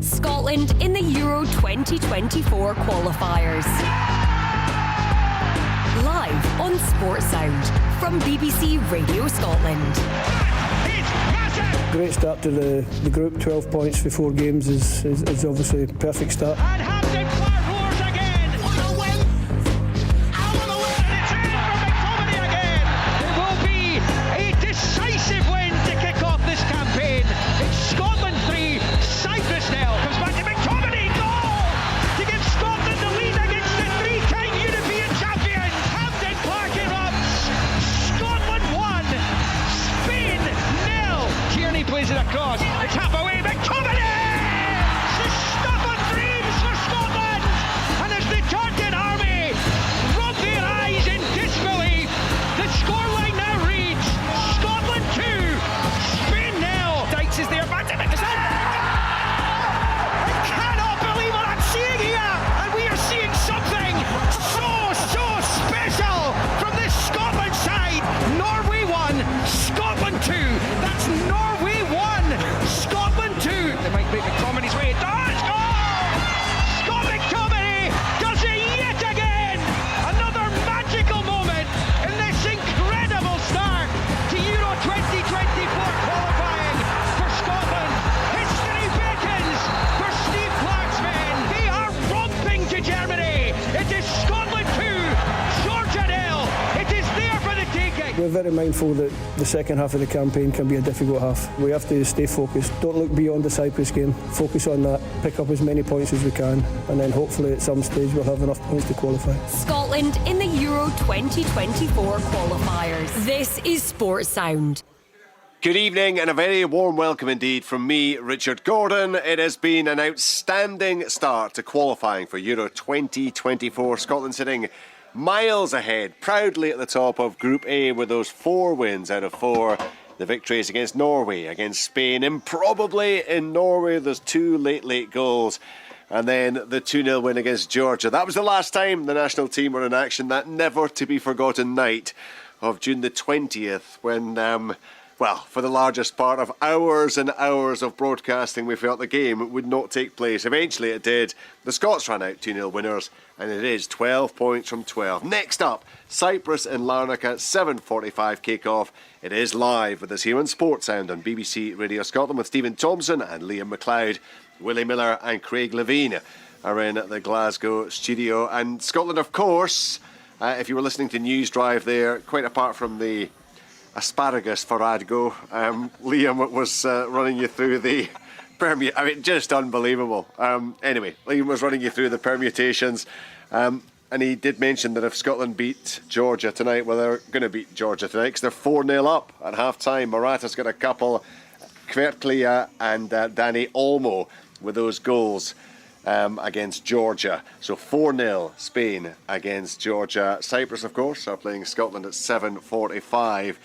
Scotland in the Euro 2024 qualifiers. Live on Sports Sound from BBC Radio Scotland. Great start to the group. 12 points for 4 games is obviously a perfect start. And Hampden Park roars again. I want to win. I want to win. It's in for McTominay again. It will be a decisive win to kick off this campaign. It's Scotland 3, Cyprus 0. Comes back to McTominay. Goal to give Scotland the lead against the 3-time European champions. Hampden Park erupts. Scotland 1, Spain 0. Tierney plays it across. It's half away. McTominay! Dreams for Scotland! And as the Tartan army rub their eyes in disbelief, the scoreline now reads Scotland 2, Spain 0. Dykes is there, back to McTominay. I cannot believe what I'm seeing here, and we are seeing something so special from this Scotland side. Norway 1, Scotland 2. That's Norway 1, Scotland 2. They might make McTominay's way. It does! Scott McTominay does it yet again! Another magical moment in this incredible start to Euro 2024 qualifying for Scotland. History beckons for Steve Clarke's men. They are romping to Germany. It is Scotland 2, Georgia 0. It is there for the taking. We're very mindful that the second half of the campaign can be a difficult half. We have to stay focused. Don't look beyond the Cyprus game. Focus on that. Pick up as many points as we can, and then hopefully at some stage we'll have enough points to qualify. Scotland in the Euro 2024 qualifiers. This is Sports Sound. Good evening and a very warm welcome indeed from me, Richard Gordon. It has been an outstanding start to qualifying for Euro 2024. Scotland sitting miles ahead, proudly at the top of Group A with those 4 wins out of 4. The victories against Norway, against Spain, improbably in Norway there's 2 late goals, and then the 2-0 win against Georgia. That was the last time the national team were in action, that never to be forgotten night of June the 20th when for the largest part of hours and hours of broadcasting, we felt the game would not take place. Eventually it did. The Scots ran out 2-0 winners, and it is 12 points from 12. Next up, Cyprus and Larnaca, 7:45 kick-off. It is live with us here on Sports Sound on BBC Radio Scotland with Stephen Thompson and Liam McLeod. Willie Miller and Craig Levine are in the Glasgow studio. And Scotland, of course, if you were listening to News Drive there, quite apart from the asparagus for Adgo, Liam was running you through the just unbelievable. Anyway, Liam was running you through the permutations, and he did mention that if Scotland beat Georgia tonight, well, they're going to beat Georgia tonight because they're 4-0 up at half-time. Morata's got a couple, Kvertlia and Danny Olmo with those goals against Georgia. So 4-0 Spain against Georgia. Cyprus, of course, are playing Scotland at 7:45.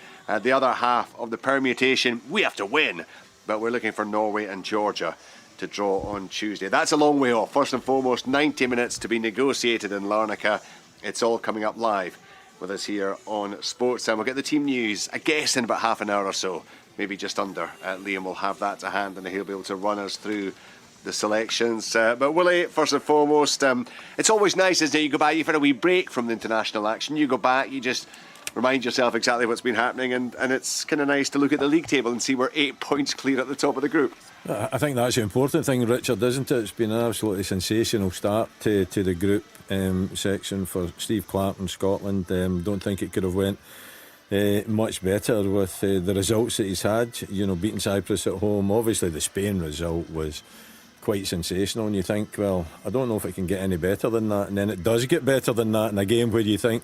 The other half of the permutation, we have to win, but we're looking for Norway and Georgia to draw on Tuesday. That's a long way off. First and foremost, 90 minutes to be negotiated in Larnaca. It's all coming up live with us here on Sports, and we'll get the team news, I guess, in about half an hour or so, maybe just under. Liam will have that to hand, and he'll be able to run us through the selections. But Willie, first and foremost, it's always nice, isn't it? You go back, you've had a wee break from the international action. You go back, you just remind yourself exactly what's been happening, and it's kind of nice to look at the league table and see we're 8 points clear at the top of the group. I think that's the important thing, Richard, isn't it? It's been an absolutely sensational start to the group section for Steve Clarke and Scotland. Don't think it could have went much better with the results that he's had. You know, beating Cyprus at home. Obviously the Spain result was quite sensational, and you think, well, I don't know if it can get any better than that, and then it does get better than that in a game where you think,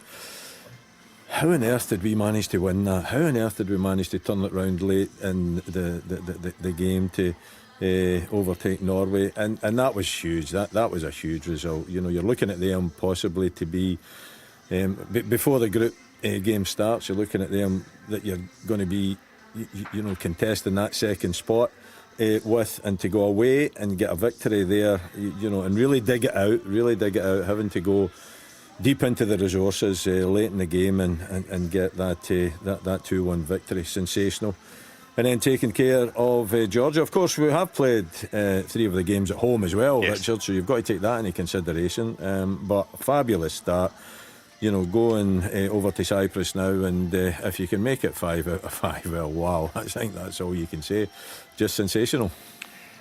how on earth did we manage to win that? How on earth did we manage to turn it round late in the game to overtake Norway? And that was huge. That was a huge result. You know, you're looking at them possibly to be before the group game starts. You're looking at them that you're going to be, you know, contesting that second spot with, and to go away and get a victory there, you know, and really dig it out, having to go deep into the resources late in the game and get that 2-1 victory. Sensational. and then taking care of Georgia. Of course, we have played 3 of the games at home as well, yes, Richard, so you've got to take that into consideration. But fabulous start, going over to Cyprus now, and if you can make it 5 out of 5, well, wow, I think that's all you can say. Just sensational.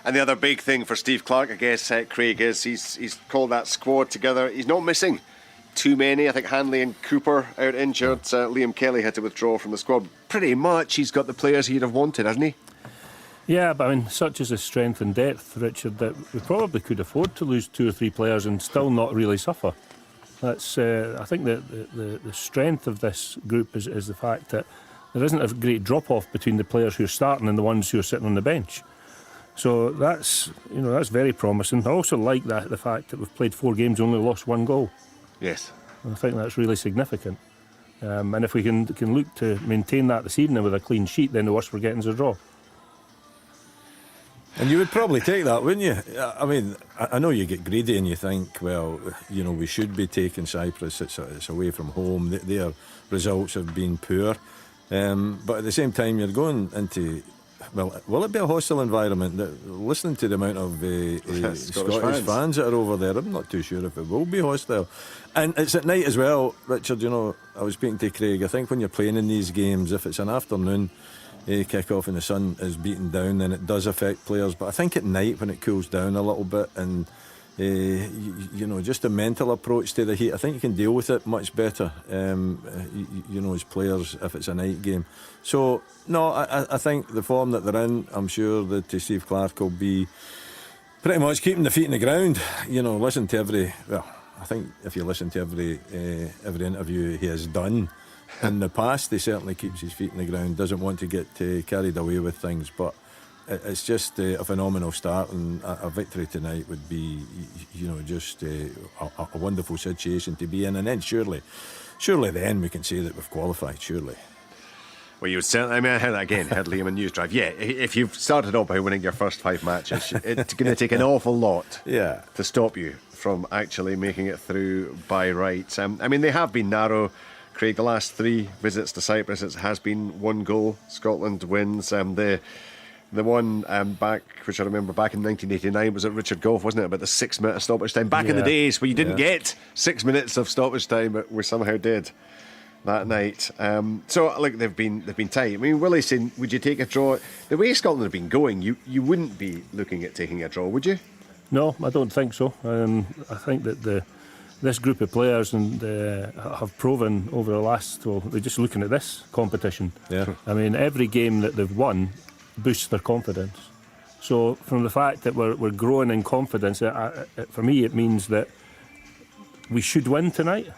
And the other big thing for Steve Clarke, I guess, Craig, is he's called that squad together. He's not missing too many. I think Hanley and Cooper out injured. Liam Kelly had to withdraw from the squad. Pretty much he's got the players he'd have wanted, hasn't he? Yeah, but I mean, such is the strength and depth, Richard, that we probably could afford to lose 2 or 3 players and still not really suffer. That's I think that the strength of this group is the fact that there isn't a great drop-off between the players who are starting and the ones who are sitting on the bench. So that's very promising. I also like the fact that we've played 4 games, only lost 1 goal. Yes. I think that's really significant. And if we can look to maintain that this evening with a clean sheet, then the worst we're getting is a draw. And you would probably take that, wouldn't you? I mean, I know you get greedy and you think, well, we should be taking Cyprus. It's away from home. Their results have been poor. But at the same time, you're going into... Well, will it be a hostile environment? Listening to the amount of Scottish fans that are over there, I'm not too sure if it will be hostile. And it's at night as well, Richard. I was speaking to Craig. I think when you're playing in these games, if it's an afternoon kick-off and the sun is beating down, then it does affect players. But I think at night, when it cools down a little bit and just a mental approach to the heat, I think you can deal with it much better, as players, if it's a night game. So, no, I think the form that they're in, I'm sure that Steve Clarke will be pretty much keeping the feet in the ground. Listen to I think if you listen to every interview he has done in the past, he certainly keeps his feet in the ground, doesn't want to get carried away with things, but it's just a phenomenal start, and a victory tonight would be, just a wonderful situation to be in. And then surely then we can say that we've qualified, surely. Well, you certainly, I heard Liam in News Drive. Yeah, if you've started off by winning your first 5 matches, it's going to take an awful lot to stop you from actually making it through by rights. They have been narrow, Craig. The last 3 visits to Cyprus, it has been 1 goal. Scotland wins. The one back, which I remember back in 1989, was at Richard Gough, wasn't it? About the 6 minute stoppage time. Back in the days where you didn't get 6 minutes of stoppage time, but we somehow did that night. So look, they've been tight. Willie saying, would you take a draw? The way Scotland have been going, you wouldn't be looking at taking a draw, would you? No, I don't think so. I think that this group of players have proven over the last... Well, they're just looking at this competition. Yeah. Every game that they've won boosts their confidence. So from the fact that we're growing in confidence, for me it means that we should win tonight.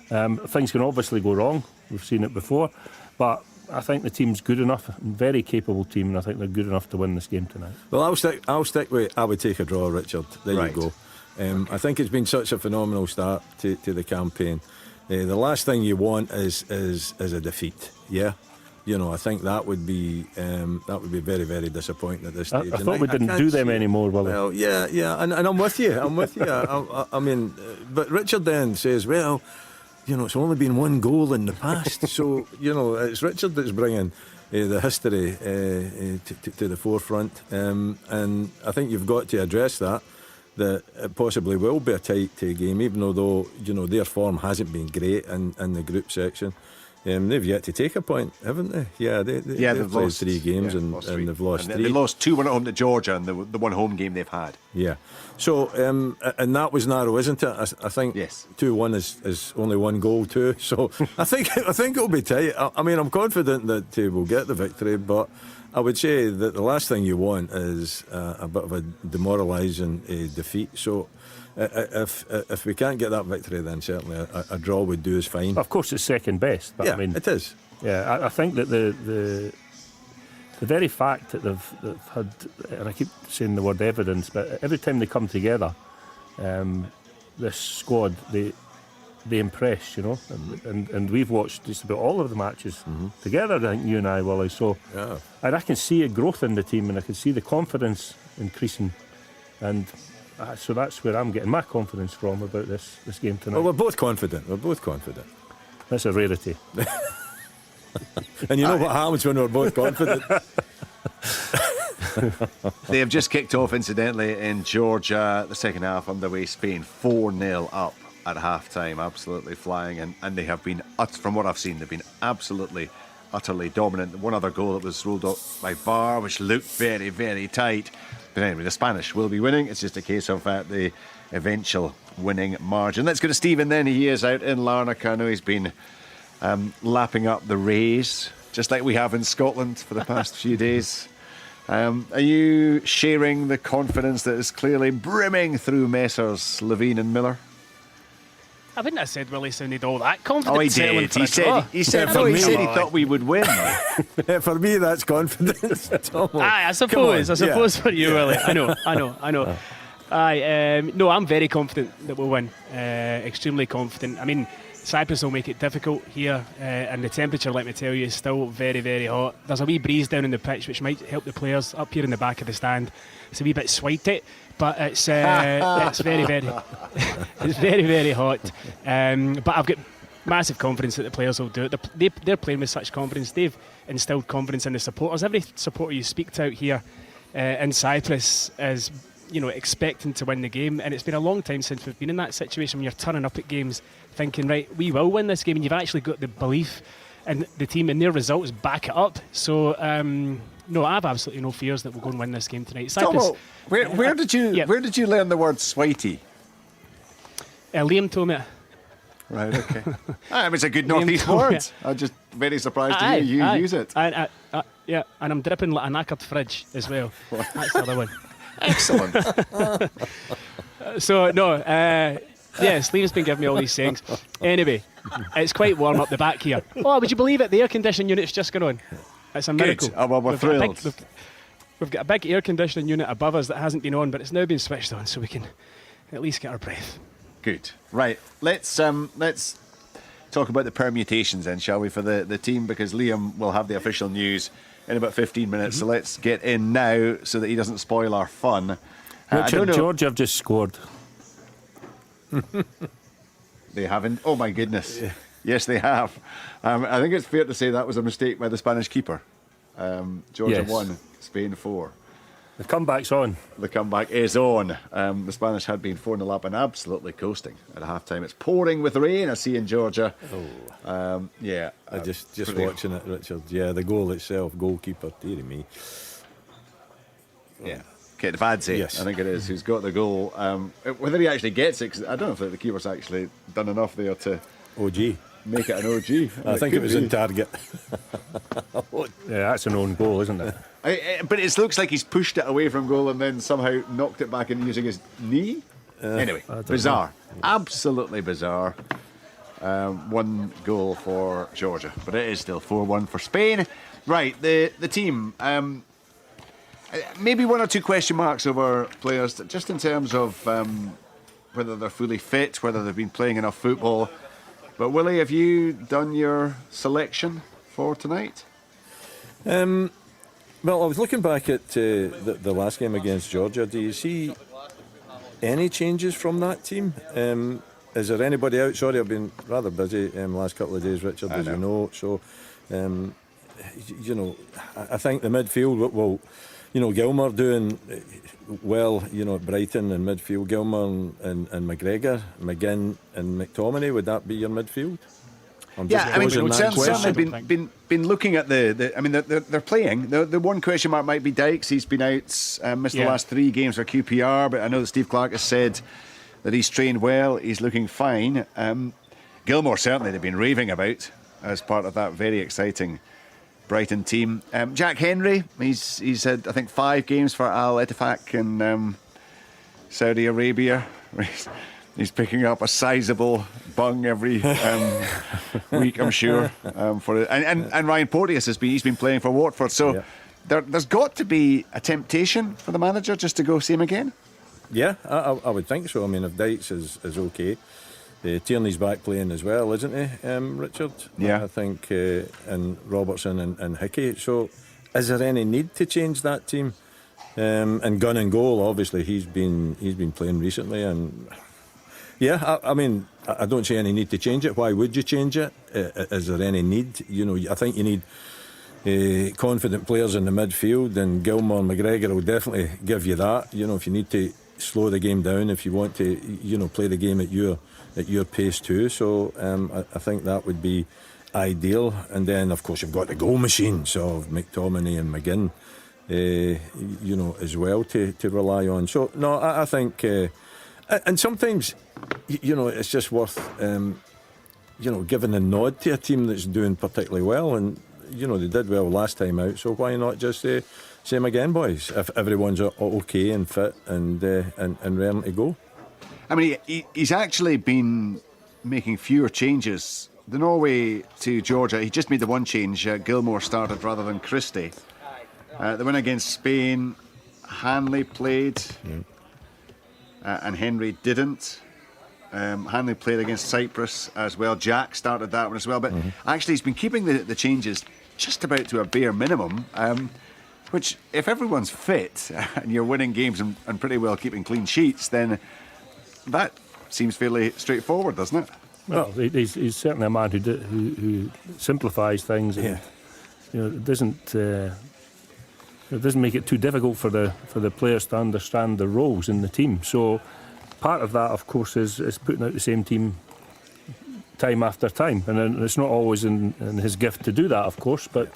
Things can obviously go wrong. We've seen it before. But I think the team's good enough, very capable team, and I think they're good enough to win this game tonight. Well, I'll stick with I would take a draw, Richard. There you go. I think it's been such a phenomenal start to the campaign. The last thing you want is a defeat. Yeah. I think that would be very, very disappointing at this stage. I thought we didn't do them anymore, Willie. Well, yeah, and I'm with you. But Richard then says, well, it's only been 1 goal in the past, so it's Richard that's bringing the history to the forefront, and I think you've got to address that it possibly will be a tight game, even though their form hasn't been great in the group section. They've yet to take a point, haven't they? Yeah, they've played lost 3 games and they've lost 3. They lost 2-1 at home to Georgia, and the 1 home game they've had. Yeah. So, and that was narrow, isn't it? I think 2-1 is only 1 goal too. So I think it'll be tight. I'm confident that we'll get the victory, but I would say that the last thing you want is a bit of a demoralising defeat. So if we can't get that victory, then certainly a draw would do us fine. Of course, it's second best. But it is. Yeah, I think that the very fact that they've had, and I keep saying the word evidence, but every time they come together, this squad, they impress, and we've watched just about all of the matches together, I think, you and I, Willie. So, and I can see a growth in the team, and I can see the confidence increasing, and so that's where I'm getting my confidence from about this game tonight. Well, we're both confident. That's a rarity. And you know what happens when we're both confident? They have just kicked off, incidentally, in Georgia. The second half underway. Spain 4-0 up at half-time. Absolutely flying. And they have been, from what I've seen, they've been absolutely, utterly dominant. One other goal that was ruled out by VAR, which looked very, very tight. But anyway, the Spanish will be winning. It's just a case of the eventual winning margin. Let's go to Stephen then. He is out in Larnaca. I know he's been lapping up the rays, just like we have in Scotland for the past few days. Are you sharing the confidence that is clearly brimming through Messrs Levine and Miller? I wouldn't have said Willie sounded all that confident. Oh, he settling did. for a draw. He said he thought we would win. For me, that's confidence. Aye, I suppose for you, Willie. I know. Aye, no, I'm very confident that we'll win. Extremely confident. I mean, Cyprus will make it difficult here, and the temperature, let me tell you, is still very, very hot. There's a wee breeze down in the pitch, which might help the players up here in the back of the stand. It's a wee bit sweaty, but it's very, very, it's very, very hot. But I've got massive confidence that the players will do it. They're playing with such confidence. They've instilled confidence in the supporters. Every supporter you speak to out here in Cyprus is, expecting to win the game, and it's been a long time since we've been in that situation when you're turning up at games thinking, right, we will win this game, and you've actually got the belief in the team and their results back it up. So no, I have absolutely no fears that we'll go and win this game tonight. Cyprus, Tomo, where did you learn the word sweaty? Liam told me it. Right, okay. It was a good northeast word. I'm just very surprised to hear you use it. Yeah, and I'm dripping like a knackered fridge as well. That's the other one. Excellent. So no, yes, Liam's been giving me all these sayings. Anyway, it's quite warm up the back here. Oh, would you believe it? The air conditioning unit's just gone on. It's a miracle. Good. Oh, well, we're thrilled. We've got a big air conditioning unit above us that hasn't been on, but it's now been switched on, so we can at least get our breath. Good. Right. Let's talk about the permutations then, shall we, for the team, because Liam will have the official news in about 15 minutes. So let's get in now so that he doesn't spoil our fun. Richard, Georgia have just scored. They haven't. Oh my goodness. Yeah. Yes, they have. I think it's fair to say that was a mistake by the Spanish keeper. Georgia 1, Spain 4. The comeback's on. The comeback is on. The Spanish had been 4-0 up and absolutely coasting at half-time. It's pouring with rain, I see, in Georgia. Yeah. Just watching it, Richard. Yeah, the goal itself, goalkeeper, dearie me. Yeah. Kedvadze, Yes. I think it is, who's got the goal. Whether he actually gets it, 'cause I don't know if the keeper's actually done enough there to OG. make it an OG. I think it was in target. Yeah, that's an own goal, isn't it? But it looks like he's pushed it away from goal and then somehow knocked it back in using his knee. Anyway, bizarre. Absolutely bizarre. 1 goal for Georgia, but it is still 4-1 for Spain. Right, the team. Maybe 1 or 2 question marks over players, just in terms of whether they're fully fit, whether they've been playing enough football. But Willie, have you done your selection for tonight? Well, I was looking back at the last game against Georgia. Do you see any changes from that team? Is there anybody out? Sorry, I've been rather busy the last couple of days, Richard, as you know. So, I think the midfield will, Gilmour doing well, at Brighton in midfield. Gilmour and McGregor, McGinn and McTominay, would that be your midfield? We've certainly been looking at they're playing. The one question mark might be Dykes. He's been out, missed the last 3 games for QPR, but I know that Steve Clarke has said that he's trained well, he's looking fine. Gilmour, certainly, they've been raving about as part of that very exciting Brighton team. Jack Henry, he's had, I think, 5 games for Al Ettifaq in Saudi Arabia. He's picking up a sizable bung every week, I'm sure. For it. And Ryan Porteous he's been playing for Watford. So there's got to be a temptation for the manager just to go see him again. Yeah, I would think so. I mean, if Dykes is okay, Tierney's back playing as well, isn't he, Richard? Yeah. I think, and Robertson and Hickey. So is there any need to change that team? And Gunn and goal, obviously, he's been playing recently, and Yeah, I mean, I don't see any need to change it. Why would you change it? Is there any need? You know, I think you need confident players in the midfield, and Gilmore, McGregor will definitely give you that. You know, if you need to slow the game down, if you want to, you know, play the game at your pace too. So I think that would be ideal. And then, of course, you've got the goal machines of McTominay and McGinn, you know, as well to rely on. So no, I think, and sometimes, you know, it's just worth, you know, giving a nod to a team that's doing particularly well. And you know, they did well last time out, so why not just say same again, boys, if everyone's okay and fit and raring to go. I mean, he's actually been making fewer changes. The Norway to Georgia, he just made the one change. Gilmore started rather than Christie. The win against Spain, Hanley played, and Henry didn't. Hanley played against Cyprus as well. Jack started that one as well. But actually, he's been keeping the changes just about to a bare minimum. Which, if everyone's fit and you're winning games and pretty well keeping clean sheets, then that seems fairly straightforward, doesn't it? Well, he's certainly a man who simplifies things. And, you know, it doesn't make it too difficult for the players to understand the roles in the team. So part of that, of course, is putting out the same team time after time, and it's not always in his gift to do that, of course, but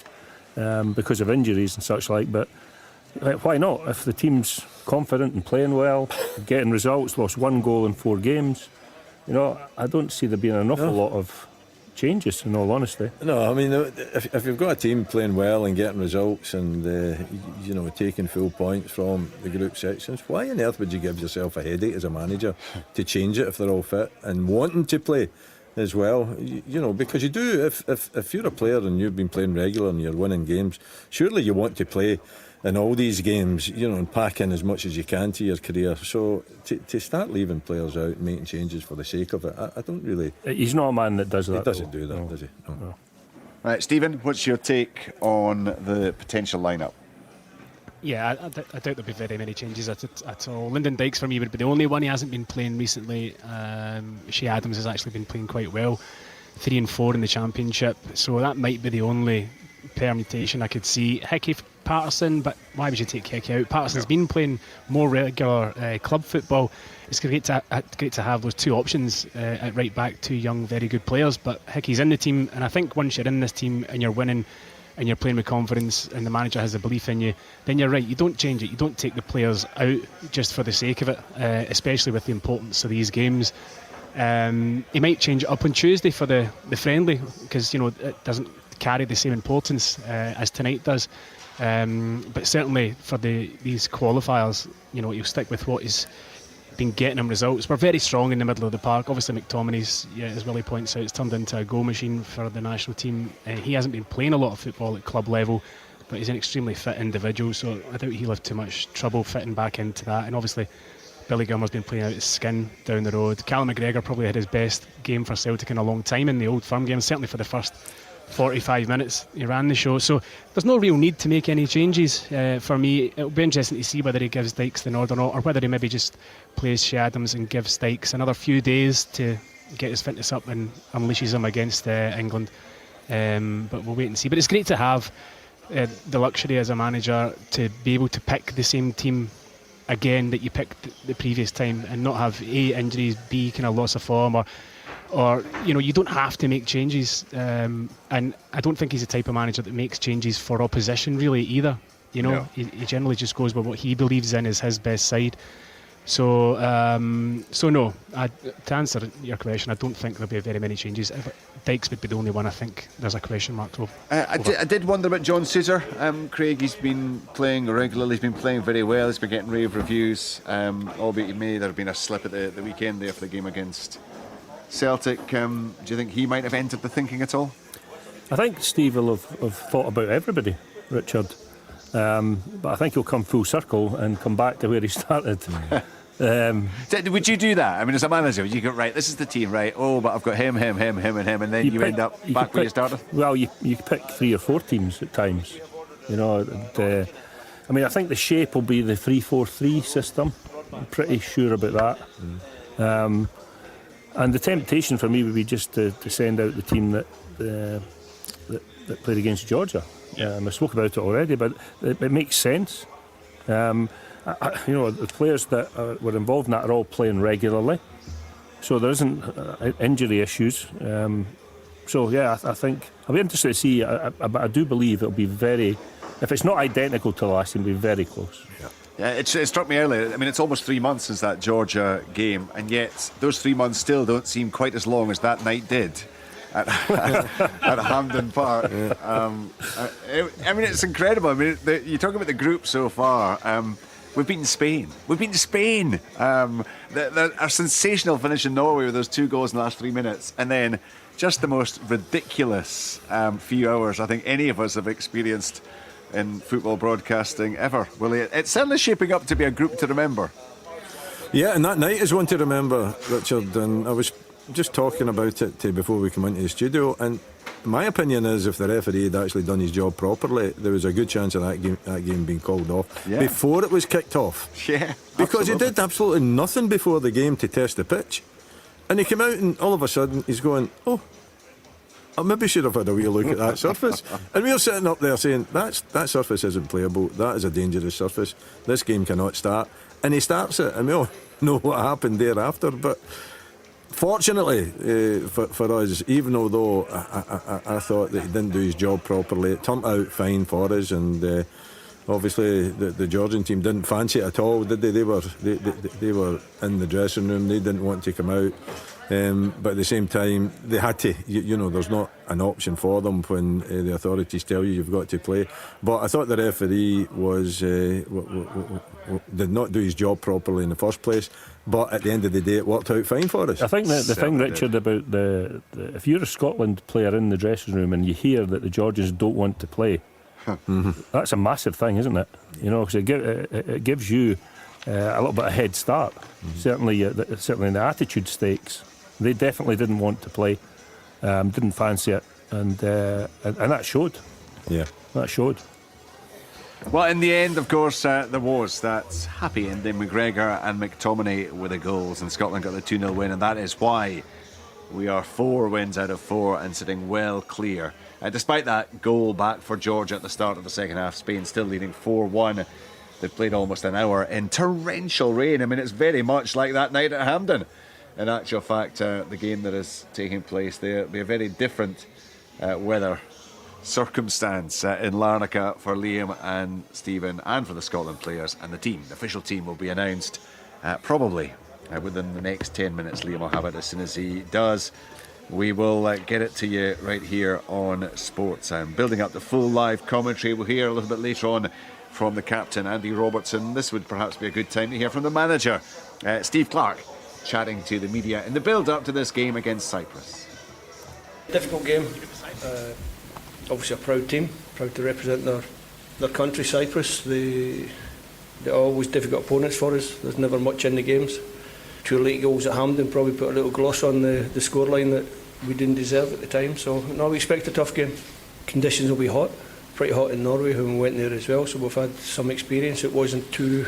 because of injuries and such like. But why not? If the team's confident and playing well, getting results, lost 1 goal in 4 games, you know, I don't see there being an awful lot of changes, in all honesty. No, I mean, if you've got a team playing well and getting results and you know, taking full points from the group sections, why on earth would you give yourself a headache as a manager to change it if they're all fit and wanting to play as well? You know, because you do, if you're a player and you've been playing regular and you're winning games, surely you want to play in all these games, you know, and pack in as much as you can to your career. So to start leaving players out and making changes for the sake of it, I don't really. He's not a man that does that. He doesn't do that, does he? No. Right, Stephen, what's your take on the potential lineup? Yeah, I doubt there'll be very many changes at all. Lyndon Dykes for me would be the only one. He hasn't been playing recently. Shea Adams has actually been playing quite well, 3 and 4 in the Championship, so that might be the only permutation I could see. Hickey for Patterson, but why would you take Hickey out? Patterson's been playing more regular club football. It's great to have those 2 options at right back, 2 young, very good players, but Hickey's in the team, and I think once you're in this team and you're winning and you're playing with confidence and the manager has a belief in you, then you're right, you don't change it, you don't take the players out just for the sake of it, especially with the importance of these games. He might change it up on Tuesday for the friendly, because, you know, it doesn't carry the same importance as tonight does, but certainly for these qualifiers, you know, he'll stick with what he's been getting him results. We're very strong in the middle of the park. Obviously McTominay's, as Willie points out, it's turned into a goal machine for the national team. He hasn't been playing a lot of football at club level, but he's an extremely fit individual, so I doubt he'll have too much trouble fitting back into that. And obviously Billy Gilmour's been playing out his skin down the road. Callum McGregor probably had his best game for Celtic in a long time in the Old Firm game, certainly for the first 45 minutes he ran the show, so there's no real need to make any changes. For me, it'll be interesting to see whether he gives Dykes the nod or not, or whether he maybe just plays Shea Adams and gives Dykes another few days to get his fitness up and unleashes him against England, but we'll wait and see. But it's great to have the luxury as a manager to be able to pick the same team again that you picked the previous time, and not have A, injuries, B, kind of loss of form, or you know, you don't have to make changes, and I don't think he's the type of manager that makes changes for opposition really either. You know, he generally just goes with what he believes in is his best side. So no, to answer your question, I don't think there'll be very many changes. Dykes would be the only one I think there's a question mark over. I did wonder about John Sousa. Craig, he's been playing regularly, he's been playing very well, he's been getting rave reviews, albeit there have been a slip at the weekend there for the game against Celtic. Do you think he might have entered the thinking at all? I think Steve will have thought about everybody, Richard, but I think he'll come full circle and come back to where he started. Would you do that? I mean, as a manager, would you go, right, this is the team, right, oh, but I've got him, and then you end up back where you started? Well, you pick 3 or 4 teams at times, you know. And, I mean, I think the shape will be the 3-4-3 system. I'm pretty sure about that. And the temptation for me would be just to send out the team that played against Georgia. I spoke about it already, but it makes sense. The players that were involved in that are all playing regularly, so there isn't injury issues. I think I'll be interested to see. But I do believe it'll be very. If it's not identical to the last, it'll be very close. Yeah, it struck me earlier. I mean, it's almost 3 months since that Georgia game, and yet those 3 months still don't seem quite as long as that night did at Hampden Park. I mean, it's incredible. I mean, you talk about the group so far. We've beaten Spain. A sensational finish in Norway with those 2 goals in the last 3 minutes, and then just the most ridiculous few hours I think any of us have experienced in football broadcasting ever, Willie. It's certainly shaping up to be a group to remember. Yeah, and that night is one to remember, Richard. And I was just talking about it before we come into the studio, and my opinion is if the referee had actually done his job properly, there was a good chance of that game being called off before it was kicked off. Yeah, because he did absolutely nothing before the game to test the pitch, and he came out and all of a sudden he's going, I maybe should have had a wee look at that surface. And we were sitting up there saying, that surface isn't playable, that is a dangerous surface, this game cannot start. And he starts it, and we all know what happened thereafter. But fortunately for us, even although I thought that he didn't do his job properly, it turned out fine for us. And obviously the Georgian team didn't fancy it at all, did they? They were in the dressing room, they didn't want to come out. But at the same time, they had to. There's not an option for them when the authorities tell you you've got to play. But I thought the referee did not do his job properly in the first place. But at the end of the day, it worked out fine for us. I think that the thing, Richard, about if you're a Scotland player in the dressing room and you hear that the Georgians don't want to play, that's a massive thing, isn't it? Because it gives you a little bit of head start. Certainly in the attitude stakes. They definitely didn't want to play, didn't fancy it, and that showed. Yeah, that showed. Well, in the end, of course, there was that happy ending. McGregor and McTominay with the goals, and Scotland got the 2-0 win, and that is why we are 4 wins out of 4 and sitting well clear. Despite that goal back for Georgia at the start of the second half, Spain still leading 4-1. They've played almost an hour in torrential rain. I mean, it's very much like that night at Hampden. In actual fact, the game that is taking place there will be a very different weather circumstance in Larnaca for Liam and Stephen and for the Scotland players and the team. The official team will be announced probably within the next 10 minutes. Liam will have it as soon as he does. We will get it to you right here on Sports. I'm building up the full live commentary. We'll hear a little bit later on from the captain, Andy Robertson. This would perhaps be a good time to hear from the manager, Steve Clarke, chatting to the media in the build-up to this game against Cyprus. Difficult game. Obviously a proud team, proud to represent their country, Cyprus. They're always difficult opponents for us. There's never much in the games. 2 late goals at Hampden probably put a little gloss on the scoreline that we didn't deserve at the time. So no, we expect a tough game. Conditions will be hot. Pretty hot in Norway when we went there as well, so we've had some experience. It wasn't too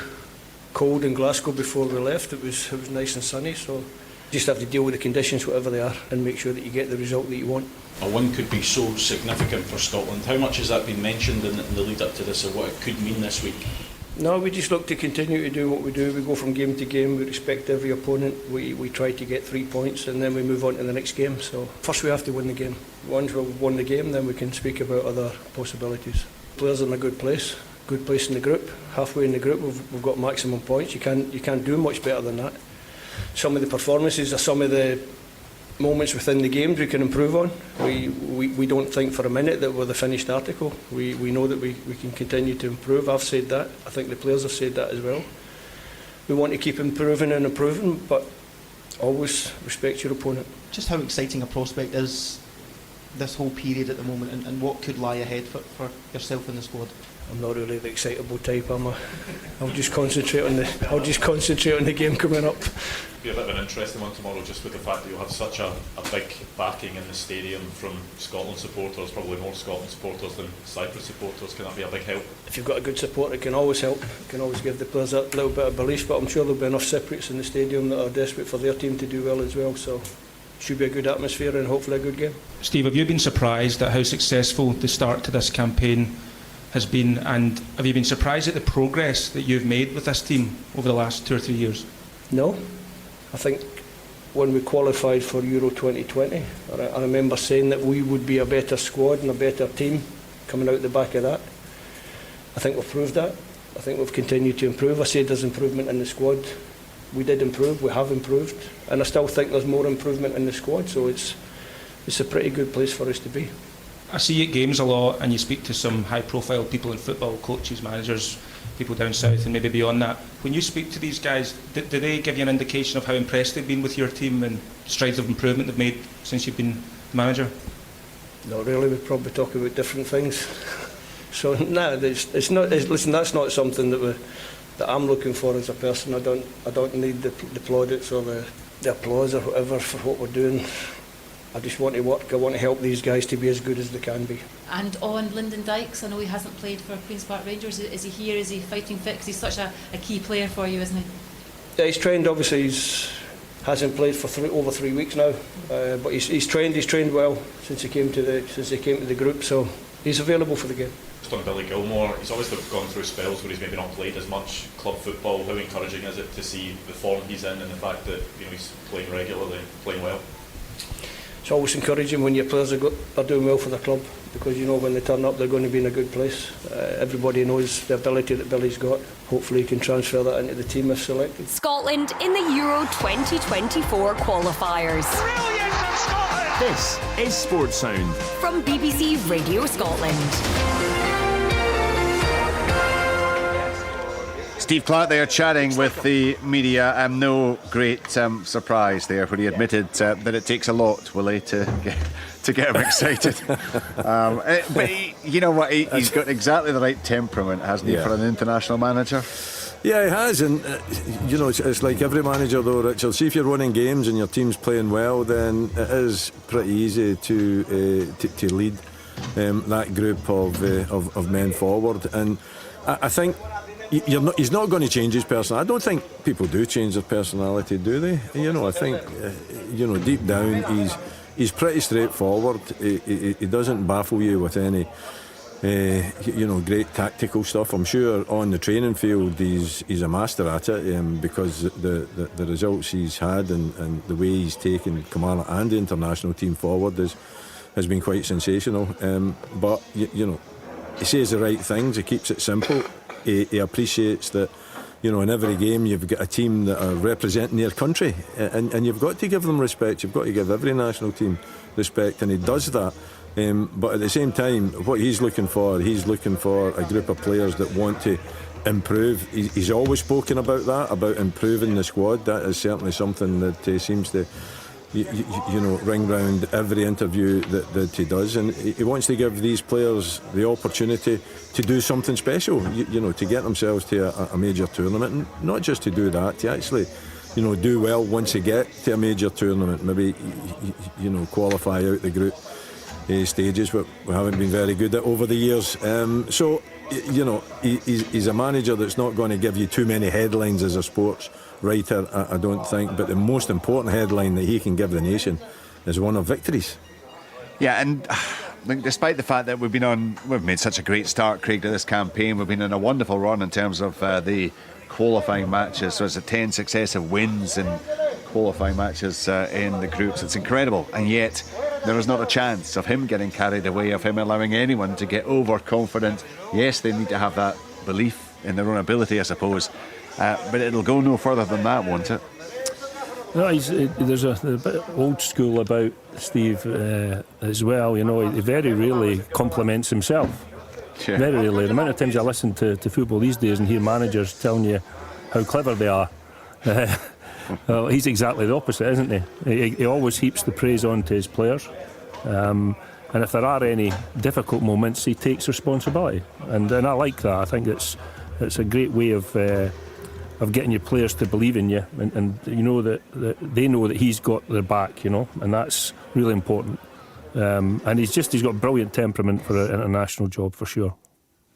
cold in Glasgow before we left. It was nice and sunny, so just have to deal with the conditions whatever they are and make sure that you get the result that you want. A win could be so significant for Scotland. How much has that been mentioned in the lead up to this, or what it could mean this week? No, we just look to continue to do what we do. We go from game to game, we respect every opponent, we try to get 3 points and then we move on to the next game. So first we have to win the game. Once we've won the game, then we can speak about other possibilities. Players are in a good place in the group. Halfway in the group we've got maximum points. You can't do much better than that. Some of the performances are some of the moments within the games we can improve on. We don't think for a minute that we're the finished article. We know that we can continue to improve. I've said that. I think the players have said that as well. We want to keep improving and improving, but always respect your opponent. Just how exciting a prospect is this whole period at the moment, and what could lie ahead for yourself and the squad? I'm not really the excitable type. I'll just concentrate on the game coming up. It'll be a bit of an interesting one tomorrow, just with the fact that you'll have such a big backing in the stadium from Scotland supporters, probably more Scotland supporters than Cyprus supporters. Can that be a big help? If you've got a good support, it can always help. It can always give the players a little bit of belief, but I'm sure there'll be enough Cypriots in the stadium that are desperate for their team to do well as well, so it should be a good atmosphere and hopefully a good game. Steve, have you been surprised at how successful the start to this campaign has been, and have you been surprised at the progress that you've made with this team over the last 2 or 3 years? No. I think when we qualified for Euro 2020, I remember saying that we would be a better squad and a better team coming out the back of that. I think we've proved that. I think we've continued to improve. I said there's improvement in the squad. We did improve, we have improved, and I still think there's more improvement in the squad, so it's a pretty good place for us to be. I see you at games a lot, and you speak to some high-profile people in football, coaches, managers, people down south and maybe beyond that. When you speak to these guys, do they give you an indication of how impressed they've been with your team and strides of improvement they've made since you've been the manager? Not really. We probably talk about different things. So no, it's not. Listen, that's not something that I'm looking for as a person. I don't need the plaudits or the applause or whatever for what we're doing. I just want to work. I want to help these guys to be as good as they can be. And on Lyndon Dykes, I know he hasn't played for Queen's Park Rangers. Is he here? Is he fighting fit? 'Cause he's such a key player for you, isn't he? Yeah, he's trained. Obviously, hasn't played for over 3 weeks now, but he's trained. He's trained well since he came to the group. So he's available for the game. Just on Billy Gilmore, he's obviously gone through spells where he's maybe not played as much club football. How encouraging is it to see the form he's in and the fact that he's playing regularly, playing well? It's always encouraging when your players are doing well for the club, because you know when they turn up they're going to be in a good place. Everybody knows the ability that Billy's got. Hopefully he can transfer that into the team if selected. Scotland in the Euro 2024 qualifiers. Brilliant from Scotland! This is Sports Sound From BBC Radio Scotland. Steve Clarke there chatting with the media, and no great surprise there where he admitted that it takes a lot, Willie, to get him excited. But you know what, he's got exactly the right temperament, hasn't he, for an international manager? Yeah, he has, and it's like every manager though, Richard. See, if you're winning games and your team's playing well, then it is pretty easy to lead that group of men forward. And I think he's not going to change his personality. I don't think people do change their personality, do they? I think deep down he's pretty straightforward. He doesn't baffle you with any great tactical stuff. I'm sure on the training field he's a master at it, because the results he's had and the way he's taken Kamala and the international team forward has been quite sensational. But he says the right things. He keeps it simple. He appreciates that in every game you've got a team that are representing their country, and you've got to give them respect. You've got to give every national team respect, and he does that. But at the same time, what he's looking for a group of players that want to improve. He's always spoken about that, about improving the squad. That is certainly something that seems to ring round every interview that he does, and he wants to give these players the opportunity to do something special, to get themselves to a major tournament, and not just to do that, to actually do well once they get to a major tournament, maybe qualify out the group stages, but we haven't been very good at over the years. So he's a manager that's not going to give you too many headlines as a sports writer, I don't think, but the most important headline that he can give the nation is one of victories. Yeah, and despite the fact that we've made such a great start, Craig, to this campaign, we've been in a wonderful run in terms of the qualifying matches. So it's 10 successive wins in qualifying matches in the groups. It's incredible, and yet there is not a chance of him getting carried away, of him allowing anyone to get overconfident. Yes, they need to have that belief in their own ability, I suppose, but it'll go no further than that, won't it? No, there's a bit old school about Steve as well. He very rarely compliments himself. Yeah. Very rarely. The amount of times I listen to football these days and hear managers telling you how clever they are. Well, he's exactly the opposite, isn't he? He always heaps the praise on to his players. And if there are any difficult moments, he takes responsibility, and I like that. I think it's a great way of getting your players to believe in you, and you know that they know that he's got their back, you know, and that's really important. And he's got brilliant temperament for an international job for sure.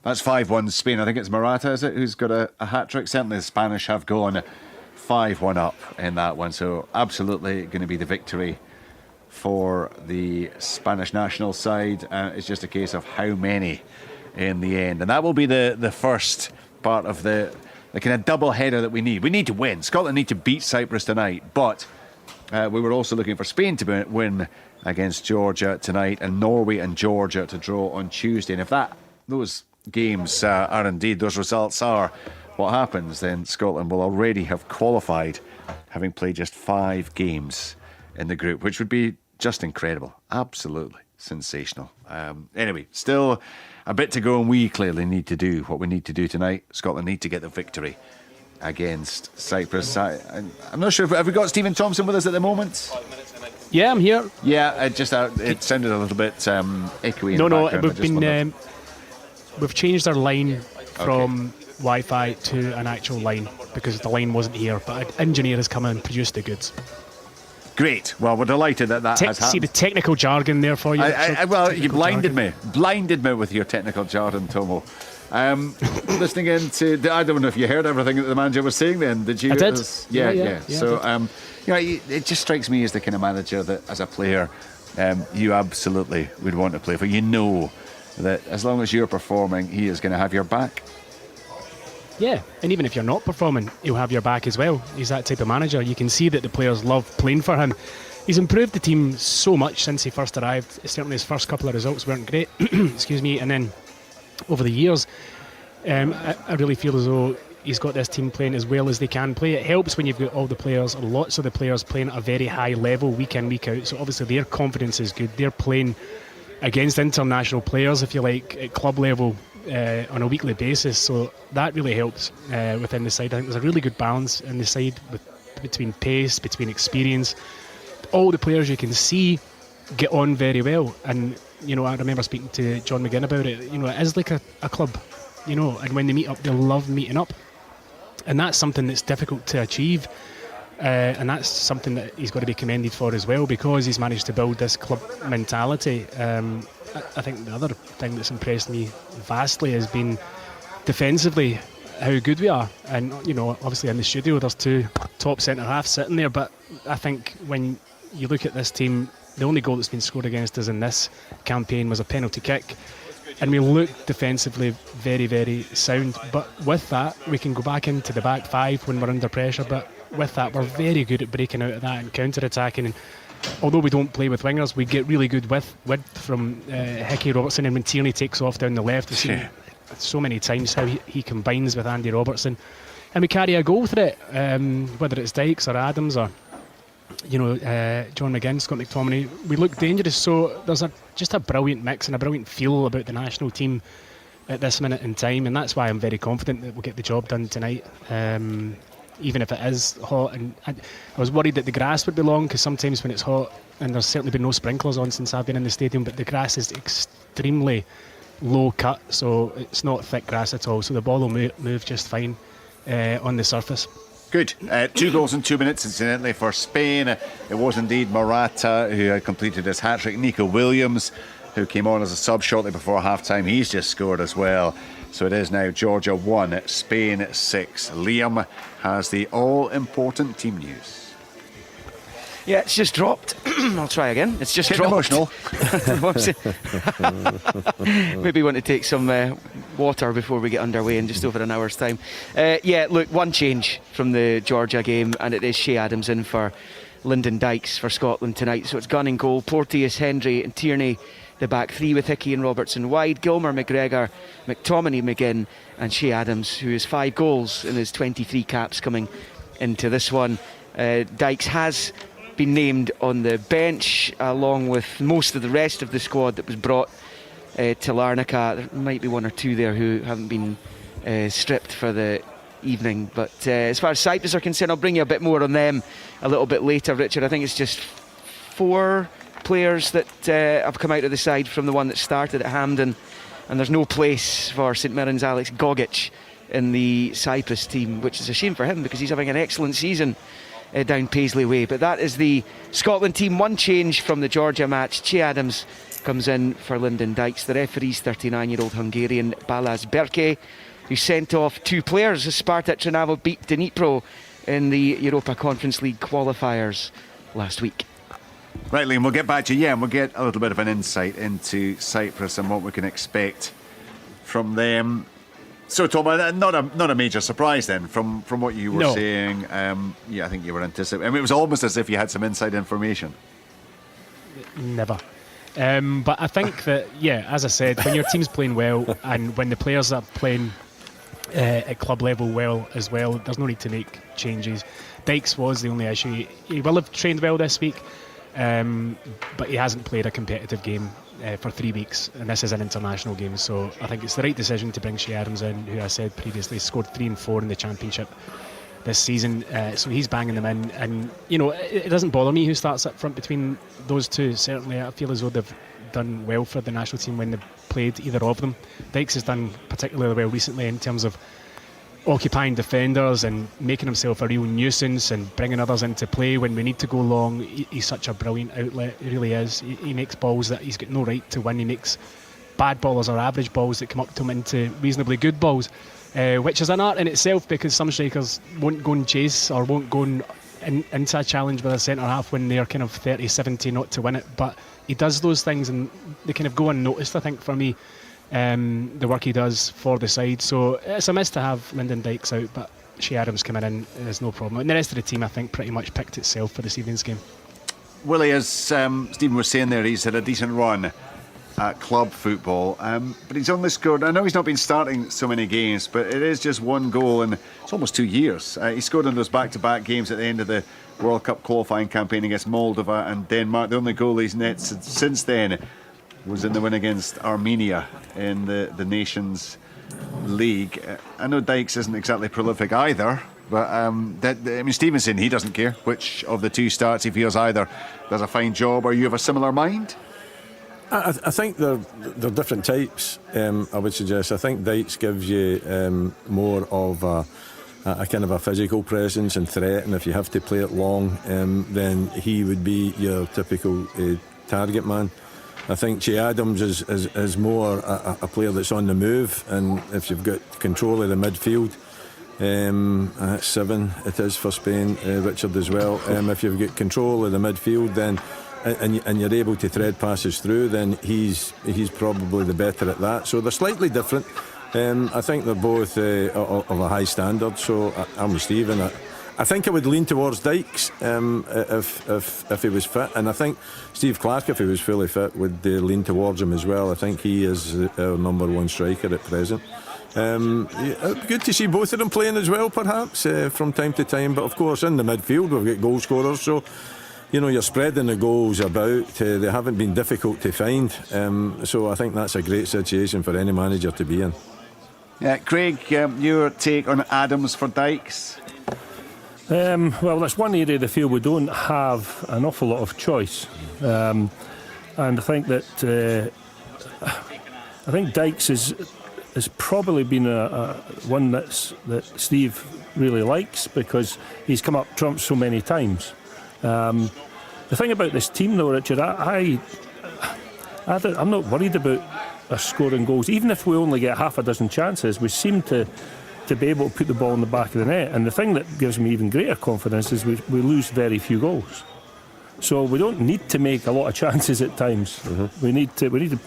That's 5-1 Spain. I think it's Morata, is it, who's got a hat-trick? Certainly the Spanish have gone 5-1 up in that one, so absolutely going to be the victory for the Spanish national side. It's just a case of how many in the end, and that will be the first part of the kind of double header that we need. We need to win. Scotland need to beat Cyprus tonight, but we were also looking for Spain to win against Georgia tonight, and Norway and Georgia to draw on Tuesday. And if those games are indeed, those results are what happens, then Scotland will already have qualified, having played just 5 games in the group, which would be just incredible. Absolutely sensational. Anyway, still a bit to go, and we clearly need to do what we need to do tonight. Scotland need to get the victory against Cyprus. I'm not sure, have we got Stephen Thompson with us at the moment? Yeah, I'm here. Yeah, it sounded a little bit echoey in the background. We've changed our line from Wi-Fi to an actual line because the line wasn't here, but an engineer has come in and produced the goods. Great. Well, we're delighted that has happened. See the technical jargon there for you. Well, you blinded me with your technical jargon, Tomo. Listening in to, I don't know if you heard everything that the manager was saying then, did you? I did. Yeah. So, it just strikes me as the kind of manager that, as a player, you absolutely would want to play for. You know that as long as you're performing, he is going to have your back. Yeah, and even if you're not performing, he'll have your back as well. He's that type of manager. You can see that the players love playing for him. He's improved the team so much since he first arrived. Certainly his first couple of results weren't great, excuse me, and then over the years, I really feel as though he's got this team playing as well as they can play. It helps when you've got all the players, or lots of the players, playing at a very high level week in, week out. So obviously their confidence is good. They're playing against international players, if you like, at club level on a weekly basis. So that really helps within the side. I think there's a really good balance in the side between pace, between experience. All the players you can see get on very well. And, you know, I remember speaking to John McGinn about it. You know, it is like a club, you know, and when they meet up, they love meeting up. And that's something that's difficult to achieve. And that's something that he's got to be commended for as well, because he's managed to build this club mentality. I think the other thing that's impressed me vastly has been defensively how good we are. And, you know, obviously in the studio there's 2 top centre-halves sitting there, but I think when you look at this team, the only goal that's been scored against us in this campaign was a penalty kick. And we look defensively very, very sound. But with that, we can go back into the back 5 when we're under pressure. But with that, we're very good at breaking out of that and counter-attacking. And although we don't play with wingers, we get really good width from Hickey, Robertson, and when Tierney takes off down the left. We've seen so many times how he combines with Andy Robertson. And we carry a goal threat, whether it's Dykes or Adams or, you know, John McGinn, Scott McTominay. We look dangerous. So there's just a brilliant mix and a brilliant feel about the national team at this minute in time. And that's why I'm very confident that we'll get the job done tonight. Even if it is hot, and I was worried that the grass would be long, because sometimes when it's hot, and there's certainly been no sprinklers on since I've been in the stadium, but the grass is extremely low cut, so it's not thick grass at all, so the ball will move just fine on the surface. Good. 2 goals in 2 minutes, incidentally, for Spain. It was indeed Morata who had completed his hat-trick. Nico Williams, who came on as a sub shortly before half-time, he's just scored as well. So it is now Georgia 1, Spain 6. Liam has the all-important team news. Yeah, it's just dropped. I'll try again. It's just Getting dropped. emotional. Maybe want to take some water before we get underway in just over an hour's time. Yeah, look, one change from the Georgia game, and it is Shea Adams in for Lyndon Dykes for Scotland tonight. So it's Gunn in goal, Porteous, Hendry and Tierney, the back 3 with Hickey and Robertson wide, Gilmer, McGregor, McTominay, McGinn and Shea Adams, who has 5 goals in his 23 caps coming into this one. Dykes has been named on the bench along with most of the rest of the squad that was brought to Larnaca. There might be 1 or 2 there who haven't been stripped for the evening, but as far as Cyprus are concerned, I'll bring you a bit more on them a little bit later, Richard. I think it's just 4 players that have come out of the side from the one that started at Hampden, and there's no place for St Mirren's Alex Gogic in the Cyprus team, which is a shame for him because he's having an excellent season down Paisley Way. But that is the Scotland team. One change from the Georgia match. Che Adams comes in for Lyndon Dykes. The referee's 39-year-old Hungarian Balázs Berke, who sent off 2 players as Spartak Trnava beat Dnipro in the Europa Conference League qualifiers last week. Right, Liam, we'll get back to you, and we'll get a little bit of an insight into Cyprus and what we can expect from them. So, Tom, not a major surprise then from what you were saying. I think you were anticipating. I mean, it was almost as if you had some inside information. Never. But I think that, as I said, when your team's playing well and when the players are playing at club level well as well, there's no need to make changes. Dykes was the only issue. He will have trained well this week, but he hasn't played a competitive game for 3 weeks, and this is an international game, so I think it's the right decision to bring Che Adams in, who I said previously scored 3 and 4 in the Championship this season, so he's banging them in, and it doesn't bother me who starts up front between those two. Certainly I feel as though they've done well for the national team when they've played either of them. Dykes has done particularly well recently in terms of occupying defenders and making himself a real nuisance and bringing others into play when we need to go long. He's such a brilliant outlet, he really is. He makes balls that he's got no right to win. He makes bad ballers or average balls that come up to him into reasonably good balls, which is an art in itself, because some strikers won't go and chase or won't go into a challenge with a centre half when they're kind of 30-70 not to win it, but he does those things and they kind of go unnoticed, I think, for me. The work he does for the side, so it's a miss to have Lyndon Dykes out, but Che Adams coming in is no problem, and the rest of the team I think pretty much picked itself for this evening's game. Willie, as Stephen was saying there, he's had a decent run at club football, but he's only scored, I know he's not been starting so many games, but it is just 1 goal in it's almost 2 years. He scored in those back-to-back games at the end of the World Cup qualifying campaign against Moldova and Denmark. The only goal he's net since then was in the win against Armenia in the Nations League. I know Dykes isn't exactly prolific either, but Stevenson, he doesn't care which of the 2 starts. He feels either does a fine job or you have a similar mind. I think they're different types, I would suggest. I think Dykes gives you more of a kind of a physical presence and threat, and if you have to play it long, then he would be your typical target man. I think Che Adams is more a player that's on the move, and if you've got control of the midfield, 7 it is for Spain, Richard as well. If you've got control of the midfield, then and you're able to thread passes through, then he's probably the better at that. So they're slightly different. I think they're both of a high standard. So I'm with Stephen. I think I would lean towards Dykes if he was fit, and I think Steve Clarke, if he was fully fit, would lean towards him as well. I think he is our number 1 striker at present. Good to see both of them playing as well, perhaps from time to time. But of course, in the midfield we've got goal scorers, so you're spreading the goals about. They haven't been difficult to find, so I think that's a great situation for any manager to be in. Craig, your take on Adams for Dykes? Well, that's one area of the field we don't have an awful lot of choice, and I think that Dykes has probably been one that Steve really likes, because he's come up trumps so many times. The thing about this team, though, Richard, I'm not worried about us scoring goals. Even if we only get half a dozen chances, we seem to be able to put the ball in the back of the net. And the thing that gives me even greater confidence is we lose very few goals. So we don't need to make a lot of chances at times. Mm-hmm. We need to.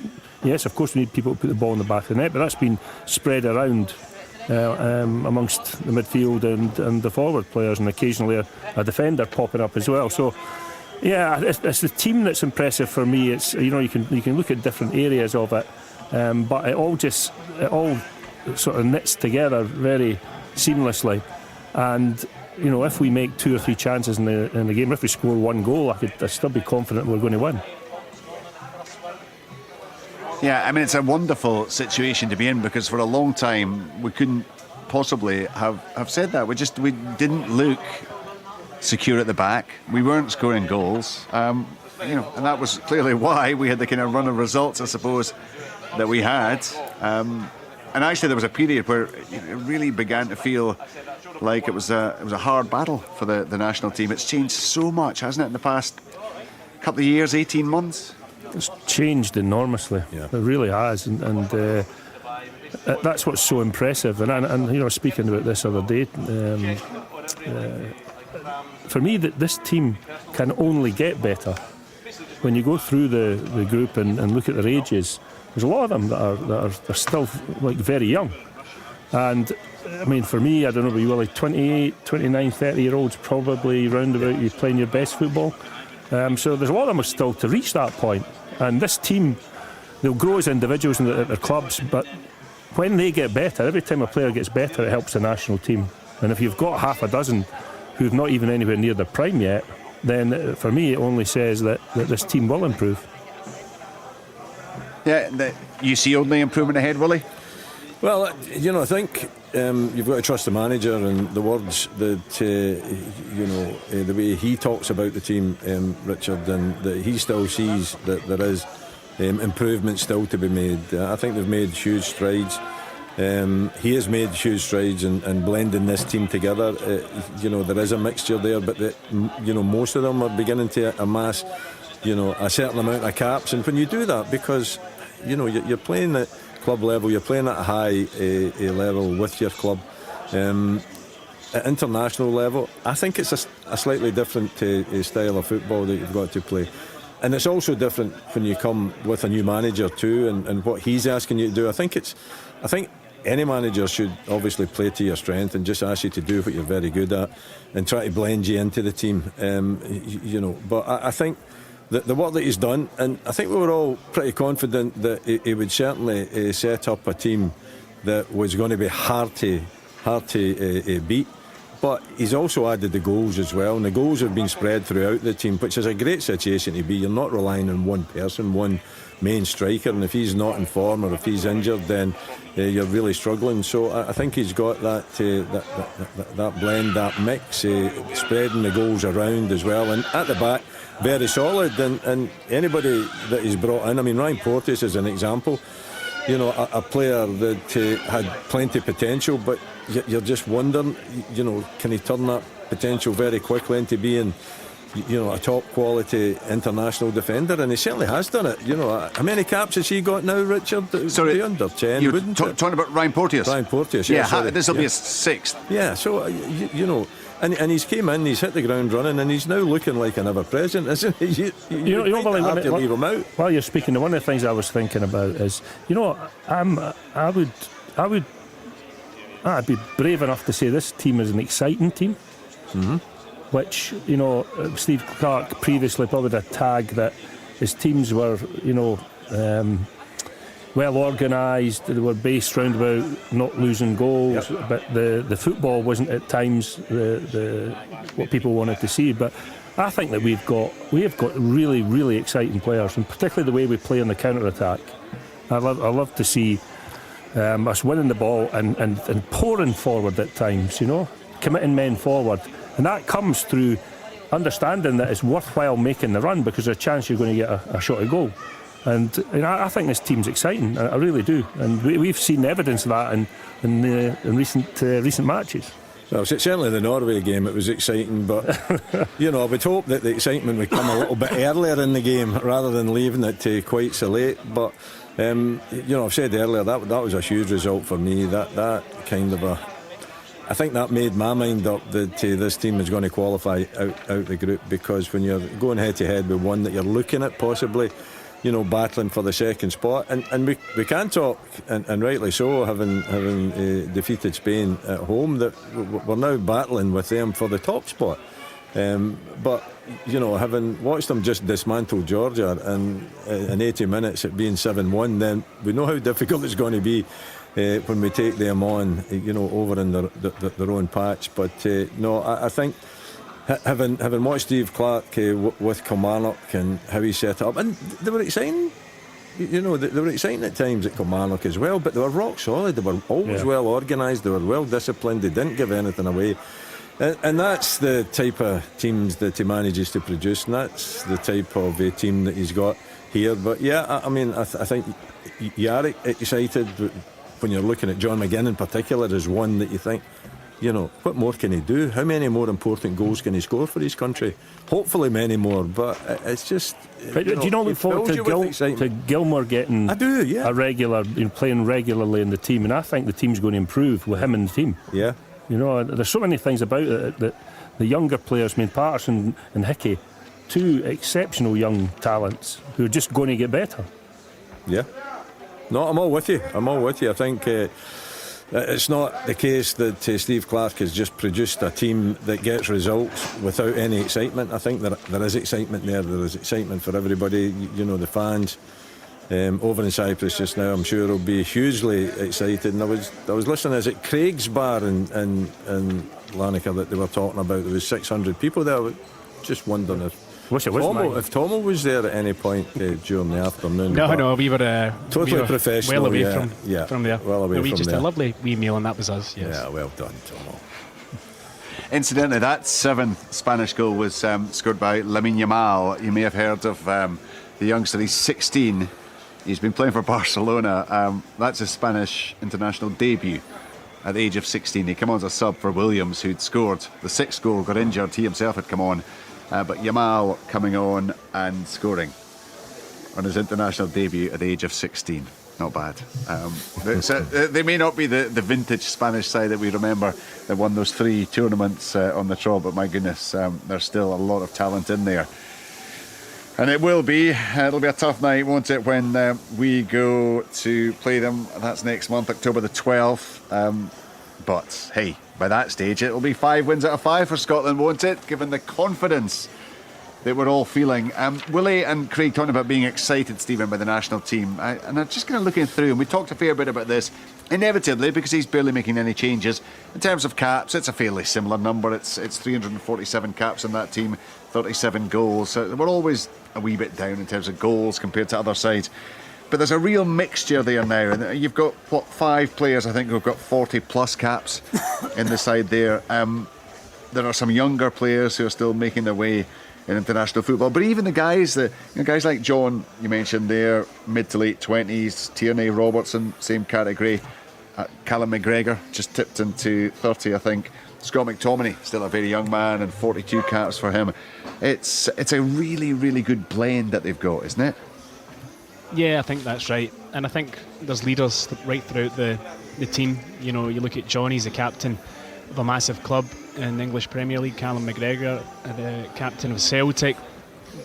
Yes, of course, we need people to put the ball in the back of the net, but that's been spread around amongst the midfield and the forward players, and occasionally a defender popping up as well. So, yeah, it's the team that's impressive for me. It's you can look at different areas of it, but it all sort of knits together very seamlessly. And if we make 2 or 3 chances in the game, if we score 1 goal, I'd still be confident we're going to win. Yeah, I mean, it's a wonderful situation to be in, because for a long time we couldn't possibly have said that. We didn't look secure at the back. We weren't scoring goals. And that was clearly why we had the kind of run of results, I suppose, that we had. And actually, there was a period where it really began to feel like it was a hard battle for the national team. It's changed so much, hasn't it, in the past couple of years, 18 months? It's changed enormously. It really has, and that's what's so impressive. And speaking about this other day, for me, that this team can only get better. When you go through the group and look at their ages, there's a lot of them that are still like very young. And I mean, for me, I don't know, but you were like 28, 29, 30-year-olds probably round about you playing your best football. So there's a lot of them are still to reach that point. And this team, they'll grow as individuals at their clubs, but when they get better, every time a player gets better, it helps the national team. And if you've got half a dozen who've not even anywhere near their prime yet, then for me it only says that this team will improve. Yeah, you see only improvement ahead, Willie? Well, I think you've got to trust the manager and the words that, the way he talks about the team, Richard, and that he still sees that there is improvement still to be made. I think they've made huge strides. He has made huge strides in blending this team together. There is a mixture there, but most of them are beginning to amass, a certain amount of caps. And when you do that, because you're playing at club level, you're playing at a high level with your club. At international level, I think it's a slightly different style of football that you've got to play. And it's also different when you come with a new manager too, and what he's asking you to do. I think any manager should obviously play to your strength and just ask you to do what you're very good at and try to blend you into the team. But I think the work that he's done, and I think we were all pretty confident that he would certainly set up a team that was going to be hard to beat. But he's also added the goals as well, and the goals have been spread throughout the team, which is a great situation to be. You're not relying on one person, one main striker, and if he's not in form or if he's injured, then you're really struggling. So I think he's got that blend, that mix, spreading the goals around as well, and at the back, very solid. And anybody that he's brought in, I mean, Ryan Porteous is an example. A player that had plenty of potential, but you're just wondering, can he turn that potential very quickly into being, a top quality international defender? And he certainly has done it. How many caps has he got now, Richard? Sorry, under 10. You're talking about Ryan Porteous? Ryan Porteous, yeah. This will be his sixth. Yeah, so, And he's came in, he's hit the ground running, and he's now looking like an ever-present, isn't he? You have to leave him out. While you're speaking, one of the things I was thinking about is, I'd be brave enough to say this team is an exciting team. Mm-hmm. Which, Steve Clarke previously probably had a tag that his teams were, well organised, they were based round about not losing goals, but the football wasn't at times what people wanted to see. But I think that we have got really, really exciting players, and particularly the way we play on the counter-attack. I love to see us winning the ball and pouring forward at times, committing men forward. And that comes through understanding that it's worthwhile making the run, because there's a chance you're going to get a shot at goal. And I think this team's exciting. I really do. And we've seen evidence of that in recent matches. Well, certainly the Norway game, it was exciting, but I would hope that the excitement would come a little bit earlier in the game rather than leaving it quite so late. But I've said earlier that was a huge result for me. That kind of I think that made my mind up that this team is going to qualify out the group, because when you're going head to head with one that you're looking at possibly, battling for the second spot, and we can talk, and rightly so, having defeated Spain at home, that we're now battling with them for the top spot. But having watched them just dismantle Georgia and in 80 minutes it being 7-1, then we know how difficult it's going to be when we take them on, over in their own patch. But I think having watched Steve Clarke with Kilmarnock and how he set up, and they were exciting. They were exciting at times at Kilmarnock as well, but they were rock solid. They were always well organised. They were well disciplined. They didn't give anything away. And that's the type of teams that he manages to produce, and that's the type of team that he's got here. But yeah, I mean, I think you are excited when you're looking at John McGinn in particular as one that you think, you know, what more can he do? How many more important goals can he score for his country? Hopefully many more, but it's just... But do you not look forward to Gilmore getting a regular, playing regularly in the team? And I think the team's going to improve with him in the team. Yeah. You know, there's so many things about it that the younger players, I mean, Patterson and Hickey, two exceptional young talents who are just going to get better. Yeah. No, I'm all with you. I think it's not the case that Steve Clarke has just produced a team that gets results without any excitement. I think there is excitement there. There is excitement for everybody. You know, the fans over in Cyprus just now, I'm sure, will be hugely excited. And I was listening, is it Craig's bar in Lanark that they were talking about? There was 600 people there. I was just wondering if Tomo was there at any point during the afternoon. No, we were totally professional. Well away from there. Well away we from just there. a lovely wee meal, and that was us. Yes. Yeah, well done, Tomo. Incidentally, that seventh Spanish goal was scored by Lamine Yamal. You may have heard of the youngster. He's 16. He's been playing for Barcelona. That's his Spanish international debut at the age of 16. He came on as a sub for Williams, who'd scored the sixth goal, got injured. He himself had come on. But Yamal coming on and scoring on his international debut at the age of 16. Not bad. They may not be the vintage Spanish side that we remember that won those 3 tournaments on the trot, but my goodness, there's still a lot of talent in there. And it'll be a tough night, won't it, when we go to play them. That's next month, October the 12th. But hey, by that stage, it'll be 5 wins out of 5 for Scotland, won't it? Given the confidence that we're all feeling. Willie and Craig talking about being excited, Stephen, by the national team. And I'm just kind of looking through, and we talked a fair bit about this, inevitably, because he's barely making any changes. In terms of caps, it's a fairly similar number. It's 347 caps in that team, 37 goals. So we're always a wee bit down in terms of goals compared to other sides. But there's a real mixture there now. And you've got, 5 players, I think, who've got 40 plus caps in the side there. There are some younger players who are still making their way in international football. But even the guys, guys like John, you mentioned there, mid to late 20s, Tierney, Robertson, same category. Callum McGregor just tipped into 30, I think. Scott McTominay, still a very young man, and 42 caps for him. It's a really, really good blend that they've got, isn't it? Yeah, I think that's right. And I think there's leaders right throughout the team. You know, you look at John, he's the captain of a massive club in the English Premier League. Callum McGregor, the captain of Celtic.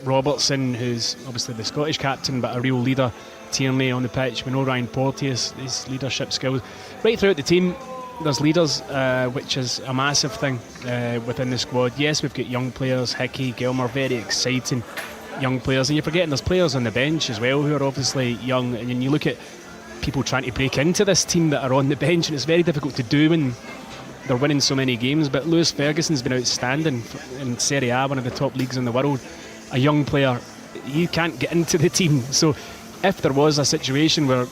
Robertson, who's obviously the Scottish captain, but a real leader. Tierney on the pitch. We know Ryan Porteous, his leadership skills. Right throughout the team, there's leaders, which is a massive thing within the squad. Yes, we've got young players, Hickey, Gilmore, very exciting young players. And you're forgetting there's players on the bench as well who are obviously young. And then you look at people trying to break into this team that are on the bench, and it's very difficult to do when they're winning so many games. But Lewis Ferguson's been outstanding in Serie A, one of the top leagues in the world. A young player, you can't get into the team. So if there was a situation where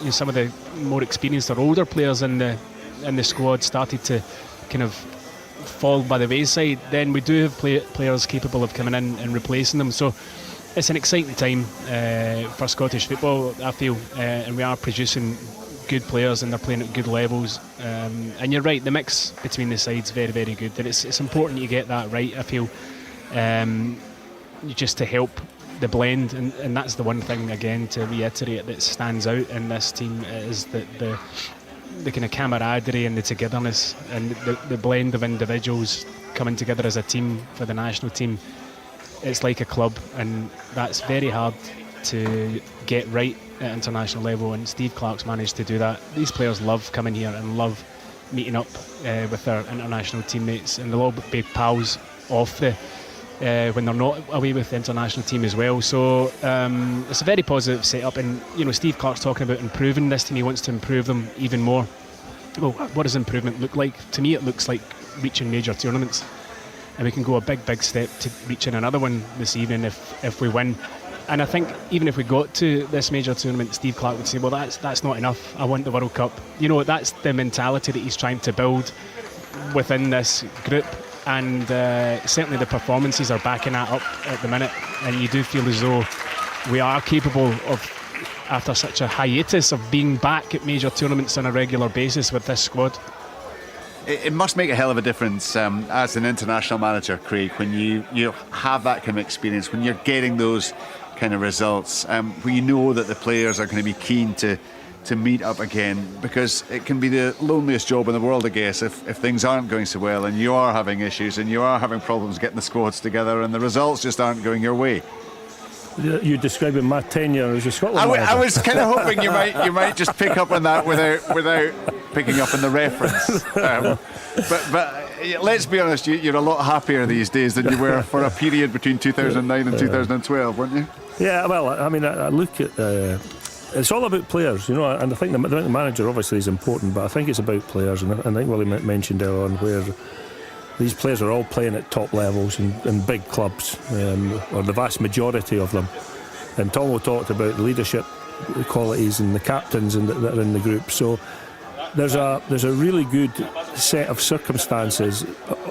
some of the more experienced or older players in the squad started to kind of fall by the wayside, then we do have players capable of coming in and replacing them. So it's an exciting time for Scottish football, I feel, and we are producing good players and they're playing at good levels. And you're right, the mix between the sides very, very good. And it's important you get that right, I feel, just to help the blend, and that's the one thing again to reiterate that stands out in this team is that the kind of camaraderie and the togetherness and the blend of individuals coming together as a team for the national team. It's like a club, and that's very hard to get right at international level, and Steve Clarke's managed to do that. These players love coming here and love meeting up with their international teammates, and they'll all be pals off when they're not away with the international team as well. So it's a very positive setup, and Steve Clarke's talking about improving this team. He wants to improve them even more. Well, what does improvement look like? To me, it looks like reaching major tournaments, and we can go a big step to reaching another one this evening if we win. And I think even if we got to this major tournament, Steve Clarke would say, well, that's not enough. I want the World Cup. That's the mentality that he's trying to build within this group, and certainly the performances are backing that up at the minute, and you do feel as though we are capable of, after such a hiatus, of being back at major tournaments on a regular basis with this squad. It must make a hell of a difference as an international manager, Craig, when you have that kind of experience, when you're getting those kind of results, when you know that the players are going to be keen to meet up again, because it can be the loneliest job in the world, I guess, if things aren't going so well and you are having issues and you are having problems getting the squads together and the results just aren't going your way. You're describing my tenure as a Scotland manager. I was kind of hoping you might just pick up on that without picking up on the reference. But let's be honest, you're a lot happier these days than you were for a period between 2009 and 2012, weren't you? Yeah, well, I mean, I look at it's all about players, you know, and I think the manager obviously is important, but I think it's about players, and I think Willie mentioned earlier on where these players are all playing at top levels in big clubs, or the vast majority of them. And Tomo talked about the leadership qualities and the captains that are in the group. So there's a really good set of circumstances.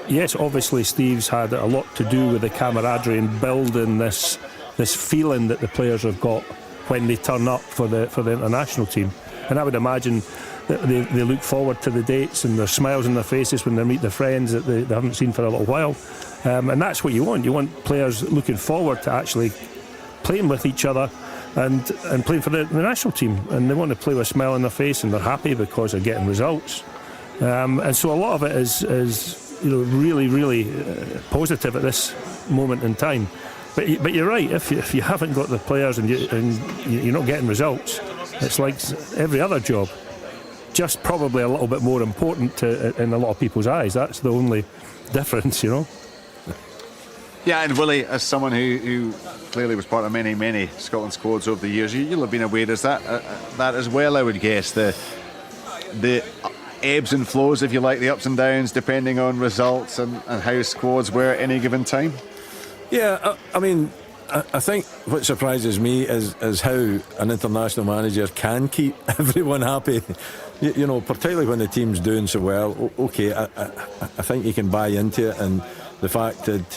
Yes, obviously Steve's had a lot to do with the camaraderie and building this feeling that the players have got when they turn up for the international team. And I would imagine that they look forward to the dates, and there's smiles on their faces when they meet their friends that they haven't seen for a little while. And that's what you want. You want players looking forward to actually playing with each other and playing for the national team. And they want to play with a smile on their face, and they're happy because they're getting results. And so a lot of it is really, really positive at this moment in time. But you're right, if you haven't got the players and you're not getting results, it's like every other job, just probably a little bit more important in a lot of people's eyes. That's the only difference, you know. Yeah, and Willie, as someone who clearly was part of many Scotland squads over the years, you'll have been aware of that as well, I would guess. The ebbs and flows, if you like, the ups and downs, depending on results and how squads were at any given time. Yeah, I mean, I think what surprises me is how an international manager can keep everyone happy. You know, particularly when the team's doing so well. Okay, I think you can buy into it, and the fact that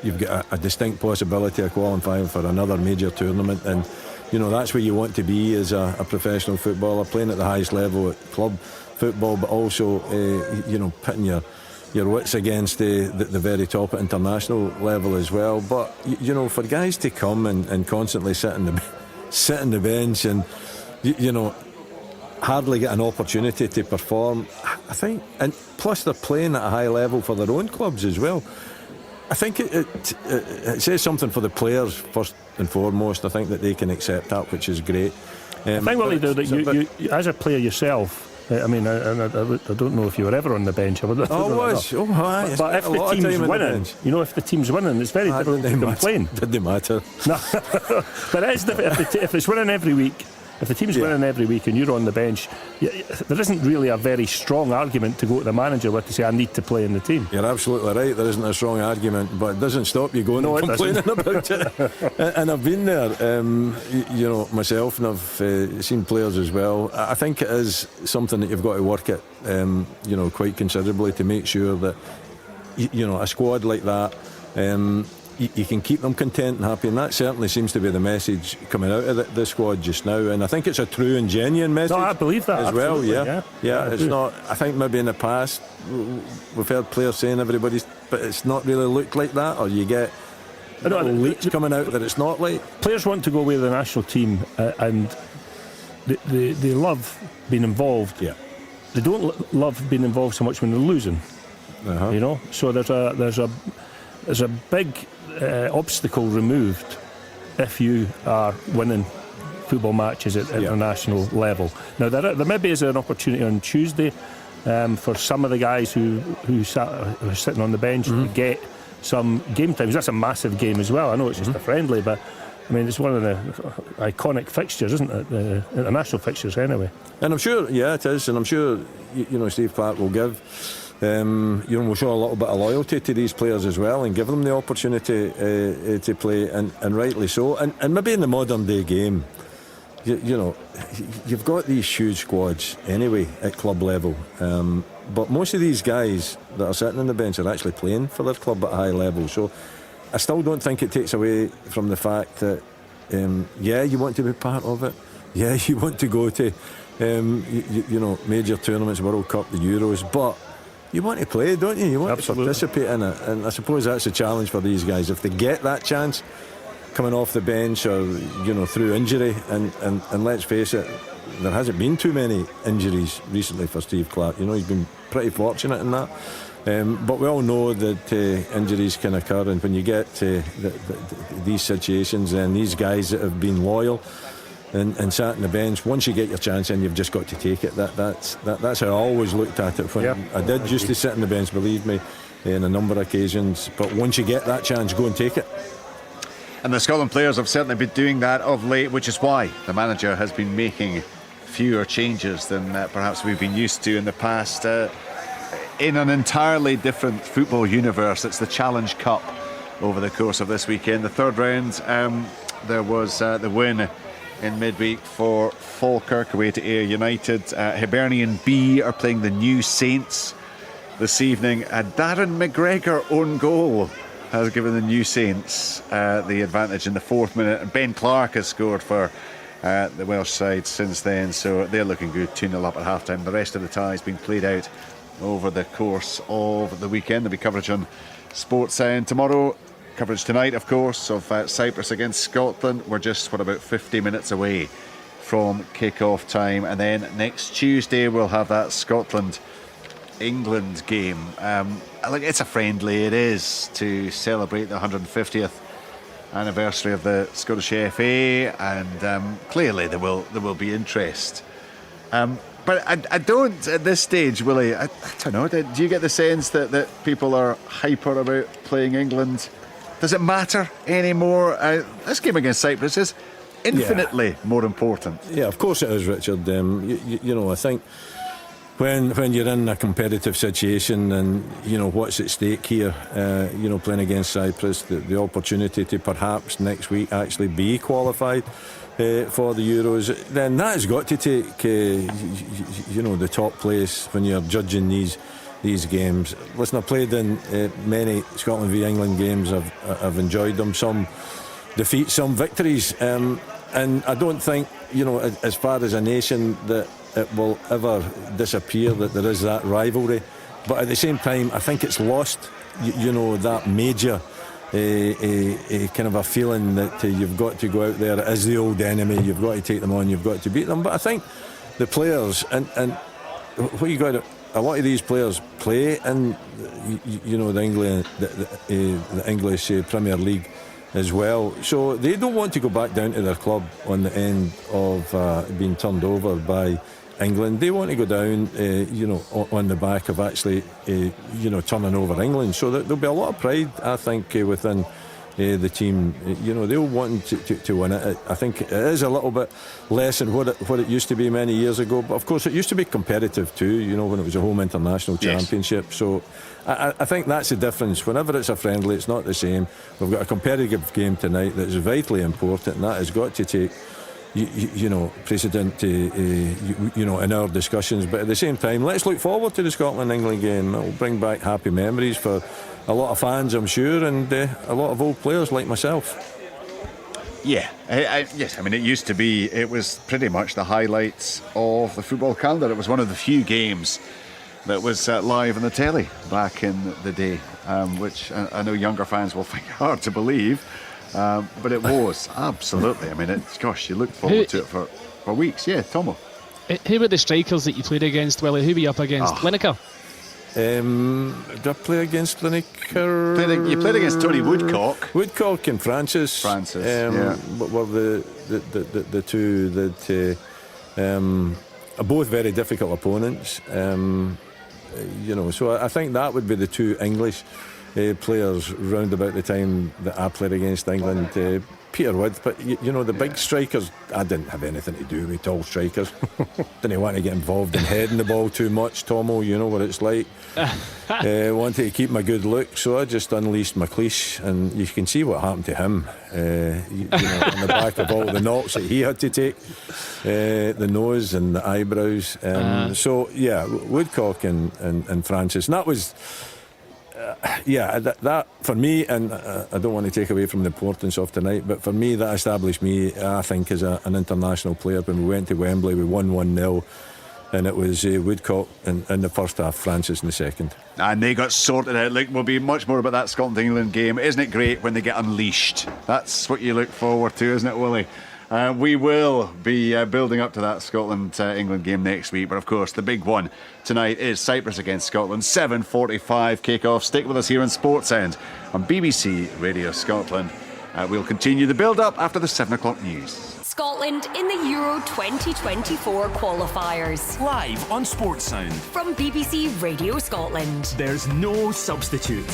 you've got a distinct possibility of qualifying for another major tournament, and you know that's where you want to be as a professional footballer, playing at the highest level at club football, but also putting your wits against the very top at international level as well. But you know, for guys to come and constantly sit on the bench and hardly get an opportunity to perform, I think, and plus they're playing at a high level for their own clubs as well. I think it says something for the players first and foremost. I think that they can accept that, which is great. I think what they do, that you as a player yourself, I mean, I don't know if you were ever on the bench. But if the team's winning, if the team's winning, it's very difficult to complain. Didn't matter. No, but it is difficult if it's winning every week. If the team's winning every week and you're on the bench, there isn't really a very strong argument to go to the manager with to say, I need to play in the team. You're absolutely right, there isn't a strong argument, but it doesn't stop you going and complaining about it. And I've been there, myself, and I've seen players as well. I think it is something that you've got to work at, quite considerably to make sure that, a squad like that, you can keep them content and happy, and that certainly seems to be the message coming out of the squad just now, and I think it's a true and genuine message. No, I believe that as well. Yeah, it's not. I think maybe in the past we've heard players saying everybody's, but it's not really looked like that, or you get leaks coming out that it's not like. Players want to go away with the national team, and they love being involved. Yeah, they don't love being involved so much when they're losing. So there's a big obstacle removed if you are winning football matches at international level. Now there maybe is an opportunity on Tuesday for some of the guys who are sitting on the bench to get some game times. That's a massive game as well. I know it's just a friendly, but I mean, it's one of the iconic fixtures, isn't it? The international fixtures anyway. And I'm sure, it is, and I'm sure Steve Clarke will give. We'll show a little bit of loyalty to these players as well and give them the opportunity to play, and rightly so. And maybe in the modern day game, you know, you've got these huge squads anyway at club level, but most of these guys that are sitting on the bench are actually playing for their club at a high level. So I still don't think it takes away from the fact that yeah, you want to be part of it, yeah, you want to go to you know, major tournaments, World Cup, the Euros, but you want to play, don't you? You want to participate in it, and I suppose that's a challenge for these guys. If they get that chance coming off the bench or, you know, through injury, and let's face it, there hasn't been too many injuries recently for Steve Clarke. You know, he's been pretty fortunate in that, but we all know that injuries can occur, and when you get to these situations, and these guys that have been loyal and sat on the bench, once you get your chance in, you've just got to take it. That's how I always looked at it. When I did used to sit on the bench, believe me, in a number of occasions, but once you get that chance, go and take it. And the Scotland players have certainly been doing that of late, which is why the manager has been making fewer changes than perhaps we've been used to in the past. In an entirely different football universe, it's the Challenge Cup over the course of this weekend. The third round, there was the win in midweek for Falkirk away to Ayr United. Hibernian B are playing the New Saints this evening. A Darren McGregor own goal has given the New Saints the advantage in the 4th minute, and Ben Clark has scored for the Welsh side since then, so they're looking good, 2-0 up at half time. The rest of the tie has been played out over the course of the weekend. There'll be coverage on Sportsound tomorrow, coverage tonight of course of Cyprus against Scotland. We're just about 50 minutes away from kick-off time, and then next Tuesday we'll have that Scotland-England game. Look, it's a friendly, it is, to celebrate the 150th anniversary of the Scottish FA, and clearly there will be interest. But I don't, at this stage, Willie, I don't know, do you get the sense that people are hyper about playing England? Does it matter anymore? This game against Cyprus is infinitely more important. Yeah, of course it is, Richard. You know, I think when you're in a competitive situation, and you know what's at stake here, you know, playing against Cyprus, the opportunity to perhaps next week actually be qualified for the Euros, then that has got to take you know, the top place when you're judging these games. Listen, I've played in many Scotland v England games. I've enjoyed them, some defeats, some victories, and I don't think, you know, as far as a nation, that it will ever disappear, that there is that rivalry. But at the same time, I think it's lost, you know, that major kind of a feeling that you've got to go out there as the old enemy, you've got to take them on, you've got to beat them. But I think the players, and what you got to, a lot of these players play in, you know, the English Premier League as well, so they don't want to go back down to their club on the end of being turned over by England. They want to go down, you know, on the back of actually, you know, turning over England. So there'll be a lot of pride, I think, within the team. You know, they'll want to win it. I think it is a little bit less than what it used to be many years ago. But of course, it used to be competitive too. You know, when it was a home international championship. So I think that's the difference. Whenever it's a friendly, it's not the same. We've got a competitive game tonight that is vitally important, and that has got to take, you know, precedent, you know, in our discussions. But at the same time, let's look forward to the Scotland-England game. It will bring back happy memories for a lot of fans, I'm sure, and a lot of old players like myself. Yeah, yes, I mean, it used to be, it was pretty much the highlights of the football calendar. It was one of the few games that was live on the telly back in the day, which I know younger fans will find hard to believe. But it was, absolutely. I mean, gosh, you look forward to it for weeks. Yeah, Tomo. Who were the strikers that you played against, Willie? Who were you up against? Lineker? Did I play against Lineker? You played against Tony Woodcock. Woodcock and Francis. Yeah. Were the two that are both very difficult opponents. You know, so I think that would be the two English players round about the time that I played against England. Peter Wood, but you know, the big strikers, I didn't have anything to do with tall strikers. Didn't want to get involved in heading the ball too much, Tomo, you know what it's like. Wanted to keep my good look, so I just unleashed my cleash, and you can see what happened to him, you know, on the back of all the knocks that he had to take, the nose and the eyebrows. So yeah, Woodcock and Francis, and that was that for me, and I don't want to take away from the importance of tonight, but for me that established me, I think, as an international player. When we went to Wembley, we won 1-0, and it was Woodcock in the first half, Francis in the second, and they got sorted out. Look, we'll be much more about that Scotland-England game. Isn't it great when they get unleashed? That's what you look forward to, isn't it, Willie? We will be building up to that Scotland-England game next week, but of course the big one tonight is Cyprus against Scotland, 7:45 kick-off. Stick with us here on Sportsound on BBC Radio Scotland. We'll continue the build-up after the 7 o'clock news. Scotland in the Euro 2024 qualifiers. Live on Sportsound From BBC Radio Scotland. There's no substitute.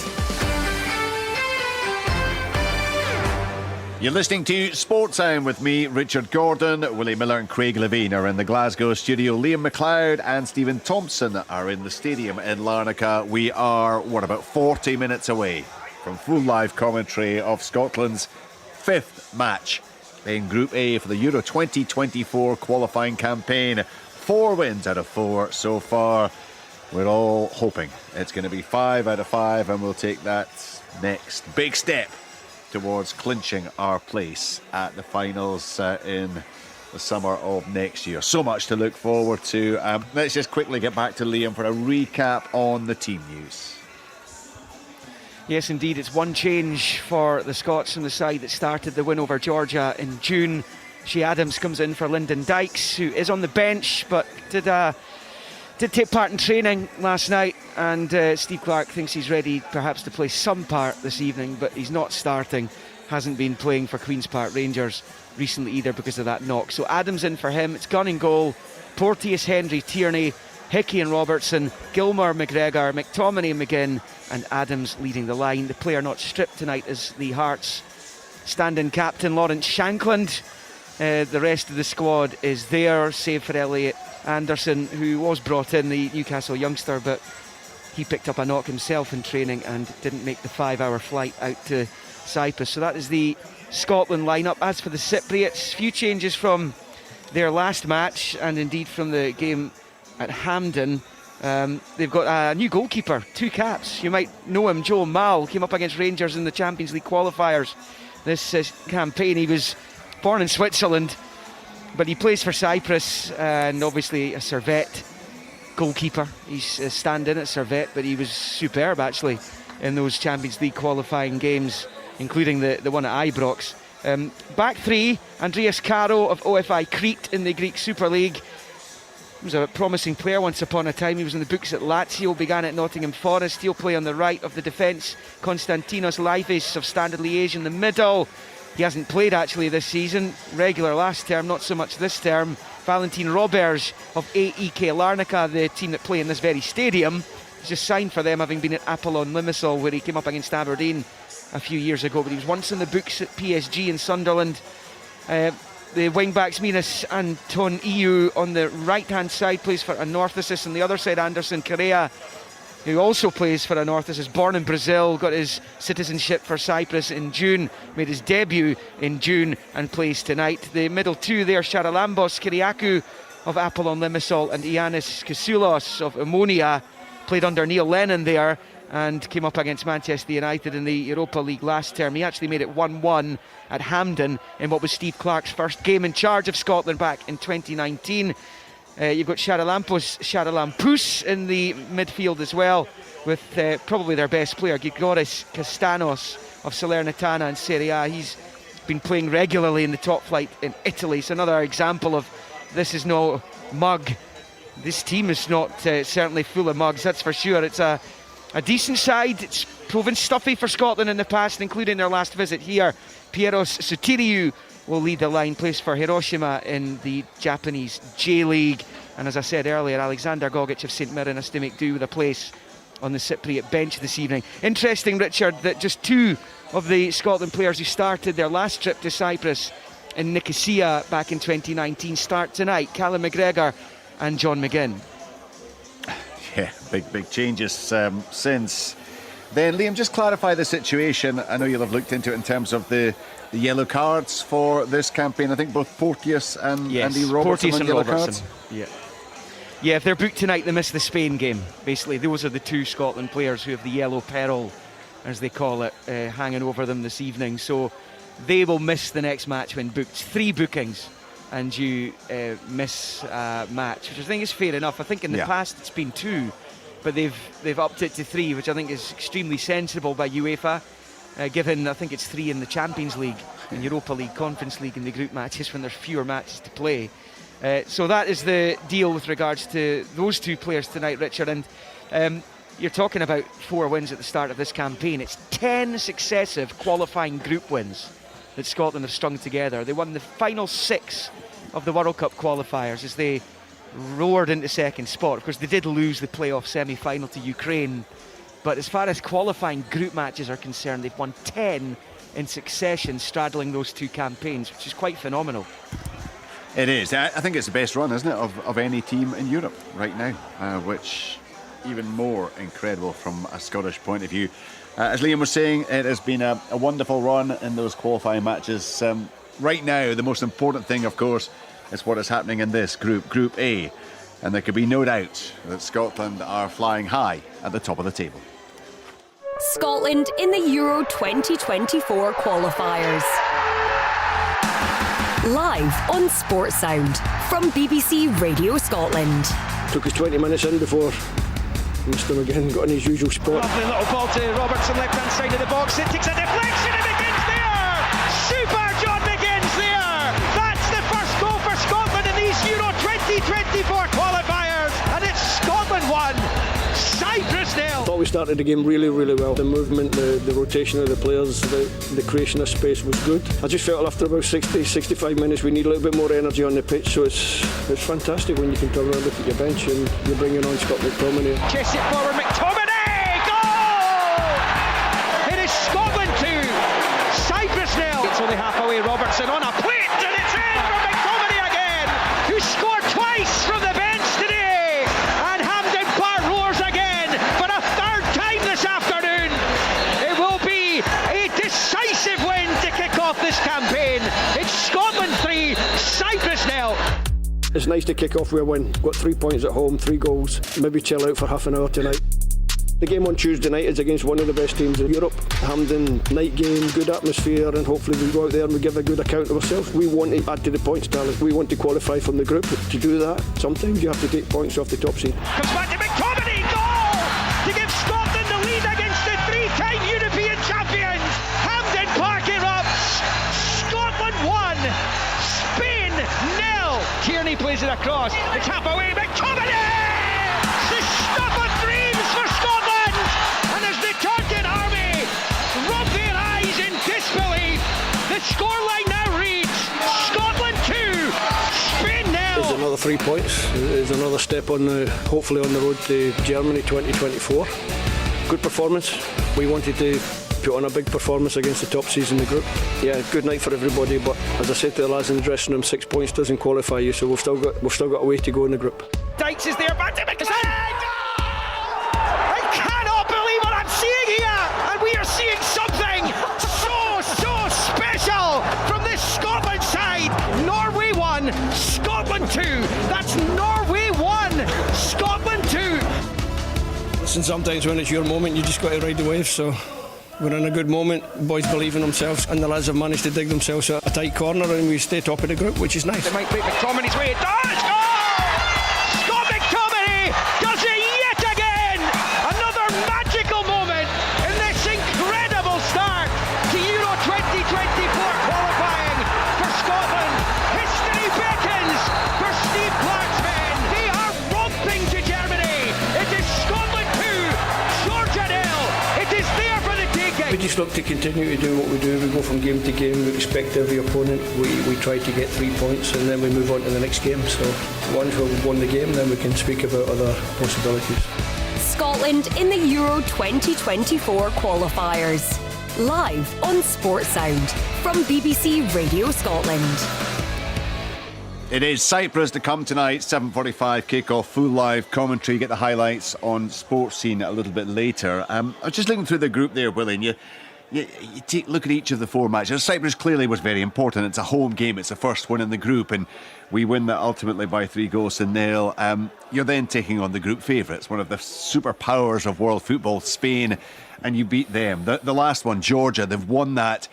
You're listening to Sportsound with me, Richard Gordon. Willie Miller and Craig Levine are in the Glasgow studio. Liam McLeod and Stephen Thompson are in the stadium in Larnaca. We are, about 40 minutes away from full live commentary of Scotland's 5th match in Group A for the Euro 2024 qualifying campaign. 4 wins out of 4 so far. We're all hoping it's going to be 5 out of 5, and we'll take that next big step towards clinching our place at the finals in the summer of next year. So much to look forward to. Let's just quickly get back to Liam for a recap on the team news. Yes, indeed, it's one change for the Scots on the side that started the win over Georgia in June. Shea Adams comes in for Lyndon Dykes, who is on the bench but did take part in training last night, and Steve Clarke thinks he's ready perhaps to play some part this evening, but he's not starting. Hasn't been playing for Queen's Park Rangers recently either because of that knock. So Adams in for him. It's Gunn in goal, Porteous, Hendry, Tierney, Hickey and Robertson, Gilmour, McGregor, McTominay, McGinn, and Adams leading the line. The player not stripped tonight is the Hearts stand-in captain Lawrence Shankland. The rest of the squad is there, save for Elliot Anderson, who was brought in, the Newcastle youngster, but he picked up a knock himself in training and didn't make the 5-hour flight out to Cyprus. So that is the Scotland lineup. As for the Cypriots, few changes from their last match and indeed from the game at Hampden. They've got a new goalkeeper, 2 caps. You might know him, Joe Mal, came up against Rangers in the Champions League qualifiers this campaign. He was born in Switzerland, but he plays for Cyprus, and obviously a Servette goalkeeper. He's stand-in at Servette, but he was superb actually in those Champions League qualifying games, including the one at Ibrox. Back 3, Andreas Caro of OFI Crete in the Greek Super League. He was a promising player once upon a time. He was in the books at Lazio, began at Nottingham Forest. He'll play on the right of the defence. Konstantinos Laifis of Standard Liège in the middle. He hasn't played actually this season, regular last term, not so much this term. Valentin Roberge of AEK Larnaca, the team that play in this very stadium. He's just signed for them, having been at Apollon Limassol, where he came up against Aberdeen a few years ago, but he was once in the books at PSG in Sunderland. The wing-backs, Minas Anton EU on the right-hand side, plays for Anorthosis. On the other side, Anderson Correa, who also plays for Anorthosis, born in Brazil, got his citizenship for Cyprus in June, made his debut in June and plays tonight. The middle 2 there, Charalambos Kyriakou of Apollon Limassol and Ianis Kasoulos of Omonia, played under Neil Lennon there and came up against Manchester United in the Europa League last term. He actually made it 1-1 at Hampden in what was Steve Clarke's first game in charge of Scotland back in 2019. You've got Charalampous in the midfield as well, with probably their best player, Grigoris Castanos of Salernitana in Serie A. He's been playing regularly in the top flight in Italy. So another example of this is no mug. This team is not certainly full of mugs, that's for sure. It's a decent side. It's proven stuffy for Scotland in the past, including their last visit here. Pieros Sotiriou will lead the line, plays for Hiroshima in the Japanese J-League. And as I said earlier, Alexander Gogic of St Mirren has to make do with a place on the Cypriot bench this evening. Interesting, Richard, that just 2 of the Scotland players who started their last trip to Cyprus in Nicosia back in 2019 start tonight. Callum McGregor and John McGinn. Yeah, big changes since then. Liam, just clarify the situation. I know you'll have looked into it in terms of the yellow cards for this campaign. I think both Porteous and Andy Robertson on yellow cards. Yeah, if they're booked tonight, they miss the Spain game. Basically, those are the 2 Scotland players who have the yellow peril, as they call it, hanging over them this evening. So they will miss the next match when booked. 3 bookings and you miss a match, which I think is fair enough. I think in the past it's been 2, but they've upped it to 3, which I think is extremely sensible by UEFA, given I think it's 3 in the Champions League, in Europa League, Conference League, in the group matches when there's fewer matches to play. So that is the deal with regards to those 2 players tonight, Richard. And you're talking about 4 wins at the start of this campaign. It's 10 successive qualifying group wins that Scotland have strung together. They won the final 6 of the World Cup qualifiers as they roared into second spot. Of course, they did lose the playoff semi-final to Ukraine, but as far as qualifying group matches are concerned, they've won 10 in succession, straddling those 2 campaigns, which is quite phenomenal. It is. I think it's the best run, isn't it, of any team in Europe right now, which even more incredible from a Scottish point of view. As Liam was saying, it has been a wonderful run in those qualifying matches. Right now, the most important thing, of course, is what is happening in this group, Group A. And there could be no doubt that Scotland are flying high at the top of the table. Scotland in the Euro 2024 qualifiers. Live on Sports Sound from BBC Radio Scotland. Took us 20 minutes in before Mr McGinn got in his usual spot. Lovely little ball to Robertson, left-hand side of the box. It takes a deflection and McGinn's there! Super John McGinn's there! That's the first goal for Scotland in these Euro 2024 qualifiers, and it's Scotland 1, Cyprus 0. I thought we started the game really well. The movement, the rotation of the players, the creation of space was good. I just felt after about 65 minutes we need a little bit more energy on the pitch, so it's fantastic when you can turn around and look at your bench and you're bringing on Scott McTominay. Chase it forward, McTominay! Goal! It is Scotland 2, Cyprus 0. It's only half away, Robertson on a plate, and it's in for McTominay again, who scored twice from the bench today. And Hampden Park roars again for a 3rd time this afternoon. It will be a decisive win to kick off this campaign. It's Scotland 3, Cyprus 0. It's nice to kick off with a win. Got 3 points at home, 3 goals. Maybe chill out for half an hour tonight. The game on Tuesday night is against one of the best teams in Europe. Hampden, night game, good atmosphere, and hopefully we go out there and we give a good account of ourselves. We want to add to the points tally. We want to qualify from the group. To do that, sometimes you have to take points off the top seed. Comes back to McTominay, goal! To give Scotland the lead against the 3-time European champions. Hampden Park erupts. Scotland 1, Spain 0. Tierney plays it across. The tap away, McTominay! The stuff of dreams for Scotland! And as the Turkish army rub their eyes in disbelief, the scoreline now reads Scotland 2, Spain 0. There's another 3 points. There's another step on hopefully on the road to Germany 2024. Good performance. We wanted to put on a big performance against the top seeds in the group. Yeah, good night for everybody, but as I said to the lads in the dressing room, 6 points doesn't qualify you, so we've still got a way to go in the group. Dykes is there, back to McLean! I cannot believe what I'm seeing here, and we are seeing something so special from this Scotland side. Norway 1, Scotland 2. That's Norway 1, Scotland 2. Listen, sometimes when it's your moment, you just got to ride the wave, so we're in a good moment. Boys believe in themselves, and the lads have managed to dig themselves a tight corner, and we stay top of the group, which is nice. They might make McTominay's way. It does! Goal! Scott McTominay does it yet again! Another magical moment in this incredible start to Euro 2024 qualifying for Scotland. History beckons for Steve Clarke's men. They are romping to Germany. It is Scotland 2, Georgia 0. It is there for the taking. We just look to continue to do what we do. We go from game to game. We respect every opponent. We try to get 3 points, and then we move on to the next game. So once we've won the game, then we can speak about other possibilities. Scotland in the Euro 2024 qualifiers. Live on Sports Sound from BBC Radio Scotland. It is Cyprus to come tonight, 7:45 kick-off, full live commentary. Get the highlights on Sports Scene a little bit later. I was just looking through the group there, Willie, and you take a look at each of the four matches. Cyprus clearly was very important. It's a home game. It's the first one in the group, and we win that ultimately by 3-0. You're then taking on the group favourites, one of the superpowers of world football, Spain, and you beat them. The last one, Georgia, they've won that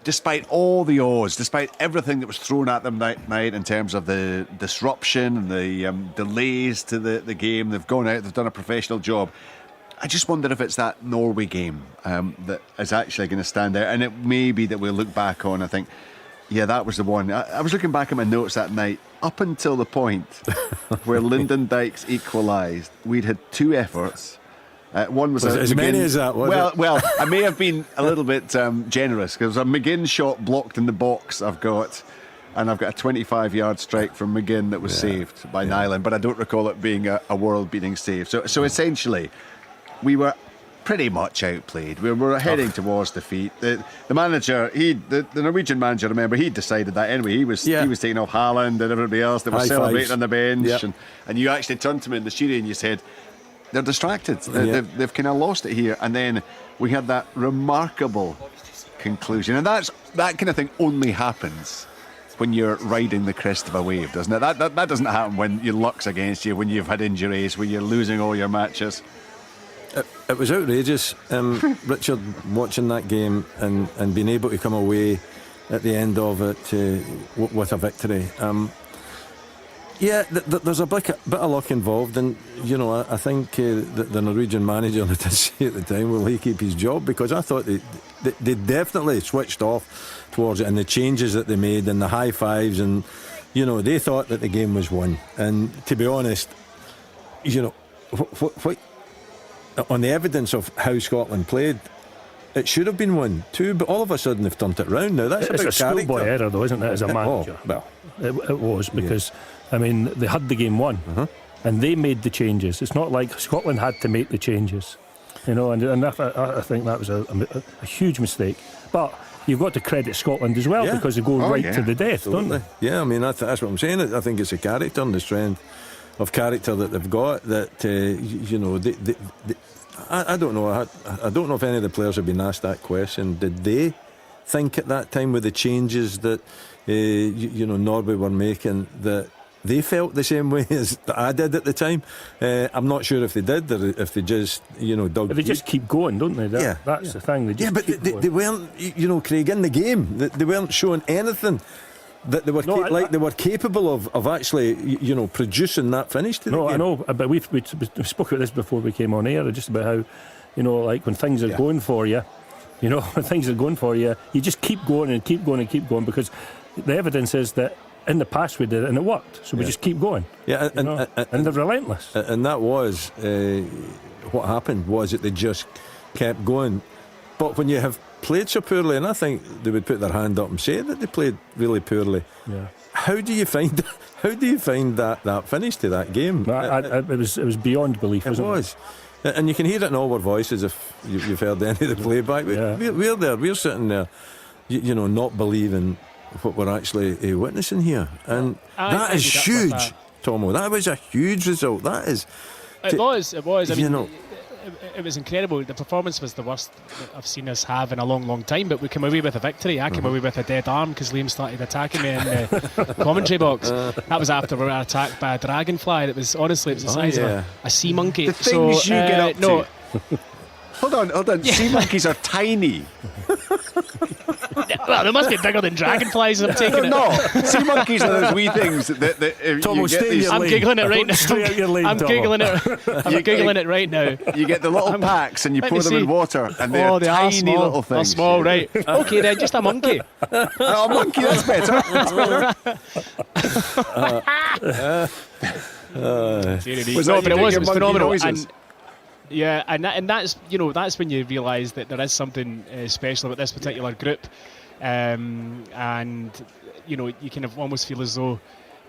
despite all the odds, despite everything that was thrown at them that night in terms of the disruption and the delays to the game. They've gone out, they've done a professional job. I just wonder if it's that Norway game that is actually going to stand out, and it may be that we'll look back on and think, yeah, that was the one. I was looking back at my notes that night, up until the point where Lyndon Dykes equalised, we'd had two efforts. One was as many as that, was it? Well, I may have been a little bit generous, because a McGinn shot blocked in the box I've got a 25-yard strike from McGinn that was saved by Nyland, but I don't recall it being a world-beating save. So essentially, we were pretty much outplayed. We were heading towards defeat. The manager, the Norwegian manager, remember, he decided that anyway. He was taking off Haaland and everybody else that was celebrating on the bench, and you actually turned to me in the studio and you said, they're distracted. They've kind of lost it here. And then we had that remarkable conclusion. And that kind of thing only happens when you're riding the crest of a wave, doesn't it? That doesn't happen when your luck's against you, when you've had injuries, when you're losing all your matches. It was outrageous, Richard, watching that game and being able to come away at the end of it with a victory. There's a bit of luck involved, and I think the Norwegian manager did say at the time, will he keep his job? Because I thought they definitely switched off towards it, and the changes that they made and the high fives, and they thought that the game was won. And to be honest, what on the evidence of how Scotland played, it should have been won too, but all of a sudden they've turned it round. Now that's it's a schoolboy error, though, isn't it, as a manager? It was, because I mean, they had the game won, and they made the changes. It's not like Scotland had to make the changes, and I think that was a huge mistake. But you've got to credit Scotland as well, because they go to the death, don't they? Yeah, I mean, that's what I'm saying. I think it's the character and the strength of character that they've got. That I don't know. I don't know if any of the players have been asked that question. Did they think at that time with the changes that Norway were making, that they felt the same way as I did at the time? I'm not sure if they did, or if they just dug. But they just keep going, don't they? That's the thing. They weren't, Craig, in the game. They weren't showing anything that they were they were capable of actually producing that finish to the game. I know, but we spoke about this before we came on air, just about how like when things are going for you, when things are going for you, you just keep going and keep going and keep going, because the evidence is that in the past we did it and it worked, so we just keep going. And they're relentless. And that was what happened, was that they just kept going. But when you have played so poorly, and I think they would put their hand up and say that they played really poorly. Yeah. How do you find that finish to that game? It was beyond belief. It was. And you can hear it in all our voices if you've heard any of the playback. We're there. We're sitting there, not believing what we're actually witnessing here. And that is huge, Tomo. That was a huge result. That is. It was. I mean, it was incredible. The performance was the worst that I've seen us have in a long, long time, but we came away with a victory. I came away with a dead arm because Liam started attacking me in the commentary box. That was after we were attacked by a dragonfly that was, honestly, it was the size of a sea monkey. The things you get up to. Hold on. Sea monkeys are tiny. Well, they must be bigger than dragonflies. I'm taking it. No, sea monkeys are those wee things that Tom, you get these. I'm giggling it right now. I'm giggling it right now. You get the little packs and you pour them in water, and they're tiny little things. They're small, right? Okay, then just a monkey. A monkey, that's better. But it was phenomenal. And that's when you realise that there is something special about this particular group, and you kind of almost feel as though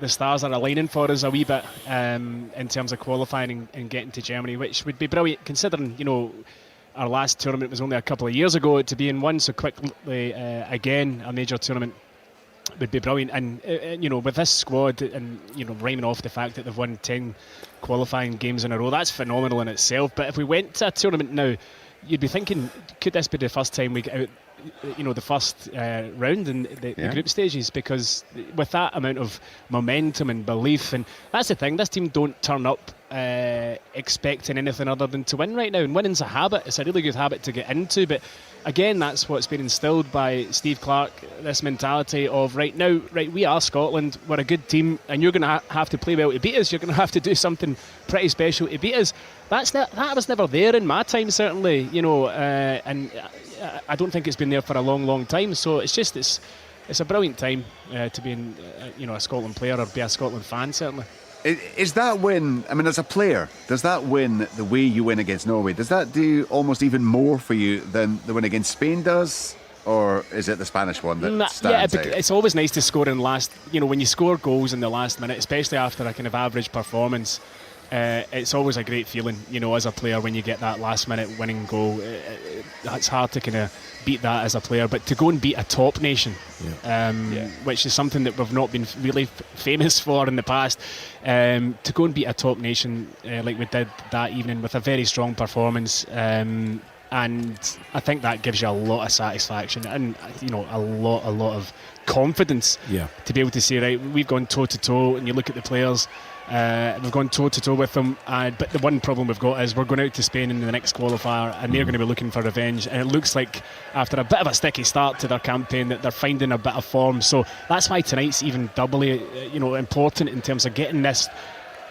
the stars are aligning for us a wee bit in terms of qualifying and getting to Germany, which would be brilliant considering, you know, our last tournament was only a couple of years ago. To be in one so quickly again, a major tournament, would be brilliant. And you know, with this squad, and you know, rhyming off the fact that they've won 10 qualifying games in a row, that's phenomenal in itself. But if we went to a tournament now, you'd be thinking, could this be the first time we get out, you know, the first round in the group stages? Because with that amount of momentum and belief, and that's the thing, this team don't turn up expecting anything other than to win right now, and winning's a habit. It's a really good habit to get into, but again, that's what's been instilled by Steve Clarke, this mentality of right now, right, we are Scotland, we're a good team, and you're going to have to play well to beat us. You're going to have to do something pretty special to beat us. That was never there in my time, certainly, you know, and I don't think it's been there for a long time. So it's a brilliant time to be in, you know, a Scotland player or be a Scotland fan, certainly. Is that win, I mean, as a player, does that win, the way you win against Norway, does that do almost even more for you than the win against Spain does? Or is it the Spanish one that stands out? It's always nice to score in last, you know, when you score goals in the last minute, especially after a kind of average performance. It's always a great feeling, you know, as a player when you get that last minute winning goal. It's hard to kind of beat that as a player, but to go and beat a top nation, which is something that we've not been really famous for in the past, to go and beat a top nation like we did that evening with a very strong performance, and I think that gives you a lot of satisfaction and, you know, a lot of confidence to be able to say, right, we've gone toe to toe, and you look at the players. We've gone toe-to-toe with them, but the one problem we've got is we're going out to Spain in the next qualifier, and they're going to be looking for revenge, and it looks like after a bit of a sticky start to their campaign that they're finding a bit of form. So that's why tonight's even doubly important in terms of getting this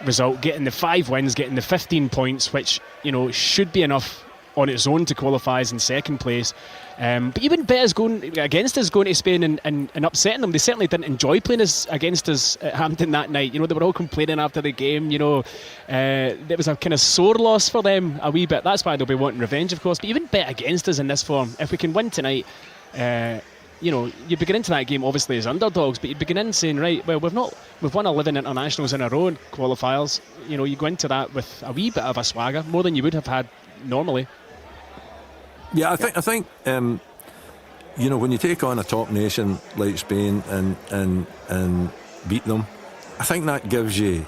result, getting the 5 wins, getting the 15 points, which, you know, should be enough on its own to qualify us in second place. But you wouldn't bet us going against us going to Spain and upsetting them. They certainly didn't enjoy playing against us at Hampden that night. You know, they were all complaining after the game. You know, it was a kind of sore loss for them a wee bit. That's why they'll be wanting revenge, of course. But you wouldn't bet against us in this form. If we can win tonight, you know, you begin into that game obviously as underdogs, but you begin in saying, right, well, we've won 11 internationals in a row in qualifiers. You know, you go into that with a wee bit of a swagger, more than you would have had normally. Yeah, I think you know, when you take on a top nation like Spain and beat them, I think that gives you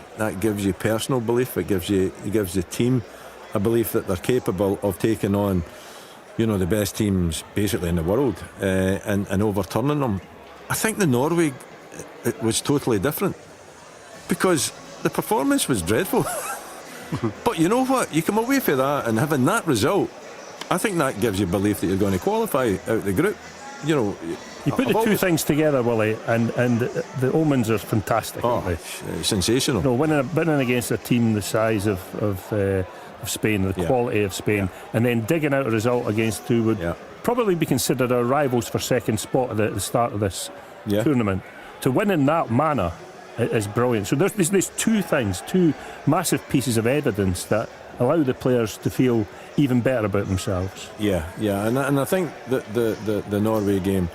personal belief. It gives the team a belief that they're capable of taking on, you know, the best teams basically in the world and overturning them. I think the Norway, it was totally different because the performance was dreadful. But you know what? You come away from that and having that result, I think that gives you belief that you're going to qualify out the group. You know, you put the two things together, Willie, and the omens are fantastic. Oh, aren't they? Sensational. No, winning against a team the size of Spain, the quality of Spain, and then digging out a result against who would probably be considered our rivals for second spot at the start of this tournament. To win in that manner is brilliant. So there's two things, two massive pieces of evidence that allow the players to feel even better about themselves. Yeah, and I think that the Norway game,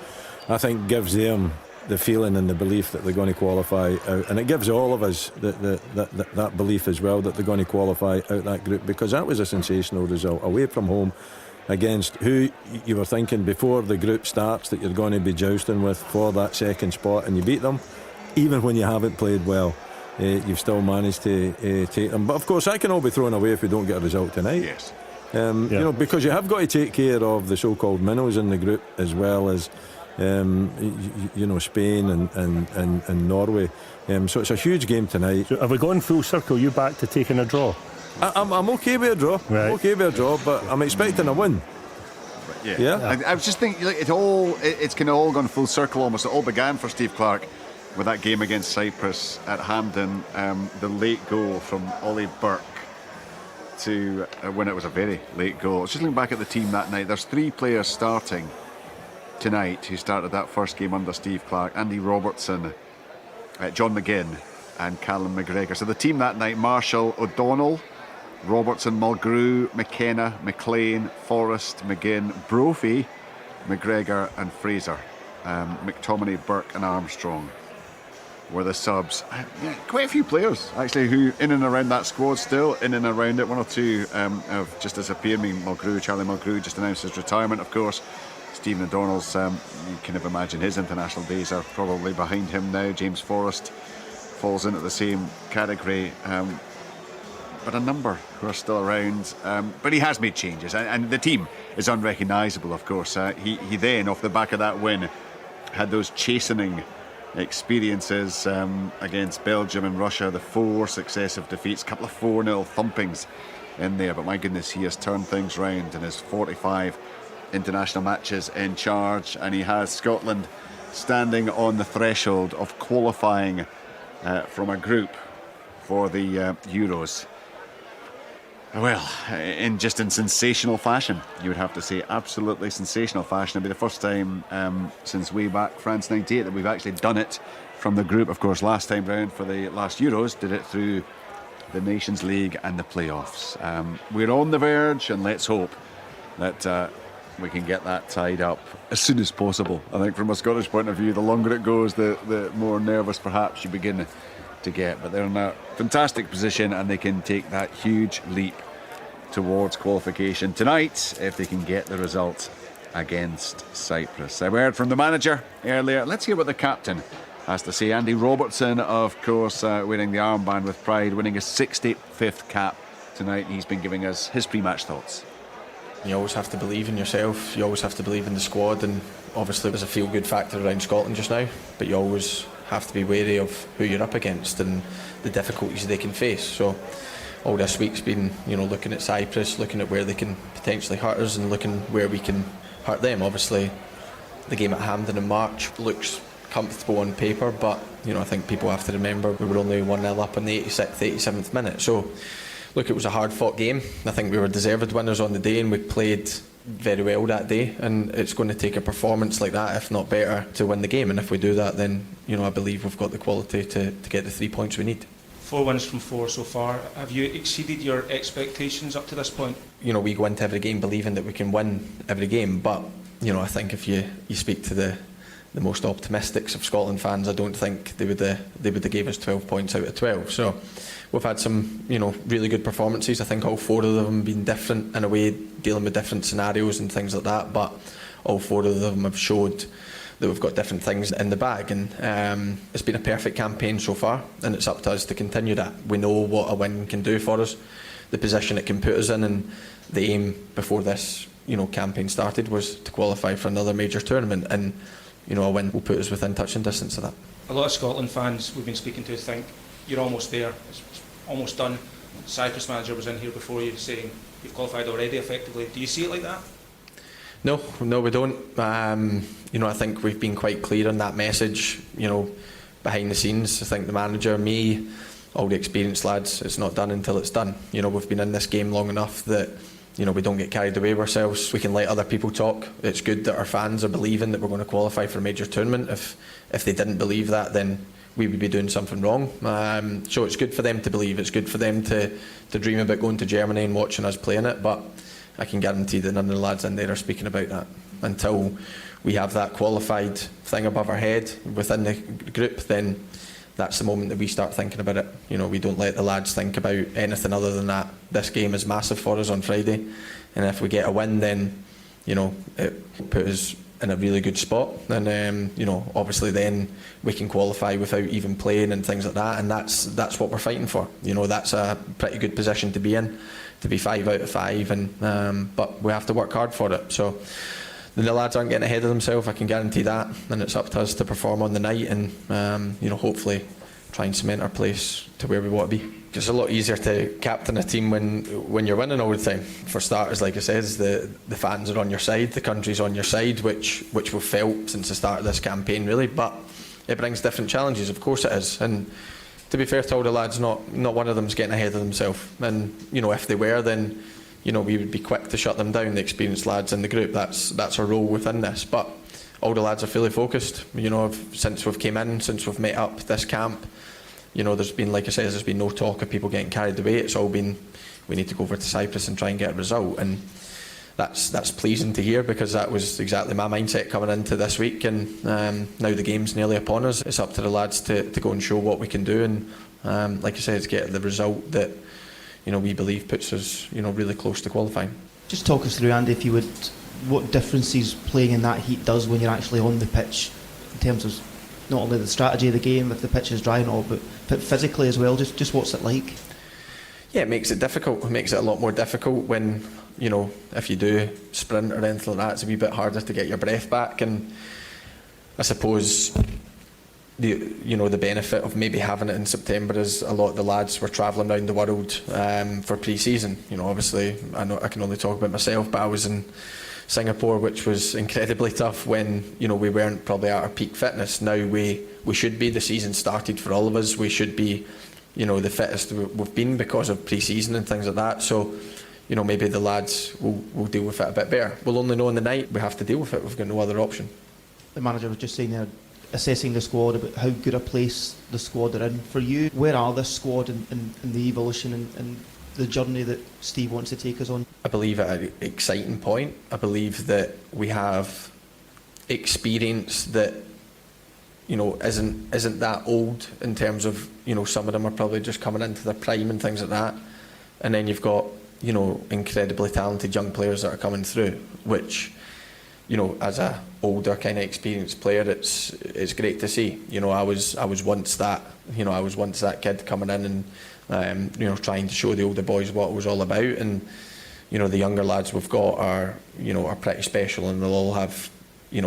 I think, gives them the feeling and the belief that they're going to qualify out, and it gives all of us that belief as well that they're going to qualify out that group, because that was a sensational result away from home against who you were thinking before the group starts that you're going to be jousting with for that second spot, and you beat them even when you haven't played well. You've still managed to take them, but of course that can all be thrown away if we don't get a result tonight. Yes. You know, because you have got to take care of the so-called minnows in the group as well as you know, Spain and Norway. So it's a huge game tonight. So have we gone full circle? You back to taking a draw? I'm okay with a draw. Right. I'm okay with a draw, but I'm expecting a win. Yeah. I was just thinking, like, it's kind of all gone full circle almost. It all began for Steve Clarke with that game against Cyprus at Hampden, the late goal from Ollie Burke to when it was a very late goal. Just looking back at the team that night, there's 3 players starting tonight who started that first game under Steve Clarke: Andy Robertson, John McGinn and Callum McGregor. So the team that night: Marshall, O'Donnell, Robertson, Mulgrew, McKenna, McLean, Forrest, McGinn, Brophy, McGregor and Fraser, McTominay, Burke and Armstrong. were the subs. Yeah, quite a few players actually who in and around that squad still in and around it. One or two have just disappeared. Charlie Mulgrew just announced his retirement, of course. Stephen O'Donnell's, you can have imagined his international days are probably behind him now. James Forrest falls into the same category. But a number who are still around. But he has made changes, and the team is unrecognisable, of course. He then, off the back of that win, had those chastening experiences against Belgium and Russia, the 4 successive defeats, a couple of 4-0 thumpings in there. But my goodness, he has turned things round in his 45 international matches in charge, and he has Scotland standing on the threshold of qualifying from a group for the Euros. Well, in sensational fashion, you would have to say, absolutely sensational fashion. It'll be the first time since way back France '98 that we've actually done it from the group. Of course, last time round for the last Euros, did it through the Nations League and the playoffs. We're on the verge, and let's hope that we can get that tied up as soon as possible. I think from a Scottish point of view, the longer it goes, the more nervous perhaps you begin to get. But they're in a fantastic position, and they can take that huge leap towards qualification tonight if they can get the result against Cyprus. I heard from the manager earlier. Let's hear what the captain has to say. Andy Robertson, of course, wearing the armband with pride, winning his 65th cap tonight. He's been giving us his pre-match thoughts. You always have to believe in yourself, you always have to believe in the squad, and obviously there's a feel-good factor around Scotland just now, but you always have to be wary of who you're up against and the difficulties they can face. So all this week's been, looking at Cyprus, looking at where they can potentially hurt us and looking where we can hurt them. Obviously the game at Hampden in March looks comfortable on paper, but I think people have to remember we were only 1-0 up in the 86th, 87th minute. So look, it was a hard-fought game. I think we were deserved winners on the day, and we played very well that day, and it's going to take a performance like that, if not better, to win the game. And if we do that, then I believe we've got the quality to get the 3 points we need. 4 wins from 4 so far. Have you exceeded your expectations up to this point? We go into every game believing that we can win every game, but I think if you speak to the most optimistics of Scotland fans, I don't think they would have gave us 12 points out of 12. So we've had some really good performances. I think all 4 of them have been different in a way, dealing with different scenarios and things like that, but all 4 of them have showed that we've got different things in the bag, and it's been a perfect campaign so far, and it's up to us to continue that. We know what a win can do for us, the position it can put us in, and the aim before this campaign started was to qualify for another major tournament, and a win will put us within touching distance of that. A lot of Scotland fans we've been speaking to think you're almost there, it's almost done. The Cyprus manager was in here before you saying you've qualified already effectively. Do you see it like that? No, we don't. I think we've been quite clear on that message, behind the scenes. I think the manager, me, all the experienced lads, it's not done until it's done. We've been in this game long enough that we don't get carried away with ourselves. We can let other people talk. It's good that our fans are believing that we're going to qualify for a major tournament. If they didn't believe that, then we would be doing something wrong. So it's good for them to believe. It's good for them to dream about going to Germany and watching us playing it. But I can guarantee that none of the lads in there are speaking about that until we have that qualified thing above our head within the group. Then that's the moment that we start thinking about it. We don't let the lads think about anything other than that. This game is massive for us on Friday, and if we get a win, then it puts us in a really good spot, and obviously then we can qualify without even playing and things like that, and that's what we're fighting for. That's a pretty good position to be in, to be 5 out of 5, and but we have to work hard for it. So the lads aren't getting ahead of themselves, I can guarantee that, and it's up to us to perform on the night and hopefully try and cement our place to where we want to be. It's a lot easier to captain a team when you're winning all the time. For starters, like I said, the fans are on your side, the country's on your side, which we've felt since the start of this campaign really, but it brings different challenges, of course it is. And to be fair to all the lads, not one of them's getting ahead of themselves, and if they were, then we would be quick to shut them down, the experienced lads in the group. That's our role within this, but all the lads are fully focused. Since we've came in, since we've met up this camp, there's been, like I said, there's been no talk of people getting carried away. It's all been, we need to go over to Cyprus and try and get a result, and that's pleasing to hear, because that was exactly my mindset coming into this week. And now the game's nearly upon us. It's up to the lads to go and show what we can do, and like I said, to get the result that we believe puts us really close to qualifying. Just talk us through, Andy, if you would, what differences playing in that heat does when you're actually on the pitch, in terms of not only the strategy of the game, if the pitch is dry and all, but physically as well. Just what's it like? Yeah, it makes it difficult. It makes it a lot more difficult when, if you do sprint or anything like that, it's a wee bit harder to get your breath back. And I suppose the benefit of maybe having it in September is a lot of the lads were travelling around the world for pre-season. Obviously, I know I can only talk about myself, but I was in Singapore, which was incredibly tough when we weren't probably at our peak fitness. Now we should be. The season started for all of us. We should be the fittest we've been because of pre-season and things like that. So maybe the lads will deal with it a bit better. We'll only know in the night. We have to deal with it. We've got no other option. The manager was just saying there, assessing the squad, about how good a place the squad are in. For you, where are this squad in the evolution and the journey that Steve wants to take us on? I believe at an exciting point. I believe that we have experience that isn't that old, in terms of some of them are probably just coming into their prime and things like that, and then you've got incredibly talented young players that are coming through, which as a older kind of experienced player, it's great to see. I was once that kid coming in and trying to show the older boys what it was all about, and the younger lads we've got are pretty special, and they'll all have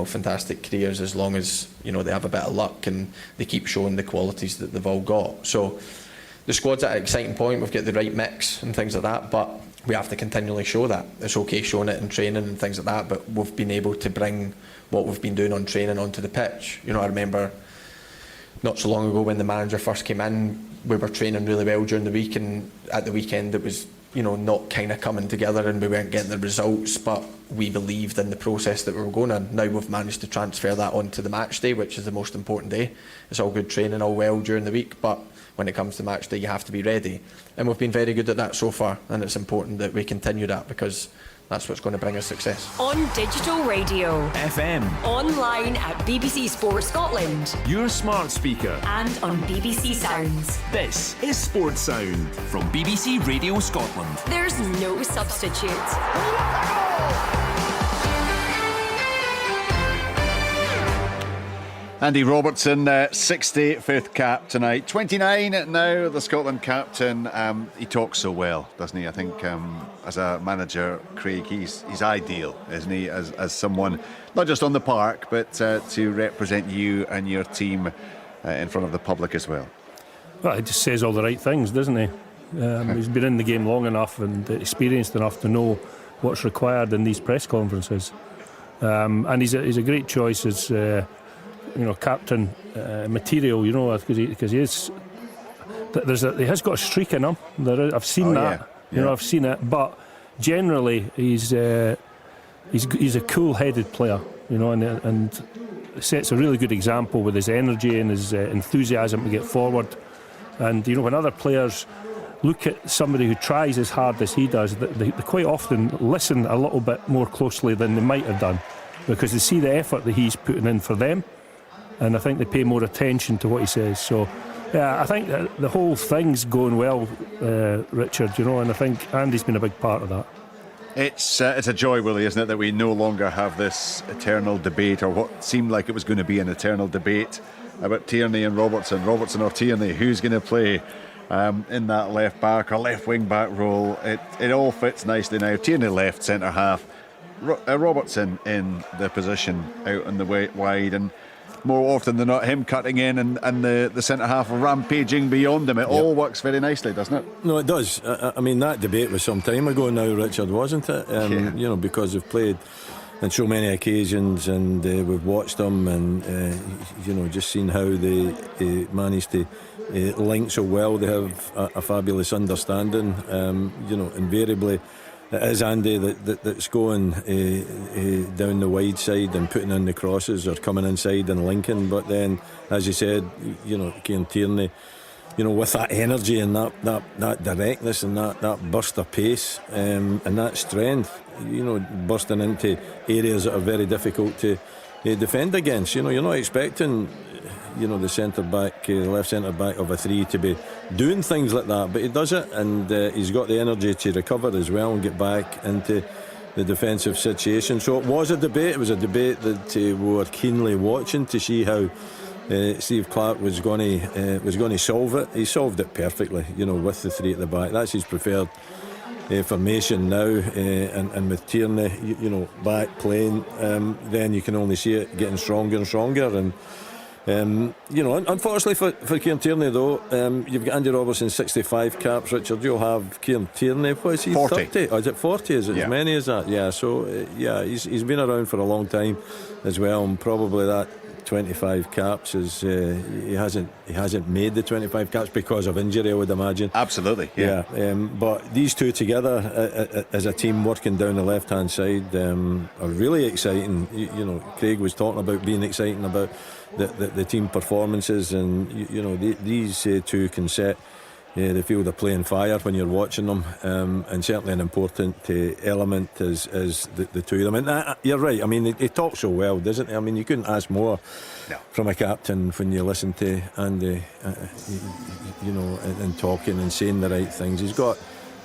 fantastic careers as long as they have a bit of luck and they keep showing the qualities that they've all got. So the squad's at an exciting point. We've got the right mix and things like that, but we have to continually show that. It's okay showing it in training and things like that, but we've been able to bring what we've been doing on training onto the pitch. I remember not so long ago when the manager first came in, we were training really well during the week, and at the weekend it was not kind of coming together and we weren't getting the results, but we believed in the process that we were going on. Now we've managed to transfer that onto the match day, which is the most important day. It's all good training, all well during the week, but when it comes to match day you have to be ready, and we've been very good at that so far, and it's important that we continue that, because that's what's going to bring us success. On digital radio, FM, online at BBC Sports Scotland, your smart speaker, and on BBC Sounds. This is Sports Sound from BBC Radio Scotland. There's no substitute. Andy Robertson, 65th cap tonight. 29 now, the Scotland captain. He talks so well, doesn't he? I think as a manager, Craig, he's ideal, isn't he? As someone, not just on the park, but to represent you and your team in front of the public as well. Well, he just says all the right things, doesn't he? He's been in the game long enough and experienced enough to know what's required in these press conferences. And he's a great choice as captain material, because he is. He has got a streak in him. I've seen that. Yeah. I've seen it. But generally, he's a cool-headed player, and sets a really good example with his energy and his enthusiasm to get forward. And when other players look at somebody who tries as hard as he does, they quite often listen a little bit more closely than they might have done, because they see the effort that he's putting in for them. And I think they pay more attention to what he says. So, yeah, I think that the whole thing's going well, Richard, and I think Andy's been a big part of that. It's a joy, Willie, isn't it, that we no longer have this eternal debate, or what seemed like it was going to be an eternal debate, about Tierney and Robertson or Tierney, who's going to play in that left back or left wing back role. It all fits nicely now. Tierney left centre half, Robertson in the position out on the wide, and more often than not him cutting in and the centre half rampaging beyond him. It all works very nicely, doesn't it? No, it does. I mean, that debate was some time ago now, Richard, wasn't it? Because we've played on so many occasions, and we've watched them, and just seen how they managed to link so well. They have a fabulous understanding. Invariably it is Andy that's going down the wide side and putting in the crosses, or coming inside and linking. But then, as you said, Kieran Tierney, with that energy and that directness and that burst of pace and that strength, bursting into areas that are very difficult to defend against. You're not expecting the centre-back, the left centre-back of a 3 to be doing things like that, but he does it, and he's got the energy to recover as well and get back into the defensive situation. So it was a debate. It was a debate that we were keenly watching to see how Steve Clarke was going to solve it. He solved it perfectly, with the 3 at the back. That's his preferred formation now, and with Tierney, back playing, then you can only see it getting stronger and stronger. And unfortunately for Kieran Tierney, though, you've got Andy Robertson 65 caps. Richard, you'll have Kieran Tierney. What is he? 40. 30? Or is it 40? Is it as many as that? Yeah. So he's been around for a long time as well, and probably that 25 caps is he hasn't made the 25 caps because of injury, I would imagine. Absolutely. But these two together as a team working down the left hand side are really exciting. Craig was talking about being exciting about the team performances, and these two can set the field of play on fire when you're watching them, and certainly an important element is the two of them. And you're right, I mean, he talks so well, doesn't he? I mean, you couldn't ask more from a captain when you listen to Andy and talking and saying the right things. He's got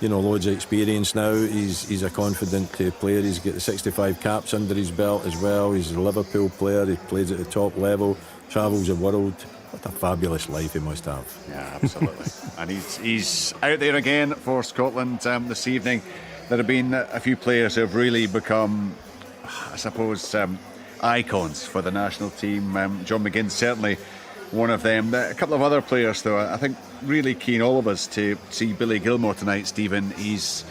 loads of experience now. He's a confident player. He's got the 65 caps under his belt as well. He's a Liverpool player. He plays at the top level, travels the world. What a fabulous life he must have. Yeah, absolutely. And he's out there again for Scotland this evening. There have been a few players who have really become, I suppose, icons for the national team. John McGinn certainly one of them. A couple of other players, though, I think really keen, all of us, to see Billy Gilmour tonight, Stephen. He's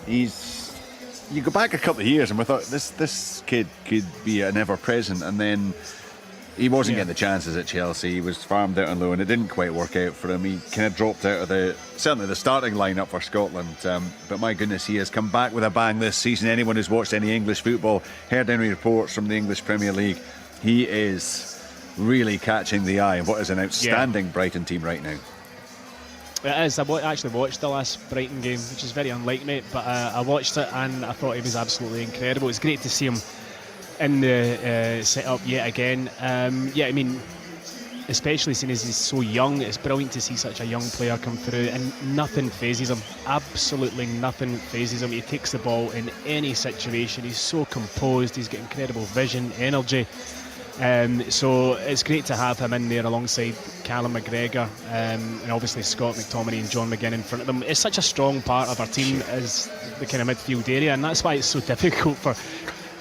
you go back a couple of years and we thought this kid could be an ever-present, and then he wasn't getting the chances at Chelsea. He was farmed out on loan. It didn't quite work out for him. He kind of dropped out of certainly the starting lineup for Scotland. But my goodness, he has come back with a bang this season. Anyone who's watched any English football, heard any reports from the English Premier League, he is really catching the eye of what is an outstanding Brighton team right now. It is. I actually watched the last Brighton game, which is very unlike me, but I watched it and I thought he was absolutely incredible. It's great to see him in the set-up yet again. I mean, especially seeing as he's so young, it's brilliant to see such a young player come through, and nothing phases him. Absolutely nothing phases him. He takes the ball in any situation. He's so composed. He's got incredible vision, energy. So it's great to have him in there alongside Callum McGregor, and obviously Scott McTominay and John McGinn in front of them. It's such a strong part of our team as the kind of midfield area, and that's why it's so difficult for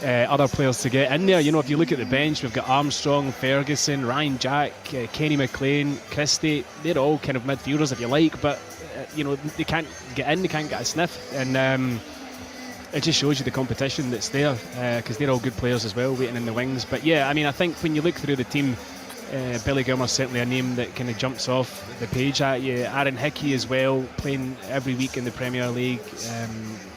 other players to get in there. If you look at the bench, we've got Armstrong, Ferguson, Ryan Jack, Kenny McLean, Christie. They're all kind of midfielders, if you like, but they can't get in, they can't get a sniff, and it just shows you the competition that's there, because they're all good players as well, waiting in the wings. But I mean, I think when you look through the team, Billy Gilmour's certainly a name that kind of jumps off the page at you. Aaron Hickey as well, playing every week in the Premier League.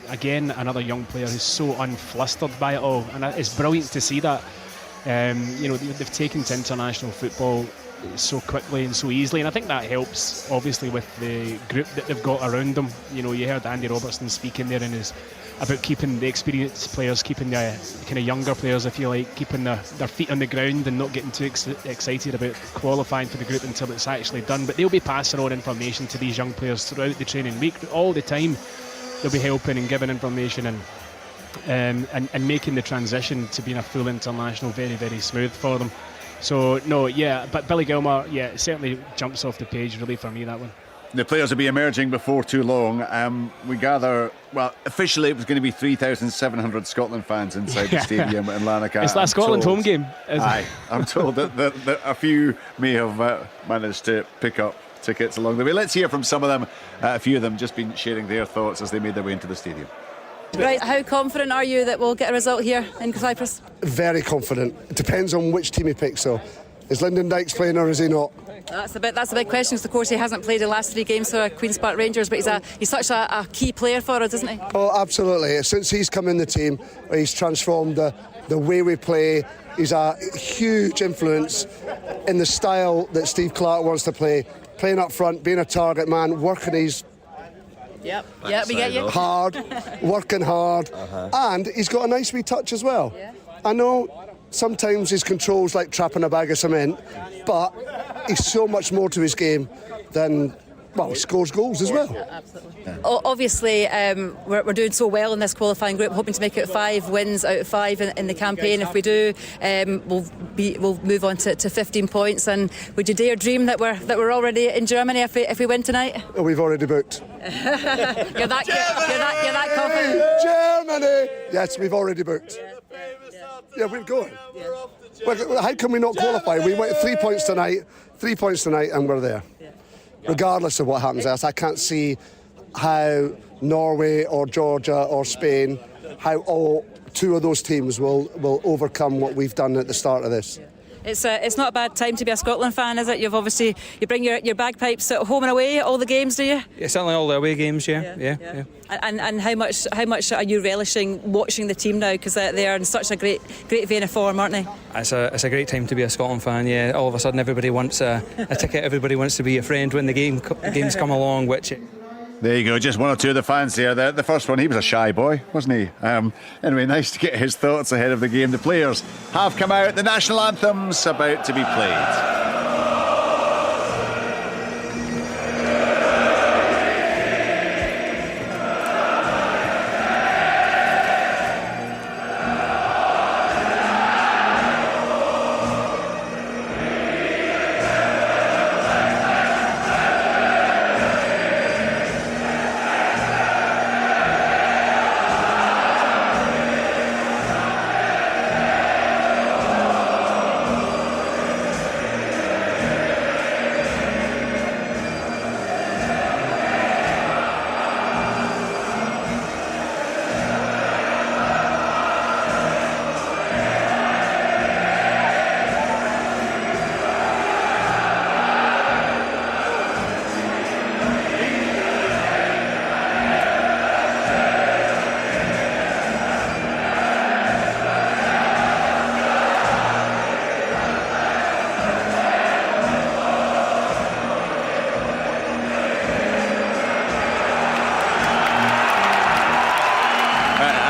Again, another young player who's so unflustered by it all, and it's brilliant to see that. They've taken to international football so quickly and so easily, and I think that helps obviously with the group that they've got around them. You heard Andy Robertson speaking there about keeping the experienced players, keeping the kind of younger players, if you like, keeping their feet on the ground and not getting too excited about qualifying for the group until it's actually done. But they'll be passing on information to these young players throughout the training week, all the time. They'll be helping and giving information and making the transition to being a full international very, very smooth for them. So but Billy Gilmour, certainly jumps off the page really for me, that one. The players will be emerging before too long. We gather, well, officially it was going to be 3,700 Scotland fans inside the stadium in Lanark. It's that Scotland home game. Aye, I'm told that a few may have managed to pick up tickets along the way. Let's hear from some of them. A few of them just been sharing their thoughts as they made their way into the stadium. Right, how confident are you that we'll get a result here in Cyprus? Very confident. It depends on which team he picks, though. Is Lyndon Dykes playing or is he not? That's a big question, because of course he hasn't played the last 3 games for Queen's Park Rangers, but he's such a key player for us, isn't he? Oh, absolutely. Since he's come in the team, he's transformed the way we play. He's a huge influence in the style that Steve Clarke wants to play. Playing up front, being a target man, working his Yep, we get you. Hard, working hard, and he's got a nice wee touch as well. Yeah. I know sometimes his control's like trapping a bag of cement, but he's so much more to his game than, well, he scores goals as well. Absolutely. Obviously, we're doing so well in this qualifying group, hoping to make it 5 wins out of 5 in the campaign. If we do, we'll move on to 15 points. And would you dare dream that we're already in Germany if we win tonight? Oh, we've already booked. you're that confident. Germany! Yes, we've already booked. Yeah, we're going. Well, how can we not qualify? We went 3 points tonight, and we're there. Regardless of what happens else, I can't see how Norway or Georgia or Spain, how all 2 of those teams will overcome what we've done at the start of this. It's not a bad time to be a Scotland fan, is it? You bring your bagpipes at home and away all the games, do you? Yeah, certainly all the away games. Yeah. And how much are you relishing watching the team now, because they are in such a great vein of form, aren't they? It's a great time to be a Scotland fan. Yeah, all of a sudden everybody wants a ticket. Everybody wants to be a friend when the games come along. Which. There you go, just 1 or 2 of the fans here. The first one, he was a shy boy, wasn't he? Anyway, nice to get his thoughts ahead of the game. The players have come out. The national anthem's about to be played.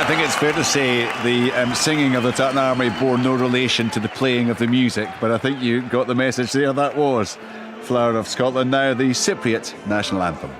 I think it's fair to say the singing of the Tartan Army bore no relation to the playing of the music, but I think you got the message there. That was Flower of Scotland, now the Cypriot national anthem.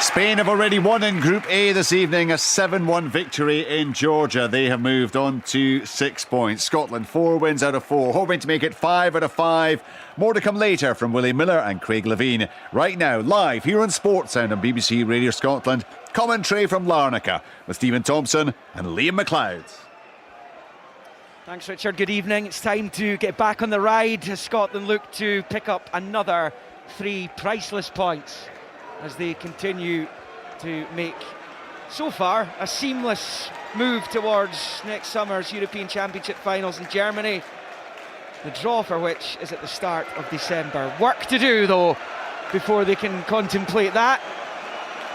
Spain have already won in Group A this evening, a 7-1 victory in Georgia. They have moved on to 6 points. Scotland 4 wins out of 4, hoping to make it 5 out of 5. More to come later from Willie Miller and Craig Levine. Right now, live here on Sportsound on BBC Radio Scotland, commentary from Larnaca with Stephen Thompson and Liam McLeod. Thanks, Richard. Good evening. It's time to get back on the ride as Scotland look to pick up another 3 priceless points as they continue to make, so far, a seamless move towards next summer's European Championship finals in Germany, the draw for which is at the start of December. Work to do, though, before they can contemplate that,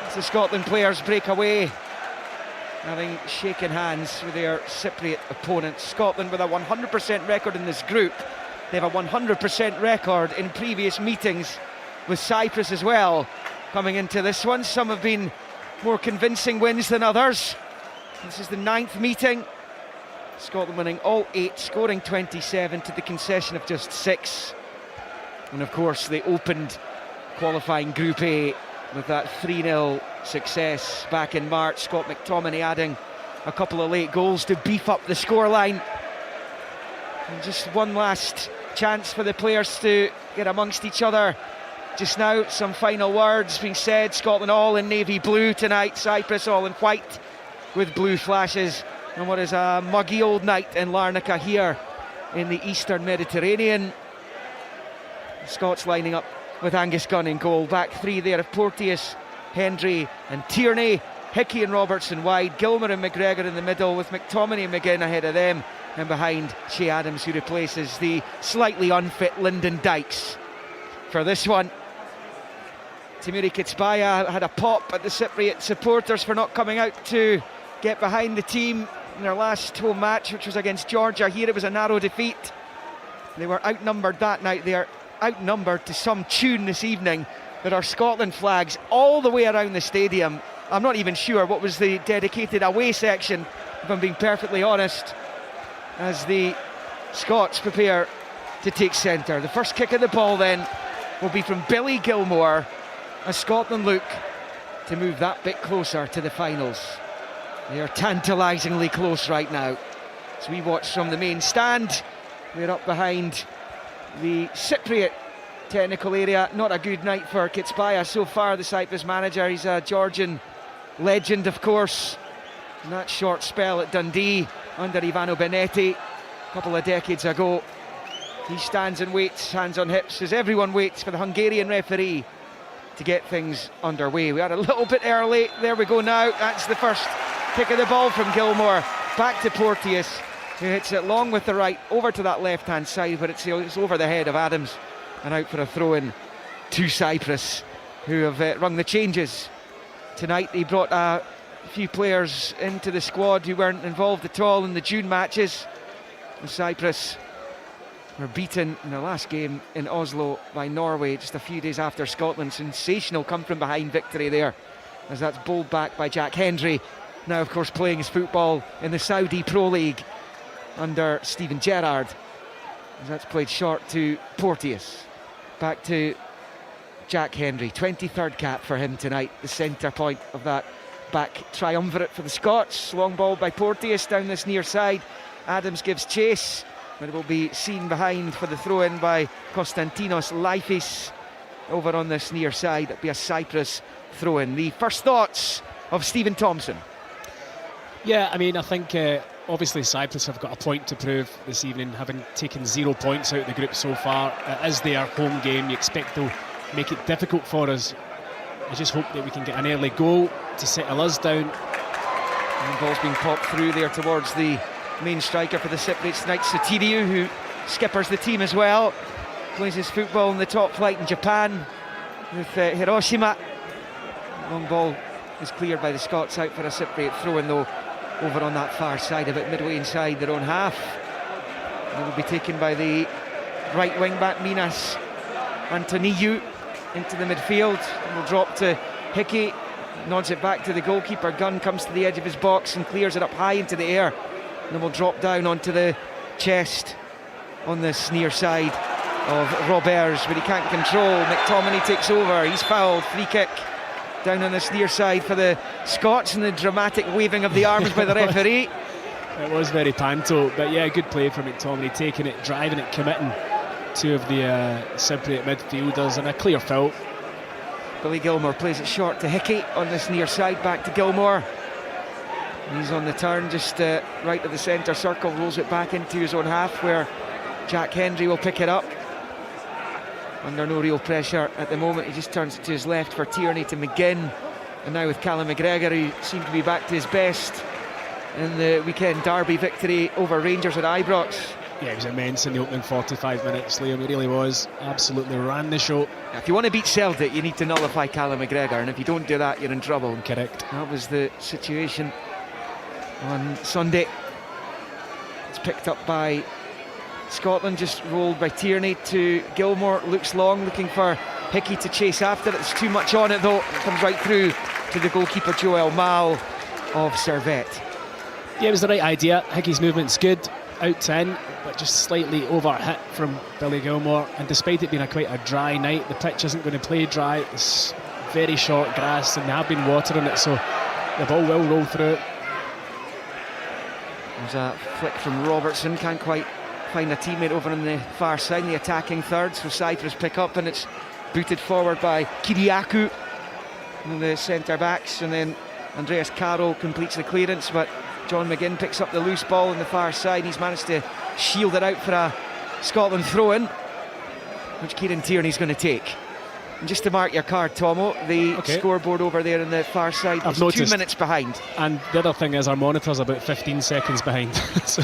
as the Scotland players break away, having shaken hands with their Cypriot opponents. Scotland with a 100% record in this group. They have a 100% record in previous meetings with Cyprus as well. Coming into this one, some have been more convincing wins than others. This is the 9th meeting. Scotland winning all 8, scoring 27 to the concession of just 6. And of course, they opened qualifying Group A with that 3-0 success back in March. Scott McTominay adding a couple of late goals to beef up the scoreline. And just one last chance for the players to get amongst each other. Just now, some final words being said. Scotland all in navy blue tonight, Cyprus all in white. with blue flashes on what is a muggy old night in Larnaca here in the eastern Mediterranean. The Scots lining up with Angus Gunn in goal. Back three there of Porteous, Hendry and Tierney. Hickey and Robertson wide, Gilmour and McGregor in the middle, with McTominay and McGinn ahead of them, and behind Shea Adams, who replaces the slightly unfit Lyndon Dykes for this one. Timuri Kitsbaya had a pop at the Cypriot supporters for not coming out to get behind the team in their last home match, which was against Georgia. Here it was a narrow defeat. They were outnumbered that night. They are outnumbered to some tune this evening. There are Scotland flags all the way around the stadium. I'm not even sure what was the dedicated away section, if I'm being perfectly honest, as the Scots prepare to take centre. The first kick of the ball then will be from Billy Gilmour, as Scotland look to move that bit closer to the finals. They are tantalisingly close right now. As we watch from the main stand, we're up behind the Cypriot technical area. Not a good night for Kitsbaya so far, the Cyprus manager. He's a Georgian legend, of course. In that short spell at Dundee under Ivano Benetti a couple of decades ago. He stands and waits, hands on hips, as everyone waits for the Hungarian referee to get things underway. We are a little bit early. There we go now. That's the first kick of the ball from Gilmour. Back to Porteous, who hits it long with the right over to that left-hand side, but it's over the head of Adams and out for a throw-in to Cyprus, who have rung the changes tonight. He brought a few players into the squad who weren't involved at all in the June matches. And Cyprus were beaten in their last game in Oslo by Norway just a few days after Scotland. Sensational come from behind victory there, as that's bowled back by Jack Hendry, now of course playing his football in the Saudi Pro League under Steven Gerrard, as that's played short to Porteous. Back to Jack Hendry, 23rd cap for him tonight, the centre point of that back triumvirate for the Scots. Long ball by Porteous down this near side. Adams gives chase, but it will be seen behind for the throw-in by Konstantinos Laifis over on this near side. It'll be a Cyprus throw-in. The first thoughts of Stephen Thompson. Yeah, I mean, I think obviously Cyprus have got a point to prove this evening, having taken 0 points out of the group so far. It is their home game. You expect they'll make it difficult for us. I just hope that we can get an early goal to settle us down. And the ball's being popped through there towards the main striker for the Cypriots tonight, Sotiriou, who skippers the team as well. Plays his football in the top flight in Japan with Hiroshima. Long ball is cleared by the Scots, out for a Cypriot throw-in though, over on that far side of it, midway inside their own half. And it will be taken by the right wing back Minas Antoniou into the midfield. And will drop to Hickey, nods it back to the goalkeeper. Gunn comes to the edge of his box and clears it up high into the air, and then will drop down onto the chest on this near side of Roberts, but he can't control. McTominay takes over, he's fouled. Free kick down on this near side for the Scots, and the dramatic waving of the arms by the referee. It was very panto, but yeah, good play from McTominay, taking it, driving it, committing. Two of the Cypriot midfielders, and a clear foul. Billy Gilmour plays it short to Hickey on this near side, back to Gilmour. He's on the turn, just right of the centre circle, rolls it back into his own half, where Jack Hendry will pick it up. Under no real pressure at the moment, he just turns it to his left for Tierney to McGinn. And now with Callum McGregor, who seemed to be back to his best in the weekend derby victory over Rangers at Ibrox. Yeah, he was immense in the opening 45 minutes, Liam. He really was. Absolutely ran the show. If you want to beat Celtic, you need to nullify Callum McGregor, and if you don't do that, you're in trouble. Correct. That was the situation on Sunday. It's picked up by Scotland, just rolled by Tierney to Gilmour. Looks long, looking for Hickey to chase after it. There's too much on it though. It comes right through to the goalkeeper Joel Mal of Servette. Yeah, it was the right idea. Hickey's movement's good, out to in, but just slightly over hit from Billy Gilmour. And despite it being quite a dry night, the pitch isn't going to play dry. It's very short grass, and they have been watering it, so the ball will roll through it. There's a flick from Robertson, can't quite find a teammate over on the far side in the attacking third, so Cyprus pick up, and it's booted forward by Kyriakou, one of the centre backs, and then Andreas Caro completes the clearance, but John McGinn picks up the loose ball on the far side. He's managed to shield it out for a Scotland throw-in, which Kieran Tierney's going to take. And just to mark your card, Tomo, the scoreboard over there on the far side is 2 minutes behind. And the other thing is our monitor's about 15 seconds behind. So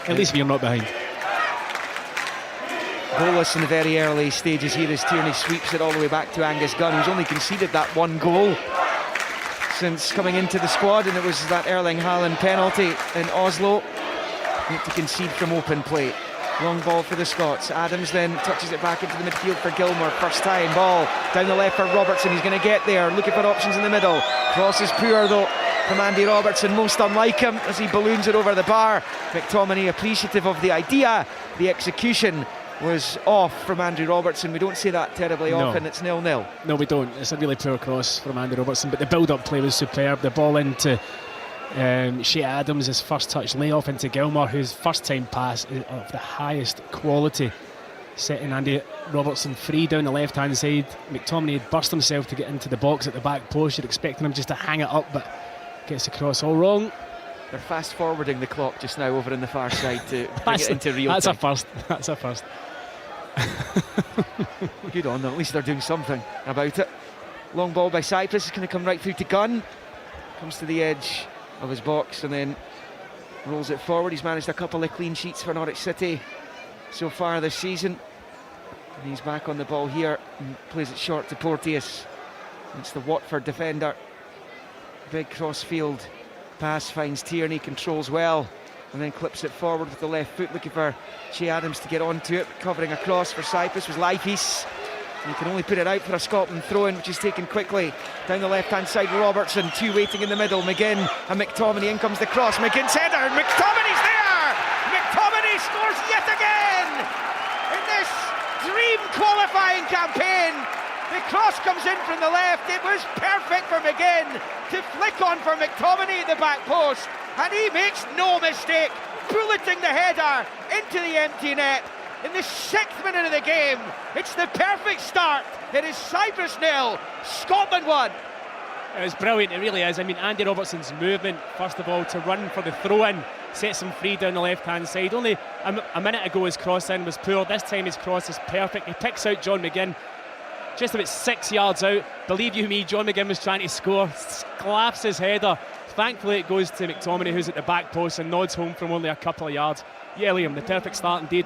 at least we're not behind. Goalless in the very early stages here as Tierney sweeps it all the way back to Angus Gunn, who's only conceded that one goal since coming into the squad, and it was that Erling Haaland penalty in Oslo. Need to concede from open play. Long ball for the Scots. Adams then touches it back into the midfield for Gilmour. First time ball down the left for Robertson. He's going to get there, looking for options in the middle. Cross is poor though from Andy Robertson, most unlike him as he balloons it over the bar. McTominay appreciative of the idea. The execution was off from Andrew Robertson. We don't say that terribly often. It's 0-0. No, we don't. It's a really poor cross from Andy Robertson, but the build-up play was superb. The ball into Shea Adams, his first touch, layoff into Gilmour, whose first time pass is of the highest quality, setting Andy Robertson free down the left hand side. McTominay had burst himself to get into the box at the back post. You're expecting him just to hang it up, but gets across all wrong. They're fast forwarding the clock just now over in the far side to bring it into real time. That's a first. Good on them, at least they're doing something about it. Long ball by Cyprus is going to come right through to Gunn. Comes to the edge of his box and then rolls it forward. He's managed a couple of clean sheets for Norwich City so far this season. And he's back on the ball here and plays it short to Porteous. It's the Watford defender. Big crossfield pass finds Tierney, controls well and then clips it forward with the left foot, looking for Shea Adams to get onto it. Covering across for Cyprus was Leifis. He can only put it out for a Scotland throw-in, which is taken quickly down the left-hand side. Robertson, two waiting in the middle. McGinn and McTominay. In comes the cross. McGinn's header. McTominay's there. McTominay scores yet again in this dream qualifying campaign. The cross comes in from the left. It was perfect for McGinn to flick on for McTominay at the back post, and he makes no mistake, bulleting the header into the empty net. In the 6th minute of the game, it's the perfect start. It is Cyprus 0, Scotland 1. It was brilliant, it really is. I mean, Andy Robertson's movement, first of all, to run for the throw-in, sets him free down the left-hand side. Only a minute ago his cross-in was poor. This time his cross is perfect. He picks out John McGinn just about 6 yards out. Believe you me, John McGinn was trying to score, claps his header. Thankfully it goes to McTominay, who's at the back post and nods home from only a couple of yards. Yeah, Liam, the perfect start indeed.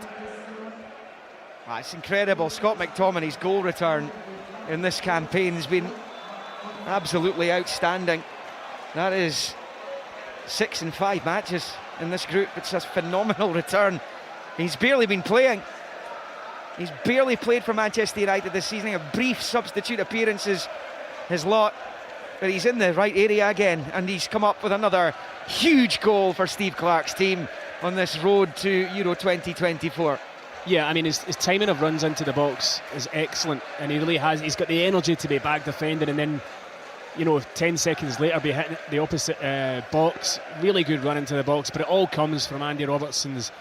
It's incredible. Scott McTominay's goal return in this campaign has been absolutely outstanding. That is 6 in 5 matches in this group. It's a phenomenal return. He's barely been playing. He's barely played for Manchester United this season. A brief substitute appearances, his lot, but he's in the right area again, and he's come up with another huge goal for Steve Clarke's team on this road to Euro 2024. Yeah, I mean, his timing of runs into the box is excellent, and he really has. He's got the energy to be back defending, and then, 10 seconds later be hitting the opposite box. Really good run into the box, but it all comes from Andy Robertson's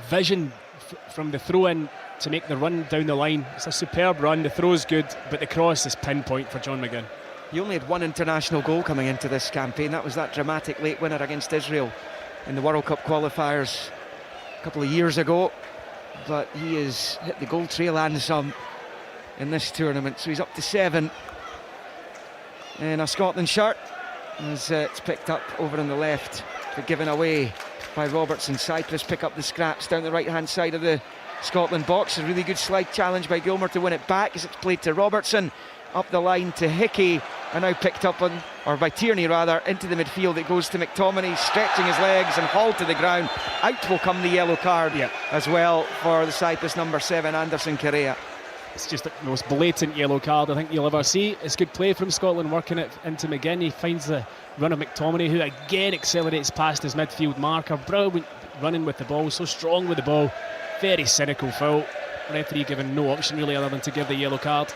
vision from the throw-in to make the run down the line. It's a superb run. The throw's good, but the cross is pinpoint for John McGinn. He only had one international goal coming into this campaign. That was that dramatic late winner against Israel in the World Cup qualifiers a couple of years ago. But he has hit the goal trail and some in this tournament, so he's up to 7 in a Scotland shirt as it's picked up over on the left but given away by Robertson. Cyprus pick up the scraps down the right hand side of the Scotland box. A really good slide challenge by Gilmour to win it back as it's played to Robertson, up the line to Hickey, and now picked up on, or by Tierney rather, into the midfield. It goes to McTominay, stretching his legs and hauled to the ground. Out will come the yellow card as well for the Cyprus number 7, Anderson Correa. It's just the most blatant yellow card I think you'll ever see. It's good play from Scotland, working it into McGinn. He finds the run of McTominay, who again accelerates past his midfield marker. Brilliant running with the ball, so strong with the ball. Very cynical foul. Referee given no option really other than to give the yellow card.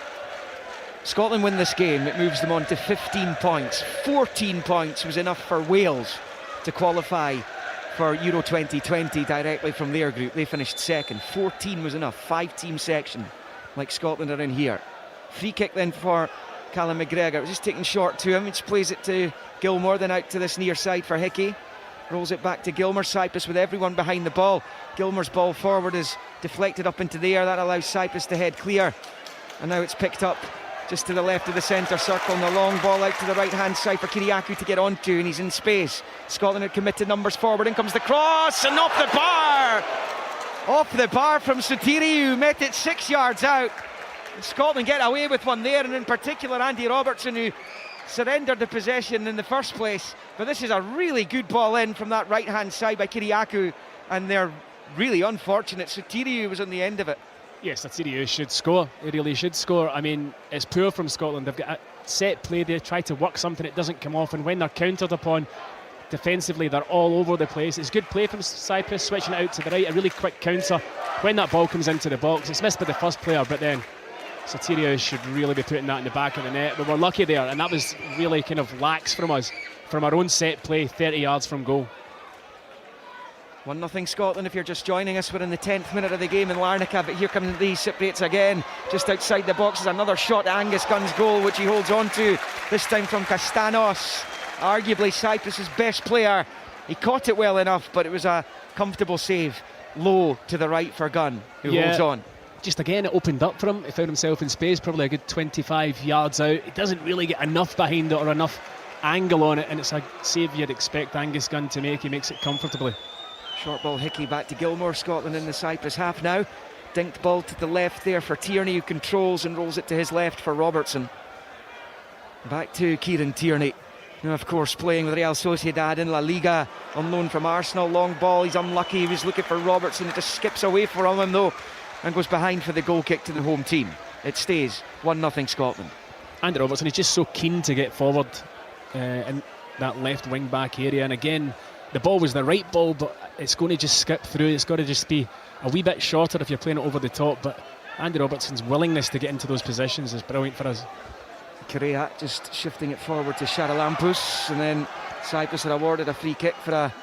Scotland win this game, it moves them on to 15 points. 14 points was enough for Wales to qualify for Euro 2020 directly from their group. They finished 2nd. 14 was enough. 5-team section like Scotland are in here. Free kick then for Callum McGregor. It was just taken short to him. He just plays it to Gilmour, then out to this near side for Hickey. Rolls it back to Gilmour. Cyprus with everyone behind the ball. Gilmour's ball forward is deflected up into the air. That allows Cyprus to head clear. And now it's picked up just to the left of the centre circle, and the long ball out to the right hand side for Kyriakou to get onto, and he's in space. Scotland had committed numbers forward. In comes the cross, and off the bar! Off the bar from Sotiriou, who met it 6 yards out. And Scotland get away with one there, and in particular Andy Robertson, who surrendered the possession in the first place. But this is a really good ball in from that right hand side by Kyriakou, and they're really unfortunate. Sotiriou was on the end of it. Yes, Sotiriou should score. He really should score. I mean, it's poor from Scotland. They've got a set play. They try to work something, it doesn't come off, and when they're countered upon defensively, they're all over the place. It's good play from Cyprus, switching it out to the right, a really quick counter. When that ball comes into the box, it's missed by the first player, but then Sotiriou should really be putting that in the back of the net. But we're lucky there, and that was really kind of lax from us, from our own set play, 30 yards from goal. 1-0 Scotland if you're just joining us. We're in the 10th minute of the game in Larnaca, but here come the Cypriots again. Just outside the box is another shot at Angus Gunn's goal, which he holds on to, this time from Kastanos, arguably Cyprus's best player. He caught it well enough, but it was a comfortable save low to the right for Gunn, who holds on. Just again, it opened up for him. He found himself in space, probably a good 25 yards out. He doesn't really get enough behind it or enough angle on it, and it's a save you'd expect Angus Gunn to make. He makes it comfortably. Short ball Hickey back to Gilmour. Scotland in the Cyprus half now. Dinked ball to the left there for Tierney, who controls and rolls it to his left for Robertson. Back to Kieran Tierney, who of course playing with Real Sociedad in La Liga, on loan from Arsenal. Long ball, he's unlucky. He was looking for Robertson. It just skips away from him though and goes behind for the goal kick to the home team. It stays 1-0 Scotland. Andy Robertson is just so keen to get forward in that left wing back area, and again the ball was the right ball, but it's going to just skip through. It's got to just be a wee bit shorter if you're playing it over the top, but Andy Robertson's willingness to get into those positions is brilliant for us. Correa just shifting it forward to Charalampous, and then Cyprus are awarded a free kick for a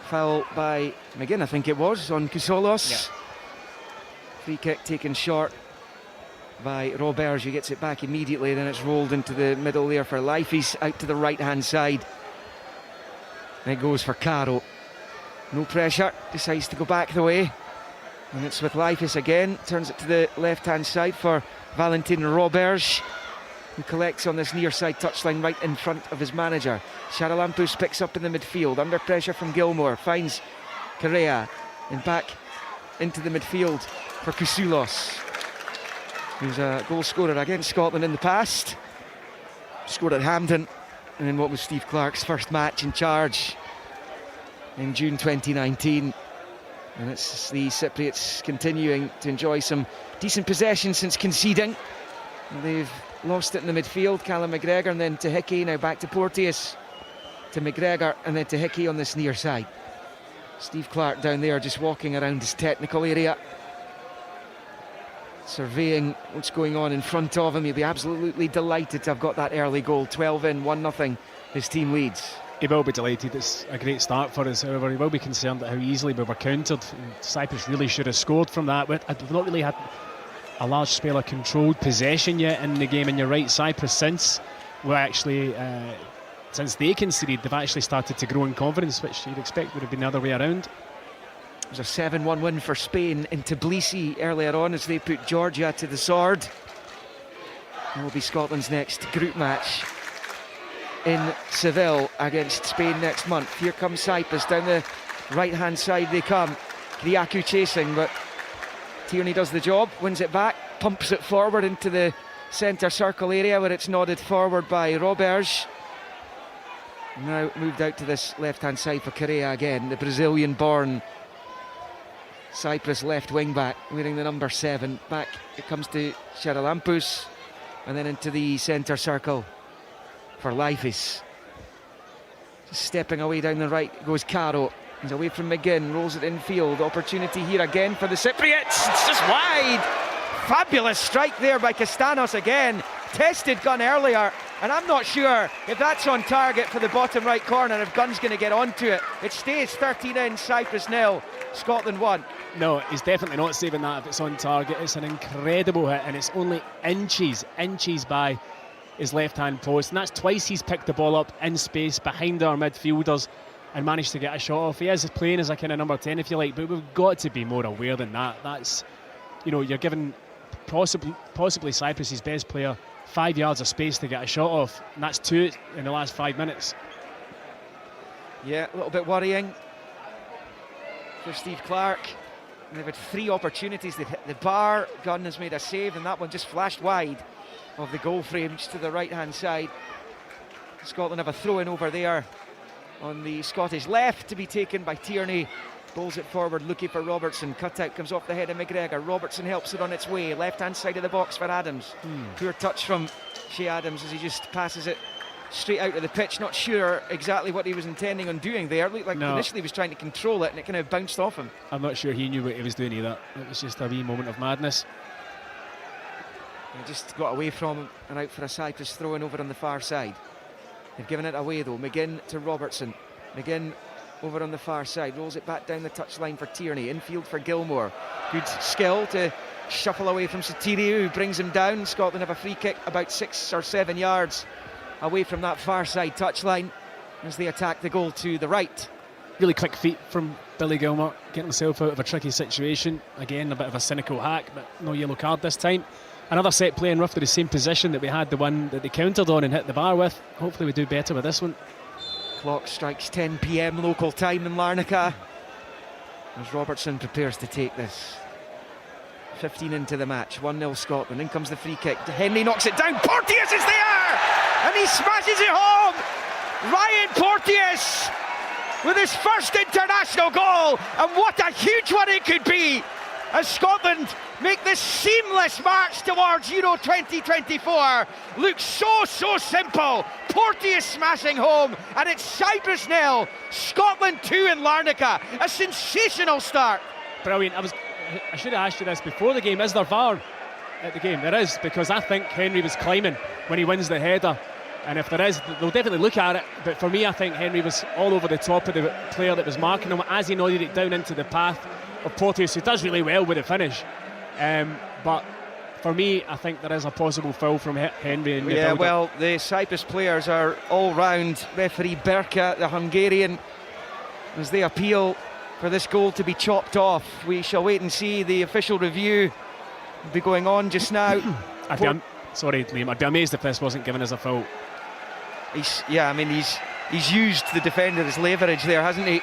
foul by McGinn, I think it was, on Kusolos. Yeah. Free kick taken short by Roberge, who gets it back immediately, then it's rolled into the middle there for Life. He's out to the right hand side. And it goes for Caro. No pressure, decides to go back the way. And it's with Lifis again. Turns it to the left hand side for Valentin Roberge, who collects on this near side touchline right in front of his manager. Charalampous picks up in the midfield, under pressure from Gilmour. Finds Correa and back into the midfield for Kusulos, who's a goal scorer against Scotland in the past. Scored at Hampden in what was Steve Clarke's first match in charge in June 2019. And it's the Cypriots continuing to enjoy some decent possession since conceding. They've lost it in the midfield. Callum McGregor, and then to Hickey. Now back to Porteous, to McGregor, and then to Hickey on this near side. Steve Clarke down there just walking around his technical area, surveying what's going on in front of him. He'll be absolutely delighted to have got that early goal. 12 in, 1-0 his team leads. He will be delighted. It's a great start for us. However, he will be concerned at how easily we were countered. Cyprus really should have scored from that. We've not really had a large spell of controlled possession yet in the game, and you're right, Cyprus since they conceded, they've actually started to grow in confidence, which you'd expect would have been the other way around. It was a 7-1 win for Spain in Tbilisi earlier on as they put Georgia to the sword. It will be Scotland's next group match in Seville against Spain next month. Here comes Cyprus, down the right hand side they come. Kyriakou chasing, but Tierney does the job, wins it back, pumps it forward into the centre circle area where it's nodded forward by Roberge. Now moved out to this left hand side for Correa again, the Brazilian born Cyprus left wing back wearing the number 7. Back it comes to Charalampous, and then into the centre circle for Lifis. Just stepping away down the right goes Caro. He's away from McGinn, rolls it infield. Opportunity here again for the Cypriots. It's just wide. Fabulous strike there by Kastanos again. Tested Gunn earlier, and I'm not sure if that's on target for the bottom right corner, if Gunn's going to get onto it. It stays 13 in, Cyprus 0, Scotland 1. No, he's definitely not saving that if it's on target. It's an incredible hit, and it's only inches by his left-hand post, and that's twice he's picked the ball up in space behind our midfielders and managed to get a shot off. He is playing as a kind of number 10, if you like, but we've got to be more aware than that. That's, you're giving possibly Cyprus's best player 5 yards of space to get a shot off, and that's 2 in the last 5 minutes. Yeah, a little bit worrying for Steve Clark. They've had 3 opportunities. They've hit the bar. Gunn has made a save, and that one just flashed wide of the goal frame just to the right-hand side. Scotland have a throw-in over there on the Scottish left to be taken by Tierney. Bowls it forward, looking for Robertson. Cutout comes off the head of McGregor. Robertson helps it on its way. Left-hand side of the box for Adams. Poor touch from Shea Adams as he just passes it straight out of the pitch. Not sure exactly what he was intending on doing there. It looked like initially he was trying to control it and it kind of bounced off him. I'm not sure he knew what he was doing either. It was just a wee moment of madness. He just got away from him and out for a Cyprus throw-in over on the far side. They've given it away though. McGinn to Robertson. McGinn over on the far side, rolls it back down the touchline for Tierney, infield for Gilmore. Good skill to shuffle away from Sotirio, who brings him down. Scotland have a free kick about 6 or 7 yards away from that far side touchline as they attack the goal to the right. Really quick feet from Billy Gilmore, getting himself out of a tricky situation. Again, a bit of a cynical hack, but no yellow card this time. Another set play in roughly the same position that we had the one that they countered on and hit the bar with. Hopefully we do better with this one. Clock strikes 10 p.m. local time in Larnaca as Robertson prepares to take this. 15 into the match, 1-0 Scotland. In comes the free kick. Henry knocks it down. Porteous is there! And he smashes it home! Ryan Porteous with his first international goal, and what a huge one it could be as Scotland make this seamless march towards Euro 2024. Looks so simple. Porteous smashing home, and it's Cyprus 0, Scotland 2 in Larnaca. A sensational start. Brilliant. I should have asked you this before the game. Is there VAR at the game? There is, because I think Henry was climbing when he wins the header. And if there is, they'll definitely look at it. But for me, I think Henry was all over the top of the player that was marking him as he nodded it down into the path of Porteous, who does really well with the finish. But for me, I think there is a possible foul from Henry. In the well, the Cyprus players are all round referee Berka, the Hungarian, as they appeal for this goal to be chopped off. We shall wait and see. The official review will be going on just now. Sorry, Liam, I'd be amazed if this wasn't given as a foul. He's used the defender as leverage there, hasn't he?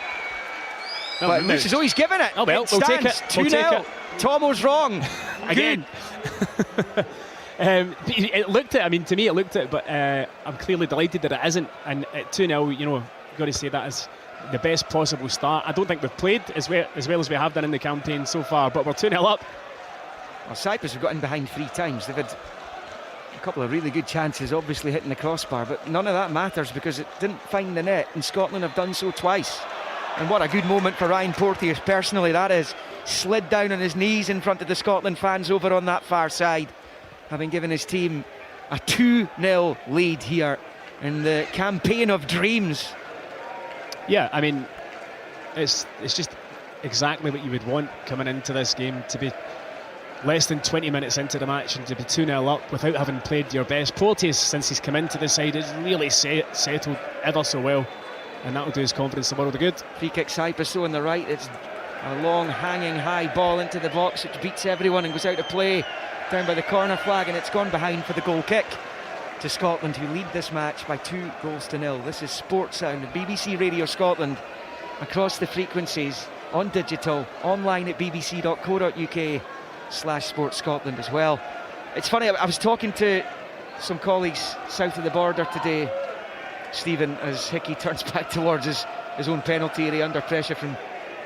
No, but Luke says, he's given it. Oh, well, it we'll take it. 2-0. Tomo's wrong. Again. It looked it. To me, it looked it, but I'm clearly delighted that it isn't. And at 2-0, got to say that is the best possible start. I don't think we've played as well as we have done in the campaign so far, but we're 2-0 up. Well, Cyprus have got in behind 3 times. They've had a couple of really good chances, obviously hitting the crossbar, but none of that matters because it didn't find the net, and Scotland have done so twice. And what a good moment for Ryan Porteous personally that is. Slid down on his knees in front of the Scotland fans over on that far side, having given his team a 2-0 lead here in the campaign of dreams. Yeah, it's just exactly what you would want coming into this game, to be less than 20 minutes into the match and to be 2-0 up without having played your best. Porteous, since he's come into the side, has really settled ever so well, and that will do his confidence the world of good. Free kick Cyprus so on the right. It's a long hanging high ball into the box which beats everyone and goes out of play down by the corner flag, and it's gone behind for the goal kick to Scotland, who lead this match by 2-0. This is Sports Sound, BBC Radio Scotland, across the frequencies, on digital, online at bbc.co.uk/Sports Scotland as well. It's funny, I was talking to some colleagues south of the border today, Stephen, as Hickey turns back towards his own penalty area under pressure from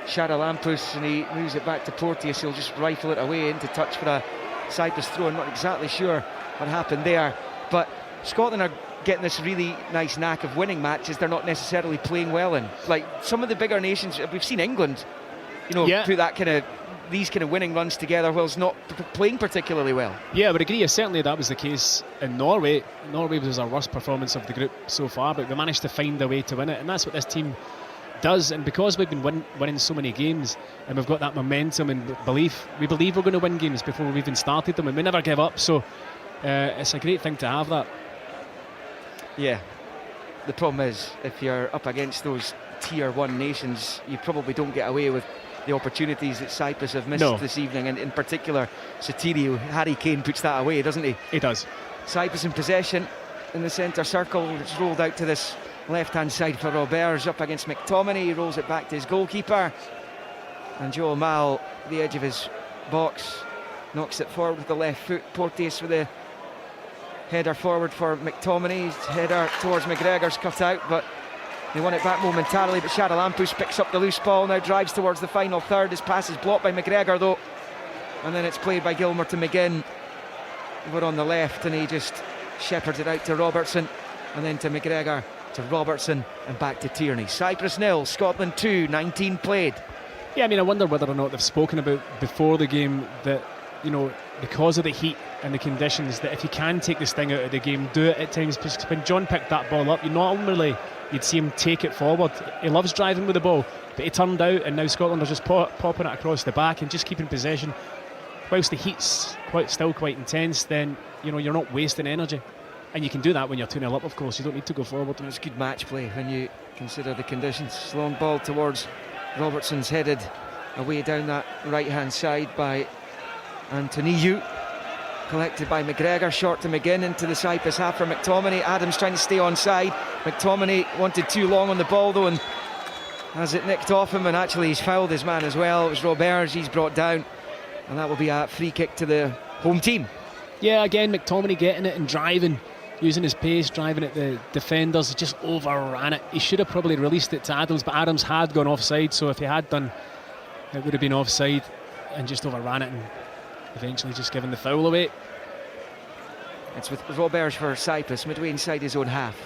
Charalampus, and he moves it back to Porteous. He'll just rifle it away into touch for a Cyprus throw. I'm not exactly sure what happened there, but Scotland are getting this really nice knack of winning matches they're not necessarily playing well in. Like some of the bigger nations, we've seen England, put that these kind of winning runs together whilst not playing particularly well. Yeah, I would agree. Certainly that was the case in Norway. Norway was our worst performance of the group so far, but we managed to find a way to win it, and that's what this team does. And because we've been winning so many games and we've got that momentum and belief, we believe we're going to win games before we've even started them, and we never give up. So it's a great thing to have that. Yeah. The problem is, if you're up against those Tier 1 nations, you probably don't get away with the opportunities that Cyprus have missed this evening, and in particular Sotirio. Harry Kane puts that away, doesn't he? He does. Cyprus in possession in the centre circle. It's rolled out to this left-hand side for Roberts, up against McTominay. He rolls it back to his goalkeeper, and Joe Mal, the edge of his box, knocks it forward with the left foot. Porteous with the header forward for McTominay. His header towards McGregor's cut out, but they won it back momentarily. But Charalampous picks up the loose ball, now drives towards the final third. His pass is blocked by McGregor though, and then it's played by Gilmour to McGinn over on the left, and he just shepherds it out to Robertson, and then to McGregor, to Robertson, and back to Tierney. Cyprus 0, Scotland 2, 19 played. Yeah, I mean, I wonder whether or not they've spoken about before the game that, you know, because of the heat and the conditions, that if you can take the sting out of the game, do it at times. Because when John picked that ball up, you'd see him take it forward. He loves driving with the ball, but he turned out, and now Scotland are just popping it across the back and just keeping possession. Whilst the heat's still quite intense, then, you know, you're not wasting energy. And you can do that when you're 2-0 up, of course. You don't need to go forward. It's good match play when you consider the conditions. Long ball towards Robertson's, headed away down that right-hand side by Antoniou. Collected by McGregor, short to McGinn, into the Cyprus half for McTominay. Adams trying to stay onside. McTominay wanted too long on the ball though, and has it nicked off him, and actually he's fouled his man as well. It was Roberts, he's brought down, and that will be a free kick to the home team. Yeah, again, McTominay getting it and driving, using his pace, driving at the defenders. He just overran it. He should have probably released it to Adams, but Adams had gone offside, so if he had done, it would have been offside, and just overran it and eventually just given the foul away. It's with Roberts for Cyprus, midway inside his own half.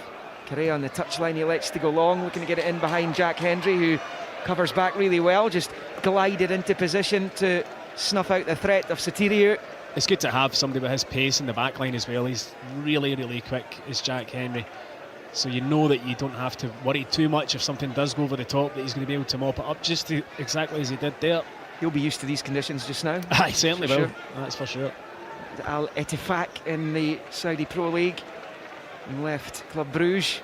Correa on the touchline, he elects to go long, looking to get it in behind Jack Hendry, who covers back really well, just glided into position to snuff out the threat of Sotirio. It's good to have somebody with his pace in the back line as well. He's really, really quick, is Jack Hendry. So you know that you don't have to worry too much if something does go over the top, that he's going to be able to mop it up just exactly as he did there. He'll be used to these conditions just now. I certainly will. Sure. That's for sure. Al Ettifaq in the Saudi Pro League, and left Club Bruges.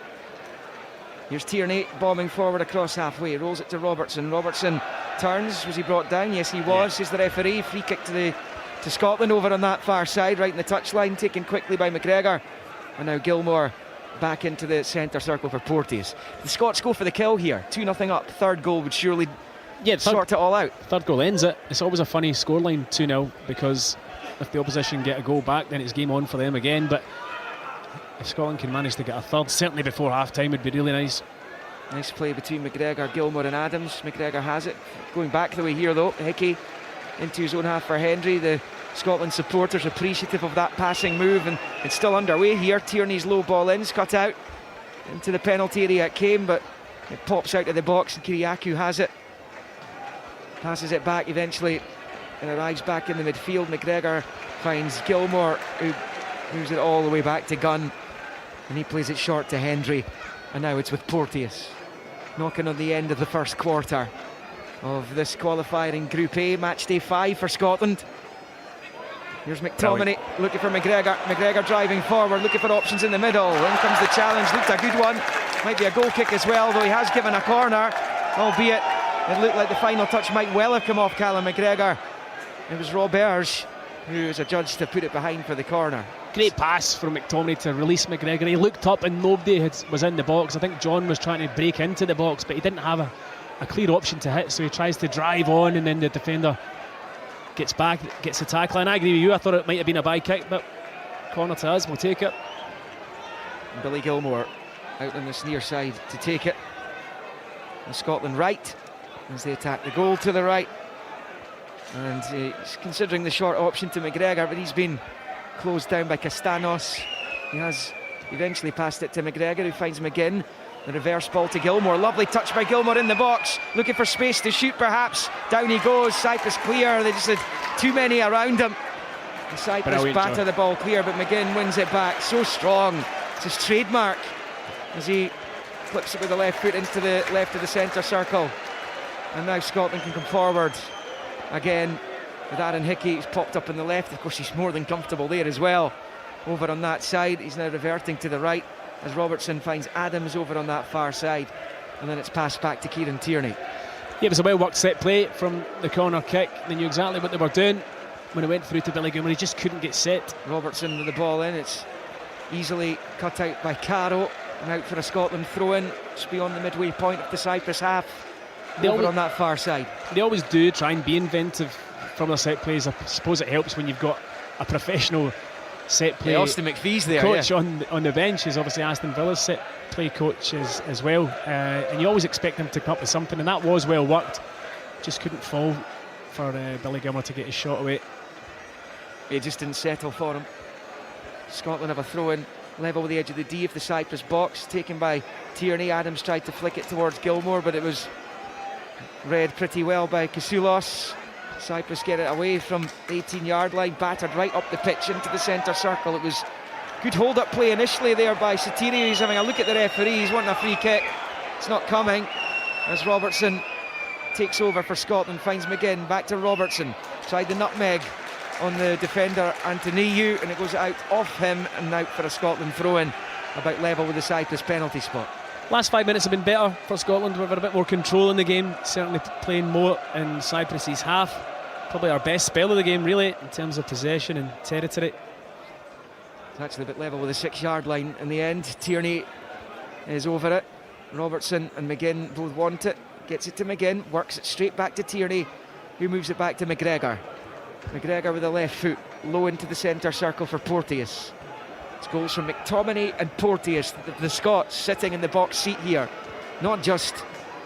Here's Tierney bombing forward across halfway, rolls it to Robertson. Robertson turns. Was he brought down? Yes, he was. Says the referee. Free kick to Scotland over on that far side, right in the touchline, taken quickly by McGregor. And now Gilmour back into the centre circle for Porteous. The Scots go for the kill here. 2-0 up. Third goal would surely sort it all out. Third goal ends it. It's always a funny scoreline, 2-0, because if the opposition get a goal back, then it's game on for them again. But if Scotland can manage to get a third, certainly before half-time, would be really nice. Nice play between McGregor, Gilmour and Adams. McGregor has it. Going back the way here though, Hickey into his own half for Hendry. The Scotland supporters appreciative of that passing move, and it's still underway here. Tierney's low ball in's cut out into the penalty area. It came, but it pops out of the box, and Kyriakou has it. Passes it back eventually and arrives back in the midfield. McGregor finds Gilmour, who moves it all the way back to Gunn, and he plays it short to Hendry. And now it's with Porteous, knocking on the end of the first quarter of this qualifying Group A, match day 5 for Scotland. Here's McTominay looking for McGregor. McGregor driving forward, looking for options in the middle. In comes the challenge, looked a good one. Might be a goal kick as well, though he has given a corner, albeit it looked like the final touch might well have come off Callum McGregor. It was Roberts who is adjudged to put it behind for the corner. Great pass from McTominay to release McGregor. He looked up and nobody was in the box. I think John was trying to break into the box, but he didn't have a clear option to hit, so he tries to drive on, and then the defender gets back, gets the tackle. And I agree with you, I thought it might have been a bye kick, but corner to us, we'll take it. And Billy Gilmour out on this near side to take it. And Scotland right as they attack the goal to the right. And he's considering the short option to McGregor, but he's been closed down by Castanos. He has eventually passed it to McGregor, who finds McGinn. The reverse ball to Gilmour. Lovely touch by Gilmour in the box, looking for space to shoot perhaps. Down he goes. Cyprus clear. They just had too many around him. And Cyprus batter the ball clear, but McGinn wins it back. So strong. It's his trademark as he flips it with the left foot into the left of the centre circle. And now Scotland can come forward again with Aaron Hickey. He's popped up on the left. Of course, he's more than comfortable there as well. Over on that side, he's now reverting to the right. as Robertson finds Adams over on that far side, and then it's passed back to Kieran Tierney. Yeah, it was a well-worked set play from the corner kick. They knew exactly what they were doing when it went through to Billy Gilmour. He just couldn't get set. Robertson with the ball in. It's easily cut out by Caro, and out for a Scotland throw-in just beyond the midway point of the Cyprus half. On that far side. They always do try and be inventive from their set plays. I suppose it helps when you've got a professional set play Austin McPhee's there, coach on the bench. Is obviously Aston Villa's set play coach as well, and you always expect them to come up with something, and that was well worked. Just couldn't fall for Billy Gilmour to get his shot away. It just didn't settle for him. Scotland have a throw in level with the edge of the D of the Cyprus box, taken by Tierney. Adams tried to flick it towards Gilmour, but it was read pretty well by Kasoulos. Cyprus get it away from the 18-yard line, battered right up the pitch into the centre circle. It was good hold-up play initially there by Sotiriou. He's having a look at the referee. He's wanting a free kick. It's not coming as Robertson takes over for Scotland, finds McGinn, back to Robertson. Tried the nutmeg on the defender Antoniou, and it goes out off him and out for a Scotland throw-in, about level with the Cyprus penalty spot. Last 5 minutes have been better for Scotland. We've had a bit more control in the game, certainly playing more in Cyprus's half. Probably our best spell of the game, really, in terms of possession and territory. It's actually a bit level with the 6-yard line in the end. Tierney is over it. Robertson and McGinn both want it. Gets it to McGinn, works it straight back to Tierney, who moves it back to McGregor. McGregor with the left foot, low into the centre circle for Porteous. It's goals from McTominay and Porteous, the Scots sitting in the box seat here. Not just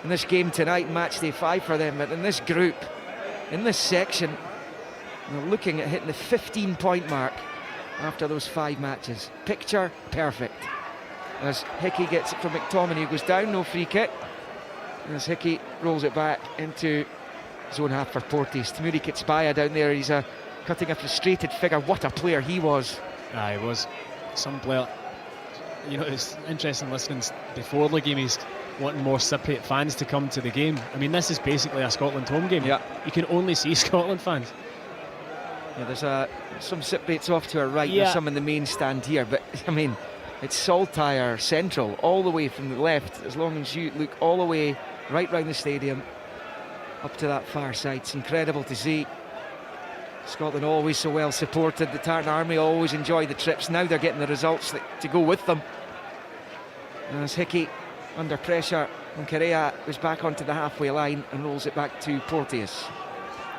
in this game tonight, match day 5 for them, but in this group, in this section. They're looking at hitting the 15-point mark after those 5 matches. Picture perfect. As Hickey gets it from McTominay, who goes down, no free kick. As Hickey rolls it back into zone half for Porteous. Tamuri Kitsbaya down there, he's cutting a frustrated figure. What a player he was. He was some player. You know, it's interesting listening before the game. He's wanting more Cypriot fans to come to the game. I mean, this is basically a Scotland home game. Yeah. You can only see Scotland fans. Yeah, there's some Cypriots off to our right. There's some in the main stand here, but I mean, it's Saltire Central all the way from the left. As long as you look all the way right round the stadium up to that far side, it's incredible to see. Scotland always so well supported. The Tartan Army always enjoy the trips. Now they're getting the results to go with them. As Hickey under pressure from Correa goes back onto the halfway line and rolls it back to Porteous.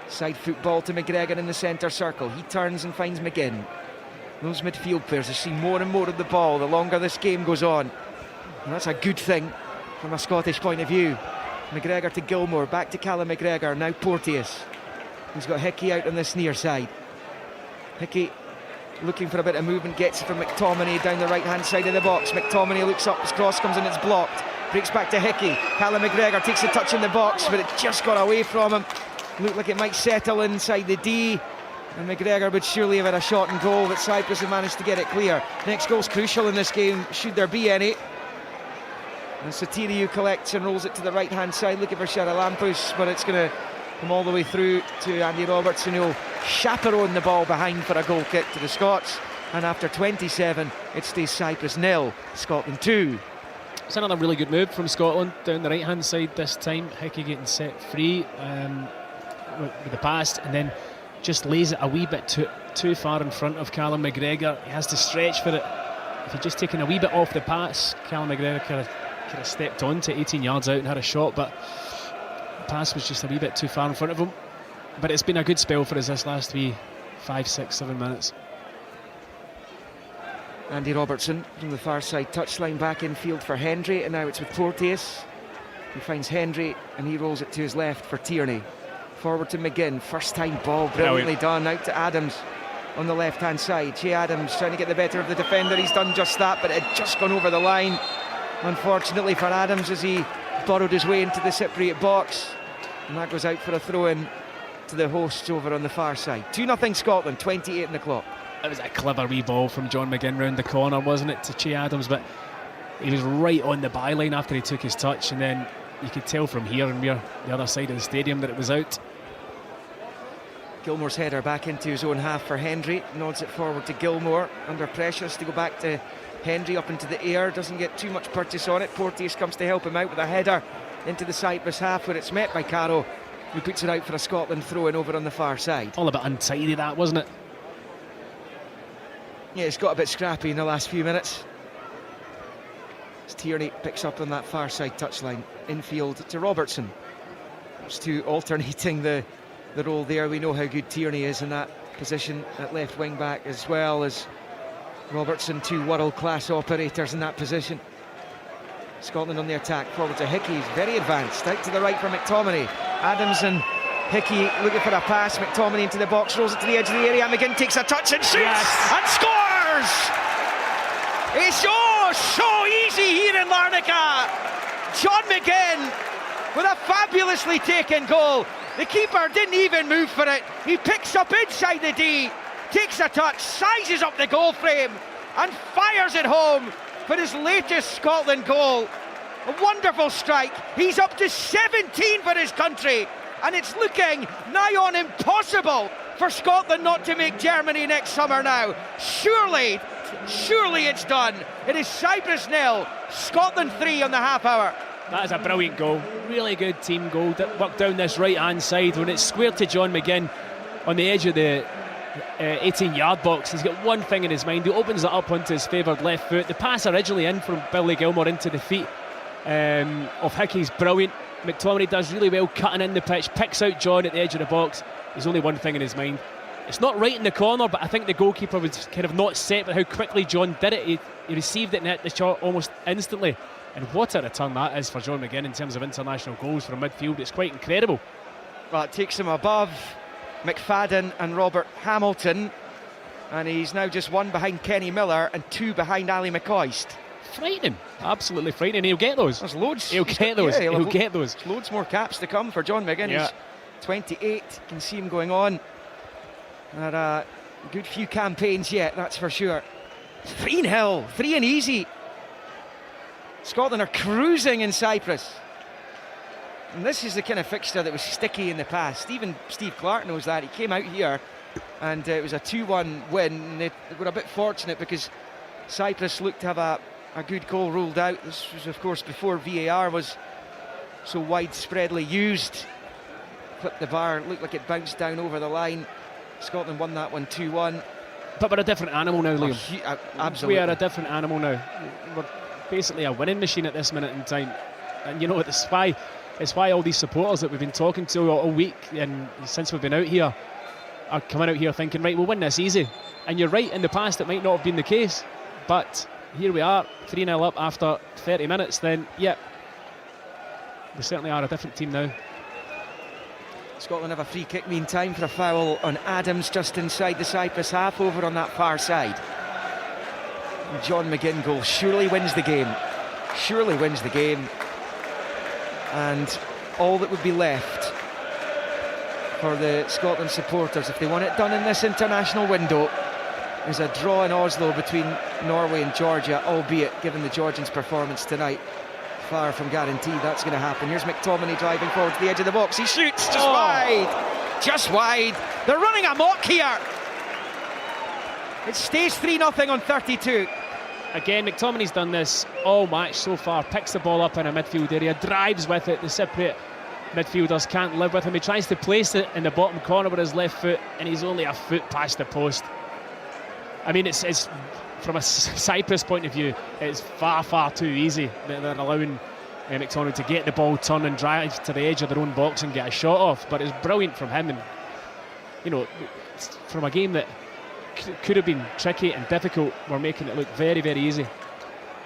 Side football to McGregor in the centre circle. He turns and finds McGinn. Those midfield players have seen more and more of the ball the longer this game goes on, and that's a good thing from a Scottish point of view. McGregor to Gilmour, back to Callum McGregor, now Porteous. He's got Hickey out on this near side. Hickey looking for a bit of movement, gets it from McTominay down the right hand side of the box. McTominay looks up, his cross comes in, it's blocked. Breaks back to Hickey. Callum McGregor takes a touch in the box, but it just got away from him. Looked like it might settle inside the D, and McGregor would surely have had a shot and goal, but Cyprus have managed to get it clear. Next goal's crucial in this game, should there be any. And Sotiriou collects and rolls it to the right hand side, looking for Charalampous, but it's going to come all the way through to Andy Robertson, who'll chaperone the ball behind for a goal kick to the Scots. And after 27, it stays Cyprus 0, Scotland 2. It's another really good move from Scotland down the right hand side this time. Hickey getting set free with the pass, and then just lays it a wee bit too far in front of Callum McGregor. He has to stretch for it. If he'd just taken a wee bit off the pass, Callum McGregor could have stepped on to 18 yards out and had a shot, but the pass was just a wee bit too far in front of him. But it's been a good spell for us this last 5, 6, 7 minutes. Andy Robertson from the far side touchline, back in field for Hendry, and now it's with Porteous. He finds Hendry and he rolls it to his left for Tierney. Forward to McGinn, first time ball, brilliantly done, out to Adams on the left hand side. Che Adams trying to get the better of the defender, he's done just that, but it had just gone over the line, unfortunately for Adams, as he burrowed his way into the Cypriot box, and that goes out for a throw-in to the hosts over on the far side. 2-0 Scotland, 28 on the clock. It was a clever wee ball from John McGinn round the corner, wasn't it, to Che Adams, but he was right on the byline after he took his touch, and then you could tell from here and we're the other side of the stadium that it was out. Gilmour's header back into his own half for Hendry, nods it forward to Gilmour, under pressure to go back to Hendry up into the air, doesn't get too much purchase on it. Porteous comes to help him out with a header into the Cyprus half, where it's met by Caro, who puts it out for a Scotland throw-in over on the far side. All a bit untidy, that, wasn't it? Yeah, it's got a bit scrappy in the last few minutes. As Tierney picks up on that far side touchline. Infield to Robertson. It's to alternating the role there. We know how good Tierney is in that position at left wing back, as well as Robertson, two world-class operators in that position. Scotland on the attack, forward to Hickey, he's very advanced, out to the right for McTominay. Adams and Hickey looking for a pass, McTominay into the box, rolls it to the edge of the area, McGinn takes a touch and shoots, and scores! It's so easy here in Larnaca. John McGinn with a fabulously taken goal. The keeper didn't even move for it. He picks up inside the D, takes a touch, sizes up the goal frame and fires it home for his latest Scotland goal. A wonderful strike. He's up to 17 for his country, and it's looking nigh on impossible for Scotland not to make Germany next summer now. Surely it's done. It is Cyprus 0, Scotland 3 on the half hour. That is a brilliant goal. Really good team goal. Worked down this right-hand side when it's squared to John McGinn on the edge of the 18-yard box. He's got one thing in his mind. He opens it up onto his favoured left foot. The pass originally in from Billy Gilmore into the feet of Hickey's brilliant. McTominay does really well cutting in the pitch, picks out John at the edge of the box. There's only one thing in his mind. It's not right in the corner, but I think the goalkeeper was kind of not set by how quickly John did it. He received it and hit the shot almost instantly. And what a return that is for John McGinn in terms of international goals from midfield. It's quite incredible. Well, it takes him above McFadden and Robert Hamilton, and he's now just one behind Kenny Miller and two behind Ali McCoist. Frightening, absolutely frightening. He'll get those. There's loads. He'll get those. Yeah, he'll get those. Loads more caps to come for John McGinn. Yeah. He's 28. You can see him going on at a good few campaigns yet, that's for sure. 3-0, free and easy. Scotland are cruising in Cyprus. And this is the kind of fixture that was sticky in the past. Even Steve Clark knows that. He came out here and it was a 2-1 win. And they were a bit fortunate because Cyprus looked to have a good goal ruled out. This was, of course, before VAR was so widespreadly used. Clipped the bar, looked like it bounced down over the line. Scotland won that one 2-1. But we're a different animal now, Liam. Absolutely. We are a different animal now. We're basically a winning machine at this minute in time. And you know, it's why all these supporters that we've been talking to all week and since we've been out here are coming out here thinking, right, we'll win this easy. And you're right, in the past it might not have been the case, but here we are, 3-0 up after 30 minutes. Then yeah, we certainly are a different team now. Scotland have a free kick meantime for a foul on Adams just inside the Cyprus half over on that far side. And John McGinn goal surely wins the game. Surely wins the game. And all that would be left for the Scotland supporters, if they want it done in this international window, is a draw in Oslo between Norway and Georgia, albeit, given the Georgians' performance tonight, far from guaranteed that's going to happen. Here's McTominay driving forward to the edge of the box. He shoots just wide. Just wide. They're running amok here. It stays 3-0 on 32. Again, McTominay's done this all match so far. Picks the ball up in a midfield area, drives with it. The Cypriot midfielders can't live with him. He tries to place it in the bottom corner with his left foot, and he's only a foot past the post. I mean, it's from a Cyprus point of view, it's far too easy. They're allowing McTominay to get the ball, turn and drive to the edge of their own box and get a shot off. But it's brilliant from him, and you know, from a game that could have been tricky and difficult, we're making it look very easy.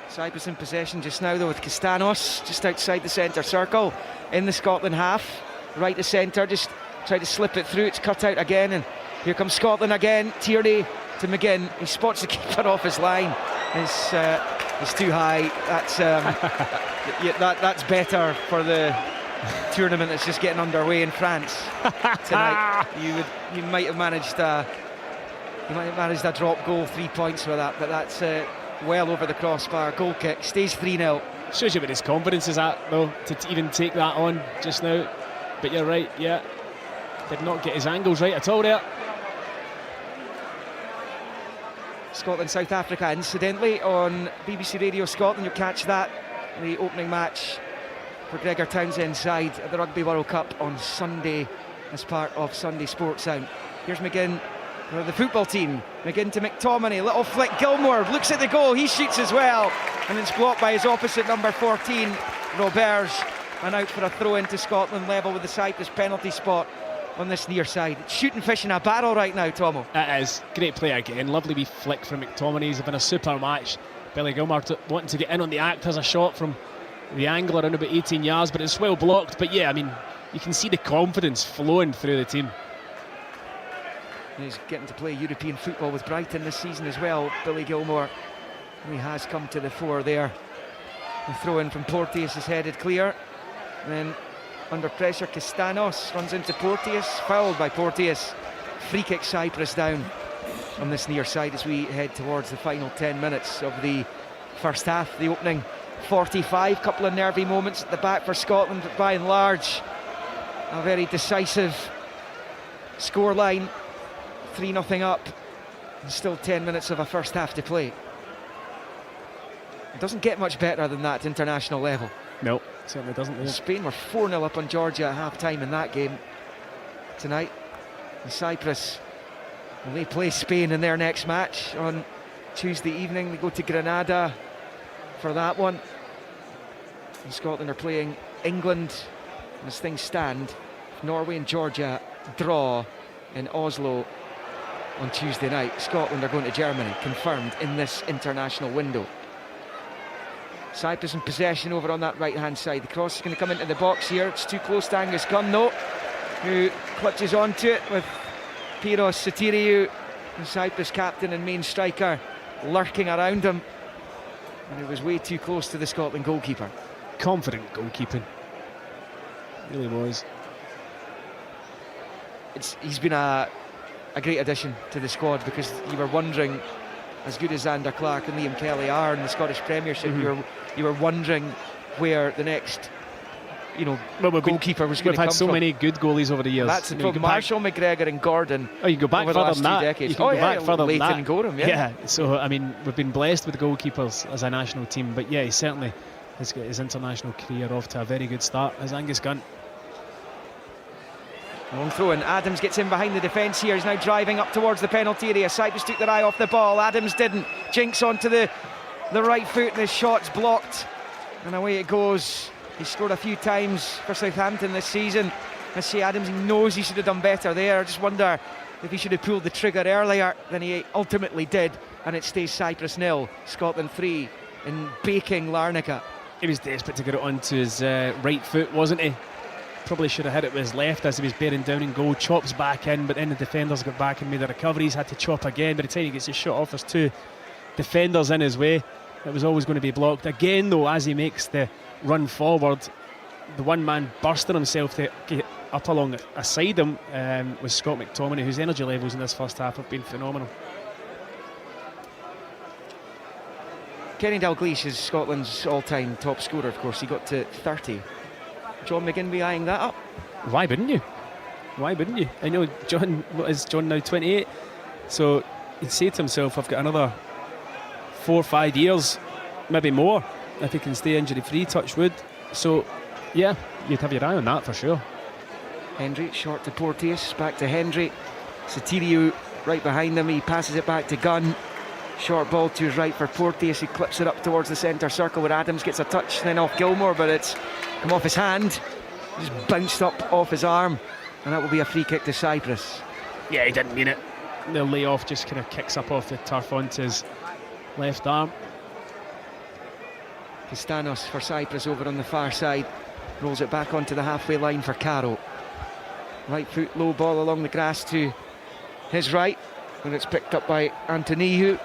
Cyprus in possession just now though, with Castanos just outside the centre circle in the Scotland half, right to centre, just try to slip it through. It's cut out again, and here comes Scotland again. Tierney to McGinn. He spots the keeper off his line. It's too high. That's that's better for the tournament that's just getting underway in France tonight. You might have managed a drop goal, 3 points with that, but that's well over the crossbar. Goal kick, stays 3-0. Shows you what his confidence is at, though, to even take that on just now. But you're right, yeah. Did not get his angles right at all there. Scotland-South Africa, incidentally, on BBC Radio Scotland. You'll catch that, the opening match for Gregor Townsend's side at the Rugby World Cup on Sunday as part of Sunday Sports Sound. Here's McGinn for the football team. McGinn to McTominay, little flick. Gilmour looks at the goal, he shoots as well, and it's blocked by his opposite, number 14, Roberge, and out for a throw into Scotland, level with the Cyprus penalty spot on this near side. It's shooting fish in a barrel right now, Tomo. It is. Great play again. Lovely wee flick from McTominay. He's been a super match. Billy Gilmour wanting to get in on the act, has a shot from the angle around about 18 yards, but it's well blocked. But yeah, I mean, you can see the confidence flowing through the team. He's getting to play European football with Brighton this season as well, Billy Gilmour. He has come to the fore there. The throw in from Porteous is headed clear. And then under pressure, Castanos runs into Porteous, fouled by Porteous. Free kick Cyprus down on this near side as we head towards the final 10 minutes of the first half. The opening 45, couple of nervy moments at the back for Scotland, but by and large a very decisive scoreline. 3-0 up, and still 10 minutes of a first half to play. It doesn't get much better than that at international level. No, certainly doesn't. Yeah. Spain were 4-0 up on Georgia at half-time in that game tonight. And Cyprus, when they play Spain in their next match on Tuesday evening, they go to Granada for that one. And Scotland are playing England, and as things stand, Norway and Georgia draw in Oslo on Tuesday night, Scotland are going to Germany, confirmed in this international window. Cyprus in possession over on that right-hand side. The cross is going to come into the box here. It's too close to Angus Gunn, though, who clutches onto it with Piros Sotiriou, the Cyprus captain and main striker, lurking around him. And it was way too close to the Scotland goalkeeper. Confident goalkeeping. Really was. He's been a great addition to the squad, because you were wondering, as good as Zander Clark and Liam Kelly are in the Scottish Premiership, you were wondering where the next goalkeeper was going to come from. We've had so many good goalies over the years. That's the problem. Marshall, McGregor and Gordon. Oh, you go back further than that. Decades. You can go back further than that. And Gorham, yeah. So, I mean, we've been blessed with goalkeepers as a national team, but yeah, he certainly has got his international career off to a very good start as Angus Gunn. Long throw in. Adams gets in behind the defence here. He's now driving up towards the penalty area. Cyprus took their eye off the ball. Adams didn't. Jinks onto the right foot, and his shot's blocked. And away it goes. He's scored a few times for Southampton this season. I see Adams, he knows he should have done better there. I just wonder if he should have pulled the trigger earlier than he ultimately did. And it stays Cyprus 0, Scotland 3 in baking Larnaca. He was desperate to get it onto his right foot, wasn't he? Probably should have hit it with his left as he was bearing down in goal. Chops back in, but then the defenders got back and made the recoveries. Had to chop again. By the time he gets his shot off, there's two defenders in his way. It was always going to be blocked. Again, though, as he makes the run forward, the one man bursting himself to get up along aside him was Scott McTominay, whose energy levels in this first half have been phenomenal. Kenny Dalglish is Scotland's all-time top scorer, of course. He got to 30. John McGinn be eyeing that up? Why wouldn't you? Why wouldn't you? I know John now 28, so he'd say to himself, I've got another 4 or 5 years, maybe more, if he can stay injury free, touch wood. So yeah, you'd have your eye on that for sure. Hendry short to Porteous, back to Hendry. Sotiriou right behind him, he passes it back to Gunn. Short ball to his right for Porteous, he clips it up towards the centre circle where Adams gets a touch, then off Gilmour, but it's come off his hand, just bounced up off his arm, and that will be a free kick to Cyprus. Yeah, he didn't mean it. The layoff just kind of kicks up off the turf onto his left arm. Castanos for Cyprus over on the far side, rolls it back onto the halfway line for Caro. Right foot low ball along the grass to his right, and it's picked up by Antoniou,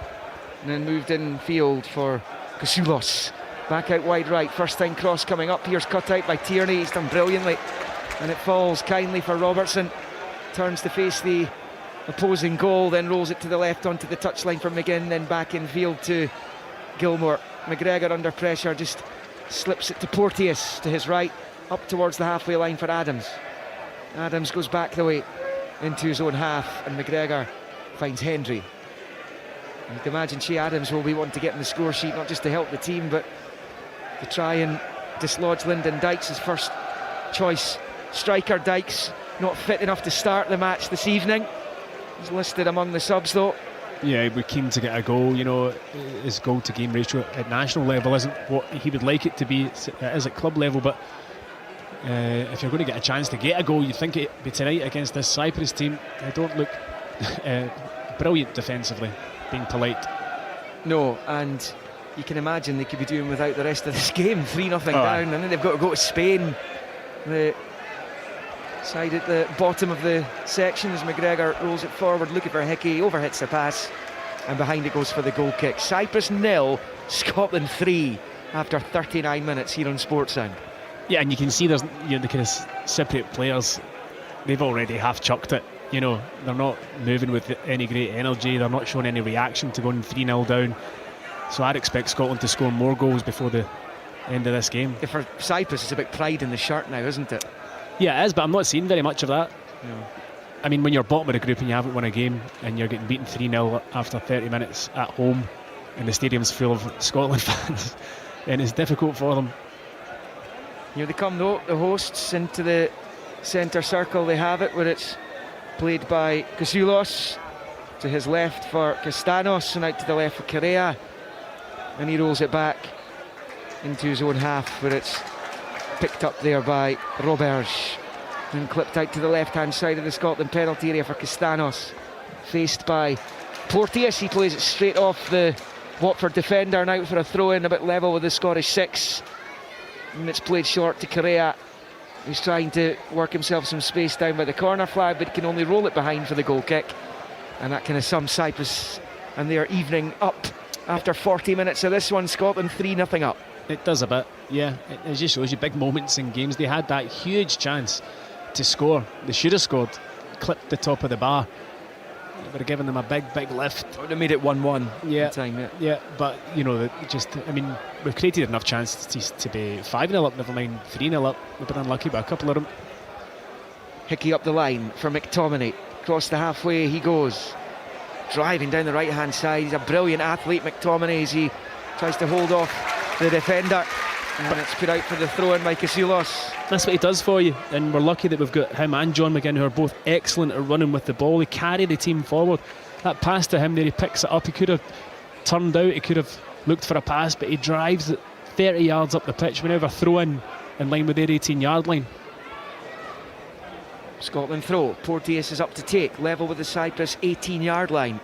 and then moved in field for Koussoulos. Back out wide right, first time cross coming up. Here's cut out by Tierney, he's done brilliantly, and it falls kindly for Robertson. Turns to face the opposing goal, then rolls it to the left onto the touchline for McGinn, then back in field to Gilmour. McGregor under pressure just slips it to Porteous to his right, up towards the halfway line for Adams. Adams goes back the way into his own half, and McGregor finds Hendry. You can imagine Shea Adams will be wanting to get in the score sheet, not just to help the team, but to try and dislodge Lyndon Dykes, his first choice striker. Dykes not fit enough to start the match this evening. He's listed among the subs though. Yeah, we're keen to get a goal. You know, his goal to game ratio at national level isn't what he would like it to be. It is at club level, but if you're going to get a chance to get a goal, you'd think it'd be tonight against this Cyprus team. They don't look brilliant defensively, being polite. No, and you can imagine they could be doing without the rest of this game. 3-0 down, and then they've got to go to Spain. The side at the bottom of the section as McGregor rolls it forward, looking for Hickey, overhits the pass, and behind it goes for the goal kick. Cyprus 0, Scotland 3 after 39 minutes here on Sportsound. Yeah, and you can see there's, you know, the kind of Cypriot players, they've already half chucked it. You know, they're not moving with any great energy, they're not showing any reaction to going 3-0 down. So I'd expect Scotland to score more goals before the end of this game. Yeah, for Cyprus, it's a bit pride in the shirt now, isn't it? Yeah, it is, but I'm not seeing very much of that. No. I mean, when you're bottom of the group and you haven't won a game and you're getting beaten 3-0 after 30 minutes at home and the stadium's full of Scotland fans, and it's difficult for them. Here they come though, the hosts, into the centre circle. They have it, where it's played by Koussoulos, to his left for Castanos, and out to the left for Correa, and he rolls it back into his own half, where it's picked up there by Roberge and clipped out to the left hand side of the Scotland penalty area for Castanos, faced by Porteous. He plays it straight off the Watford defender and out for a throw in, a bit level with the Scottish 6, and it's played short to Correa, who's trying to work himself some space down by the corner flag, but he can only roll it behind for the goal kick, and that kind of sums Cyprus and their evening up after 40 minutes of this one. Scotland 3-0 up. It does a bit, yeah. It just shows you big moments in games. They had that huge chance to score. They should have scored, clipped the top of the bar. They would have given them a big lift. Would have made it 1-1. Yeah, time, yeah. But you know, I mean, we've created enough chances to be 5-0 up, never mind 3-0 up. We've been unlucky by a couple of them. Hickey up the line for McTominay. Across the halfway he goes, driving down the right hand side. He's a brilliant athlete, McTominay, as he tries to hold off the defender, and it's put out for the throw in by Koussoulos. That's what he does for you, and we're lucky that we've got him and John McGinn, who are both excellent at running with the ball. They carry the team forward. That pass to him there, he picks it up. He could have turned out, he could have looked for a pass, but he drives it 30 yards up the pitch whenever throw in line with their 18-yard line. Scotland throw. Porteous is up to take, level with the Cyprus 18-yard line.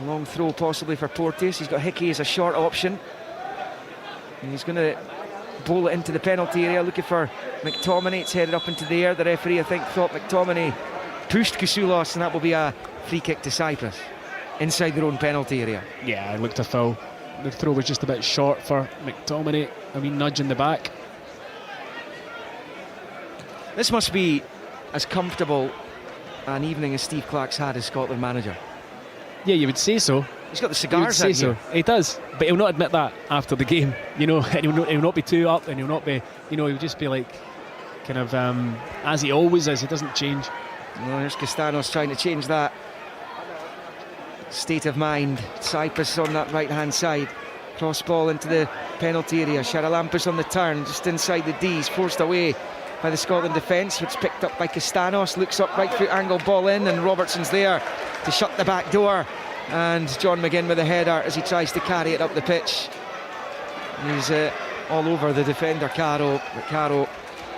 Long throw possibly for Porteous. He's got Hickey as a short option, and he's going to bowl it into the penalty area, looking for McTominay. It's headed up into the air. The referee, I think, thought McTominay pushed Koussoulos, and that will be a free kick to Cyprus inside their own penalty area. Yeah, it looked a foul. The throw was just a bit short for McTominay. A wee nudge in the back. This must be as comfortable an evening as Steve Clarke's had as Scotland manager. Yeah, you would say so. He's got the cigars out here. He does, but he'll not admit that after the game, you know. And he'll not be too up, and he'll not be, you know, he'll just be like, kind of as he always is. He doesn't change. Well, there's Castanos trying to change that state of mind. Cyprus on that right hand side, cross ball into the penalty area. Charalampus on the turn, just inside the D's, forced away by the Scotland defence, which picked up by Castanos. Looks up, right foot angle, ball in, and Robertson's there to shut the back door. And John McGinn with a header as he tries to carry it up the pitch. He's all over the defender, Caro, but Caro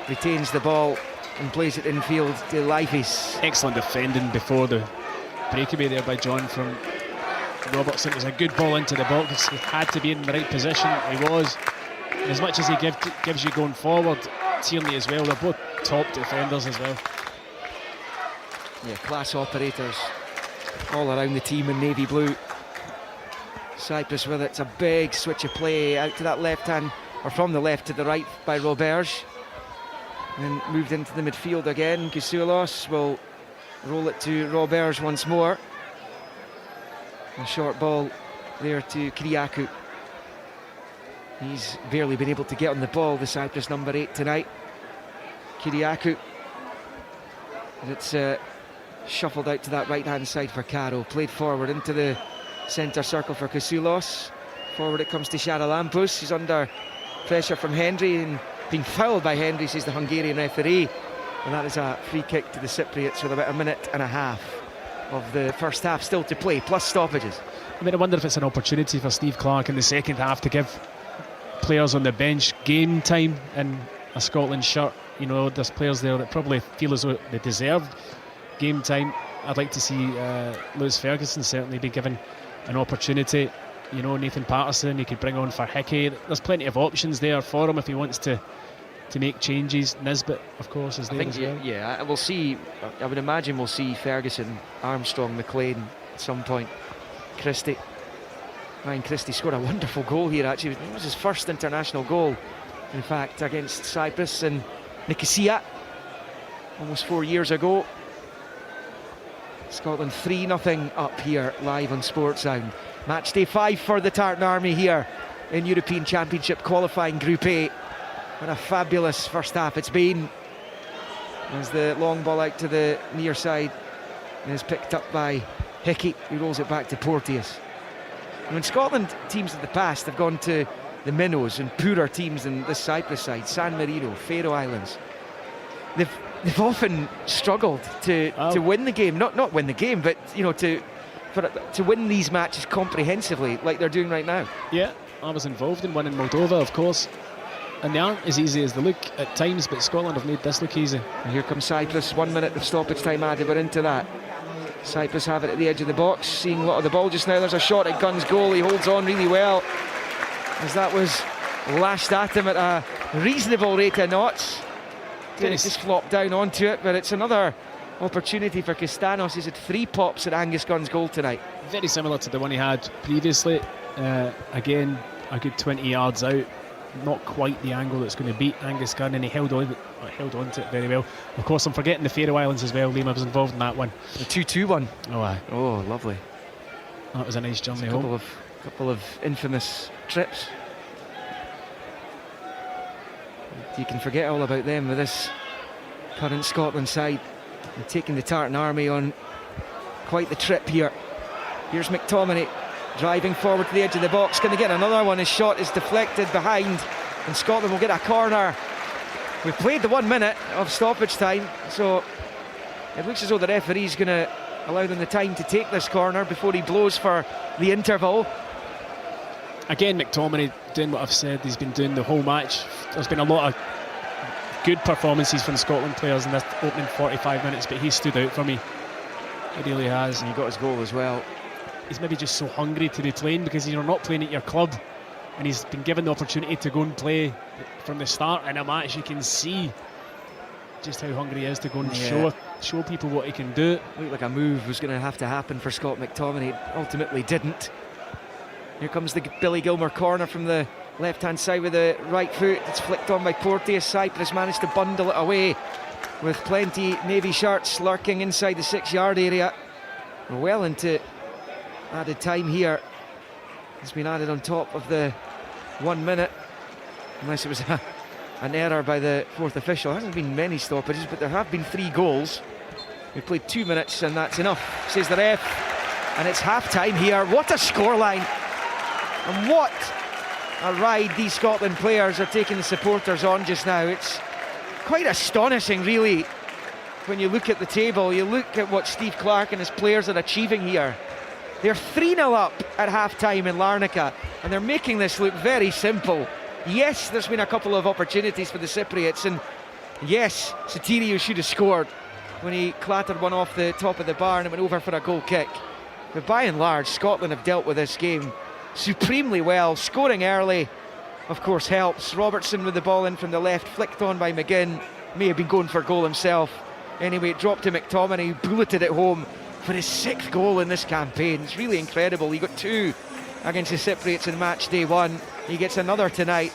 retains the ball and plays it infield to Leifis. Excellent defending before the breakaway there by John from Robertson. It was a good ball into the box. He had to be in the right position. He was. As much as he gives you going forward, Tierney as well, they're both top defenders as well. Yeah, class operators all around the team in navy blue. Cyprus with it. It's a big switch of play out to that left hand, or from the left to the right by Roberge, and moved into the midfield again. Koussoulos will roll it to Roberge once more. A short ball there to Kyriakou. He's barely been able to get on the ball, the Cyprus number 8 tonight. Kyriakou. And it's shuffled out to that right hand side for Caro, played forward into the centre circle for Kasoulos. Forward it comes to Charalampous. He's under pressure from Hendry and being fouled by Hendry, says the Hungarian referee. And that is a free kick to the Cypriots with about a minute and a half of the first half still to play, plus stoppages. I mean, I wonder if it's an opportunity for Steve Clarke in the second half to give players on the bench game time in a Scotland shirt. You know, there's players there that probably feel as though they deserve game time. I'd like to see Lewis Ferguson certainly be given an opportunity. You know, Nathan Patterson, he could bring on for Hickey. There's plenty of options there for him if he wants to make changes. Nisbet, of course, is there as well. Yeah, we'll see. I would imagine we'll see Ferguson, Armstrong, McLean at some point. Christie. Ryan Christie scored a wonderful goal here, actually. It was his first international goal, in fact, against Cyprus and Nicosia almost 4 years ago. Scotland 3-0 up here live on Sportsound. Match day 5 for the Tartan Army here in European Championship qualifying Group A. What a fabulous first half it's been. As the long ball out to the near side is picked up by Hickey, who rolls it back to Porteous. When Scotland teams of the past have gone to the minnows and poorer teams than the Cyprus side, San Marino, Faroe Islands, they've often struggled to win the game. Not win the game, but you know, to win these matches comprehensively, like they're doing right now. Yeah, I was involved in one in Moldova, of course, and they aren't as easy as they look at times, but Scotland have made this look easy. And here comes Cyprus, 1 minute of stoppage time added, we're into that. Cyprus have it at the edge of the box, seeing a lot of the ball just now. There's a shot at Gunn's goal, he holds on really well, as that was lashed at him at a reasonable rate of knots. Didn't just flop down onto it, but it's another opportunity for Castanos. He's had 3 pops at Angus Gunn's goal tonight. Very similar to the one he had previously. Again, a good 20 yards out. Not quite the angle that's going to beat Angus Gunn, and he held on to it very well. Of course, I'm forgetting the Faroe Islands as well. Liam, I was involved in that one. The 2-2 one. Oh, aye. Oh, lovely. That was a nice journey home. Couple of infamous trips. You can forget all about them with this current Scotland side and taking the Tartan Army on quite the trip here. Here's McTominay driving forward to the edge of the box, going to get another one. His shot is deflected behind and Scotland will get a corner. We've played the 1 minute of stoppage time, so it looks as though the referee's going to allow them the time to take this corner before he blows for the interval. Again, McTominay doing what I've said he's been doing the whole match. There's been a lot of good performances from Scotland players in this opening 45 minutes, but he stood out for me. He really has. And he got his goal as well. He's maybe just so hungry to be playing because you're not playing at your club, and he's been given the opportunity to go and play from the start in a match. You can see just how hungry he is to go and show people what he can do. Looked like a move was going to have to happen for Scott McTominay. It ultimately didn't. Here comes the Billy Gilmour corner from the left-hand side with the right foot. It's flicked on by Porteous. Cyprus managed to bundle it away with plenty navy shirts lurking inside the 6-yard area. We're well into added time here. It's been added on top of the 1 minute, unless it was an error by the fourth official. There hasn't been many stoppages, but there have been 3 goals. We've played 2 minutes and that's enough, says the ref. And it's half-time here. What a scoreline! And what a ride these Scotland players are taking the supporters on just now. It's quite astonishing, really, when you look at the table. You look at what Steve Clarke and his players are achieving here. They're 3-0 up at half-time in Larnaca, and they're making this look very simple. Yes, there's been a couple of opportunities for the Cypriots, and yes, Sotirio should have scored when he clattered one off the top of the bar and it went over for a goal kick. But by and large, Scotland have dealt with this game supremely well. Scoring early, of course, helps. Robertson with the ball in from the left, flicked on by McGinn. May have been going for a goal himself. Anyway, it dropped to McTominay, who bulleted it home for his 6th goal in this campaign. It's really incredible. He got 2 against the Cypriots in match day 1. He gets another tonight.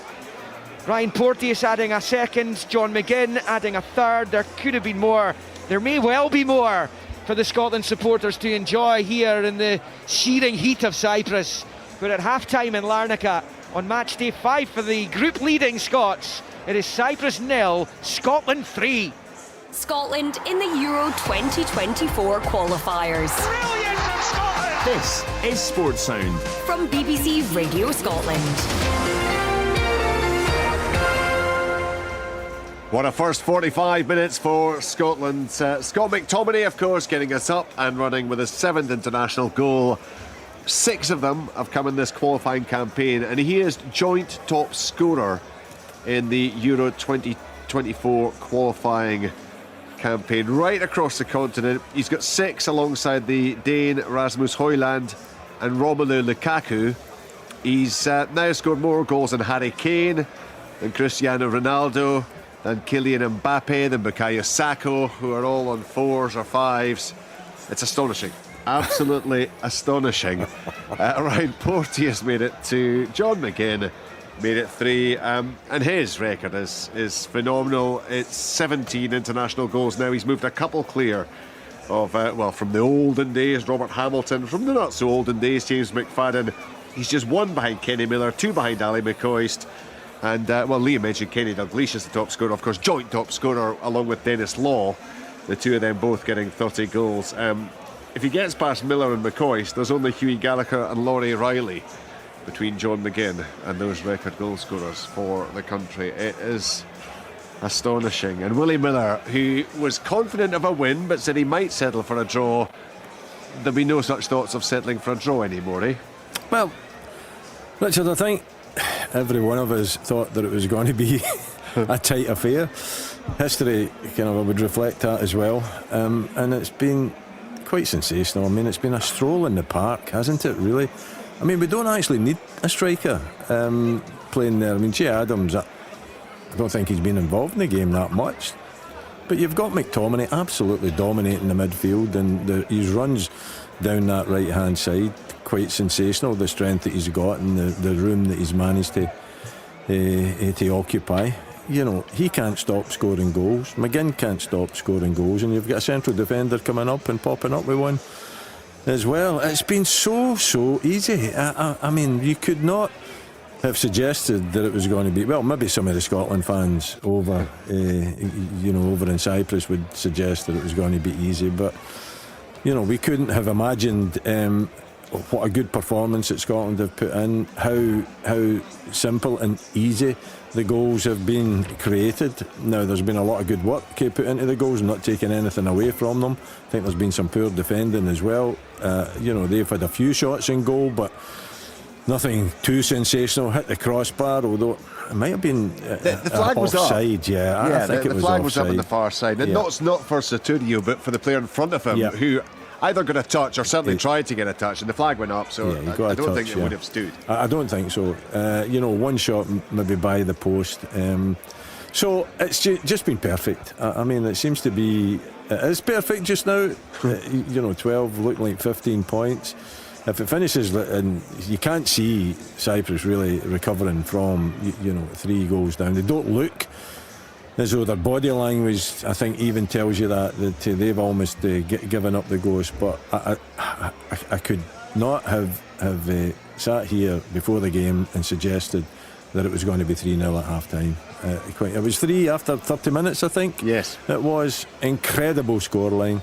Ryan Porteous adding a 2nd, John McGinn adding a 3rd. There could have been more. There may well be more for the Scotland supporters to enjoy here in the searing heat of Cyprus. We're at half-time in Larnaca on match day 5 for the group leading Scots. It is Cyprus 0, Scotland 3. Scotland in the Euro 2024 qualifiers. Brilliant from Scotland! This is Sports Sound from BBC Radio Scotland. What a first 45 minutes for Scotland. Scott McTominay, of course, getting us up and running with his 7th international goal. 6 of them have come in this qualifying campaign, and he is joint top scorer in the Euro 2024 qualifying campaign right across the continent. He's got 6 alongside the Dane Rasmus Højlund and Romelu Lukaku. He's now scored more goals than Harry Kane, than Cristiano Ronaldo, than Kylian Mbappe, than Bukayo Saka, who are all on 4s or 5s. It's astonishing. Absolutely astonishing. Ryan Porteous made it 2. John McGinn made it 3. And his record is phenomenal. It's 17 international goals now. He's moved a couple clear of, from the olden days, Robert Hamilton. From the not so olden days, James McFadden. He's just 1 behind Kenny Miller, 2 behind Ali McCoist. And, Liam mentioned Kenny Dalglish is the top scorer, of course, joint top scorer along with Dennis Law. The 2 of them both getting 30 goals. If he gets past Miller and McCoist, there's only Hughie Gallagher and Laurie Riley between John McGinn and those record goal scorers for the country. It is astonishing. And Willie Miller, who was confident of a win but said he might settle for a draw, there'll be no such thoughts of settling for a draw anymore, eh? Well, Richard, I think every one of us thought that it was going to be a tight affair. History kind of would reflect that as well, and it's been quite sensational. I mean, it's been a stroll in the park, hasn't it, really? I mean, we don't actually need a striker playing there. I mean, Che Adams, I don't think he's been involved in the game that much, but you've got McTominay absolutely dominating the midfield, and his runs down that right hand side, quite sensational, the strength that he's got and the room that he's managed to occupy. You know, he can't stop scoring goals. McGinn can't stop scoring goals, and you've got a central defender coming up and popping up with one as well. It's been so easy. I mean, you could not have suggested that it was going to be, well, maybe some of the Scotland fans over in Cyprus would suggest that it was going to be easy, but you know, we couldn't have imagined what a good performance that Scotland have put in, how simple and easy the goals have been created. Now, there's been a lot of good work put into the goals, not taking anything away from them. I think there's been some poor defending as well. They've had a few shots in goal, but nothing too sensational. Hit the crossbar, although it might have been the flag was offside. Up. Yeah, I think the it was flag offside. was up on the far side. And not for Soturio, but for the player in front of him, who either got a touch or certainly tried to get a touch, and the flag went up, so I don't think it would have stood. I don't think so. One shot maybe by the post. So it's just been perfect. I mean, it seems to be, it is perfect just now. 12 looking like 15 points. If it finishes, and you can't see Cyprus really recovering from 3 goals down. They don't look as though their body language, I think, even tells you that they've almost given up the ghost. But I could not have sat here before the game and suggested that it was going to be 3-0 at half time. It was 3 after 30 minutes, I think. Yes. It was incredible scoreline.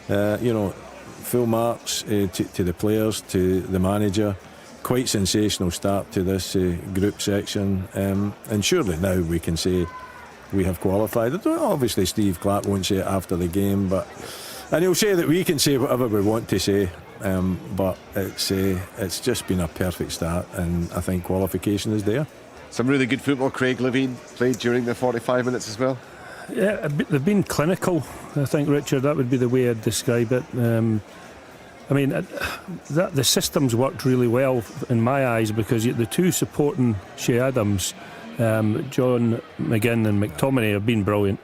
Full marks to the players, to the manager. Quite sensational start to this group section. And surely now we can say we have qualified. Obviously Steve Clarke won't say it after the game, and he'll say that we can say whatever we want to say, but it's just been a perfect start, and I think qualification is there. Some really good football. Craig Levine played during the 45 minutes as well. Yeah, they've been clinical, I think, Richard. That would be the way I'd describe it. The system's worked really well in my eyes, because the 2 supporting Che Adams, John McGinn and McTominay, have been brilliant.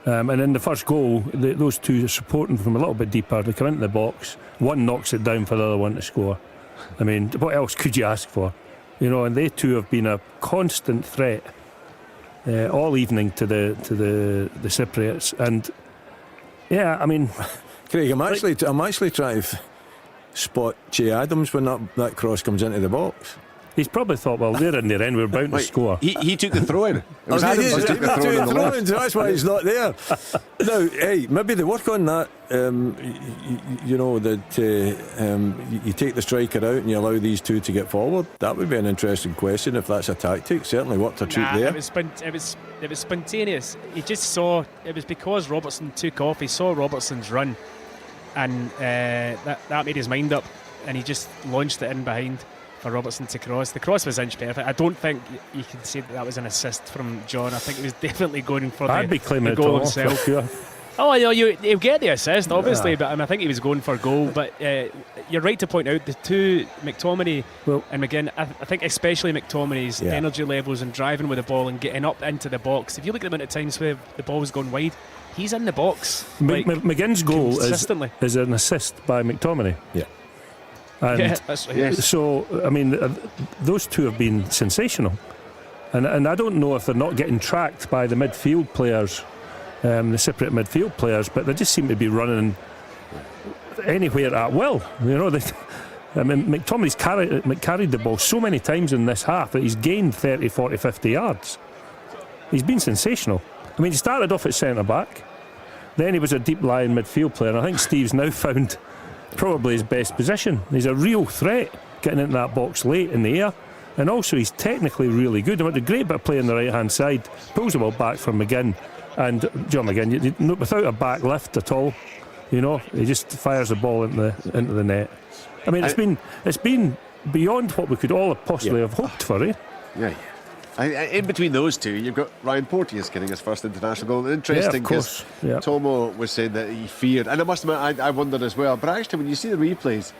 And in the first goal, those 2 are supporting from a little bit deeper. They come into the box, one knocks it down for the other one to score. I mean, what else could you ask for? And they 2 have been a constant threat all evening to the Cypriots. And yeah, I mean, Craig, I'm actually trying to spot Che Adams when that cross comes into the box. He's probably thought, well, they're in their end, we're bound to score. He took the throw-in. It was Adams who took the throw-in on the left. That's why he's not there. Now, hey, maybe they work on that. You know, that you take the striker out and you allow these two to get forward. That would be an interesting question if that's a tactic. Certainly worked a treat there. It was spontaneous. He just saw, it was because Robertson took off. He saw Robertson's run, and that made his mind up, and he just launched it in behind for Robertson to cross. The cross was inch perfect. I don't think you can say that was an assist from John. I think he was definitely going for the goal himself. Sure. Oh, I know he'll get the assist, obviously, but I think he was going for goal. But you're right to point out the two, McTominay and McGinn. I think especially McTominay's energy levels and driving with the ball and getting up into the box. If you look at the amount of times where the ball's gone wide, he's in the box. McGinn's goal is an assist by McTominay. Yeah. And that's right. so, I mean, those two have been sensational. And I don't know if they're not getting tracked by the midfield players, the separate midfield players, but they just seem to be running anywhere at will. You know, McTominay's carried the ball so many times in this half that he's gained 30, 40, 50 yards. He's been sensational. I mean, he started off at centre-back, then he was a deep-lying midfield player, and I think Steve's now found probably his best position. He's a real threat getting into that box late in the air, and also he's technically really good. He had a great bit of play on the right hand side, pulls the ball back from McGinn, and John McGinn, without a back lift at all, you know, he just fires the ball into the net. I mean, it's been beyond what we could all possibly have hoped for, eh? Yeah. In between those two, you've got Ryan Porteous getting his first international goal. Interesting, because Tomo was saying that he feared, and I must admit, I wondered as well. But actually, when you see the replays,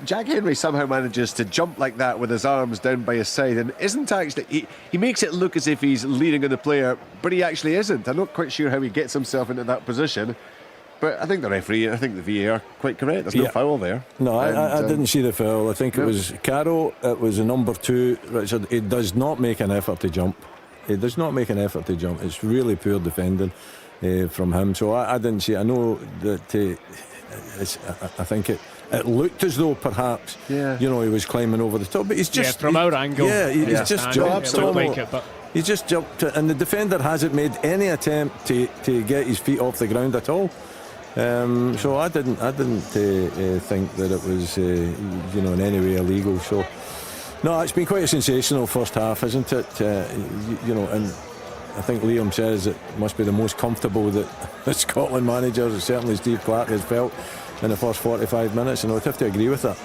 Jack Henry somehow manages to jump like that with his arms down by his side, and isn't actually. He makes it look as if he's leaning on the player, but he actually isn't. I'm not quite sure how he gets himself into that position. But I think the referee, I think the VAR, quite correct. There's no foul there. No, I didn't see the foul. I think it was Caro. It was a number 2, Richard. He does not make an effort to jump. It's really poor defending from him. So I didn't see it. I know that I think it looked as though perhaps he was climbing over the top, but he's just from our angle. He's just jumped. He's just jumped, and the defender hasn't made any attempt to get his feet off the ground at all. So I didn't think that it was in any way illegal. So no, it's been quite a sensational first half, isn't it? And I think Liam says it must be the most comfortable that the Scotland managers, certainly Steve Clarke, has felt in the first 45 minutes, and I would have to agree with that.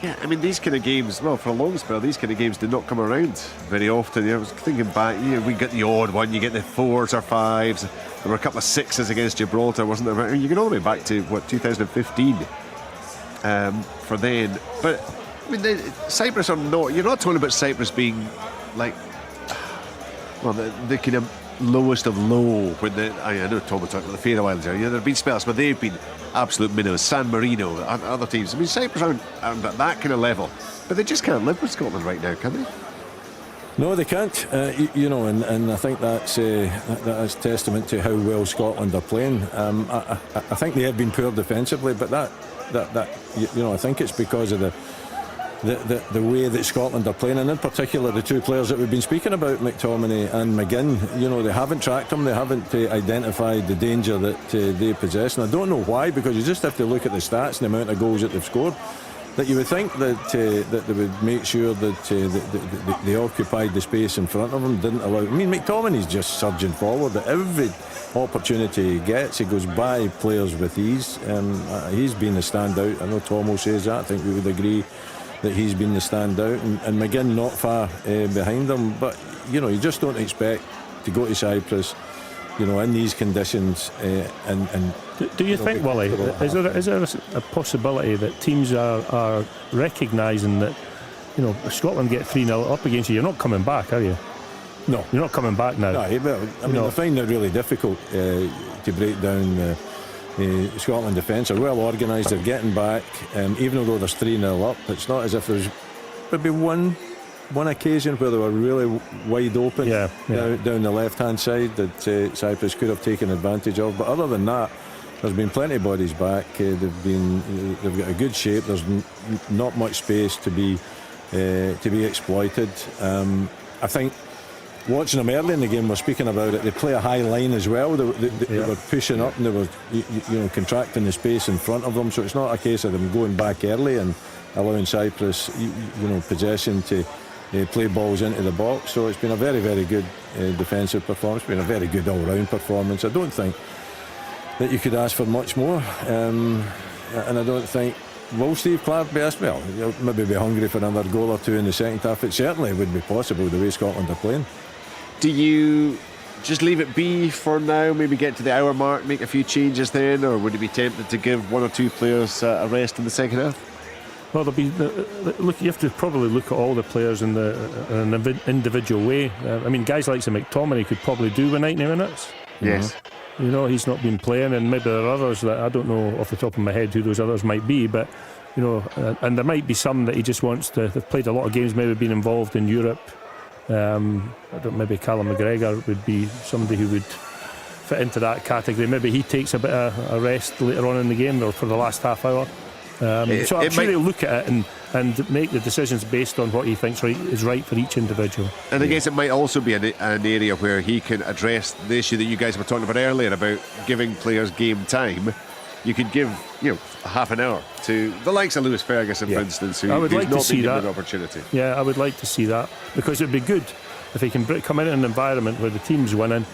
Yeah, I mean, these kind of games, well, for a long spell, these kind of games did not come around very often. I was thinking back, we get the odd one, you get the 4s or 5s. There were a couple of 6s against Gibraltar, wasn't there? You can all the way back to, 2015 for then. But, I mean, Cyprus are not, you're not talking about Cyprus being like, well, the kind of lowest of low. When I know Tom was talking about the Faroe Islands. There have been spells, but they've been absolute minnows. San Marino, other teams. I mean, Cyprus aren't at that kind of level, but they just can't live with Scotland right now, can they? No, they can't. And I think that is testament to how well Scotland are playing. I think they have been poor defensively, but that I think it's because of the way that Scotland are playing, and in particular the two players that we've been speaking about, McTominay and McGinn. They haven't tracked them, they haven't identified the danger that they possess, and I don't know why, because you just have to look at the stats and the amount of goals that they've scored, that you would think that they would make sure that they occupied the space in front of them, didn't allow. I mean, McTominay's just surging forward at every opportunity he gets. He goes by players with ease. He's been the standout. I know Tomo says that. I think we would agree that he's been the standout, and McGinn not far behind them. But you just don't expect to go to Cyprus, in these conditions. And do you think, Willie, is there a possibility that teams are recognising that Scotland get 3-0 up against you? You're not coming back, are you? No, you're not coming back now. No, they're finding it really difficult to break down. Scotland defence are well organised, they're getting back, even though there's 3-0 up. It's not as if there's maybe one occasion where they were really wide open down the left hand side that Cyprus could have taken advantage of, but other than that, there's been plenty of bodies back. They've got a good shape. There's not much space to be to be exploited. I think watching them early in the game, we're speaking about it, they play a high line as well. They were pushing up and they were contracting the space in front of them, so it's not a case of them going back early and allowing Cyprus possession to play balls into the box. So it's been a very, very good defensive performance. It's been a very good all-round performance. I don't think that you could ask for much more, and I don't think, will Steve Clarke be asked? Well, he'll maybe be hungry for another goal or two in the second half. It certainly would be possible the way Scotland are playing. Do you just leave it be for now, maybe get to the hour mark, make a few changes then, or would you be tempted to give one or two players a rest in the second half? Well, look, you have to probably look at all the players in an individual way. I mean, guys like McTominay could probably do with 90 minutes. Yes. He's not been playing, and maybe there are others that I don't know off the top of my head who those others might be, but and there might be some that he just wants to. They've played a lot of games, maybe been involved in Europe. Maybe Callum McGregor would be somebody who would fit into that category. Maybe he takes a bit of a rest later on in the game or for the last half hour. So I'm sure he'll look at it and make the decisions based on what he thinks is right for each individual. And I guess it might also be an area where he can address the issue that you guys were talking about earlier about giving players game time. You could give half an hour to the likes of Lewis Ferguson, for instance, who's not been given an opportunity. Yeah, I would like to see that, because it'd be good if he can come in an environment where the team's winning,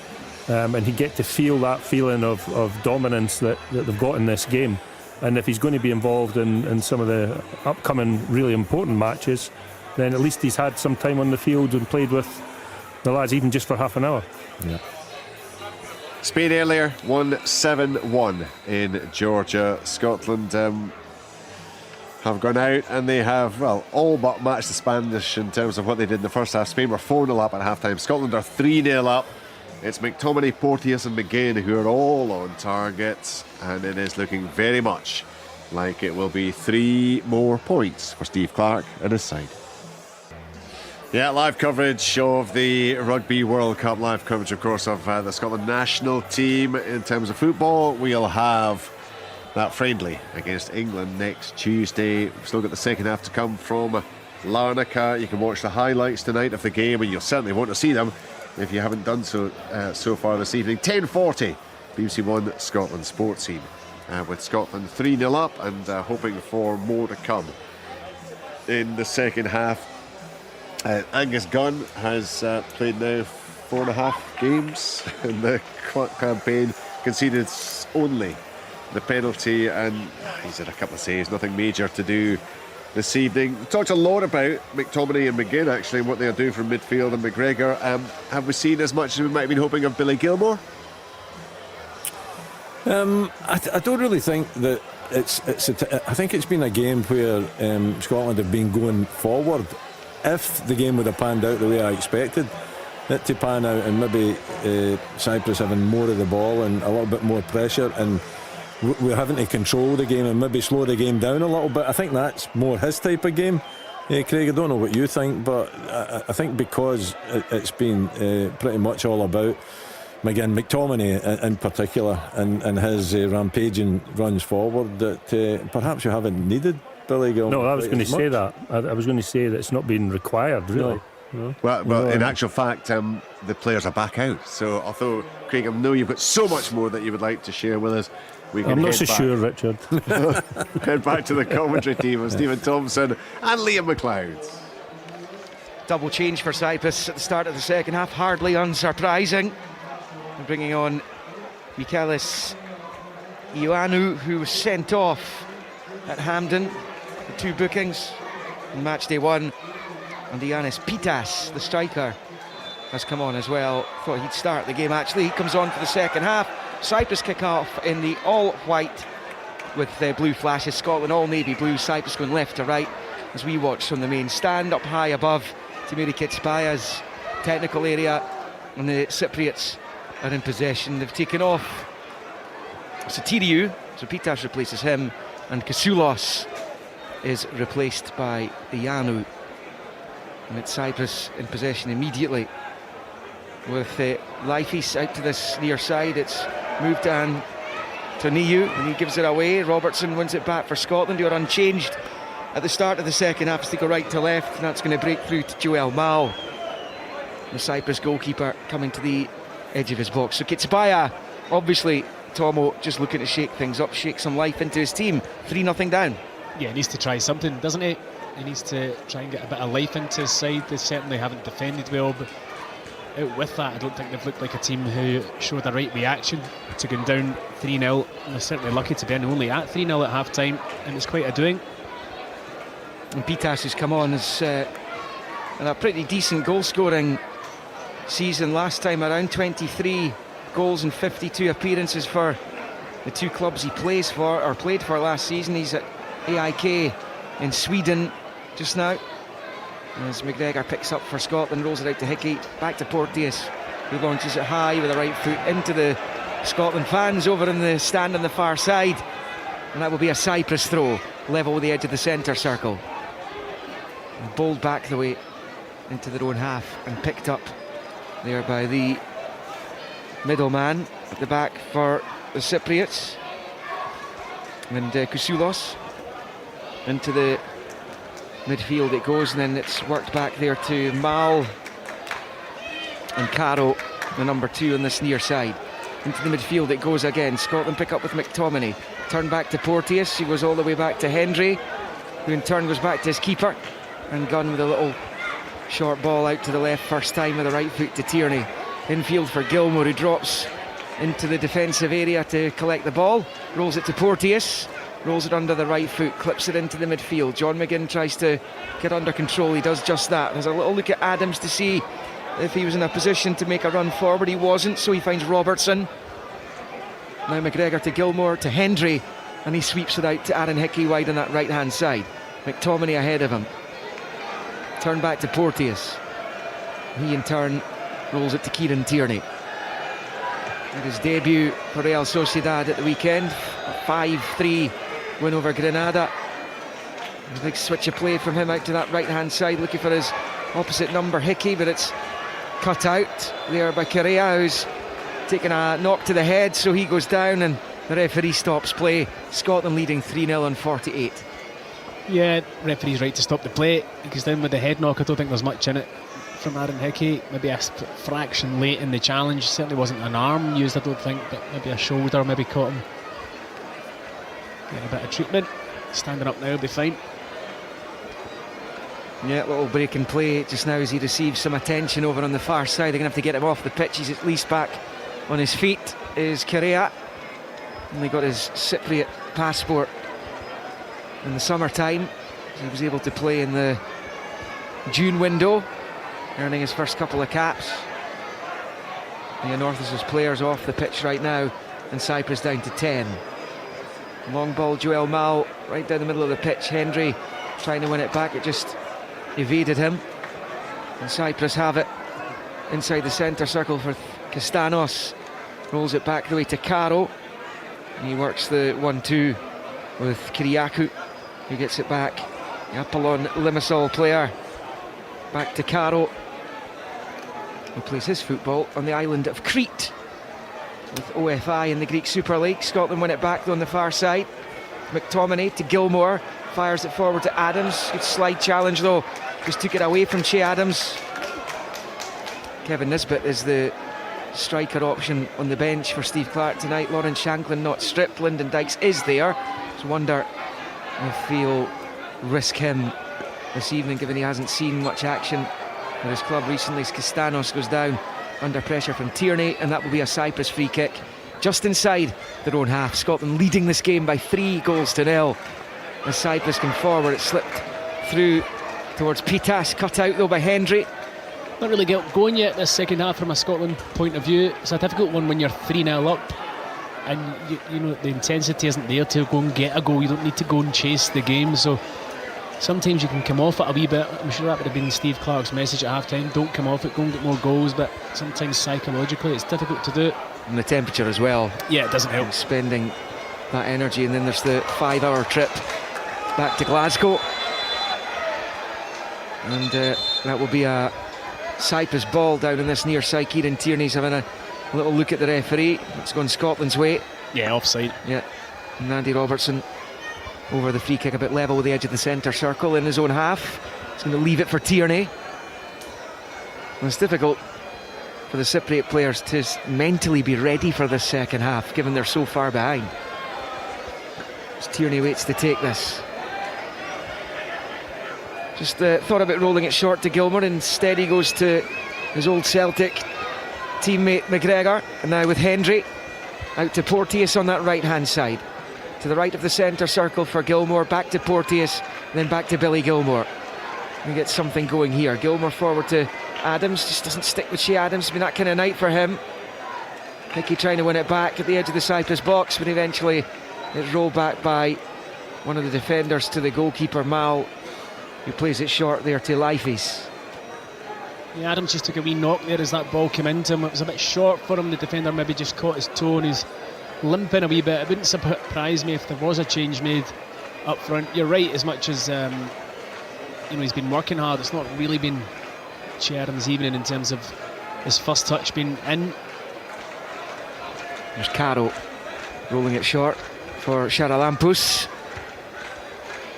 and he get to feel that feeling of dominance that they've got in this game. And if he's going to be involved in some of the upcoming really important matches, then at least he's had some time on the field and played with the lads, even just for half an hour. Yeah. Spain earlier, 1-7-1 in Georgia. Scotland have gone out and they have, all but matched the Spanish in terms of what they did in the first half. Spain were 4-0 up at half-time. Scotland are 3-0 up. It's McTominay, Porteous and McGinn who are all on target, and it is looking very much like it will be 3 more points for Steve Clarke and his side. Yeah, live coverage of the Rugby World Cup, live coverage, of course, of the Scotland national team. In terms of football, we'll have that friendly against England next Tuesday. We've still got the second half to come from Larnaca. You can watch the highlights tonight of the game, and you'll certainly want to see them if you haven't done so so far this evening. 10:40, BBC One Scotland Sports Scene, with Scotland 3-0 up and hoping for more to come in the second half. Angus Gunn has played now 4.5 games in the campaign, conceded only the penalty, and he's had a couple of saves, nothing major to do this evening. We talked a lot about McTominay and McGinn, actually, and what they're doing from midfield, and McGregor. Have we seen as much as we might have been hoping of Billy Gilmore? I don't really think that I think it's been a game where Scotland have been going forward. If the game would have panned out the way I expected it to pan out, and maybe Cyprus having more of the ball and a little bit more pressure, and we're having to control the game and maybe slow the game down a little bit, I think that's more his type of game. Craig, I don't know what you think, but I think because it's been pretty much all about McTominay in particular and his rampaging runs forward, that perhaps you haven't needed Billy Gilmore. No, I was going to say that. I was going to say that it's not been required, really. No. Well, in actual fact, the players are back out. So although, Craig, I know you've got so much more that you would like to share with us, we can I'm not so sure, Richard. Head back to the commentary team of Stephen Thompson and Liam McLeod. Double change for Cyprus at the start of the second half, hardly unsurprising. Bringing on Michalis Ioannou, who was sent off at Hampden. 2 bookings in match day 1, and Giannis Pitas, the striker, has come on as well. Thought he'd start the game, actually. He comes on for the second half. Cyprus kick off in the all-white with blue flashes. Scotland all navy blue, Cyprus going left to right as we watch from the main stand. Up high above Timuri Kitspaya's technical area, and the Cypriots are in possession. They've taken off Satiriou, so Pitas replaces him, and Kasoulos is replaced by Ioannou, and it's Cyprus in possession immediately with Leifis out to this near side. It's moved down to Niu, and he gives it away. Robertson wins it back for Scotland, who are unchanged at the start of the second half as they go right to left, and that's going to break through to Joel Mal, the Cyprus goalkeeper, coming to the edge of his box. So Kitsabaya, obviously, Tomo just looking to shake things up, shake some life into his team. 3-0 down. Yeah, he needs to try something, doesn't he? He needs to try and get a bit of life into his side. They certainly haven't defended well, but out with that, I don't think they've looked like a team who showed the right reaction to going down 3-0. They're certainly lucky to be only at 3-0 at half time, and it's quite a doing. And Pitas has come on as in a pretty decent goal scoring season last time around. 23 goals and 52 appearances for the two clubs he played for last season. He's at AIK in Sweden just now, as McGregor picks up for Scotland, rolls it out to Hickey, back to Porteous, who launches it high with the right foot into the Scotland fans over in the stand on the far side, and that will be a Cyprus throw, level with the edge of the centre circle, and bowled back the way into their own half and picked up there by the middleman at the back for the Cypriots, and Kousoulos into the midfield it goes, and then it's worked back there to Mal and Caro, the number 2 on this near side. Into the midfield it goes again. Scotland pick up with McTominay, turn back to Porteous, he goes all the way back to Hendry, who in turn goes back to his keeper, and Gunn with a little short ball out to the left, first time with the right foot to Tierney. Infield for Gilmour, who drops into the defensive area to collect the ball, rolls it to Porteous, rolls it under the right foot, clips it into the midfield. John McGinn tries to get under control, he does just that. There's a little look at Adams to see if he was in a position to make a run forward. He wasn't, so he finds Robertson. Now McGregor to Gilmour to Hendry, and he sweeps it out to Aaron Hickey wide on that right hand side. McTominay ahead of him, turn back to Porteous, he in turn rolls it to Kieran Tierney. At his debut for Real Sociedad at the weekend, a 5-3 win over Granada. A big switch of play from him out to that right hand side, looking for his opposite number Hickey, but it's cut out there by Correa, who's taken a knock to the head, so he goes down and the referee stops play. Scotland leading 3-0 on 48. Yeah, referee's right to stop the play. He goes down with the head knock. I don't think there's much in it from Aaron Hickey. Maybe a fraction late in the challenge. Certainly wasn't an arm used, I don't think, but maybe a shoulder maybe caught him. Getting a bit of treatment. Standing up now, will be fine. Yeah, little break in play just now as he receives some attention over on the far side. They're going to have to get him off the pitch. He's at least back on his feet, is Correa. Only got his Cypriot passport in the summertime. He was able to play in the June window, earning his first couple of caps. The Anorthos's players off the pitch right now, and Cyprus down to 10. Long ball, Joel Mal right down the middle of the pitch. Hendry trying to win it back, it just evaded him, and Cyprus have it inside the centre circle for Castanos. Rolls it back the way to Caro, and he works the 1-2 with Kyriakou, who gets it back. The Apollon Limassol player back to Caro, who plays his football on the island of Crete with OFI in the Greek Super League. Scotland win it back though on the far side. McTominay to Gilmour, fires it forward to Adams. Good slide challenge though, just took it away from Che Adams. Kevin Nisbet is the striker option on the bench for Steve Clarke tonight. Lawrence Shanklin not stripped, Lyndon Dykes is there, so wonder if he'll risk him this evening, given he hasn't seen much action at his club recently. Castanos goes down under pressure from Tierney, and that will be a Cyprus free kick just inside their own half. Scotland leading this game by 3-0 as Cyprus come forward. It slipped through towards Pitas, cut out though by Hendry. Not really going yet this second half from a Scotland point of view. It's a difficult one when you're 3-0 up, and you know the intensity isn't there to go and get a goal. You don't need to go and chase the game, so sometimes you can come off it a wee bit. I'm sure that would have been Steve Clarke's message at half time: don't come off it, go and get more goals. But sometimes psychologically it's difficult to do it, and the temperature as well, yeah, it doesn't help spending that energy. And then there's the 5-hour trip back to Glasgow, and that will be a Cyprus ball down in this near side. Kieran Tierney's having a little look at the referee. It's gone Scotland's way. Yeah, offside. Yeah, and Andy Robertson over the free kick, a bit level with the edge of the centre circle in his own half. He's going to leave it for Tierney. And it's difficult for the Cypriot players to mentally be ready for this second half, given they're so far behind. As Tierney waits to take this. Just thought about rolling it short to Gilmour. Instead he goes to his old Celtic teammate McGregor. And now with Hendry out to Porteous on that right hand side. To the right of the centre circle for Gilmour, back to Porteous, and then back to Billy Gilmour. We get something going here. Gilmour forward to Adams, just doesn't stick with Shea Adams. It's been that kind of night for him. Hickey trying to win it back at the edge of the Cyprus box, but eventually it's rolled back by one of the defenders to the goalkeeper, Mal, who plays it short there to Leifes. Yeah, Adams just took a wee knock there as that ball came into him. It was a bit short for him. The defender maybe just caught his toe and he's limping a wee bit. It wouldn't surprise me if there was a change made up front. You're right, as much as he's been working hard, it's not really been Adams' evening in terms of his first touch being in. There's Caro rolling it short for Charalampous.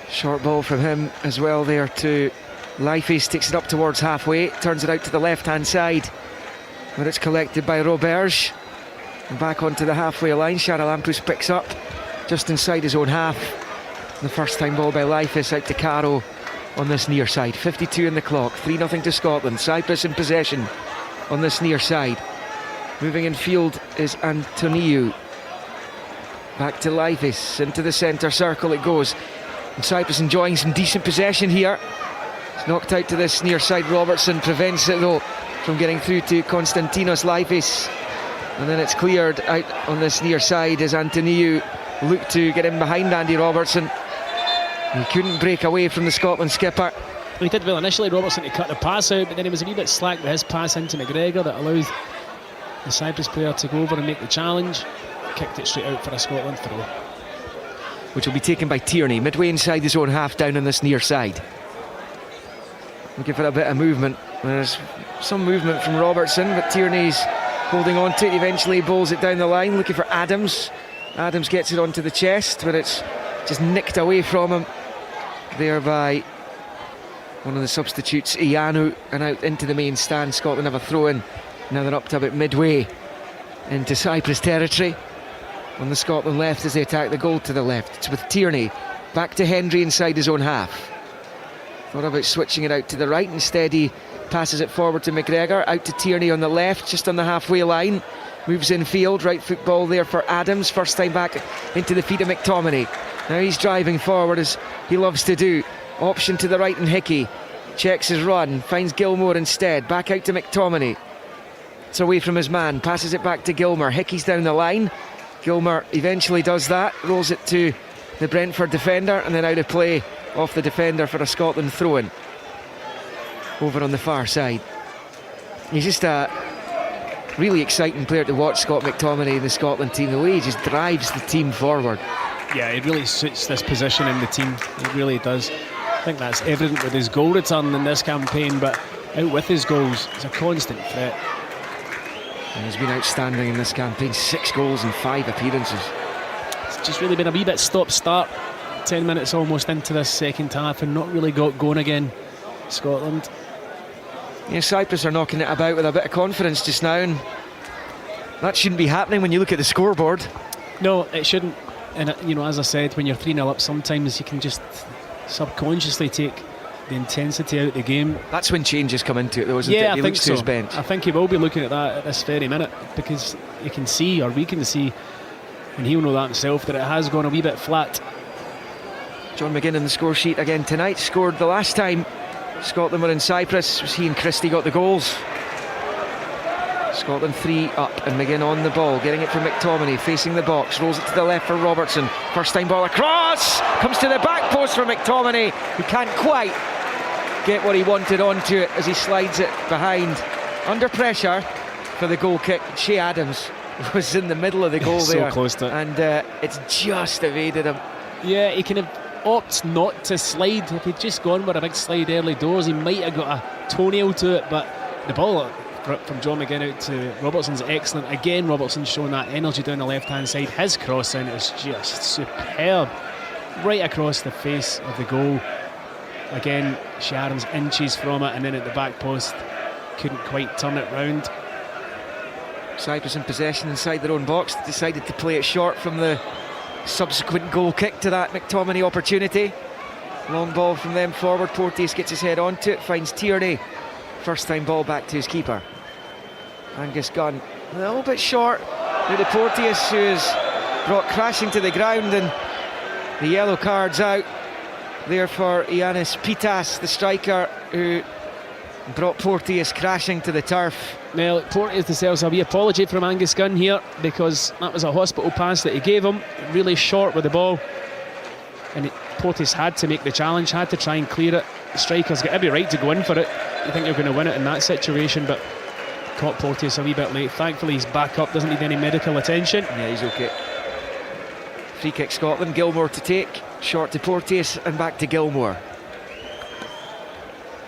Short ball from him as well there to Leifes. Takes it up towards halfway, turns it out to the left hand side where it's collected by Roberge. And back onto the halfway line. Charalampous picks up just inside his own half. The first time ball by Leifes out to Caro on this near side. 52 in the clock, 3-0 to Scotland. Cyprus in possession on this near side. Moving in field is Antoniou. Back to Leifes, into the centre circle it goes. And Cyprus enjoying some decent possession here. It's knocked out to this near side. Robertson prevents it though from getting through to Konstantinos Leifes. And then it's cleared out on this near side as Antoniou looked to get in behind Andy Robertson. He couldn't break away from the Scotland skipper. He did well initially, Robertson, to cut the pass out, but then he was a wee bit slack with his pass into McGregor that allowed the Cyprus player to go over and make the challenge. Kicked it straight out for a Scotland throw, which will be taken by Tierney, midway inside his own half, down on this near side. Looking for a bit of movement. There's some movement from Robertson, but Tierney's holding on to it. Eventually bowls it down the line, looking for Adams. Adams gets it onto the chest, but it's just nicked away from him there by one of the substitutes, Ianu, and out into the main stand. Scotland have a throw in. Now they're up to about midway into Cyprus territory on the Scotland left as they attack the goal to the left. It's with Tierney back to Hendry inside his own half. Thought about switching it out to the right. Instead he passes it forward to McGregor, out to Tierney on the left, just on the halfway line. Moves in field, right foot ball there for Adams. First time back into the feet of McTominay. Now he's driving forward as he loves to do. Option to the right and Hickey checks his run, finds Gilmour instead. Back out to McTominay. It's away from his man, passes it back to Gilmour. Hickey's down the line. Gilmour eventually does that, rolls it to the Brentford defender, and then out of play off the defender for a Scotland throw-in. Over on the far side. He's just a really exciting player to watch, Scott McTominay, the Scotland team. The way he just drives the team forward. Yeah, it really suits this position in the team. It really does. I think that's evident with his goal return in this campaign, but out with his goals, it's a constant threat. And he's been outstanding in this campaign. 6 goals in 5 appearances. It's just really been a wee bit stop-start. 10 minutes almost into this second half and not really got going again, Scotland. Yeah, Cyprus are knocking it about with a bit of confidence just now, and that shouldn't be happening when you look at the scoreboard. No, it shouldn't. And as I said, when you're 3-0 up, sometimes you can just subconsciously take the intensity out of the game. That's when changes come into it, though, isn't it? Yeah, He I think looks so. to his bench. I think he will be looking at that at this very minute, because you can see, or we can see, and he'll know that himself, that it has gone a wee bit flat. John McGinn in the score sheet again tonight. Scored the last time Scotland were in Cyprus. It was he and Christie got the goals. Scotland 3 up, and McGinn on the ball, getting it from McTominay, facing the box, rolls it to the left for Robertson. First time ball across, comes to the back post for McTominay, who can't quite get what he wanted onto it as he slides it behind. Under pressure for the goal kick. Shea Adams was in the middle of the goal there. So close to it. And it's just evaded him. Yeah, he kind of opts not to slide. If he'd just gone with a big slide early doors, he might have got a toenail to it, but the ball from John McGinn out to Robertson's excellent. Again, Robertson's showing that energy down the left hand side. His cross in is just superb. right across the face of the goal. Again, Sharon's inches from it, and then at the back post, couldn't quite turn it round. Cyprus in possession inside their own box, decided to play it short from the subsequent goal kick to that McTominay opportunity. Long ball from them forward, Porteous gets his head onto it, finds Tierney. First time ball back to his keeper. Angus Gunn a little bit short. Now to Porteous, who is brought crashing to the ground, and the yellow card's out there for Ioannis Pitas, the striker, who brought Porteous crashing to the turf. Well, Porteous deserves a wee apology from Angus Gunn here, because that was a hospital pass that he gave him, really short with the ball, and Porteous had to make the challenge, had to try and clear it. The striker's got every right to go in for it. You think you're going to win it in that situation, but caught Porteous a wee bit late. Thankfully he's back up, doesn't need any medical attention. Yeah, he's okay. Free kick Scotland, Gilmore to take, short to Porteous and back to Gilmore.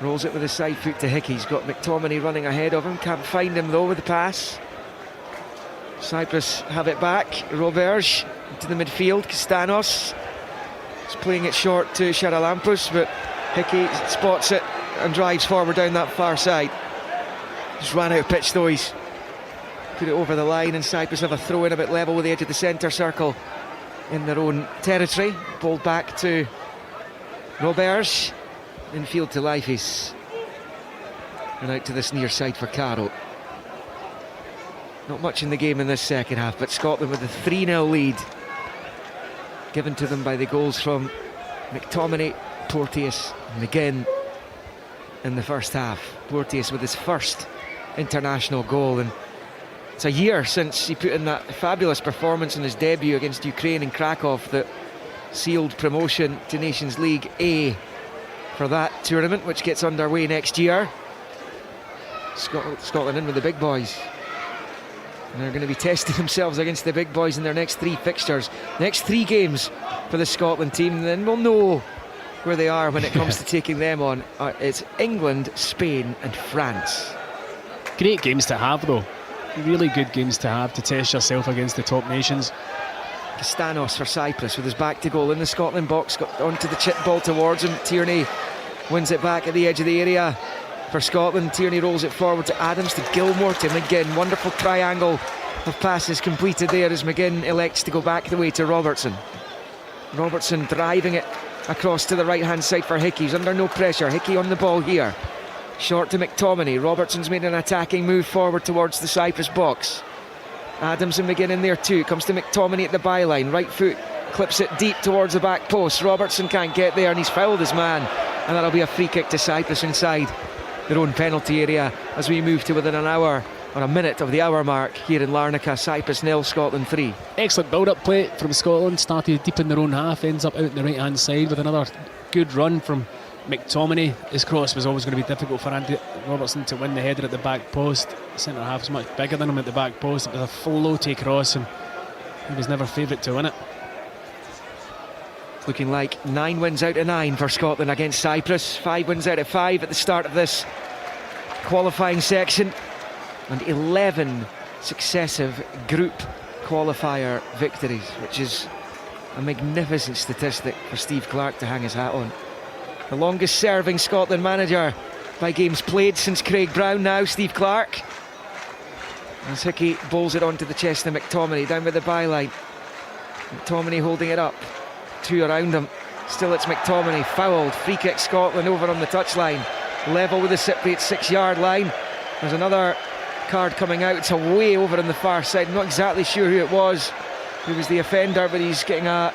Rolls it with his side foot to Hickey. He's got McTominay running ahead of him, can't find him though with the pass. Cyprus have it back. Roberge into the midfield. Castanos is playing it short to Charalampus, but Hickey spots it and drives forward down that far side. Just ran out of pitch though. He's put it over the line, and Cyprus have a throw in a bit level with the edge of the centre circle in their own territory. Ball back to Roberge. Infield to Leifis. And out to this near side for Caro. Not much in the game in this second half, but Scotland with a 3-0 lead, given to them by the goals from McTominay, Porteous and McGinn in the first half. Porteous with his first international goal, and it's a year since he put in that fabulous performance in his debut against Ukraine in Krakow that sealed promotion to Nations League A for that tournament, which gets underway next year. Scotland in with the big boys, and they're going to be testing themselves against the big boys in their next 3 fixtures, next 3 games for the Scotland team, and then we'll know where they are when it comes to taking them on. It's England, Spain and France. Great games to have though, really good games to have to test yourself against the top nations. Castanos for Cyprus with his back to goal in the Scotland box, got onto the chip ball towards him. Tierney wins it back at the edge of the area for Scotland. Tierney rolls it forward to Adams, to Gilmore, to McGinn. Wonderful triangle of passes completed there as McGinn elects to go back the way to Robertson. Robertson driving it across to the right hand side for Hickey. He's under no pressure. Hickey on the ball here, short to McTominay. Robertson's made an attacking move forward towards the Cyprus box. Adams and McGinn in there too. Comes to McTominay at the byline, right foot clips it deep towards the back post. Robertson can't get there, and he's fouled his man, and that'll be a free kick to Cyprus inside their own penalty area as we move to within an hour or a minute of the hour mark here in Larnaca. Cyprus 0, Scotland 3. Excellent build-up play from Scotland, started deep in their own half, ends up out on the right hand side with another good run from McTominay. His cross was always going to be difficult for Andy Robertson to win the header at the back post. Centre half's much bigger than him at the back post. It was a floaty cross, and he was never favourite to win it. It's looking like 9 wins out of 9 for Scotland against Cyprus. 5 wins out of 5 at the start of this qualifying section, and 11 successive group qualifier victories, which is a magnificent statistic for Steve Clarke to hang his hat on. The longest serving Scotland manager by games played since Craig Brown now, Steve Clarke. As Hickey bowls it onto the chest of McTominay, down by the byline. McTominay holding it up. 2 around him. Still it's McTominay, fouled. Free kick Scotland over on the touchline. Level with the Cypriot 6-yard line. There's another card coming out. It's away over on the far side. I'm not exactly sure who it was who was the offender, but he's getting a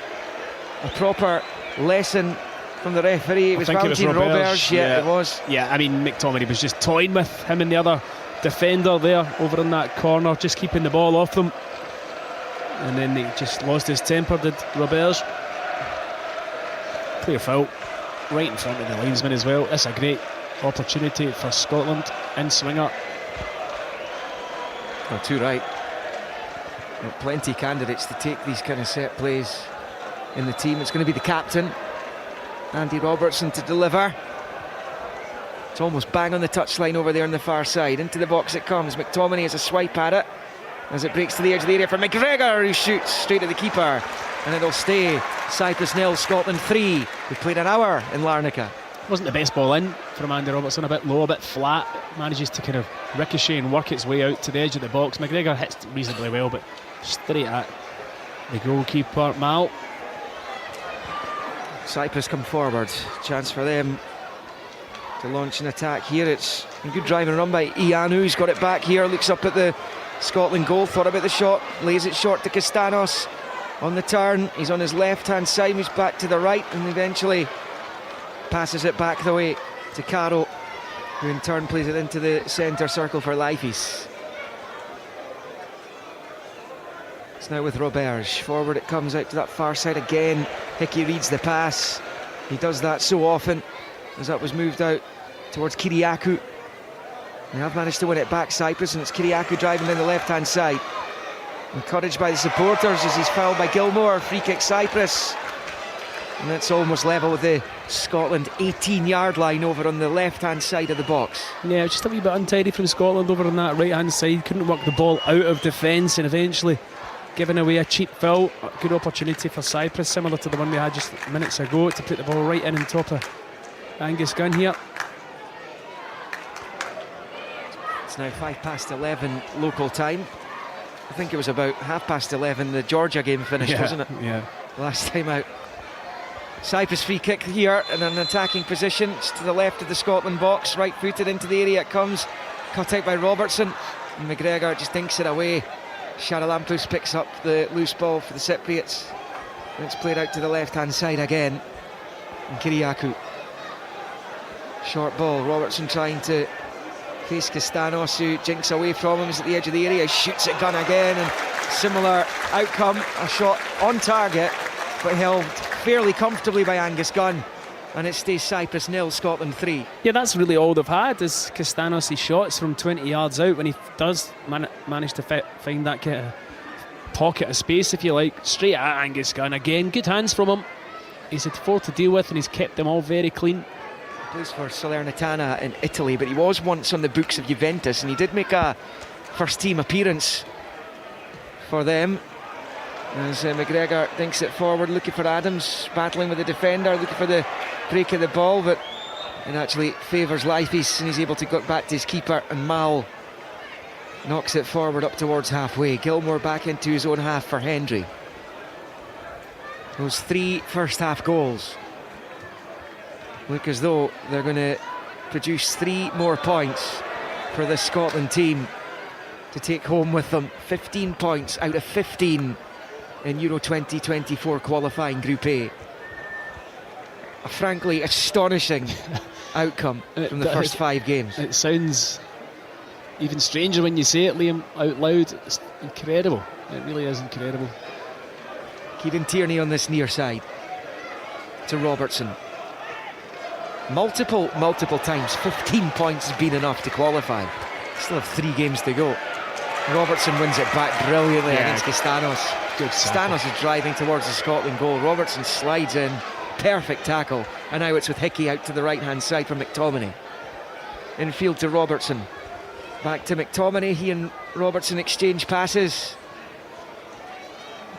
proper lesson from the referee. It was Valentin Roberge. Yeah, it was. Yeah, I mean, McTominay was just toying with him and the other defender there over in that corner, just keeping the ball off them. And then he just lost his temper, did Roberge. Clear foul right in front of the linesman as well. It's a great opportunity for Scotland in swinger. Oh, too right. Plenty of candidates to take these kind of set plays in the team. It's going to be the captain, Andy Robertson, to deliver. It's almost bang on the touchline over there on the far side. Into the box it comes. McTominay has a swipe at it as it breaks to the edge of the area for McGregor, who shoots straight at the keeper. and it'll stay. Cyprus 0, Scotland 3. We played an hour in Larnaca. Wasn't the best ball in from Andy Robertson, a bit low, a bit flat. Manages to kind of ricochet and work its way out to the edge of the box. McGregor hits it reasonably well, but straight at the goalkeeper, Mal. Cyprus come forward. Chance for them to launch an attack here. It's a good driving run by Ianu. He's got it back here, looks up at the Scotland goal, thought about the shot, lays it short to Castanos. On the turn, he's on his left-hand side, moves back to the right, and eventually passes it back the way to Caro, who in turn plays it into the centre circle for Leifis. It's now with Roberge. Forward it comes out to that far side again. Hickey reads the pass. He does that so often, as that was moved out towards Kyriakou. They have managed to win it back, Cyprus, and it's Kyriakou driving down the left-hand side. Encouraged by the supporters as he's fouled by Gilmore. Free kick Cyprus. And it's almost level with the Scotland 18-yard line over on the left-hand side of the box. Yeah, just a wee bit untidy from Scotland over on that right-hand side. Couldn't work the ball out of defence, and eventually giving away a cheap foul. A good opportunity for Cyprus, similar to the one we had just minutes ago, to put the ball right in on top of Angus Gunn here. It's now 11:05 local time. I think it was about 11:30 the Georgia game finished, wasn't it? Yeah. Last time out. Cyprus free kick here in an attacking position. It's to the left of the Scotland box, right footed into the area it comes. Cut out by Robertson. And McGregor just dinks it away. Charalampous picks up the loose ball for the Cypriots. And it's played out to the left-hand side again. And Kyriakou. Short ball. Robertson trying to face Castanos, who jinks away from him. He's at the edge of the area. Shoots at Gunn again. And similar outcome. A shot on target, but held fairly comfortably by Angus Gunn. And it stays Cyprus 0, Scotland 3. Yeah, that's really all they've had is Castanos' shots from 20 yards out, when he does manage to find that kind of pocket of space, if you like, straight at Angus Gunn. Again, good hands from him. He's had 4 to deal with, and he's kept them all very clean. He plays for Salernitana in Italy, but he was once on the books of Juventus, and he did make a first team appearance for them. As McGregor dinks it forward, looking for Adams, battling with the defender, looking for the break of the ball, but it actually favours Leifis, and he's able to get back to his keeper, and Mal knocks it forward up towards halfway. Gilmore back into his own half for Hendry. Those 3 first half goals look as though they're going to produce 3 more points for the Scotland team to take home with them. 15 points out of 15 in Euro 2024 qualifying Group A. A frankly astonishing outcome from the first 5 games. It sounds even stranger when you say it, Liam, out loud. It's incredible. It really is incredible. Kieran Tierney on this near side to Robertson. Multiple times 15 points has been enough to qualify. Still have 3 games to go. Robertson wins it back brilliantly against Castanos. Castanos is driving towards the Scotland goal. Robertson slides in, perfect tackle, and now it's with Hickey out to the right hand side for McTominay. Infield to Robertson, back to McTominay. He and Robertson exchange passes,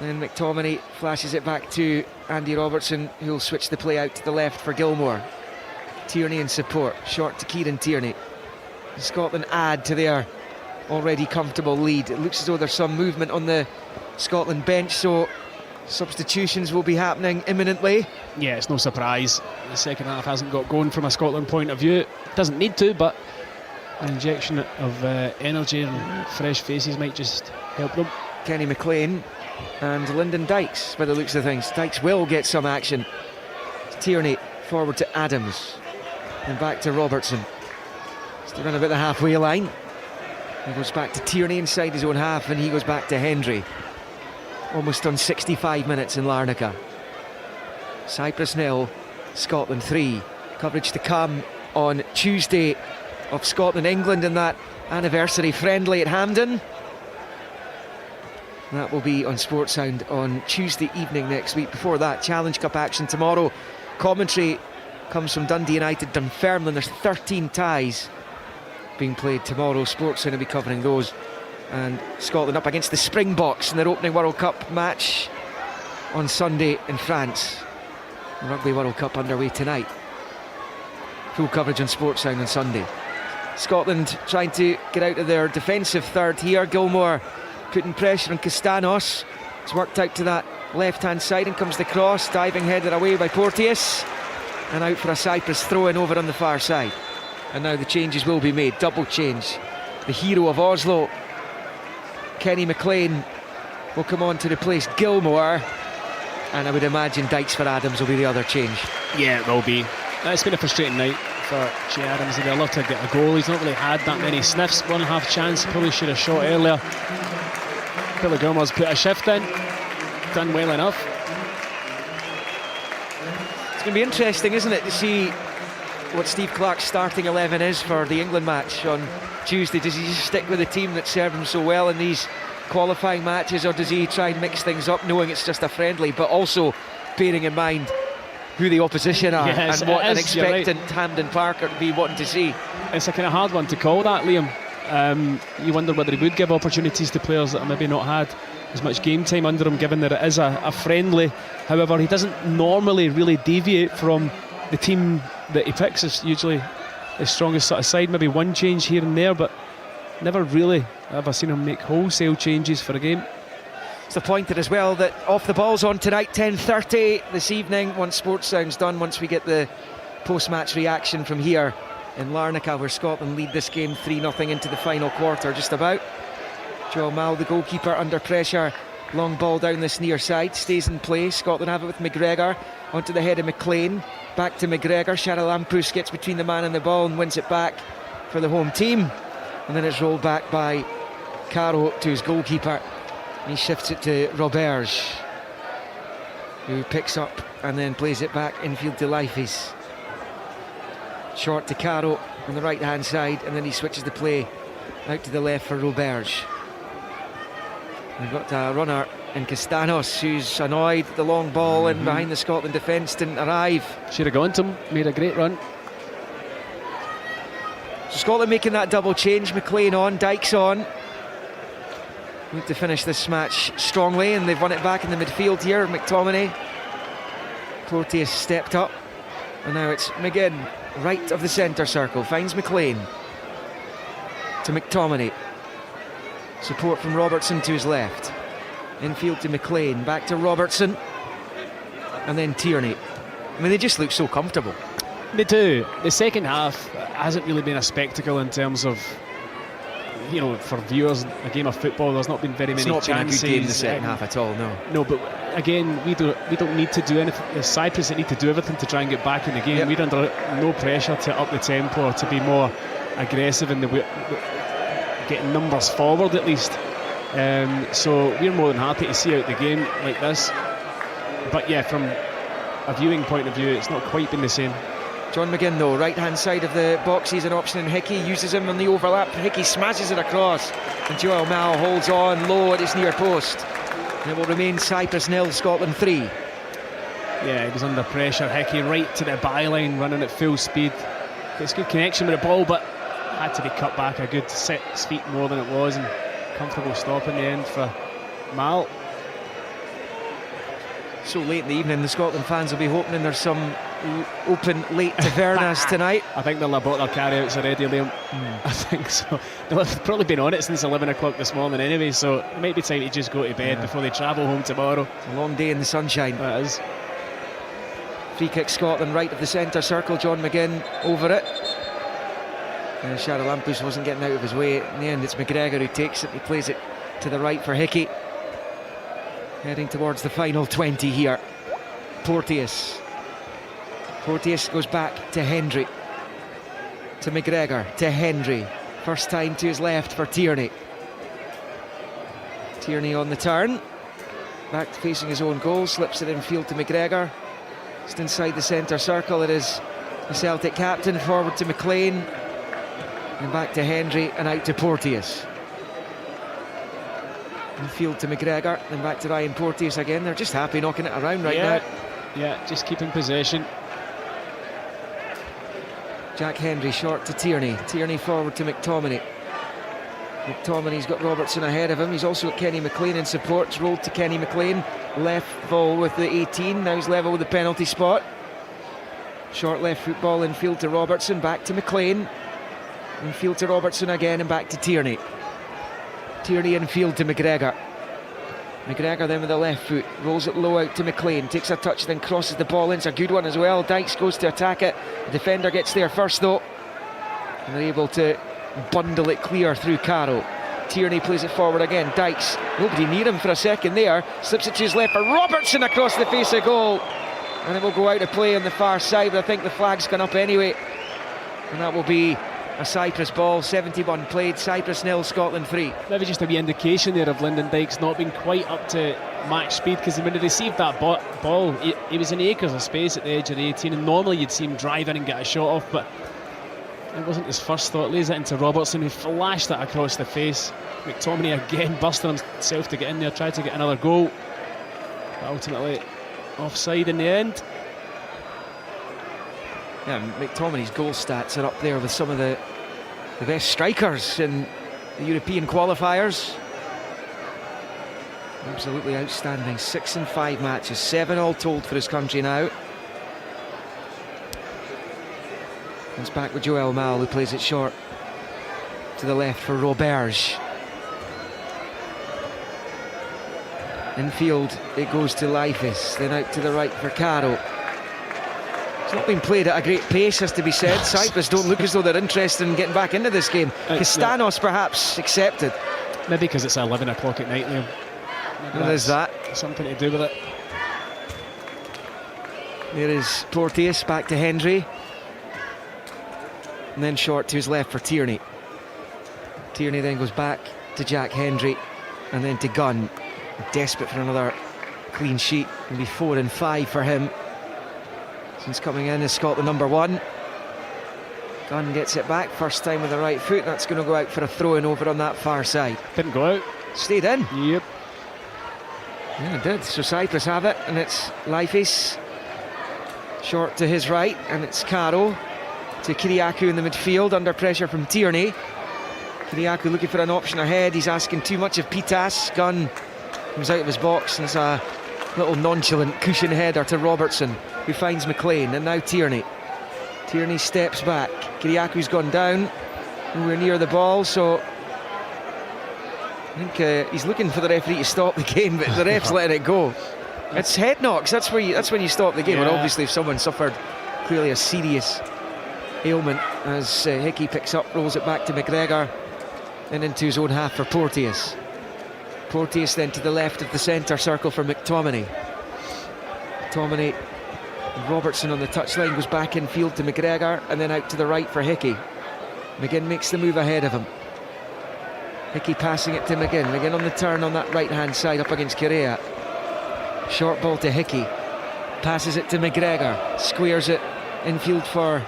then McTominay flashes it back to Andy Robertson, who'll switch the play out to the left for Gilmore. Tierney in support, short to Kieran Tierney. Scotland add to their already comfortable lead. It looks as though there's some movement on the Scotland bench, so substitutions will be happening imminently. Yeah, it's no surprise. The second half hasn't got going from a Scotland point of view. It doesn't need to, but an injection of energy and fresh faces might just help them. Kenny McLean and Lyndon Dykes, by the looks of things. Dykes will get some action. Tierney forward to Adams, and back to Robertson. Still run about the halfway line. He goes back to Tierney inside his own half, and he goes back to Hendry. Almost done 65 minutes in Larnaca. Cyprus 0, Scotland 3. Coverage to come on Tuesday of Scotland-England in that anniversary friendly at Hampden. That will be on Sportsound on Tuesday evening next week. Before that, Challenge Cup action tomorrow. Commentary comes from Dundee United, Dunfermline. There's 13 ties being played tomorrow. Sportsound will be covering those. And Scotland up against the Springboks in their opening World Cup match on Sunday in France. The Rugby World Cup underway tonight. Full coverage on Sportsound on Sunday. Scotland trying to get out of their defensive third here. Gilmore putting pressure on Castanos. It's worked out to that left-hand side, and comes the cross, diving header away by Porteous, and out for a Cyprus throw-in over on the far side. And now the changes will be made. Double change. The hero of Oslo, Kenny McLean, will come on to replace Gilmore, and I would imagine Dykes for Adams will be the other change. Yeah, it will be. It's been a frustrating night for Che Adams. He'd love to get a goal. He's not really had that many sniffs. 1.5 chance, probably should have shot earlier. Billy Gilmore's put a shift in, done well enough. It's going to be interesting, isn't it, to see what Steve Clarke's starting 11 is for the England match on Tuesday. Does he just stick with the team that served him so well in these qualifying matches, or does he try and mix things up, knowing it's just a friendly, but also bearing in mind who the opposition are, yes, and what an is, expectant Hampden Parker to be wanting to see? It's a kind of hard one to call, that, Liam. You wonder whether he would give opportunities to players that have maybe not had as much game time under him, given that it is a friendly. However, he doesn't normally really deviate from the team that he picks. It's usually his strongest sort of side, maybe one change here and there, but never really ever seen him make wholesale changes for a game. It's appointed as well that Off the Ball's on tonight, 10:30 this evening, once Sports Sound's done, once we get the post-match reaction from here in Larnaca, where Scotland lead this game 3-0 into the final quarter, just about. Joel Mal, the goalkeeper, under pressure. Long ball down this near side, stays in play. Scotland have it with McGregor, onto the head of McLean, back to McGregor. Charalampus gets between the man and the ball and wins it back for the home team. And then it's rolled back by Caro to his goalkeeper. He shifts it to Roberge, who picks up and then plays it back infield to Leifes. Short to Caro on the right hand side, and then he switches the play out to the left for Roberge. We've got a runner in Castanos, who's annoyed the long ball in behind the Scotland defence didn't arrive. Should have gone to him, made a great run. So Scotland making that double change. McLean on, Dykes on. Need to finish this match strongly, and they've won it back in the midfield here. McTominay. Porteous stepped up, and now it's McGinn, right of the centre circle, finds McLean to McTominay. Support from Robertson to his left. Infield to McLean, back to Robertson, and then Tierney. I mean, they just look so comfortable. They do. The second half hasn't really been a spectacle in terms of, you know, for viewers, a game of football. There's not been very many chances. It's not been a good game in the second half at all, no. No, but again, we don't need to do anything. It's Cyprus that need to do everything to try and get back in the game. Yep. We're under no pressure to up the tempo or to be more aggressive in the getting numbers forward at least. So we're more than happy to see out the game like this. But yeah, from a viewing point of view, it's not quite been the same. John McGinn, though, right hand side of the box, he's an option, and Hickey uses him on the overlap. Hickey smashes it across, and Joel Mal holds on low at his near post. And it will remain Cyprus 0, Scotland 3. Yeah, he was under pressure. Hickey right to the byline, running at full speed. Gets good connection with the ball, but had to be cut back a good 6 feet more than it was, and comfortable stop in the end for Mal. So late in the evening, the Scotland fans will be hoping there's some open late tavernas tonight. I think they'll have bought their carry-outs already, Liam. I think so. They'll have probably been on it since 11 o'clock this morning anyway, so it might be time to just go to bed before they travel home tomorrow. It's a long day in the sunshine. It is. Free kick Scotland, right of the centre circle. John McGinn over it. Charalampus wasn't getting out of his way. In the end, it's McGregor who takes it. He plays it to the right for Hickey. Heading towards the final 20 here. Porteous. Porteous goes back to Hendry. To McGregor. To Hendry. First time to his left for Tierney. Tierney on the turn. Back facing his own goal. Slips it in field to McGregor. Just inside the centre circle. It is the Celtic captain. Forward to McLean. And back to Hendry and out to Porteous. Infield to McGregor, then back to Ryan Porteous again. They're just happy knocking it around right now. Yeah, just keeping possession. Jack Hendry short to Tierney. Tierney forward to McTominay. McTominay's got Robertson ahead of him. He's also got Kenny McLean in support. It's rolled to Kenny McLean. level with the 18. Now he's level with the penalty spot. Short left football infield to Robertson, back to McLean. Infield to Robertson again and back to Tierney. Tierney infield to McGregor. McGregor then with the left foot, rolls it low out to McLean, takes a touch, then crosses the ball in. It's a good one as well. Dykes goes to attack it. The defender gets there first though, and they're able to bundle it clear through Carroll. Tierney plays it forward again. Dykes, nobody near him for a second there, slips it to his left for Robertson across the face of goal, and it will go out of play on the far side, but I think the flag's gone up anyway, and that will be a Cyprus ball. 71 played, Cyprus 0, Scotland 3. Maybe just a wee indication there of Lyndon Dykes not being quite up to match speed, because when he received that ball, he was in acres of space at the edge of the 18, and normally you'd see him drive in and get a shot off, but it wasn't his first thought. Lays it into Robertson, who flashed it across the face. McTominay again busting himself to get in there, tried to get another goal, but ultimately offside in the end. Yeah, McTominay's goal stats are up there with some of the best strikers in the European qualifiers. Absolutely outstanding. 6 in 5 matches, 7 all told for his country now. It's back with Joel Mal, who plays it short to the left for Roberge. Infield it goes to Leifis, then out to the right for Caro. It's not been played at a great pace, has to be said. Cyprus don't look as though they're interested in getting back into this game. Castanos perhaps accepted. Maybe because it's 11 o'clock at night, Liam. There's that. Something to do with it. There is Porteous, back to Hendry. And then short to his left for Tierney. Tierney then goes back to Jack Hendry, and then to Gunn. Desperate for another clean sheet. It'll be 4 and 5 for him since coming in as Scotland number 1. Gunn gets it back, first time with the right foot. That's going to go out for a throw-in over on that far side. Didn't go out. Stayed in. Yep. Yeah, it did. So Cyprus have it, and it's Leifis short to his right, and it's Caro to Kyriakou in the midfield, under pressure from Tierney. Kyriakou looking for an option ahead. He's asking too much of Pitas. Gunn comes out of his box, and it's a little nonchalant cushion header to Robertson, who finds McLean, and now Tierney. Tierney steps back. Kyriakou's gone down. Nowhere near the ball, so I think he's looking for the referee to stop the game, but the ref's letting it go. It's head knocks. That's when you stop the game. Yeah. And obviously, if someone suffered clearly a serious ailment, as Hickey picks up, rolls it back to McGregor, and into his own half for Porteous. Porteous then to the left of the centre circle for McTominay. McTominay, Robertson on the touchline, goes back in field to McGregor, and then out to the right for Hickey. McGinn makes the move ahead of him. Hickey passing it to McGinn. McGinn on the turn on that right hand side up against Correa. Short ball to Hickey. Passes it to McGregor. Squares it infield for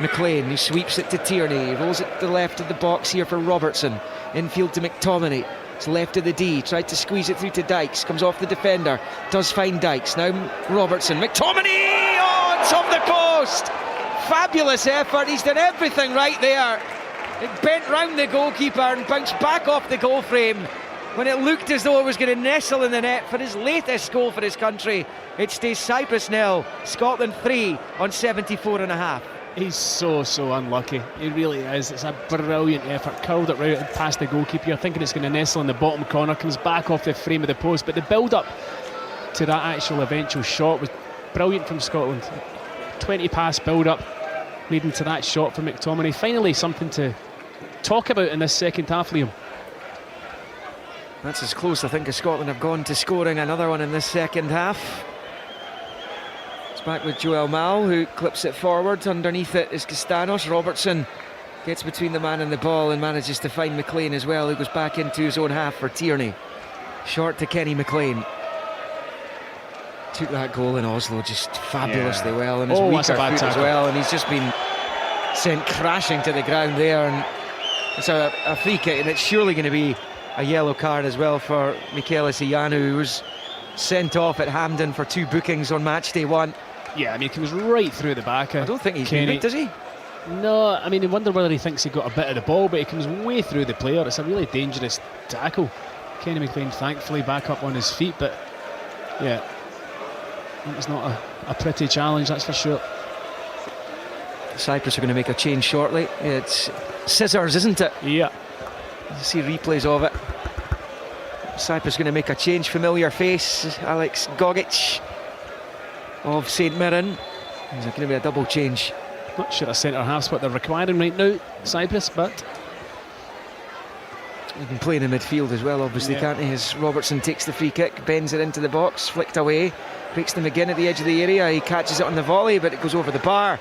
McLean, who sweeps it to Tierney. Rolls it to the left of the box here for Robertson. Infield to McTominay. It's left of the D. Tried to squeeze it through to Dykes. Comes off the defender. Does find Dykes. Now Robertson. McTominay! Oh, it's off the post! Fabulous effort. He's done everything right there. It bent round the goalkeeper and bounced back off the goal frame when it looked as though it was going to nestle in the net for his latest goal for his country. It stays Cyprus 0, Scotland 3 on 74 and a half. He's so unlucky. He really is. It's a brilliant effort. Curled it right past the goalkeeper. You're thinking it's going to nestle in the bottom corner. Comes back off the frame of the post. But the build-up to that actual eventual shot was brilliant from Scotland. 20-pass build-up leading to that shot for McTominay. Finally something to talk about in this second half, Liam. That's as close, I think, as Scotland have gone to scoring another one in this second half. It's back with Joel Mal, who clips it forward. Underneath it is Castanos. Robertson gets between the man and the ball and manages to find McLean as well, who goes back into his own half for Tierney. Short to Kenny McLean. Took that goal in Oslo just fabulously well, and his weaker foot as well, and he's just been sent crashing to the ground there, and it's a free kick, and it's surely going to be a yellow card as well for Michaelis Iyanu, who was sent off at Hampden for 2 bookings on match day 1. Yeah, I mean, he comes right through the back. I don't think he's been booked, does he? No, I mean, I wonder whether he thinks he got a bit of the ball, but he comes way through the player. It's a really dangerous tackle. Kenny McLean thankfully back up on his feet, but Yeah. It's not a pretty challenge, that's for sure. Cyprus are going to make a change shortly. It's scissors, isn't it? Yeah. You see replays of it. Cyprus going to make a change. Familiar face, Alex Gogic of St Mirren. There's going to be a double change. Not sure a centre half's what they're requiring right now, Cyprus, but he can play in the midfield as well, obviously, can't he? As Robertson takes the free kick, bends it into the box, flicked away, breaks them again at the edge of the area. He catches it on the volley, but it goes over the bar,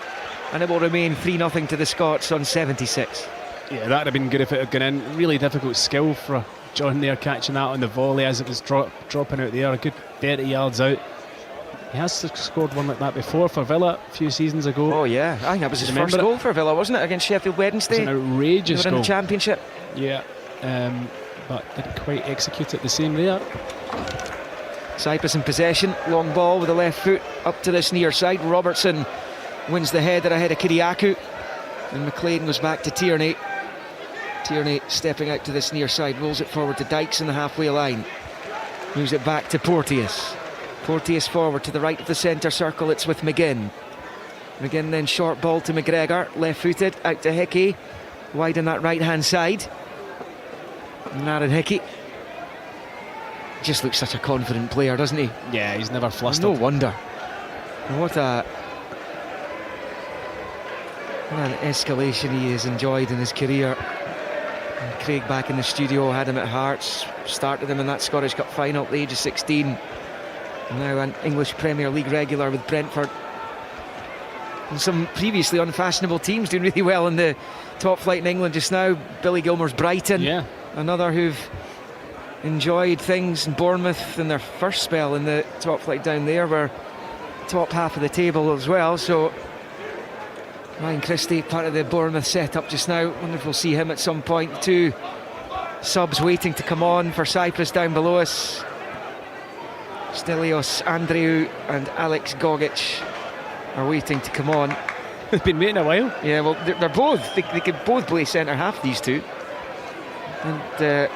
and it will remain 3-0 to the Scots on 76. Yeah, that would have been good if it had gone in. Really difficult skill for John there, catching that on the volley as it was dropping out there, a good 30 yards out. He has scored one like that before for Villa a few seasons ago. Oh yeah, I think that was his first goal for Villa, wasn't it, against Sheffield Wednesday? It was an outrageous goal. In the Championship. Yeah, but didn't quite execute it the same there. Cyprus in possession, long ball with the left foot up to this near side. Robertson wins the header ahead of Kyriakou, and McLean goes back to Tierney. Tierney stepping out to this near side, rolls it forward to Dykes in the halfway line, moves it back to Porteous. Porteous forward to the right of the centre circle, it's with McGinn. McGinn then short ball to McGregor, left footed, out to Hickey, wide on that right hand side. And Aaron Hickey just looks such a confident player, doesn't he? Yeah, he's never flustered. No wonder. What an escalation he has enjoyed in his career. And Craig back in the studio had him at Hearts, started him in that Scottish Cup final at the age of 16. Now an English Premier League regular with Brentford. And some previously unfashionable teams doing really well in the top flight in England just now. Billy Gilmour's Brighton, another who've enjoyed things. In Bournemouth in their first spell in the top flight down there were top half of the table as well. So Ryan Christie, part of the Bournemouth setup just now. Wonder if we'll see him at some point. Two subs waiting to come on for Cyprus down below us. Stelios Andreou and Alex Gogic are waiting to come on. They've been waiting a while. Yeah, well, they're both. They could both play centre half, these two. And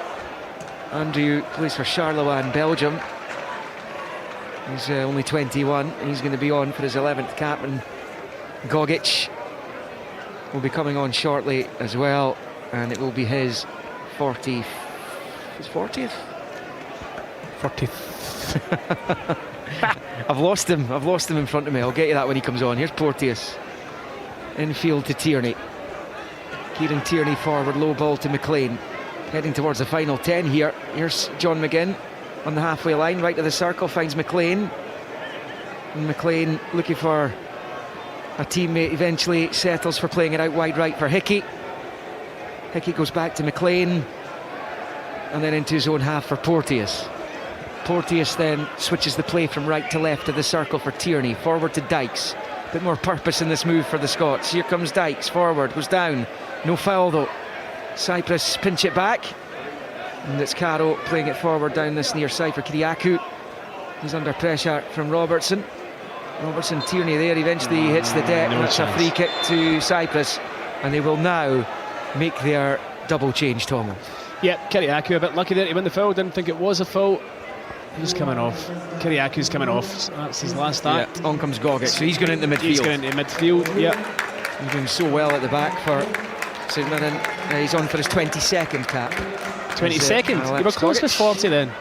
Andreou plays for Charleroi in Belgium. He's only 21. He's going to be on for his 11th cap, and Gogic will be coming on shortly as well, and it will be his 40th. His 40th? 40th. I've lost him in front of me. I'll get you that when he comes on. Here's Porteous. Infield to Tierney. Kieran Tierney forward, low ball to McLean. Heading towards the final 10 here. Here's John McGinn on the halfway line, right of the circle, finds McLean. And McLean looking for a teammate, eventually settles for playing it out wide right for Hickey. Hickey goes back to McLean, and then into his own half for Porteous. Porteous then switches the play from right to left of the circle for Tierney, forward to Dykes. Bit more purpose in this move for the Scots. Here comes Dykes, forward, goes down. No foul though. Cyprus pinch it back, and it's Caro playing it forward down this near side for Kyriakou. He's under pressure from Robertson. Tierney there, eventually hits the deck, and it's a free kick to Cyprus, and they will now make their double change, Tom. Yeah, Kyriakou a bit lucky there. He won the foul, didn't think it was a foul. He's coming off. Kyriakou's coming off. So that's his last act. On comes Gogic. So he's going into midfield. He's going into midfield, yeah. He's doing so well at the back for St Mirren. He's on for his 22nd cap. 22nd? You were close with 40 then.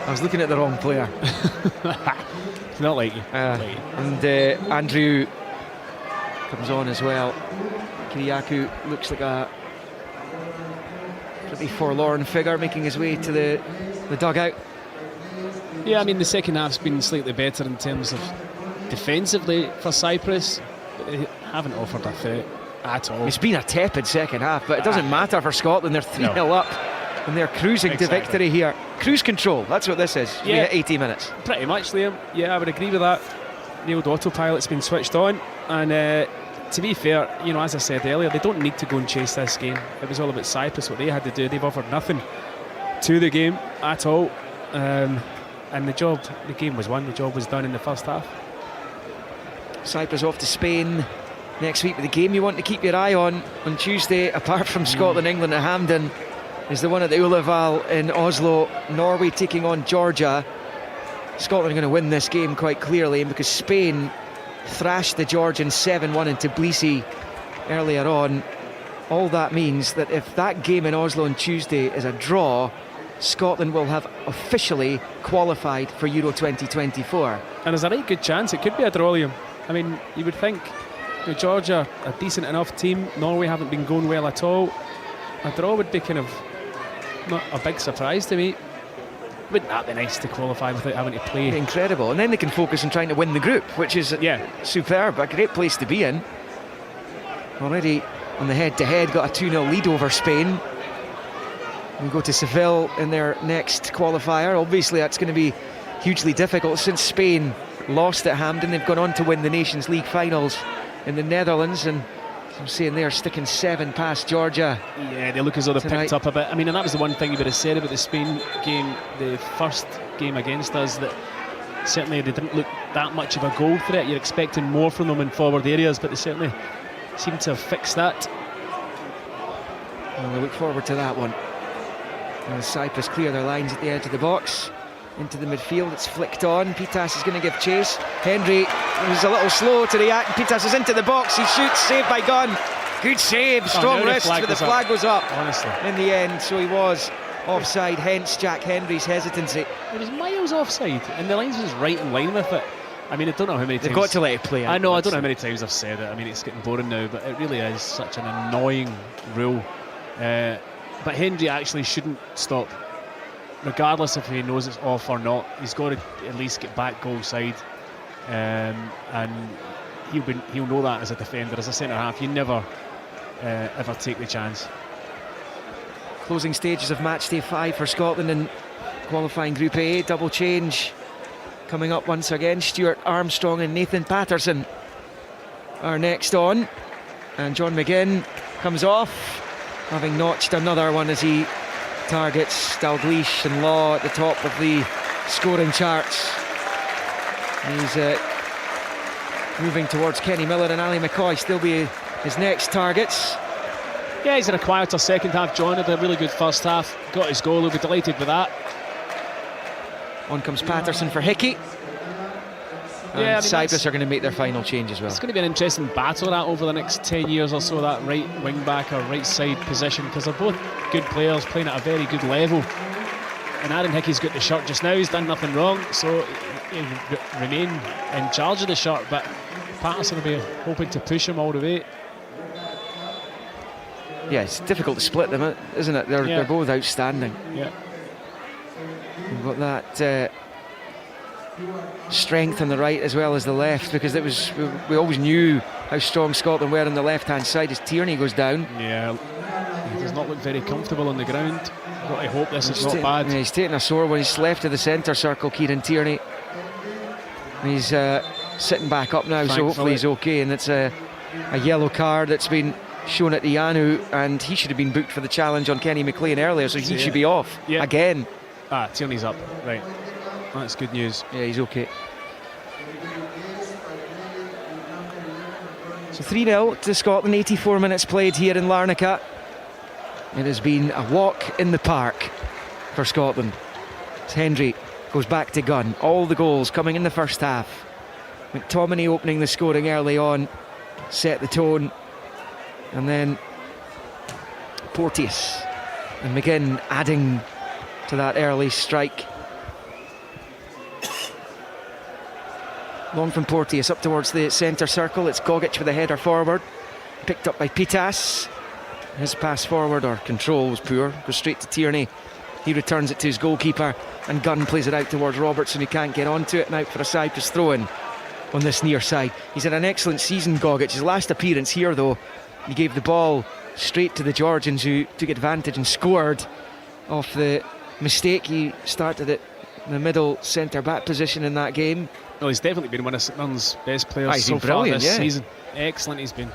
I was looking at the wrong player. It's not like you. And Andrew comes on as well. Kyriakou looks like a pretty forlorn figure making his way to the dugout. Yeah, I mean, the second half's been slightly better in terms of defensively for Cyprus, but they haven't offered a threat at all. It's been a tepid second half, but it doesn't matter for Scotland. They're 3-0 up, and they're cruising to victory here. Cruise control, that's what this is. We hit 80 minutes. Pretty much, Liam. Yeah, I would agree with that. The old autopilot's been switched on, and to be fair, you know, as I said earlier, they don't need to go and chase this game. It was all about Cyprus, what they had to do. They've offered nothing to the game at all. And the game was won, the job was done in the first half. Cyprus off to Spain next week, but the game you want to keep your eye on Tuesday, apart from Scotland, England at Hampden, is the one at the Ullaval in Oslo. Norway taking on Georgia. Scotland are going to win this game quite clearly, and because Spain thrashed the Georgians 7-1 in Tbilisi earlier on, all that means that if that game in Oslo on Tuesday is a draw, Scotland will have officially qualified for Euro 2024. And there's a right good chance it could be a draw, Liam. I mean, you would think, you know, Georgia, a decent enough team. Norway haven't been going well at all. A draw would be kind of not a big surprise to me. Wouldn't that be nice to qualify without having to play? Incredible. And then they can focus on trying to win the group, which is superb, a great place to be in. Already on the head-to-head, got a 2-0 lead over Spain. We go to Seville in their next qualifier. Obviously that's going to be hugely difficult. Since Spain lost at Hampden, they've gone on to win the Nations League finals in the Netherlands, and I'm saying they're sticking 7 past Georgia. Yeah, they look as though they've picked up a bit. I mean, and that was the one thing you would have said about the Spain game, the first game against us, that certainly they didn't look that much of a goal threat. You're expecting more from them in forward areas, but they certainly seem to have fixed that. Well, we look forward to that one. As Cyprus clear their lines at the edge of the box, into the midfield, it's flicked on. Pitas is going to give chase. Hendry was a little slow to react. Pitas is into the box, he shoots, saved by Gunn. Good save, strong wrist, but the flag was up honestly in the end, so he was offside, hence Jack Hendry's hesitancy. It was miles offside, and the lines was right in line with it. I mean, I don't know how many times they've got to let it play. I know, I don't know how many times I've said it. I mean, it's getting boring now, but it really is such an annoying rule. But Hendry actually shouldn't stop, regardless if he knows it's off or not. He's got to at least get back goal side, and he'll know that as a defender, as a centre half. You never ever take the chance. Closing stages of match day 5 for Scotland in qualifying Group A. Double change coming up once again. Stuart Armstrong and Nathan Patterson are next on, and John McGinn comes off, having notched another one as he targets Dalglish and Law at the top of the scoring charts. He's moving towards Kenny Miller, and Ali McCoy still be his next targets. Yeah, he's in a quieter second half. John had a really good first half, got his goal, he'll be delighted with that. On comes Patterson for Hickey. And I mean, Cyprus are going to make their final change as well. It's going to be an interesting battle that over the next 10 years or so, that right wing back or right side position, because they're both good players playing at a very good level. And Aaron Hickey's got the shirt just now, he's done nothing wrong, so he'll remain in charge of the shirt, but Patterson will be hoping to push him all the way. Yeah, it's difficult to split them, isn't it? They're both outstanding. Yeah. We've got that strength on the right as well as the left, because it was we always knew how strong Scotland were on the left hand side as Tierney goes down. Yeah, he does not look very comfortable on the ground. Got to hope this is not bad. Yeah, he's taking a sore one. He's left of the centre circle, Kieran Tierney. He's sitting back up now, so hopefully he's okay. And it's a yellow card that's been shown at Ianu, and he should have been booked for the challenge on Kenny McLean earlier, so he should be off again. Tierney's up, right. That's good news. Yeah, he's okay. So 3-0 to Scotland, 84 minutes played here in Larnaca. It has been a walk in the park for Scotland. As Hendry goes back to Gunn. All the goals coming in the first half. McTominay opening the scoring early on, set the tone. And then Porteous and McGinn adding to that early strike. Long from Porteous up towards the centre circle. It's Gogic with a header forward, picked up by Pitas. His pass forward, or control, was poor. Goes straight to Tierney. He returns it to his goalkeeper, and Gunn plays it out towards Robertson, who can't get onto it, and out for a Cyprus throw-in on this near side. He's had an excellent season, Gogic. His last appearance here, though, he gave the ball straight to the Georgians, who took advantage and scored off the mistake. He started it in the middle centre-back position in that game. Well, he's definitely been one of Scotland's best players so far this season. Excellent he's been.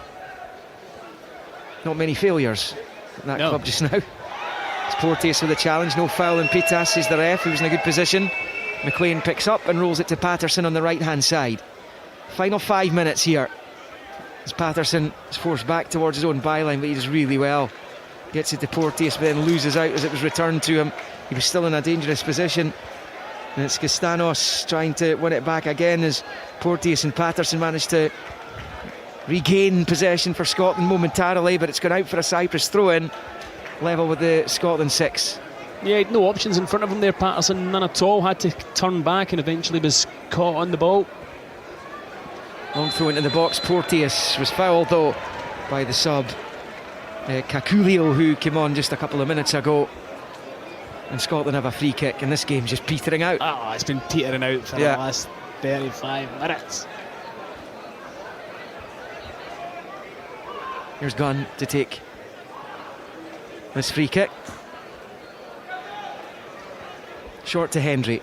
Not many failures in that club just now. It's Porteous with a challenge, no foul, and Pitas is the ref, who was in a good position. McLean picks up and rolls it to Patterson on the right-hand side. Final 5 minutes here. As Patterson is forced back towards his own byline, but he does really well. Gets it to Porteous, but then loses out as it was returned to him. He was still in a dangerous position. And it's Castanos trying to win it back again as Porteous and Patterson managed to regain possession for Scotland momentarily, but it's gone out for a Cyprus throw-in, level with the Scotland 6. Yeah, no options in front of him there, Patterson, none at all. Had to turn back and eventually was caught on the ball. Long throw into the box. Porteous was fouled though by the sub Kakulio, who came on just a couple of minutes ago. And Scotland have a free kick, and this game's just petering out. Oh, it's been petering out for the last 35 minutes. Here's Gunn to take this free kick. Short to Hendry.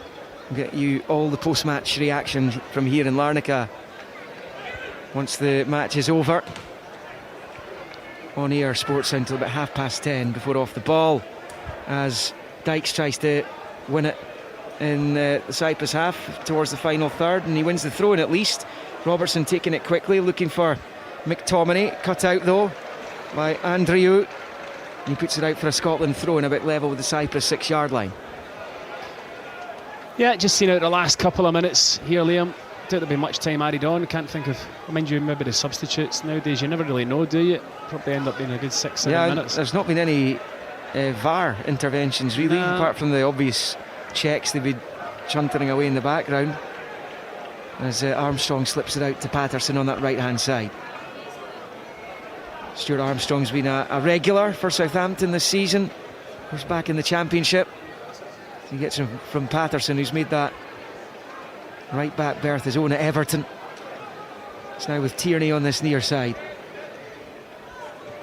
We'll get you all the post-match reaction from here in Larnaca once the match is over. On air Sports Sound till about 10:30 before off the ball, as Dykes tries to win it in the Cyprus half towards the final third, and he wins the throw-in at least. Robertson taking it quickly, looking for McTominay, cut out though by Andrew. He puts it out for a Scotland throw-in about level with the Cyprus 6-yard line. Yeah, just seen out the last couple of minutes here, Liam. Don't think there'll be much time added on. Can't think of, mind you, maybe the substitutes nowadays. You never really know, do you? Probably end up being a good 6-7 minutes. There's not been any VAR interventions really, apart from the obvious checks they've been chuntering away in the background as Armstrong slips it out to Patterson on that right hand side. Stuart Armstrong's been a regular for Southampton this season. He's back in the Championship. He gets him from Patterson, who's made that right back berth his own at Everton. It's now with Tierney on this near side.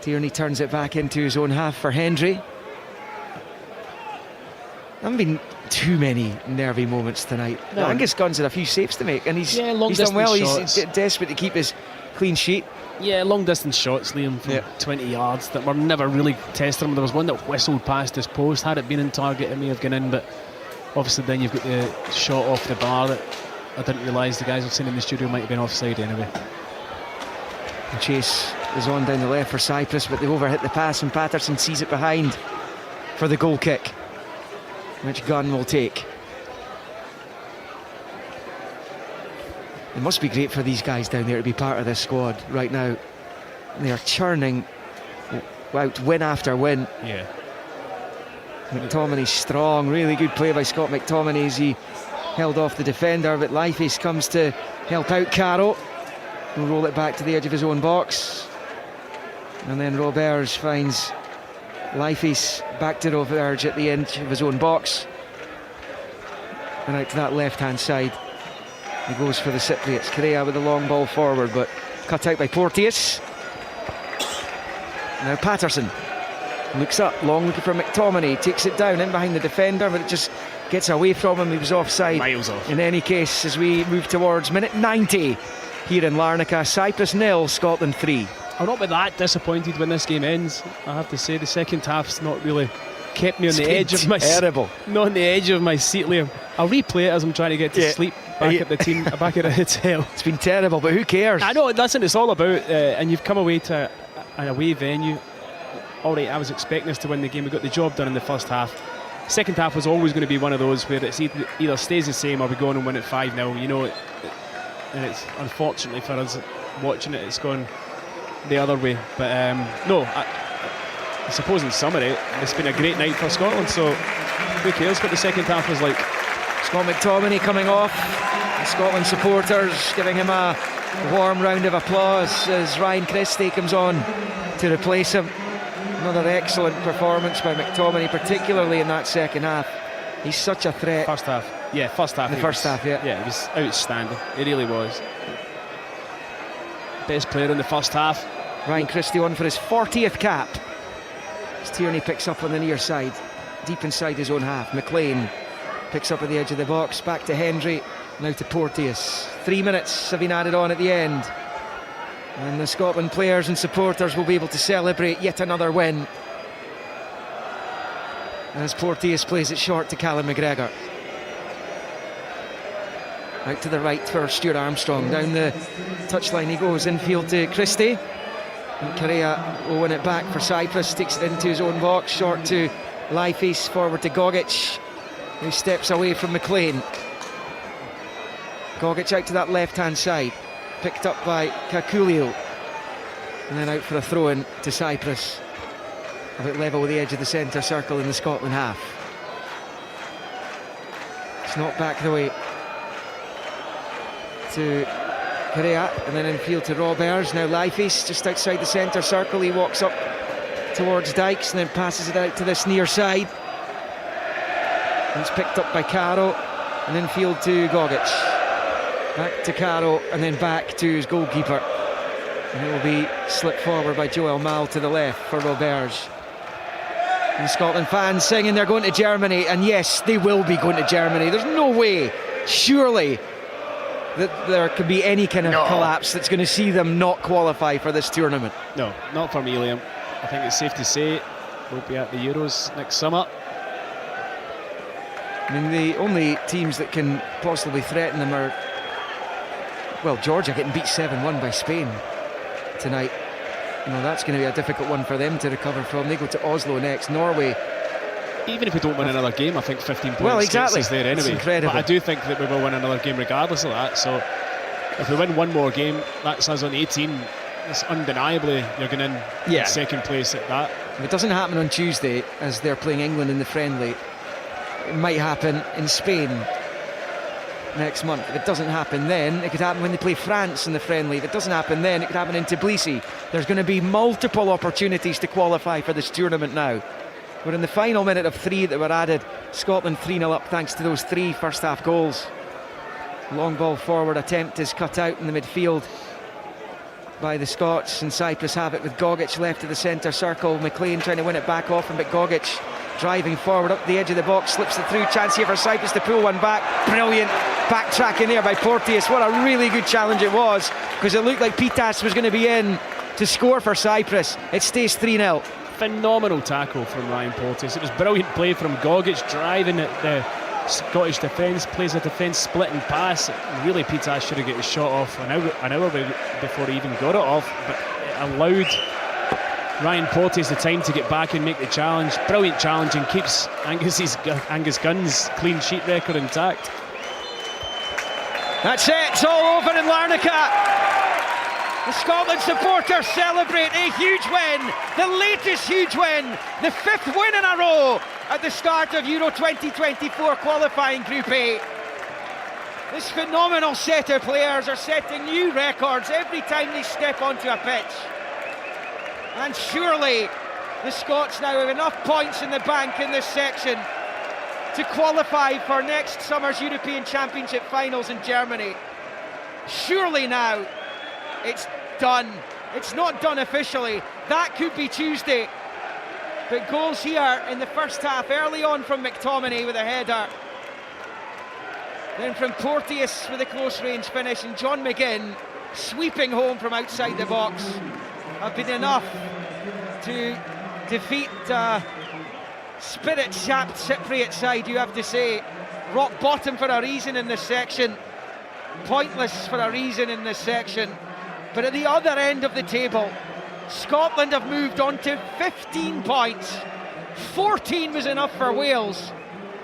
Tierney turns it back into his own half for Hendry. There haven't been too many nervy moments tonight. No. Angus Gunn's had a few saves to make, and he's done well. Shots. He's desperate to keep his clean sheet. Yeah, long distance shots, Liam, from 20 yards that were never really tested him. There was one that whistled past his post. Had it been in target, it may have gone in, but obviously then you've got the shot off the bar that I didn't realise the guys were saying in the studio might have been offside anyway. The chase is on down the left for Cyprus, but they overhit the pass and Patterson sees it behind for the goal kick, which Gunn will take. It must be great for these guys down there to be part of this squad right now. They are churning out win after win. Yeah. McTominay strong, really good play by Scott McTominay as he held off the defender, but Lifeys comes to help out Carroll. He'll roll it back to the edge of his own box. And then Roberge finds Lifeys back to Roberge at the edge of his own box. And out to that left-hand side. He goes for the Cypriots. Correa with the long ball forward, but cut out by Porteous. Now Patterson looks up, long looking for McTominay, takes it down in behind the defender, but it just gets away from him. He was offside. Miles off. In any case, as we move towards minute 90 here in Larnaca, Cyprus 0, Scotland 3. I'll not be that disappointed when this game ends. I have to say the second half's not really kept me on the edge of my terrible. Not on the edge of my seat, Liam. I'll replay it as I'm trying to get to sleep back at the team, back at the hotel. It's been terrible, but who cares? I know. Listen, it's all about, and you've come away to an away venue. All right, I was expecting us to win the game. We got the job done in the first half. Second half was always going to be one of those where it's either stays the same or we go on and win it 5-0. You know, and it's unfortunately for us watching it, it's gone the other way. But no, I suppose in summary, it's been a great night for Scotland. So who cares what the second half was like? Scott McTominay coming off. The Scotland supporters giving him a warm round of applause as Ryan Christie comes on to replace him. Another excellent performance by McTominay, particularly in that second half. He's such a threat. First half. Yeah, first half. The first half, yeah. Yeah, he was outstanding. He really was. Best player in the first half. Ryan Christie on for his 40th cap. As Tierney picks up on the near side, deep inside his own half. McLean picks up at the edge of the box, back to Hendry, now to Porteous. 3 minutes have been added on at the end. And the Scotland players and supporters will be able to celebrate yet another win. As Porteous plays it short to Callum McGregor. Out to the right for Stuart Armstrong. Down the touchline he goes, infield to Christie. And Correa will win it back for Cyprus, takes it into his own box, short to Lifeys, forward to Gogic. He steps away from McLean. Gogic out to that left-hand side. Picked up by Kakulio. And then out for a throw-in to Cyprus. About level with the edge of the centre circle in the Scotland half. It's not back the way to Correa, and then in field to Roberts. Now Leifes just outside the centre circle. He walks up towards Dykes and then passes it out to this near side. It's picked up by Caro, and in field to Gogic. Back to Caro and then back to his goalkeeper. And it will be slipped forward by Joel Mal to the left for Roberts. And Scotland fans singing they're going to Germany, and yes, they will be going to Germany. There's no way, surely, that there could be any kind of collapse that's going to see them not qualify for this tournament. No, not for me, Liam. I think it's safe to say we'll be at the Euros next summer. I mean, the only teams that can possibly threaten them are, well, Georgia getting beat 7-1 by Spain tonight. You know, that's going to be a difficult one for them to recover from. They go to Oslo next. Norway, even if we don't win another game, I think 15 points well, exactly. gets us there anyway. It's incredible. But I do think that we will win another game regardless of that. So if we win one more game, that's us on 18. It's undeniably you're going in second place at that. If it doesn't happen on Tuesday, as they're playing England in the friendly, it might happen in Spain next month. If it doesn't happen then, it could happen when they play France in the friendly. If it doesn't happen then, it could happen in Tbilisi. There's going to be multiple opportunities to qualify for this tournament now. We're in the final minute of 3 that were added. Scotland 3-0 up thanks to those 3 first half goals. Long ball forward attempt is cut out in the midfield by the Scots, and Cyprus have it with Gogic left of the centre circle. McLean trying to win it back off him, but Gogic driving forward up the edge of the box, slips it through. Chance here for Cyprus to pull one back. Brilliant backtracking there by Porteous. What a really good challenge it was, because it looked like Pitas was going to be in to score for Cyprus. It stays 3-0. Phenomenal tackle from Ryan Porteous. It was brilliant play from Gogic, driving at the Scottish defence, plays a defence splitting pass. Really, Pitas should have got his shot off an hour before he even got it off, but it allowed Ryan Porteous the time to get back and make the challenge. Brilliant challenge, and keeps Angus Gunn's clean sheet record intact. That's it, it's all over in Larnaca. The Scotland supporters celebrate a huge win, the latest huge win, the 5th win in a row at the start of Euro 2024 qualifying Group A. This phenomenal set of players are setting new records every time they step onto a pitch. And surely the Scots now have enough points in the bank in this section to qualify for next summer's European Championship finals in Germany. Surely now it's done. It's not done officially. That could be Tuesday. But goals here in the first half, early on from McTominay with a header. Then from Porteous with a close range finish, and John McGinn sweeping home from outside the box have been enough to defeat spirit-sapped Cypriot side, you have to say. Rock bottom for a reason in this section. Pointless for a reason in this section. But at the other end of the table, Scotland have moved on to 15 points. 14 was enough for Wales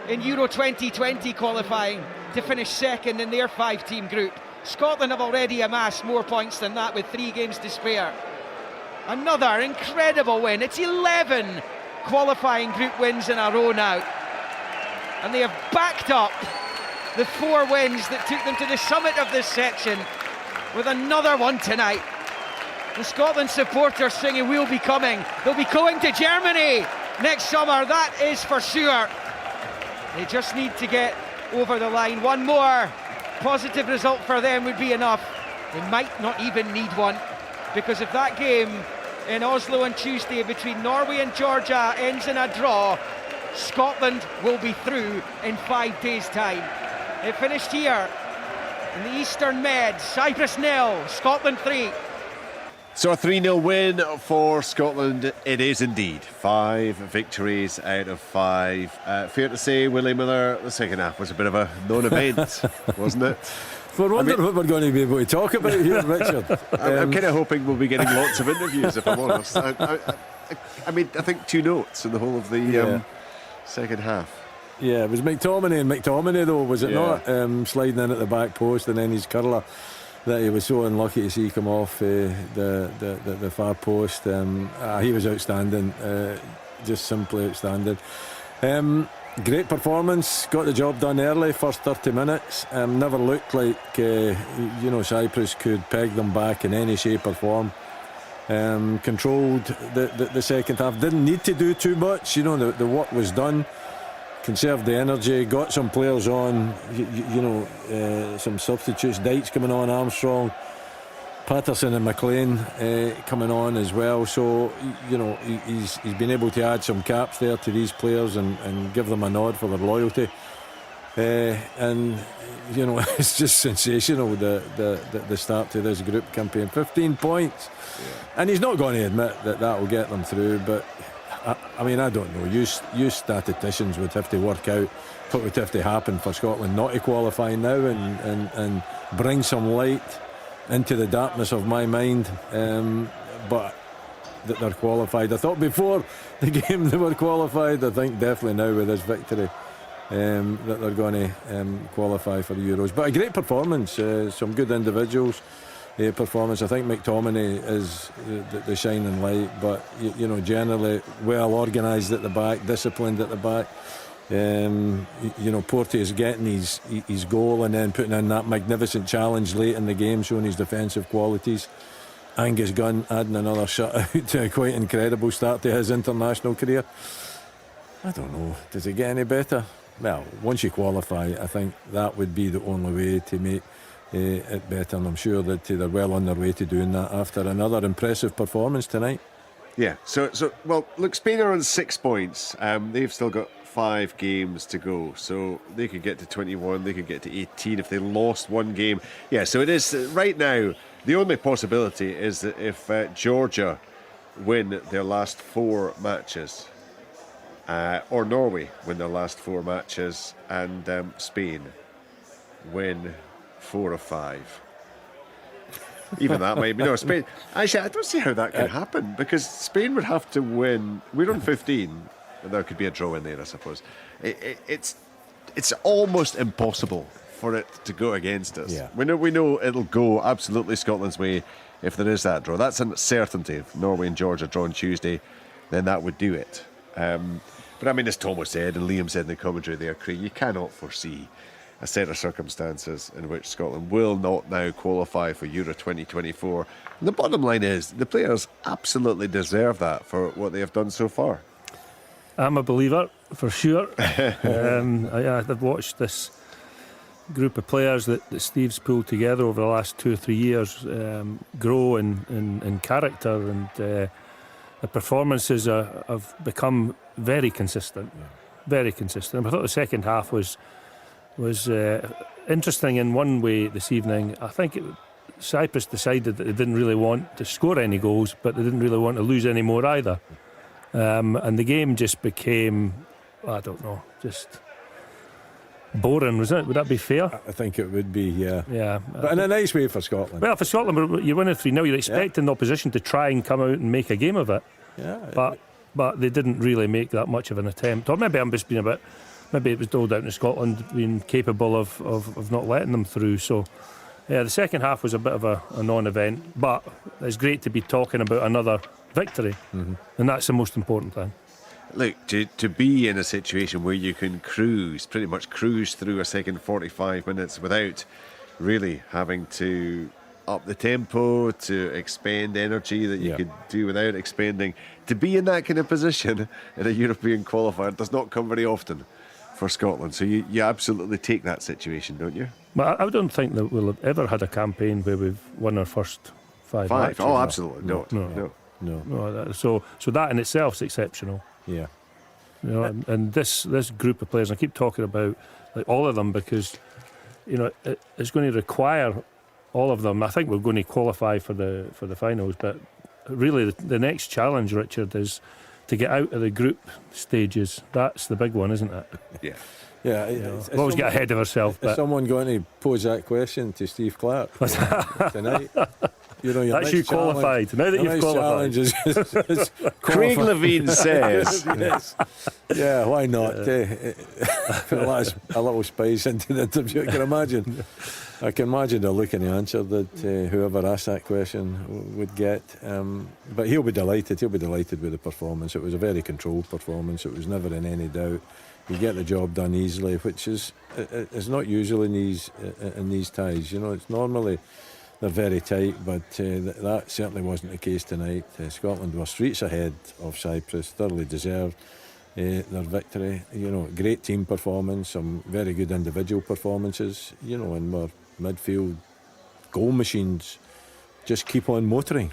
in Euro 2020 qualifying to finish second in their 5-team group. Scotland have already amassed more points than that with 3 games to spare. Another incredible win. It's 11 qualifying group wins in a row now. And they have backed up the 4 wins that took them to the summit of this section with another one tonight. The Scotland supporters singing "We'll be coming." They'll be going to Germany next summer, that is for sure. They just need to get over the line. One more positive result for them would be enough. They might not even need one, because if that game in Oslo on Tuesday between Norway and Georgia ends in a draw, Scotland will be through in 5 days' time. It finished here in the Eastern Med. Cyprus 0, Scotland 3. So a 3-0 win for Scotland it is indeed. 5 victories out of 5. Fair to say, Willie Miller, the second half was a bit of a non-event, wasn't it? We're wondering what we're going to be able to talk about here, Richard. I'm kind of hoping we'll be getting lots of interviews, if I'm honest. I mean, I think 2 notes in the whole of the second half. Yeah, it was McTominay though, was it not? Sliding in at the back post, and then his curler that he was so unlucky to see come off the far post. He was outstanding, just simply outstanding. Great performance, got the job done early, first 30 minutes. Never looked like Cyprus could peg them back in any shape or form. Controlled the second half, didn't need to do too much. The work was done, conserved the energy, got some players on, some substitutes, Dykes coming on, Armstrong, Patterson and McLean coming on as well. So he's been able to add some caps there to these players and give them a nod for their loyalty. It's just sensational, the start to this group campaign. 15 points, and he's not going to admit that will get them through, but I don't know, you statisticians would have to work out what would have to happen for Scotland not to qualify now and bring some light into the darkness of my mind, but that they're qualified. I thought before the game they were qualified. I think definitely now with this victory that they're going to qualify for the Euros. But a great performance, some good individuals performance. I think McTominay is the shining light, but generally well organised at the back, disciplined at the back. Porte is getting his goal and then putting in that magnificent challenge late in the game, showing his defensive qualities. Angus Gunn adding another shutout to a quite incredible start to his international career. I don't know, does it get any better? Well, once you qualify, I think that would be the only way to make it better, and I'm sure that they're well on their way to doing that after another impressive performance tonight. Yeah, so well, look, Spain are on 6 points. They've still got 5 games to go, so they could get to 21, they could get to 18 if they lost one game. Yeah, so it is right now, the only possibility is that if Georgia win their last 4 matches, or Norway win their last 4 matches, and Spain win 4 of 5. Even that might be Spain. Actually, I don't see how that can happen, because Spain would have to win. We're on 15. There could be a draw in there, I suppose. It's almost impossible for it to go against us. Yeah. We know it'll go absolutely Scotland's way if there is that draw. That's a certainty. If Norway and Georgia draw on Tuesday, then that would do it. But as Thomas said and Liam said in the commentary there, Craig, you cannot foresee a set of circumstances in which Scotland will not now qualify for Euro 2024. And the bottom line is the players absolutely deserve that for what they have done so far. I'm a believer, for sure. I've watched this group of players that Steve's pulled together over the last 2 or 3 years grow in character, and the performances have become very consistent. Very consistent. I thought the second half was interesting in one way this evening. I think Cyprus decided that they didn't really want to score any goals, but they didn't really want to lose any more either. And the game just became, I don't know, just boring, was it? Would that be fair? I think it would be, yeah. Yeah. But in a nice way for Scotland. Well, for Scotland, you're winning 3-0. You're expecting the opposition to try and come out and make a game of it. Yeah. But they didn't really make that much of an attempt. Or maybe I'm just being maybe it was all down to Scotland being capable of not letting them through. So, yeah, the second half was a bit of a non-event, but it's great to be talking about another victory, and that's the most important thing. Look, to be in a situation where you can pretty much cruise through a second 45 minutes without really having to up the tempo, to expend energy that you could do without expending, to be in that kind of position in a European qualifier does not come very often for Scotland. So you absolutely take that situation, don't you? But I don't think that we'll have ever had a campaign where we've won our first 5 matches. Oh, absolutely. No. So that in itself is exceptional. Yeah. And this group of players, I keep talking about all of them, because it's going to require all of them. I think we're going to qualify for the finals, but really the next challenge, Richard, is to get out of the group stages. That's the big one, isn't it? Yeah. Yeah, we'll always get ahead of ourselves. Is someone going to pose that question to Steve Clarke tonight? your that's you qualified. Now that you've qualified. Is Craig Levine says. Yes. Yeah, why not? Put a little spice into the interview. I can imagine the look and the answer that whoever asked that question would get. But he'll be delighted. He'll be delighted with the performance. It was a very controlled performance. It was never in any doubt. You get the job done easily, which is not usual in these ties. It's normally they're very tight, but that certainly wasn't the case tonight. Scotland were streets ahead of Cyprus, thoroughly deserved their victory. Great team performance, some very good individual performances. And we're midfield goal machines just keep on motoring.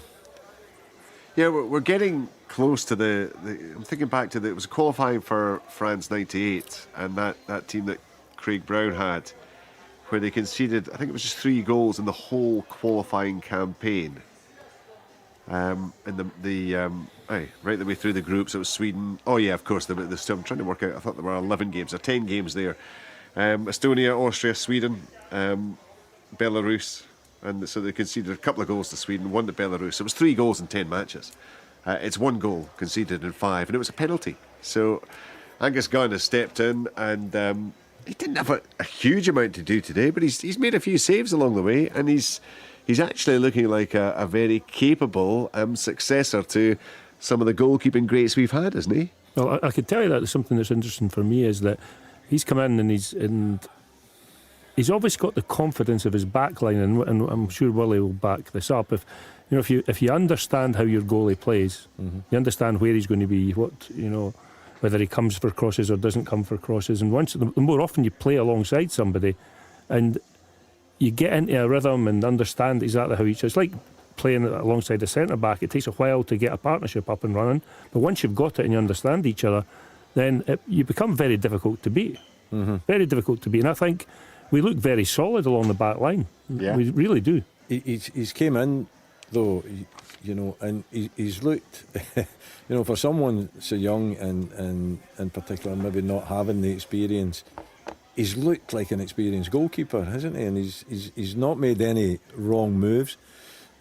Yeah, we're getting close to the I'm thinking back to it was qualifying for France 98 and that team that Craig Brown had, where they conceded, I think it was just 3 goals in the whole qualifying campaign. In right the way through the groups, it was Sweden. Oh yeah, of course. I'm trying to work out. I thought there were 11 games or 10 games there. Estonia, Austria, Sweden, Belarus, and so they conceded a couple of goals to Sweden, 1 to Belarus. It was 3 goals in 10 matches. It's 1 goal conceded in 5, and it was a penalty. So Angus Gunn has stepped in, and he didn't have a huge amount to do today, but he's made a few saves along the way, and he's actually looking like a very capable successor to some of the goalkeeping greats we've had, isn't he? Well, I could tell you that something that's interesting for me is that he's come in and he's obviously got the confidence of his backline, and I'm sure Willie will back this up. If you understand how your goalie plays, you understand where he's going to be, whether he comes for crosses or doesn't come for crosses, and the more often you play alongside somebody, and you get into a rhythm and understand exactly how each. It's like playing alongside a centre back. It takes a while to get a partnership up and running, but once you've got it and you understand each other, then you become very difficult to beat. Very difficult to beat, and I think we look very solid along the back line. Yeah. We really do. He's came in though, and he's looked, for someone so young and in particular maybe not having the experience, he's looked like an experienced goalkeeper, hasn't he? And he's not made any wrong moves.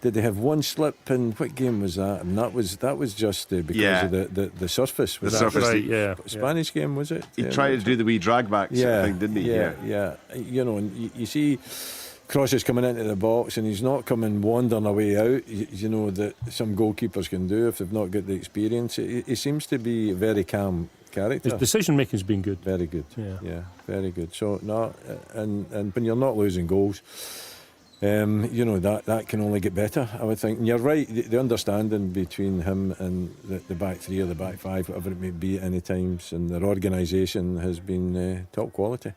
Did they have one slip in what game was that? And that was just because of the surface. Was the that surface, right? Spanish game, was it? He tried to do the wee drag back thing, didn't he? Yeah. And you see crosses coming into the box, and he's not coming wandering away out. That some goalkeepers can do if they've not got the experience. He seems to be a very calm character. His decision making's been good. Very good. Yeah, very good. So and when you're not losing goals, that can only get better, I would think. And you're right, the understanding between him and the back 3 or the back 5, whatever it may be at any times, and their organisation has been top quality.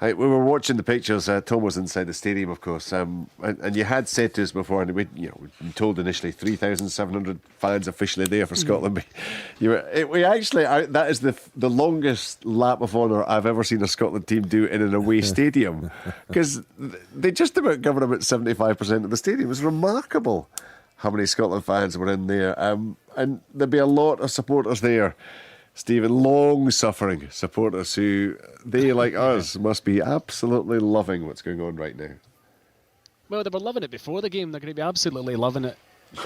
We were watching the pictures. Tom was inside the stadium, of course, and you had said to us before, and we'd been told initially 3,700 fans officially there for Scotland. But that is the longest lap of honour I've ever seen a Scotland team do in an away stadium, because they just about covered about 75% of the stadium. It was remarkable how many Scotland fans were in there, and there'd be a lot of supporters there, Stephen, long-suffering supporters who, they like us, must be absolutely loving what's going on right now. Well, they were loving it before the game. They're going to be absolutely loving it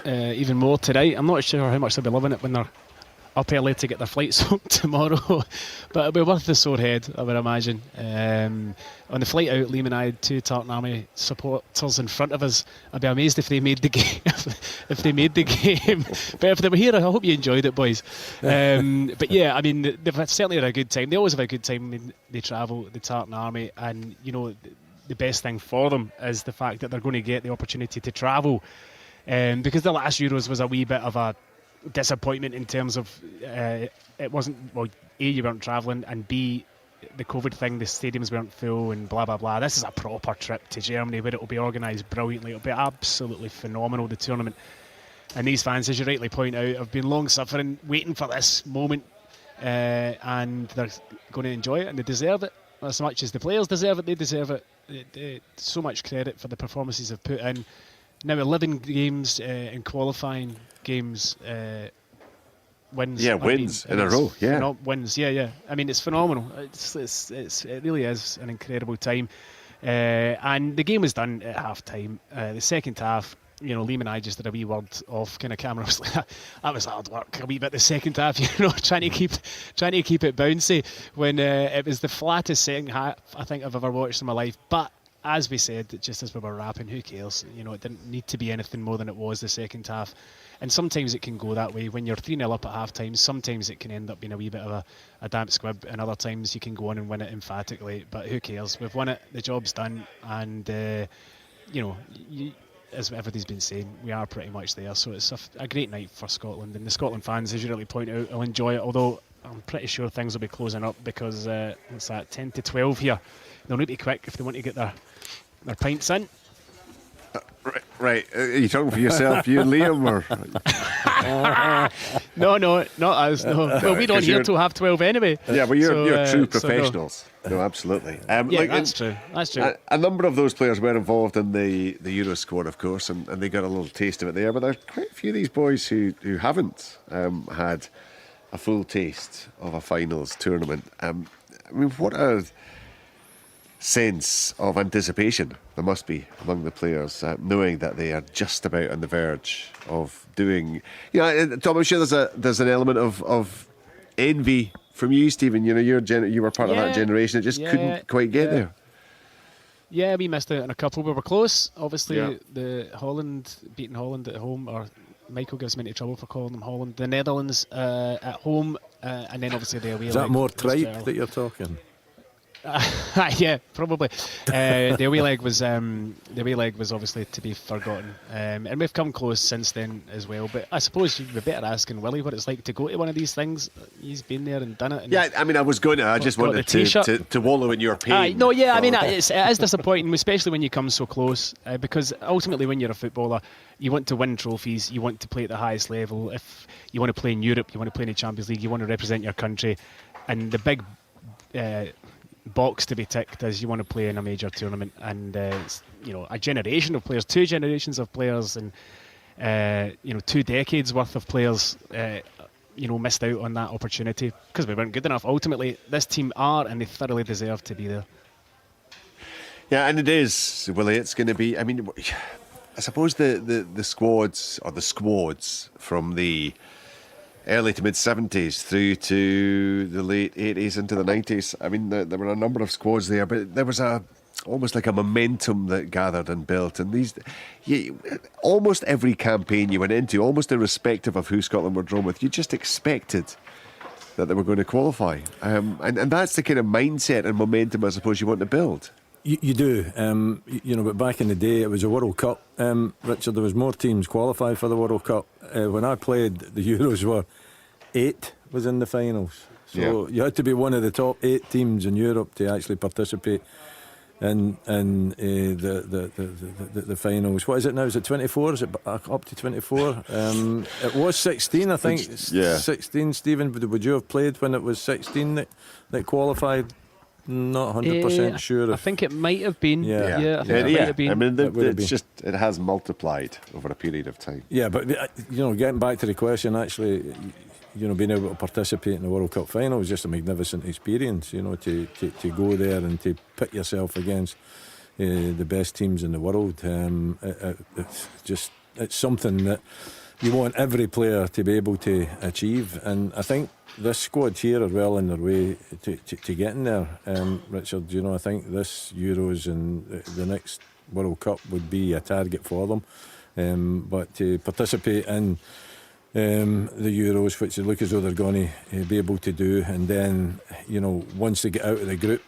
even more today. I'm not sure how much they'll be loving it when they're up early to get their flights home tomorrow, but it'll be worth the sore head, I would imagine. On the flight out, Liam and I had 2 Tartan Army supporters in front of us. I'd be amazed if they made the game. If they made the game, but if they were here, I hope you enjoyed it, boys. But yeah, I mean, they've certainly had a good time. They always have a good time when they travel, the Tartan Army, and the best thing for them is the fact that they're going to get the opportunity to travel, because the last Euros was a wee bit of a disappointment in terms of it wasn't, well, A, you weren't travelling, and B, the COVID thing, the stadiums weren't full and blah blah blah. This is a proper trip to Germany where it will be organised brilliantly. It'll be absolutely phenomenal, the tournament, and these fans, as you rightly point out, have been long suffering, waiting for this moment, and they're going to enjoy it, and they deserve it as much as the players deserve it. They deserve it. So much credit for the performances they've put in. Now 11 games in qualifying games, wins. Yeah, wins in a row. Yeah, wins. Yeah. I mean, it's phenomenal. It really is an incredible time. And the game was done at half time. The second half, Liam and I just did a wee word off kind of camera. I was like, that was hard work. A wee bit the second half, trying to keep it bouncy when it was the flattest second half I think I've ever watched in my life. But as we said, just as we were wrapping, who cares? It didn't need to be anything more than it was the second half. And sometimes it can go that way. When you're 3-0 up at half time, sometimes it can end up being a wee bit of a damp squib, and other times you can go on and win it emphatically. But who cares? We've won it, the job's done, and as everybody's been saying, we are pretty much there. So it's a great night for Scotland, and the Scotland fans, as you really point out, will enjoy it, although I'm pretty sure things will be closing up because it's at 10 to 12 here. They'll need to be quick if they want to get their pints in. Right. Are you talking for yourself, you and Liam? Or? No, not us. No. Well, we don't hear till 12:30 anyway. Yeah, but you're true professionals. No, absolutely. That's true. That's true. A number of those players were involved in the Euro squad, of course, and they got a little taste of it there. But there are quite a few of these boys who haven't had a full taste of a finals tournament. What a sense of anticipation there must be among the players, knowing that they are just about on the verge of doing. Tom, I'm sure there's an element of envy from you, Stephen. You were part of that generation that just couldn't quite get there. Yeah, we missed out on a couple. We were close. Obviously, beating Holland at home, or Michael gives me into trouble for calling them Holland. The Netherlands at home, and then obviously the away leg. Is that more tripe that you're talking? Yeah, probably. The away leg was obviously to be forgotten, and we've come close since then as well. But I suppose you'd be better asking Willie what it's like to go to one of these things. He's been there and done it. And I was going to. I just wanted to wallow in your pain. It is disappointing, especially when you come so close, because ultimately, when you're a footballer, you want to win trophies. You want to play at the highest level. If you want to play in Europe, you want to play in the Champions League. You want to represent your country, and the big box to be ticked is you want to play in a major tournament, and a generation of players, 2 generations of players, and 2 decades worth of players missed out on that opportunity because we weren't good enough. Ultimately, this team are, and they thoroughly deserve to be there. Yeah, and it is, Willie. It's going to be, I suppose the squads from the early to mid 70s through to the late 80s into the 90s. There were a number of squads there, but there was almost like a momentum that gathered and built. And almost every campaign you went into, almost irrespective of who Scotland were drawn with, you just expected that they were going to qualify. And that's the kind of mindset and momentum I suppose you want to build. You do, but back in the day it was a World Cup, Richard. There was more teams qualified for the World Cup. When I played, the Euros were 8 was in the finals, so you had to be one of the top 8 teams in Europe to actually participate in the finals. What is it now? Is it 24? Is it up to 24? It was 16, I think. 16. Stephen, would you have played when it was 16 that qualified? Not 100% sure. I think it might have been. Yeah, I think it might have been. It has multiplied over a period of time. Yeah, but getting back to the question, actually, being able to participate in the World Cup final was just a magnificent experience. To go there and to pit yourself against the best teams in the world. It's something that you want every player to be able to achieve, and I think this squad here are well on their way to getting there, Richard. I think this Euros and the next World Cup would be a target for them, but to participate in the Euros, which they look as though they're going to be able to do, and then once they get out of the group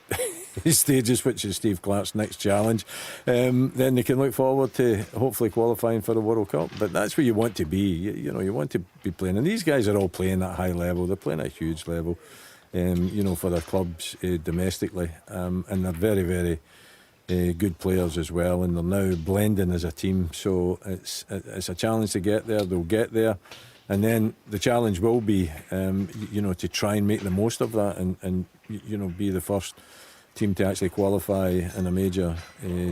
stages, which is Steve Clarke's next challenge, then they can look forward to hopefully qualifying for the World Cup. But that's where you want to be. You want to be playing, and these guys are all playing at high level. They're playing at a huge level, for their clubs domestically, and they're very, very good players as well. And they're now blending as a team. So it's a challenge to get there. They'll get there. And then the challenge will be, to try and make the most of that and be the first team to actually qualify in a major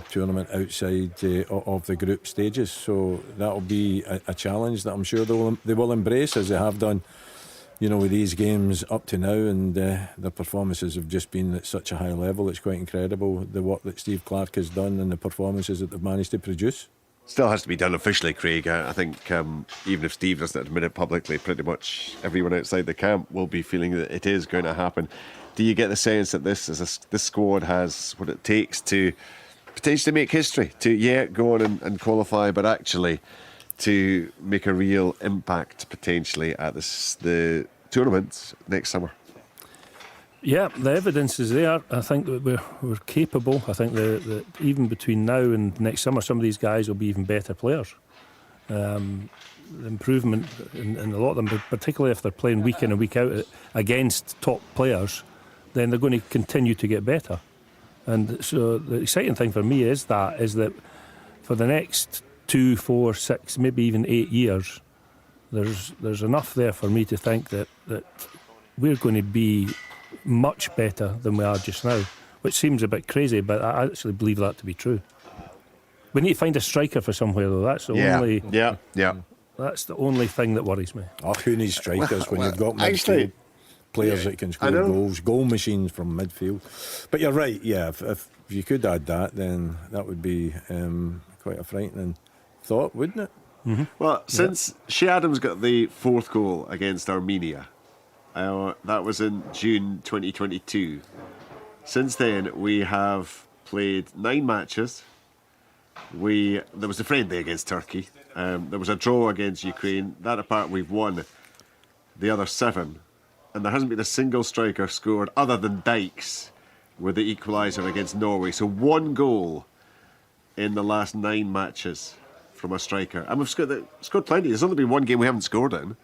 tournament outside of the group stages. So that'll be a challenge that I'm sure they will embrace, as they have done, with these games up to now. And their performances have just been at such a high level. It's quite incredible the work that Steve Clarke has done and the performances that they've managed to produce. Still has to be done officially, Craig. I think even if Steve doesn't admit it publicly, pretty much everyone outside the camp will be feeling that it is going to happen. Do you get the sense that this squad has what it takes to potentially make history? To go on and qualify, but actually to make a real impact potentially at the tournament next summer? Yeah, the evidence is there. I think that we're capable. I think that even between now and next summer, some of these guys will be even better players. The improvement in a lot of them, particularly if they're playing week in and week out against top players, then they're going to continue to get better. And so the exciting thing for me is that for the next 2, 4, 6, maybe even 8 years, there's enough there for me to think that we're going to be much better than we are just now, which seems a bit crazy, but I actually believe that to be true. We need to find a striker for somewhere, though. That's the only. Yeah. That's the only thing that worries me. Who needs strikers when you've got midfield players that can score goals, goal machines from midfield? But you're right. Yeah, if you could add that, then that would be quite a frightening thought, wouldn't it? Mm-hmm. Well, since Shea Adams got the 4th goal against Armenia. That was in June 2022. Since then, we have played 9 matches. There was a friendly against Turkey. There was a draw against Ukraine. That apart, we've won the other 7. And there hasn't been a single striker scored other than Dykes with the equaliser against Norway. So 1 goal in the last 9 matches from a striker. And we've scored plenty. There's only been 1 game we haven't scored in.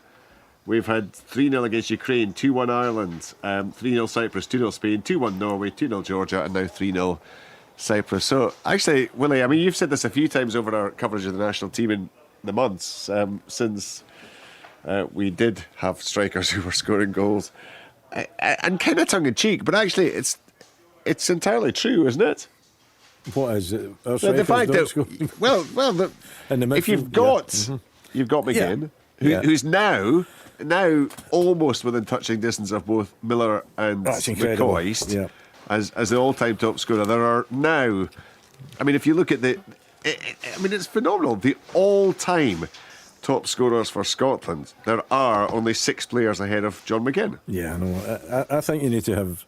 We've had 3-0 against Ukraine, 2-1 Ireland, 3-0 Cyprus, 2-0 Spain, 2-1 Norway, 2-0 Georgia, and now 3-0 Cyprus. So, actually, Willie, I mean, you've said this a few times over our coverage of the national team in the months since we did have strikers who were scoring goals. And kind of tongue-in-cheek, but actually it's entirely true, isn't it? What is it? The fact that, if you've got McGinn, who's now almost within touching distance of both Miller and McCoist as the all-time top scorer. There are now, I mean, if you look at it's phenomenal. The all-time top scorers for Scotland, there are only 6 players ahead of John McGinn. Yeah, no, I think you need to have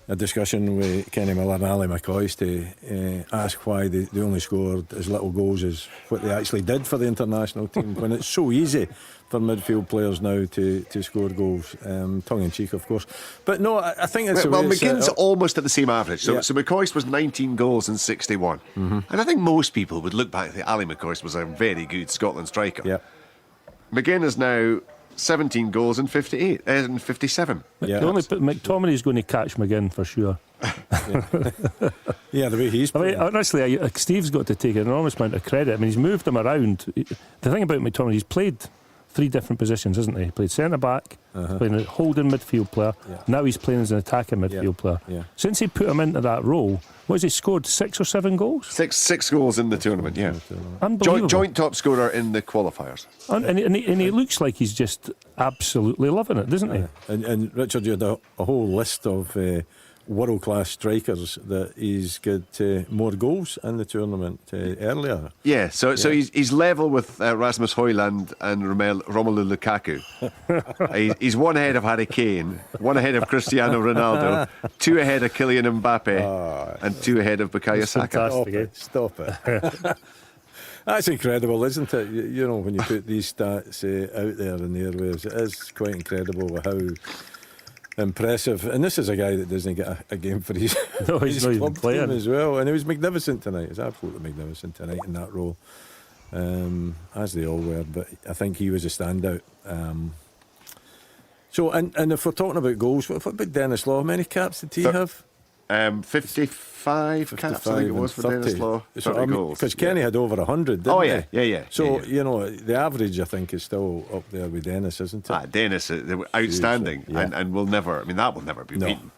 a discussion with Kenny Miller and Ali McCoist to ask why they only scored as little goals as what they actually did for the international team when it's so easy for midfield players now to score goals. Tongue in cheek, of course, but no, I think it's McGinn's almost at the same average. So McCoist was 19 goals in 61, and I think most people would look back and think Ali McCoist was a very good Scotland striker. Yeah, McGinn is now 17 goals in 58 and 57. McTominay's going to catch McGinn for sure. Yeah, the way he's playing. I mean, honestly, Steve's got to take an enormous amount of credit. I mean, he's moved them around. The thing about McTominay, he's played 3 different positions, hasn't he? He played centre back, playing a holding midfield player. Now he's playing as an attacking midfield player. Since he put him into that role, what has he scored? 6 or 7 goals? Six goals in the tournament. Yeah, unbelievable. Joint top scorer in the qualifiers. And he looks like he's just absolutely loving it, doesn't he? And Richard, you had a whole list of world-class strikers that he's got more goals in the tournament earlier. Yeah, so he's level with Rasmus Højlund and Romelu Lukaku. He's 1 ahead of Harry Kane, 1 ahead of Cristiano Ronaldo, 2 ahead of Kylian Mbappe, and 2 ahead of Bukayo Saka. Stop it. That's incredible, isn't it? You know, when you put these stats out there in the airwaves, it is quite incredible how impressive. And this is a guy that doesn't get a game for his, he's not even playing as well. And he was magnificent tonight. He was absolutely magnificent tonight in that role, as they all were. But I think he was a standout. So, and if we're talking about goals, what about Dennis Law? How many caps did he have? 55 caps, I think it was, for Dennis Law. 30 goals. Because Kenny had over 100, didn't he? Yeah. So, you know, the average, I think, is still up there with Dennis, isn't it? Dennis, outstanding, and will never, that will never be beaten.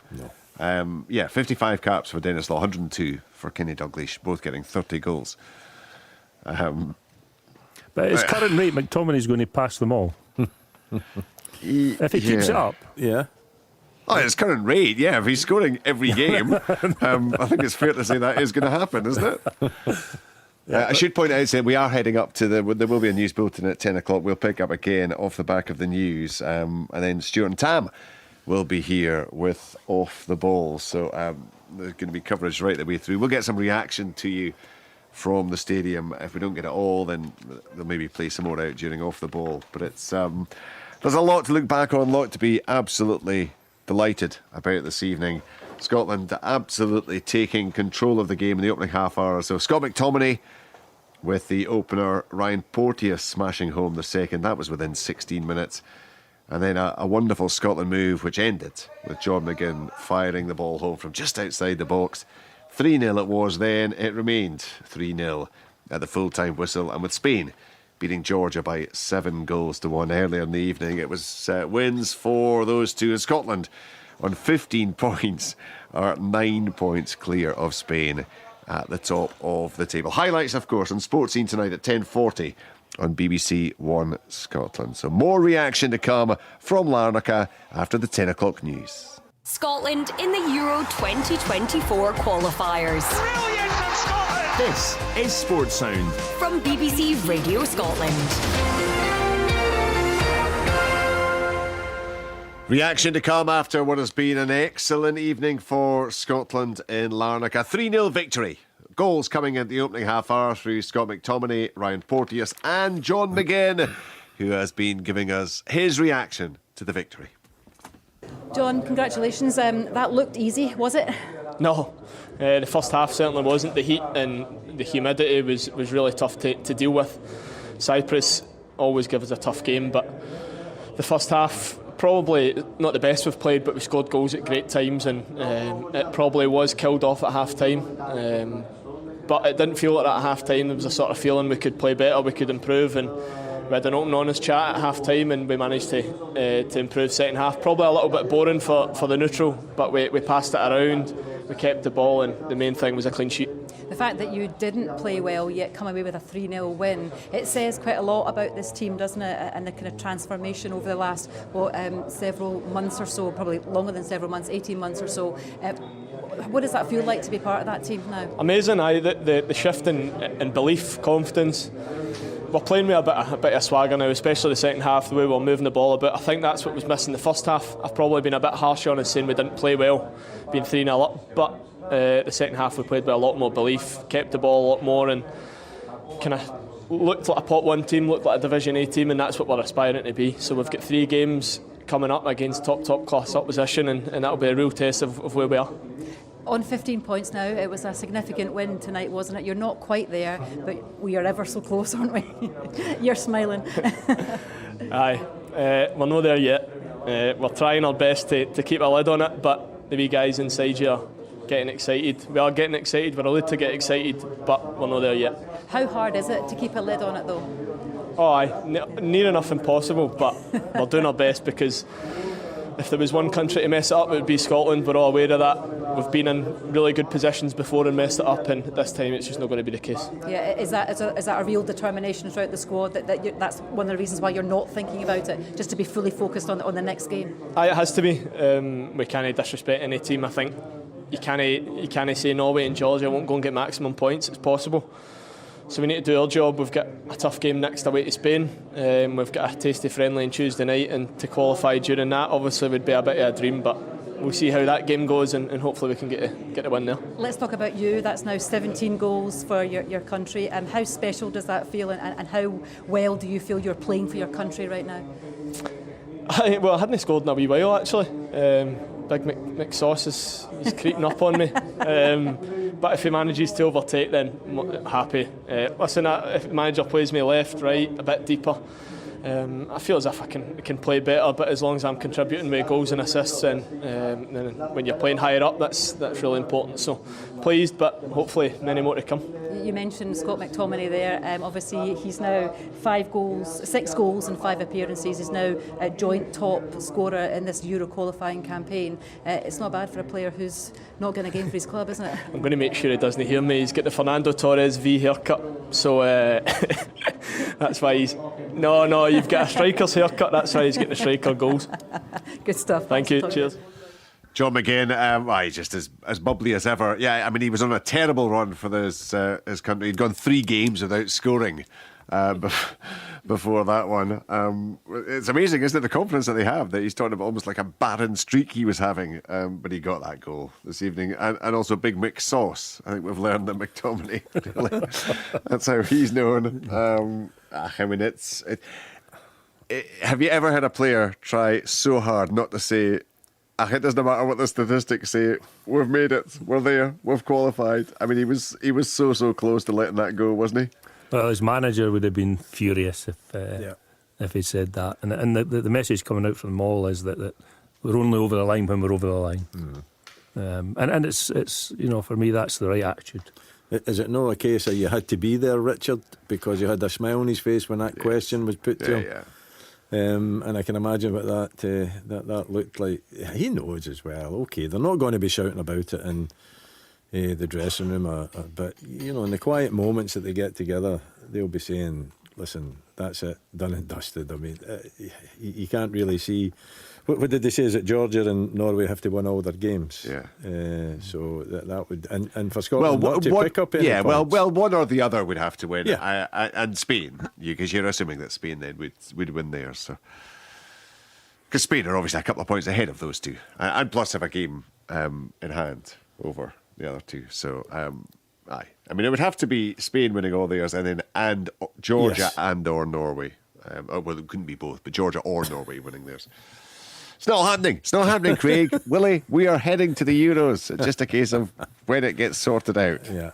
No. 55 caps for Dennis Law, 102 for Kenny Dalglish, both getting 30 goals. But at his current rate, McTominay's going to pass them all. If he keeps it up. Yeah. Oh, at his current rate, if he's scoring every game, I think it's fair to say that is going to happen, isn't it? I should point out that we are heading up to there will be a news bulletin at 10 o'clock. We'll pick up again off the back of the news. And then Stuart and Tam will be here with Off the Ball. So there's going to be coverage right the way through. We'll get some reaction to you from the stadium. If we don't get it all, then they'll maybe play some more out during Off the Ball. But it's there's a lot to look back on, a lot to be absolutely delighted about this evening. Scotland absolutely taking control of the game in the opening half hour. So Scott McTominay with the opener, Ryan Porteous smashing home the second. That was within 16 minutes. And then a wonderful Scotland move which ended with John McGinn firing the ball home from just outside the box. 3-0 it was then. It remained 3-0 at the full-time whistle. And with Spain beating Georgia by 7-1 earlier in the evening, it was wins for those two. In Scotland on 15 points are 9 points clear of Spain at the top of the table. Highlights, of course, on Sports Scene tonight at 10:40 on BBC One Scotland. So more reaction to come from Larnaca after the 10 o'clock news. Scotland in the Euro 2024 qualifiers. This is Sports Sound from BBC Radio Scotland. Reaction to come after what has been an excellent evening for Scotland in Larnaca. 3-0 victory. Goals coming in the opening half hour through Scott McTominay, Ryan Porteous and John McGinn, who has been giving us his reaction to the victory. John, congratulations. That looked easy, was it? No, the first half certainly wasn't. The heat and the humidity was really tough to deal with. Cyprus always give us a tough game, but the first half probably not the best we've played, but we scored goals at great times, and it probably was killed off at half time. But it didn't feel like that at half time. There was a sort of feeling we could play better, we could improve, and we had an open, honest chat at half time, and we managed to improve second half. Probably a little bit boring for the neutral, but we passed it around, we kept the ball, and the main thing was a clean sheet. The fact that you didn't play well yet come away with a 3-0 win, it says quite a lot about this team, doesn't it? And the kind of transformation over the last several months or so, probably longer than several months, 18 months or so. What does that feel like to be part of that team now? Amazing, the shift in belief, confidence. We're playing with a bit of swagger now, especially the second half, the way we're moving the ball a bit. I think that's what was missing the first half. I've probably been a bit harsh on us saying we didn't play well, being 3-0 up, but the second half we played with a lot more belief, kept the ball a lot more, and kind of looked like a pot 1 team, looked like a Division A team, and that's what we're aspiring to be. So we've got 3 games coming up against top class opposition, and that'll be a real test of where we are. On 15 points now, it was a significant win tonight, wasn't it? You're not quite there, but we are ever so close, aren't we? You're smiling. Aye, we're not there yet. We're trying our best to keep a lid on it, but the wee guys inside you are getting excited. We are getting excited, we're allowed to get excited, but we're not there yet. How hard is it to keep a lid on it though? Oh aye, near enough impossible, but we're doing our best, because if there was one country to mess it up, it would be Scotland. We're all aware of that. We've been in really good positions before and messed it up, and this time it's just not going to be the case. Yeah, is that a real determination throughout the squad, that's one of the reasons why you're not thinking about it, just to be fully focused on the next game? Aye, it has to be. We can't disrespect any team. I think you can't say Norway and Georgia won't go and get maximum points. It's possible. So we need to do our job. We've got a tough game next away to Spain. We've got a tasty friendly on Tuesday night, and to qualify during that obviously would be a bit of a dream, but we'll see how that game goes, and hopefully we can get the win there. Let's talk about you. That's now 17 goals for your country. How special does that feel, and how well do you feel you're playing for your country right now? Well, I hadn't scored in a wee while actually. Big McSauce is creeping up on me. But if he manages to overtake, then I'm happy. Listen, if the manager plays me left, right, a bit deeper, I feel as if I can play better, but as long as I'm contributing with goals and assists, then when you're playing higher up, that's really important. So pleased, but hopefully many more to come. You mentioned Scott McTominay there. Obviously, he's now 6 goals and 5 appearances. He's now a joint top scorer in this Euro qualifying campaign. It's not bad for a player who's not getting a game for his club, isn't it? I'm going to make sure he doesn't hear me. He's got the Fernando Torres V haircut, so that's why he's... No, you've got a striker's haircut. That's why he's getting the striker goals. Good stuff. Thank you. Cheers. John McGinn, he's just as bubbly as ever. Yeah, I mean, he was on a terrible run for his country. He'd gone 3 games without scoring before that one. It's amazing, isn't it, the confidence that they have, that he's talking about almost like a barren streak he was having. But he got that goal this evening. And also Big Mick Sauce. I think we've learned that McTominay, really, that's how he's known. I mean, have you ever had a player try so hard not to say, it doesn't matter what the statistics say, we've made it, we're there, we've qualified? I mean, he was so close to letting that go, wasn't he? Well, his manager would have been furious if he said that. And the message coming out from them all is that we're only over the line when we're over the line. And it's for me, that's the right attitude. Is it not a case that you had to be there, Richard, because you had a smile on his face when that question was put to him? Yeah. And I can imagine what that looked like. He knows as well. Okay, they're not going to be shouting about it in the dressing room, but in the quiet moments that they get together, they'll be saying, "Listen, that's it, done and dusted." I mean, you can't really see. What did they say? Is that Georgia and Norway have to win all their games? Yeah. So that would and for Scotland not to pick up any points. Well, one or the other would have to win. Yeah. And Spain, because you're assuming that Spain then would win theirs. So, because Spain are obviously a couple of points ahead of those two, and plus have a game in hand over the other two. So, I mean, it would have to be Spain winning all theirs, and Georgia and or Norway. Well, it couldn't be both, but Georgia or Norway winning theirs. It's not happening, Craig. Willie, we are heading to the Euros. It's just a case of when it gets sorted out. Yeah.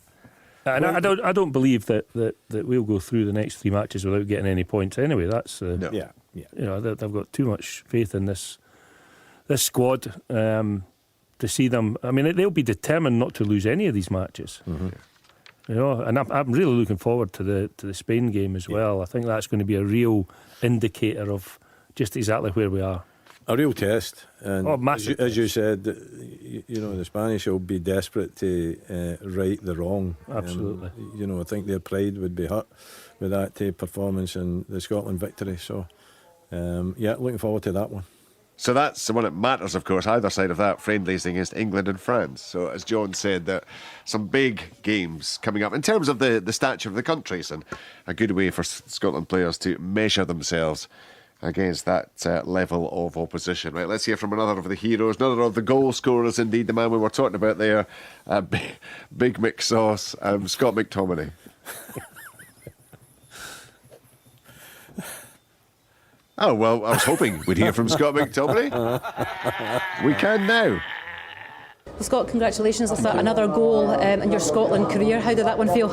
And I don't believe that we'll go through the next 3 matches without getting any points anyway. That's no. Yeah. They've got too much faith in this squad to see them. I mean, they'll be determined not to lose any of these matches. Mm-hmm. And I'm really looking forward to the Spain game as well. I think that's going to be a real indicator of just exactly where we are. A real test, and massive as you said, the Spanish will be desperate to right the wrong. Absolutely. I think their pride would be hurt with that performance and the Scotland victory. So, looking forward to that one. So that's the one that matters, of course. Either side of that, friendlies against England and France. So, as John said, that some big games coming up in terms of the stature of the countries, and a good way for Scotland players to measure themselves against that level of opposition. Right, let's hear from another of the heroes, another of the goal scorers, indeed, the man we were talking about there, Big Mick Sauce, Scott McTominay. Oh, well, I was hoping we'd hear from Scott McTominay. We can now. Well, Scott, congratulations. That's another goal in your Scotland career. How did that one feel?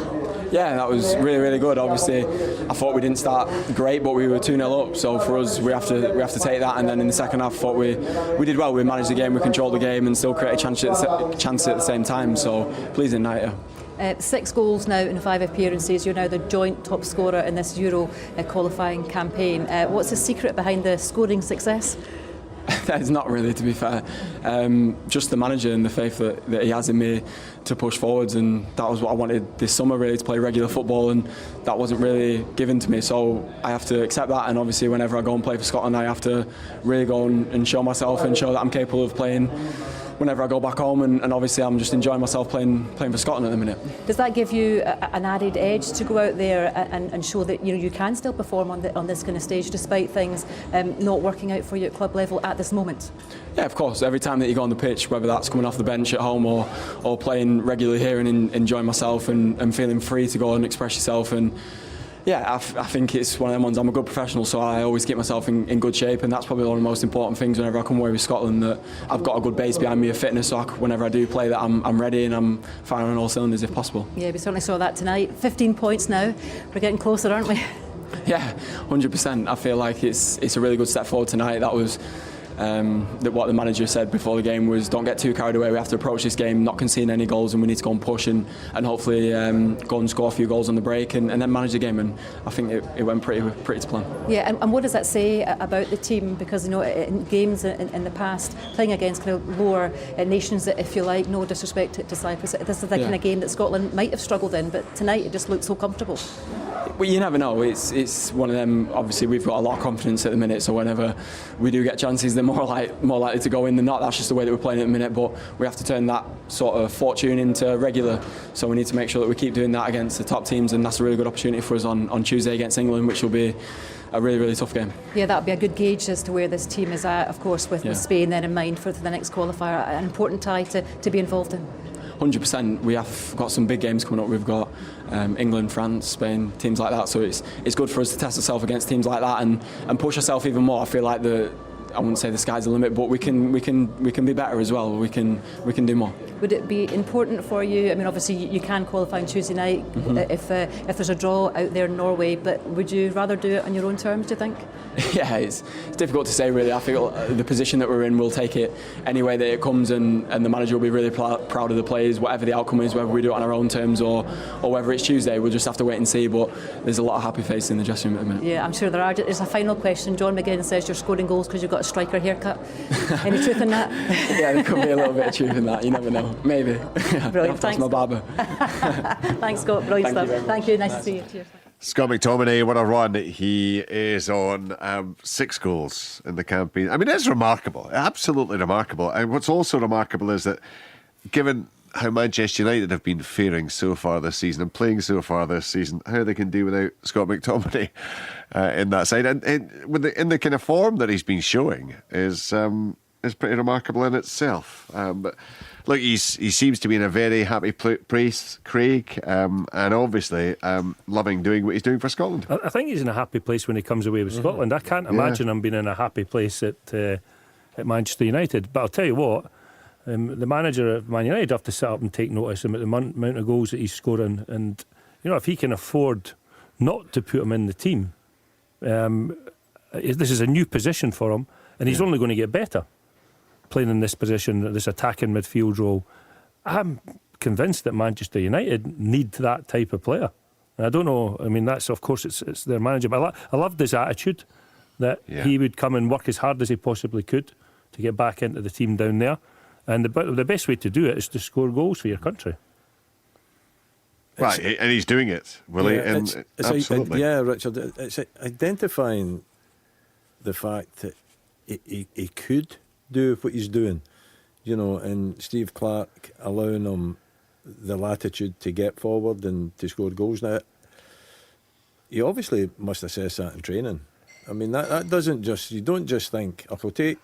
Yeah, that was really, really good. Obviously, I thought we didn't start great, but we were 2-0 up. So for us, we have to take that. And then in the second half, I thought we did well. We managed the game, we controlled the game, and still created a chance at the same time. So pleasing night. 6 goals now in 5 appearances. You're now the joint top scorer in this Euro qualifying campaign. What's the secret behind the scoring success? That is not really, to be fair. Just the manager and the faith that he has in me to push forwards, and that was what I wanted this summer, really, to play regular football, and that wasn't really given to me, so I have to accept that. And obviously whenever I go and play for Scotland, I have to really go and show myself and show that I'm capable of playing whenever I go back home, and obviously I'm just enjoying myself playing for Scotland at the minute. Does that give you an added edge to go out there and show that you can still perform on this kind of stage despite things not working out for you at club level at this moment? Yeah, of course. Every time that you go on the pitch, whether that's coming off the bench at home or playing regularly here and enjoying myself and feeling free to go and express yourself, and yeah, I think it's one of them ones. I'm a good professional, so I always keep myself in good shape, and that's probably one of the most important things whenever I come away with Scotland, that I've got a good base behind me of fitness, so whenever I do play, that I'm ready and I'm firing on all cylinders if possible. Yeah, we certainly saw that tonight. 15 points now. We're getting closer, aren't we? Yeah, 100%. I feel like it's a really good step forward tonight. That was what the manager said before the game was, don't get too carried away. We have to approach this game not conceding any goals, and we need to go and push and hopefully go and score a few goals on the break and then manage the game. And I think it went pretty to plan. Yeah, and what does that say about the team? Because in games in the past, playing against kind of lower nations, if you like, no disrespect to Cyprus, this is the kind of game that Scotland might have struggled in, but tonight it just looked so comfortable. Well, you never know. It's one of them. Obviously, we've got a lot of confidence at the minute, so whenever we do get chances, they're more likely to go in than not. That's just the way that we're playing at the minute. But we have to turn that sort of fortune into regular. So we need to make sure that we keep doing that against the top teams, and that's a really good opportunity for us on Tuesday against England, which will be a really, really tough game. Yeah, that would be a good gauge as to where this team is at, of course, with Spain then in mind for the next qualifier. An important tie to be involved in. 100%. We have got some big games coming up. We've got England, France, Spain, teams like that. So it's good for us to test ourselves against teams like that and push ourselves even more. I feel like I wouldn't say the sky's the limit, but we can be better as well. We can do more. Would it be important for you? I mean, obviously you can qualify on Tuesday night if there's a draw out there in Norway, but would you rather do it on your own terms, do you think? Yeah, it's difficult to say really. I feel the position that we're in, we'll take it any way that it comes, and the manager will be really proud of the players, whatever the outcome is, whether we do it on our own terms or whether it's Tuesday. We'll just have to wait and see, but there's a lot of happy faces in the dressing room at the minute. Yeah, I'm sure there are. There's a final question. John McGinn says you're scoring goals because you've got a striker haircut. Any truth in that? Yeah, there could be a little bit of truth in that. You never know. Maybe. Brilliant. That's my barber. Thanks, Scott. Brilliant stuff. Thank you. Nice to see you. Cheers. Scott McTominay, what a run he is on. 6 goals in the campaign. I mean, it's remarkable. Absolutely remarkable. And what's also remarkable is that given how Manchester United have been faring so far this season and playing so far this season, how they can do without Scott McTominay in that side. And in the kind of form that he's been showing is pretty remarkable in itself. But look, he seems to be in a very happy place, Craig, and obviously loving doing what he's doing for Scotland. I think he's in a happy place when he comes away with Scotland. I can't imagine him being in a happy place at Manchester United. But I'll tell you what, the manager of Man United have to sit up and take notice of the amount of goals that he's scoring. And, if he can afford not to put him in the team, this is a new position for him, and he's only going to get better playing in this position, this attacking midfield role. I'm convinced that Manchester United need that type of player. And I don't know, I mean, that's, of course, it's their manager, but I loved his attitude that he would come and work as hard as he possibly could to get back into the team down there. And the best way to do it is to score goals for your country. Right, and he's doing it, will he? Absolutely. Richard, it's identifying the fact that he could do what he's doing, and Steve Clarke allowing him the latitude to get forward and to score goals. Now, he obviously must assess that in training. I mean, that doesn't just, you don't just think, I'll take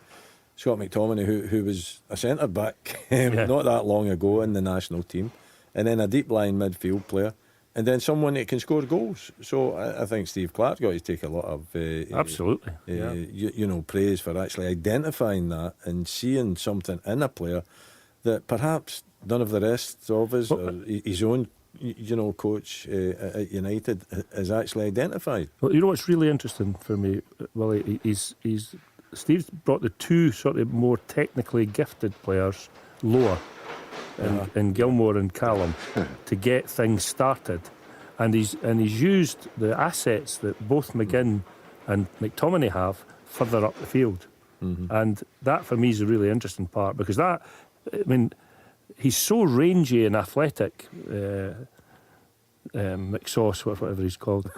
Scott McTominay, who was a centre back not that long ago in the national team, and then a deep line midfield player, and then someone that can score goals. So I think Steve Clarke's got to take a lot of absolutely, praise for actually identifying that and seeing something in a player that perhaps none of the rest of us, or his own, coach at United has actually identified. Well, what's really interesting for me, Willie, he's Steve's brought the 2 sort of more technically gifted players lower. In Gilmore and Callum to get things started, and he's used the assets that both McGinn and McTominay have further up the field, and that for me is a really interesting part, because he's so rangy and athletic, McSauce, whatever he's called,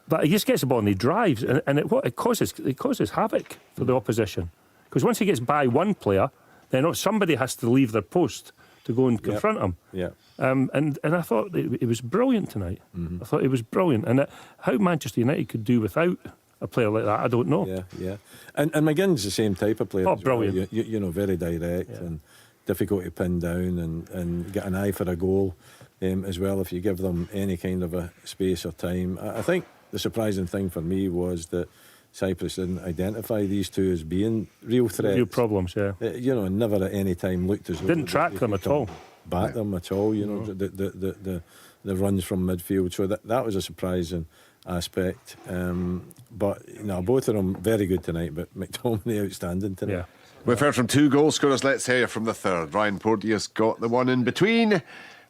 but he just gets the ball and he drives, and it causes havoc for the opposition, because once he gets by one player, then somebody has to leave their post to go and confront him. Yeah. And I thought it was brilliant tonight. I thought it was brilliant. And how Manchester United could do without a player like that, I don't know. Yeah. And McGinn's the same type of player. Oh, brilliant. Well. Very direct and difficult to pin down and get an eye for a goal as well if you give them any kind of a space or time. I think the surprising thing for me was that Cyprus didn't identify these 2 as being real threats. Real problems, yeah. And never at any time looked as though... Didn't track them at all. Back them at all, the runs from midfield. So that was a surprising aspect. But, both of them very good tonight, but McTominay outstanding tonight. Yeah. We've heard from 2 goal scorers. Let's hear from the third. Ryan Porteous got the one in between,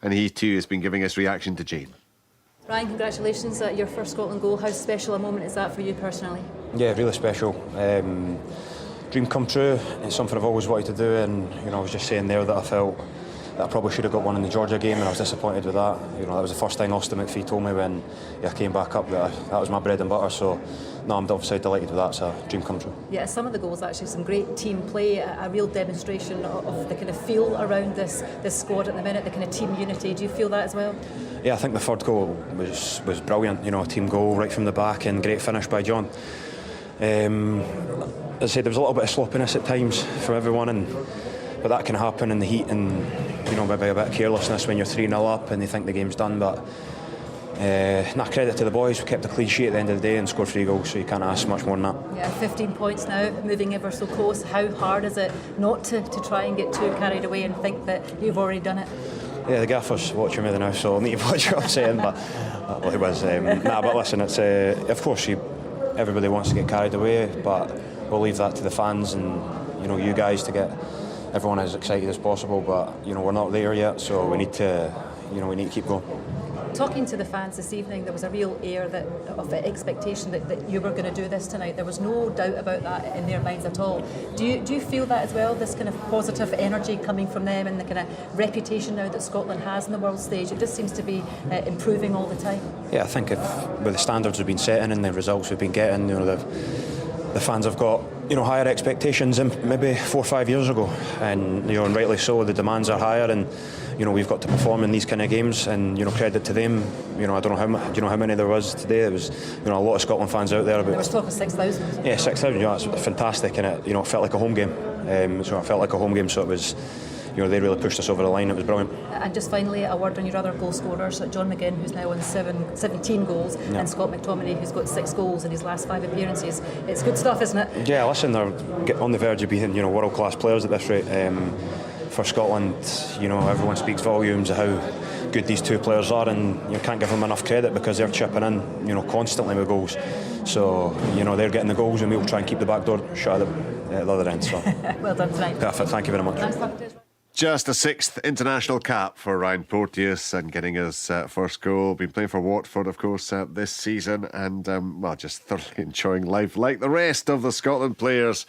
and he too has been giving his reaction to Jane. Ryan, congratulations at your first Scotland goal. How special a moment is that for you personally? Yeah, really special. Dream come true. It's something I've always wanted to do, and I was just saying there that I felt I probably should have got one in the Georgia game, and I was disappointed with that. You know, that was the first thing Austin McPhee told me when I came back up, that was my bread and butter. So no, I'm obviously delighted with that. It's a dream come true. Yeah, some of the goals actually, some great team play, a real demonstration of the kind of feel around this squad at the minute, the kind of team unity. Do you feel that as well? Yeah, I think the third goal was brilliant. You know, a team goal right from the back, and great finish by John. As I said, there was a little bit of sloppiness at times from everyone, but that can happen in the heat, and you know, maybe a bit of carelessness when you're 3-0 up and they think the game's done. But credit to the boys. We kept a clean sheet at the end of the day and scored 3 goals, so you can't ask much more than that. Yeah, 15 points now, moving ever so close. How hard is it not to try and get too carried away and think that you've already done it? Yeah, the gaffer's watching me now, so I'll need to watch what I'm saying. But it was but listen, it's of course everybody wants to get carried away, but we'll leave that to the fans and you guys to get everyone as excited as possible. But we're not there yet, so we need to keep going. Talking to the fans this evening, there was a real air of expectation that you were going to do this tonight. There was no doubt about that in their minds at all. Do you feel that as well, this kind of positive energy coming from them and the kind of reputation now that Scotland has in the world stage? It just seems to be improving all the time. Yeah, I think with the standards we've been setting and the results we've been getting, the fans have got higher expectations than maybe 4 or 5 years ago, and and rightly so. The demands are higher, and we've got to perform in these kind of games, and credit to them. I don't know how many there was today. There was a lot of Scotland fans out there. There was talk of 6,000. Yeah, 6,000. That's fantastic, and it felt like a home game. So it was. They really pushed us over the line. It was brilliant. And just finally, a word on your other goal scorers, John McGinn, who's now on 17 goals, and Scott McTominay, who's got 6 goals in his last 5 appearances. It's good stuff, isn't it? Yeah, listen, they're on the verge of being world-class players at this rate. For Scotland, everyone speaks volumes of how good these 2 players are, and you can't give them enough credit because they're chipping in, constantly with goals. So, they're getting the goals, and we'll try and keep the back door shut at the other end. So. Well done tonight. Perfect, thank you very much. Thanks. Just a 6th international cap for Ryan Porteous and getting his first goal. Been playing for Watford, of course, this season, and just thoroughly enjoying life like the rest of the Scotland players.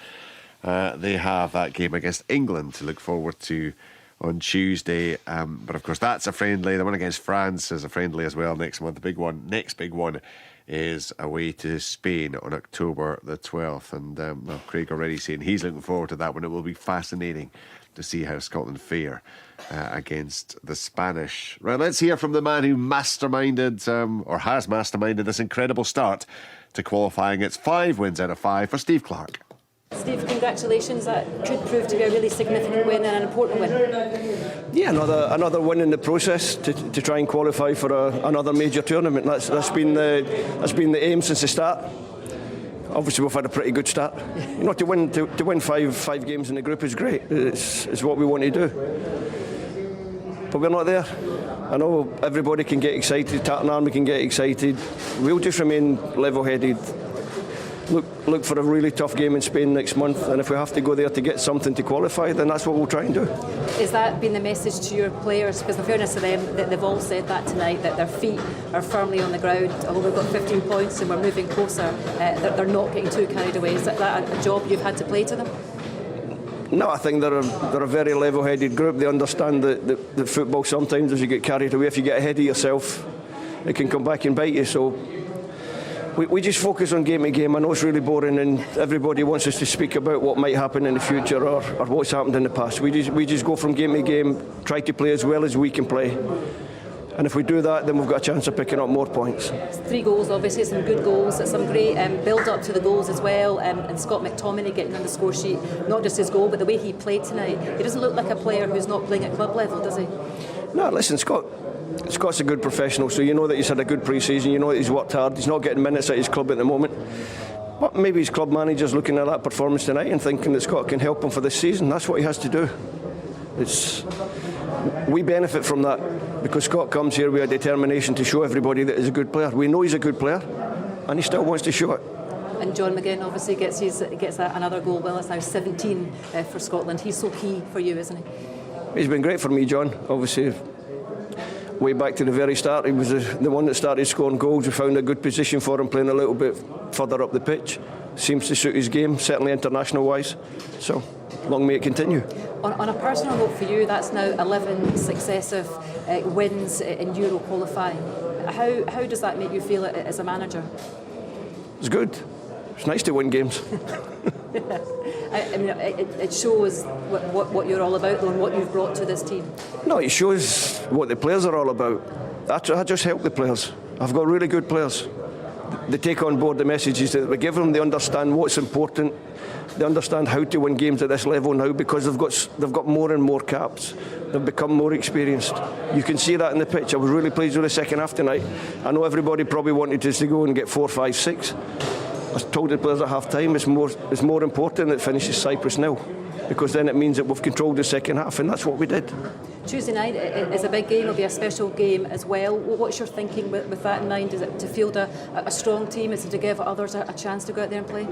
They have that game against England to look forward to on Tuesday, but of course that's a friendly. The one against France is a friendly as well next month. The next big one is away to Spain on October the 12th, and Craig already saying he's looking forward to that one. It will be fascinating to see how Scotland fare against the Spanish. Right, let's hear from the man who masterminded or has masterminded this incredible start to qualifying. It's 5 wins out of 5 for Steve Clarke. Steve, congratulations. That could prove to be a really significant win and an important win. Yeah, another win in the process to try and qualify for another major tournament. That's been the aim since the start. Obviously, we've had a pretty good start. To win five games in the group is great. It's what we want to do. But we're not there. I know everybody can get excited. Tartan Army can get excited. We'll just remain level-headed. Look for a really tough game in Spain next month, and if we have to go there to get something to qualify, then that's what we'll try and do. Is that been the message to your players? Because in fairness to them, they've all said that tonight, that their feet are firmly on the ground. Although we've got 15 points and we're moving closer, they're not getting too carried away. Is that a job you've had to play to them? No, I think they're a very level-headed group. They understand that football sometimes, as you get carried away, if you get ahead of yourself, it can come back and bite you. So we just focus on game to game. I know it's really boring, and everybody wants us to speak about what might happen in the future or what's happened in the past. We just go from game to game, try to play as well as we can play. And if we do that, then we've got a chance of picking up more points. 3 goals, obviously, some good goals, some great build-up to the goals as well. And Scott McTominay getting on the score sheet, not just his goal, but the way he played tonight. He doesn't look like a player who's not playing at club level, does he? No, listen, Scott's a good professional, so you know that he's had a good pre-season, you know that he's worked hard. He's not getting minutes at his club at the moment. But maybe his club manager's looking at that performance tonight and thinking that Scott can help him for this season. That's what he has to do. We benefit from that because Scott comes here with a determination to show everybody that he's a good player. We know he's a good player, and he still wants to show it. And John McGinn obviously gets another goal. Well, it's now 17 for Scotland. He's so key for you, isn't he? He's been great for me, John. Obviously, way back to the very start, he was the one that started scoring goals. We found a good position for him, playing a little bit further up the pitch. Seems to suit his game, certainly international-wise. So long may it continue. On a personal note for you, that's now 11 successive wins in Euro qualifying. How does that make you feel as a manager? It's good. It's nice to win games. I mean, it shows what you're all about, though, and what you've brought to this team. No, it shows what the players are all about. I just help the players. I've got really good players. They take on board the messages that we give them. They understand what's important. They understand how to win games at this level now because they've got more and more caps. They've become more experienced. You can see that in the pitch. I was really pleased with the second half tonight. I know everybody probably wanted us to go and get 4, 5, 6. I told the players at half time it's more important that it finishes Cyprus nil, because then it means that we've controlled the second half, and that's what we did. Tuesday night is a big game, it'll be a special game as well. What's your thinking with that in mind? Is it to field a strong team? Is it to give others a chance to go out there and play?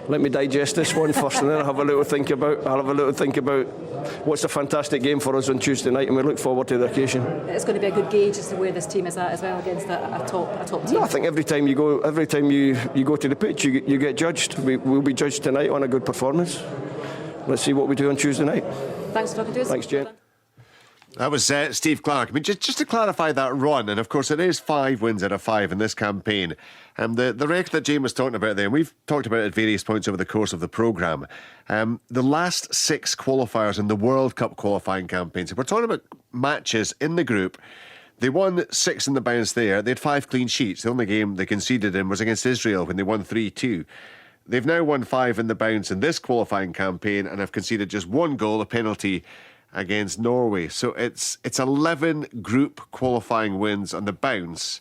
Let me digest this one first, and then I'll have a little think about what's a fantastic game for us on Tuesday night, and we look forward to the occasion. It's going to be a good gauge as to where this team is at as well against a top team. No, I think every time you go to the pitch, you get judged. We'll be judged tonight on a good performance. Let's see what we do on Tuesday night. Thanks for talking to us. Thanks, Jen. That was Steve Clarke. I mean, just to clarify that run, and of course it is 5 wins out of 5 in this campaign. The record that Jane was talking about there, and we've talked about it at various points over the course of the programme, the last 6 qualifiers in the World Cup qualifying campaigns. If we're talking about matches in the group, they won 6 in the bounce there. They had 5 clean sheets. The only game they conceded in was against Israel when they won 3-2. They've now won 5 in the bounce in this qualifying campaign and have conceded just 1 goal, a penalty, against Norway. So it's 11 group qualifying wins on the bounce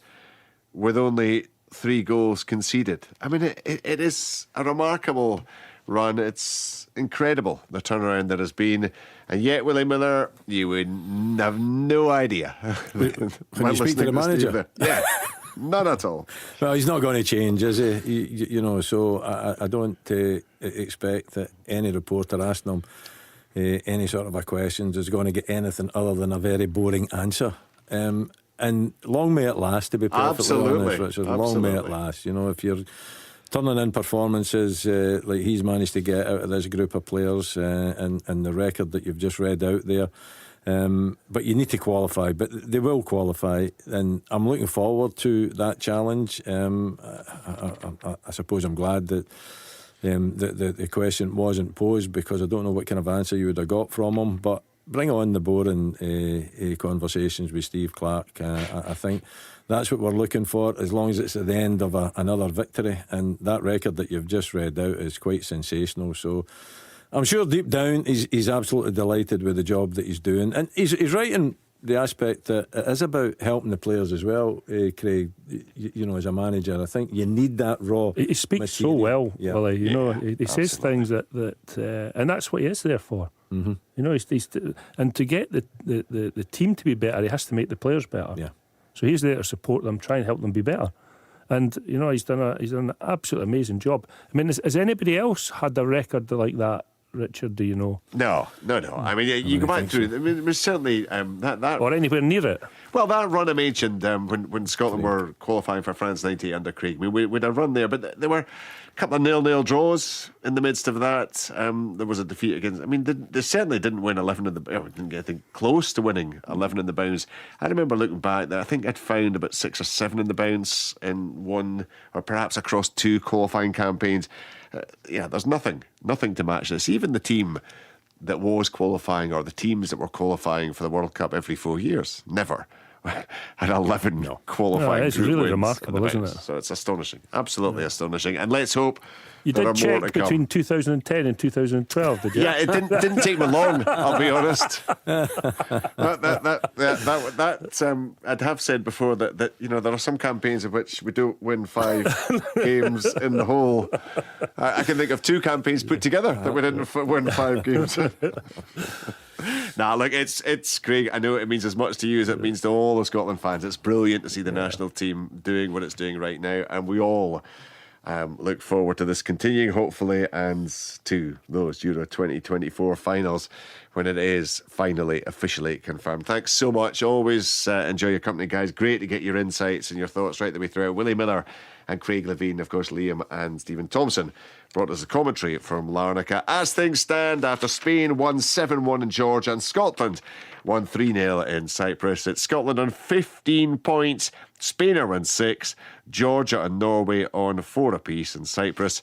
with only 3 goals conceded. I mean, it is a remarkable run. It's incredible, the turnaround that has been. And yet, Willie Miller, you would have no idea. When you speak to the manager? Yeah. None at all. Well, he's not going to change, is he? You know, so I don't expect that any reporter asking him any sort of a questions is going to get anything other than a very boring answer. And long may it last, to be perfectly honest, Richard. Long may it last. You know, if you're turning in performances like he's managed to get out of this group of players and the record that you've just read out there, but you need to qualify. But they will qualify, and I'm looking forward to that challenge. I suppose I'm glad that the question wasn't posed, because I don't know what kind of answer you would have got from him. But bring on the boring conversations with Steve Clarke. I think that's what we're looking for, as long as it's at the end of another victory. And that record that you've just read out is quite sensational. So I'm sure deep down he's absolutely delighted with the job that he's doing. And he's right in the aspect that it is about helping the players as well, Craig. You know, as a manager, I think you need that raw. He speaks material. so well, yeah. Willie. You know, he says things that and that's what he is there for. Mm-hmm. You know, and to get the team to be better, he has to make the players better. Yeah. So he's there to support them, try and help them be better. And you know, he's done an absolutely amazing job. I mean, has anybody else had a record like that, Richard? Do you know? No. I mean, you go back through. I mean, it was certainly that or anywhere near it. Well, that run I mentioned when Scotland were qualifying for France '98 under Craig. I mean, we'd a run there, but there were a couple of 0-0 draws in the midst of that. There was a defeat against. I mean, they certainly didn't win 11 in the. Didn't get anything close to winning 11 in the bounce. I remember looking back that I think I'd found about 6 or 7 in the bounce in one, or perhaps across 2 qualifying campaigns. There's nothing to match this. Even the team that was qualifying, or the teams that were qualifying for the World Cup every 4 years, never had 11 qualifying. It's really remarkable, isn't it? So it's astonishing, absolutely astonishing. And let's hope you there did are more check to come. between 2010 and 2012, did you? Yeah, it didn't take me long, I'll be honest. I'd have said before that you know, there are some campaigns of which we don't win 5 games in the whole. I can think of 2 campaigns put together that we didn't win 5 games. Nah, look, it's Craig. I know it means as much to you as it means to all the Scotland fans. It's brilliant to see the national team doing what it's doing right now, and we all look forward to this continuing, hopefully, and to those Euro 2024 finals when it is finally officially confirmed. Thanks so much. Always enjoy your company, guys. Great to get your insights and your thoughts right the way through. Willie Miller and Craig Levine, of course, Liam and Stephen Thompson brought us a commentary from Larnaca. As things stand, after Spain won 7-1 in Georgia and Scotland won 3-0 in Cyprus, it's Scotland on 15 points, Spain are on 6, Georgia and Norway on 4 apiece, and Cyprus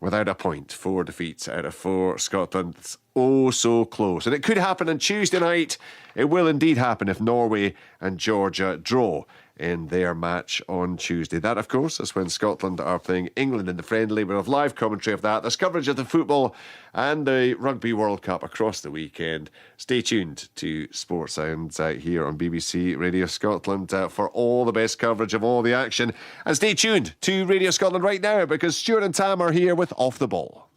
without a point, 4 defeats out of 4. Scotland's oh so close. And it could happen on Tuesday night. It will indeed happen if Norway and Georgia draw in their match on Tuesday. That, of course, is when Scotland are playing England in the friendly. We'll have live commentary of that. There's coverage of the football and the Rugby World Cup across the weekend. Stay tuned to Sports Sound here on BBC Radio Scotland for all the best coverage of all the action. And stay tuned to Radio Scotland right now, because Stuart and Tam are here with Off the Ball.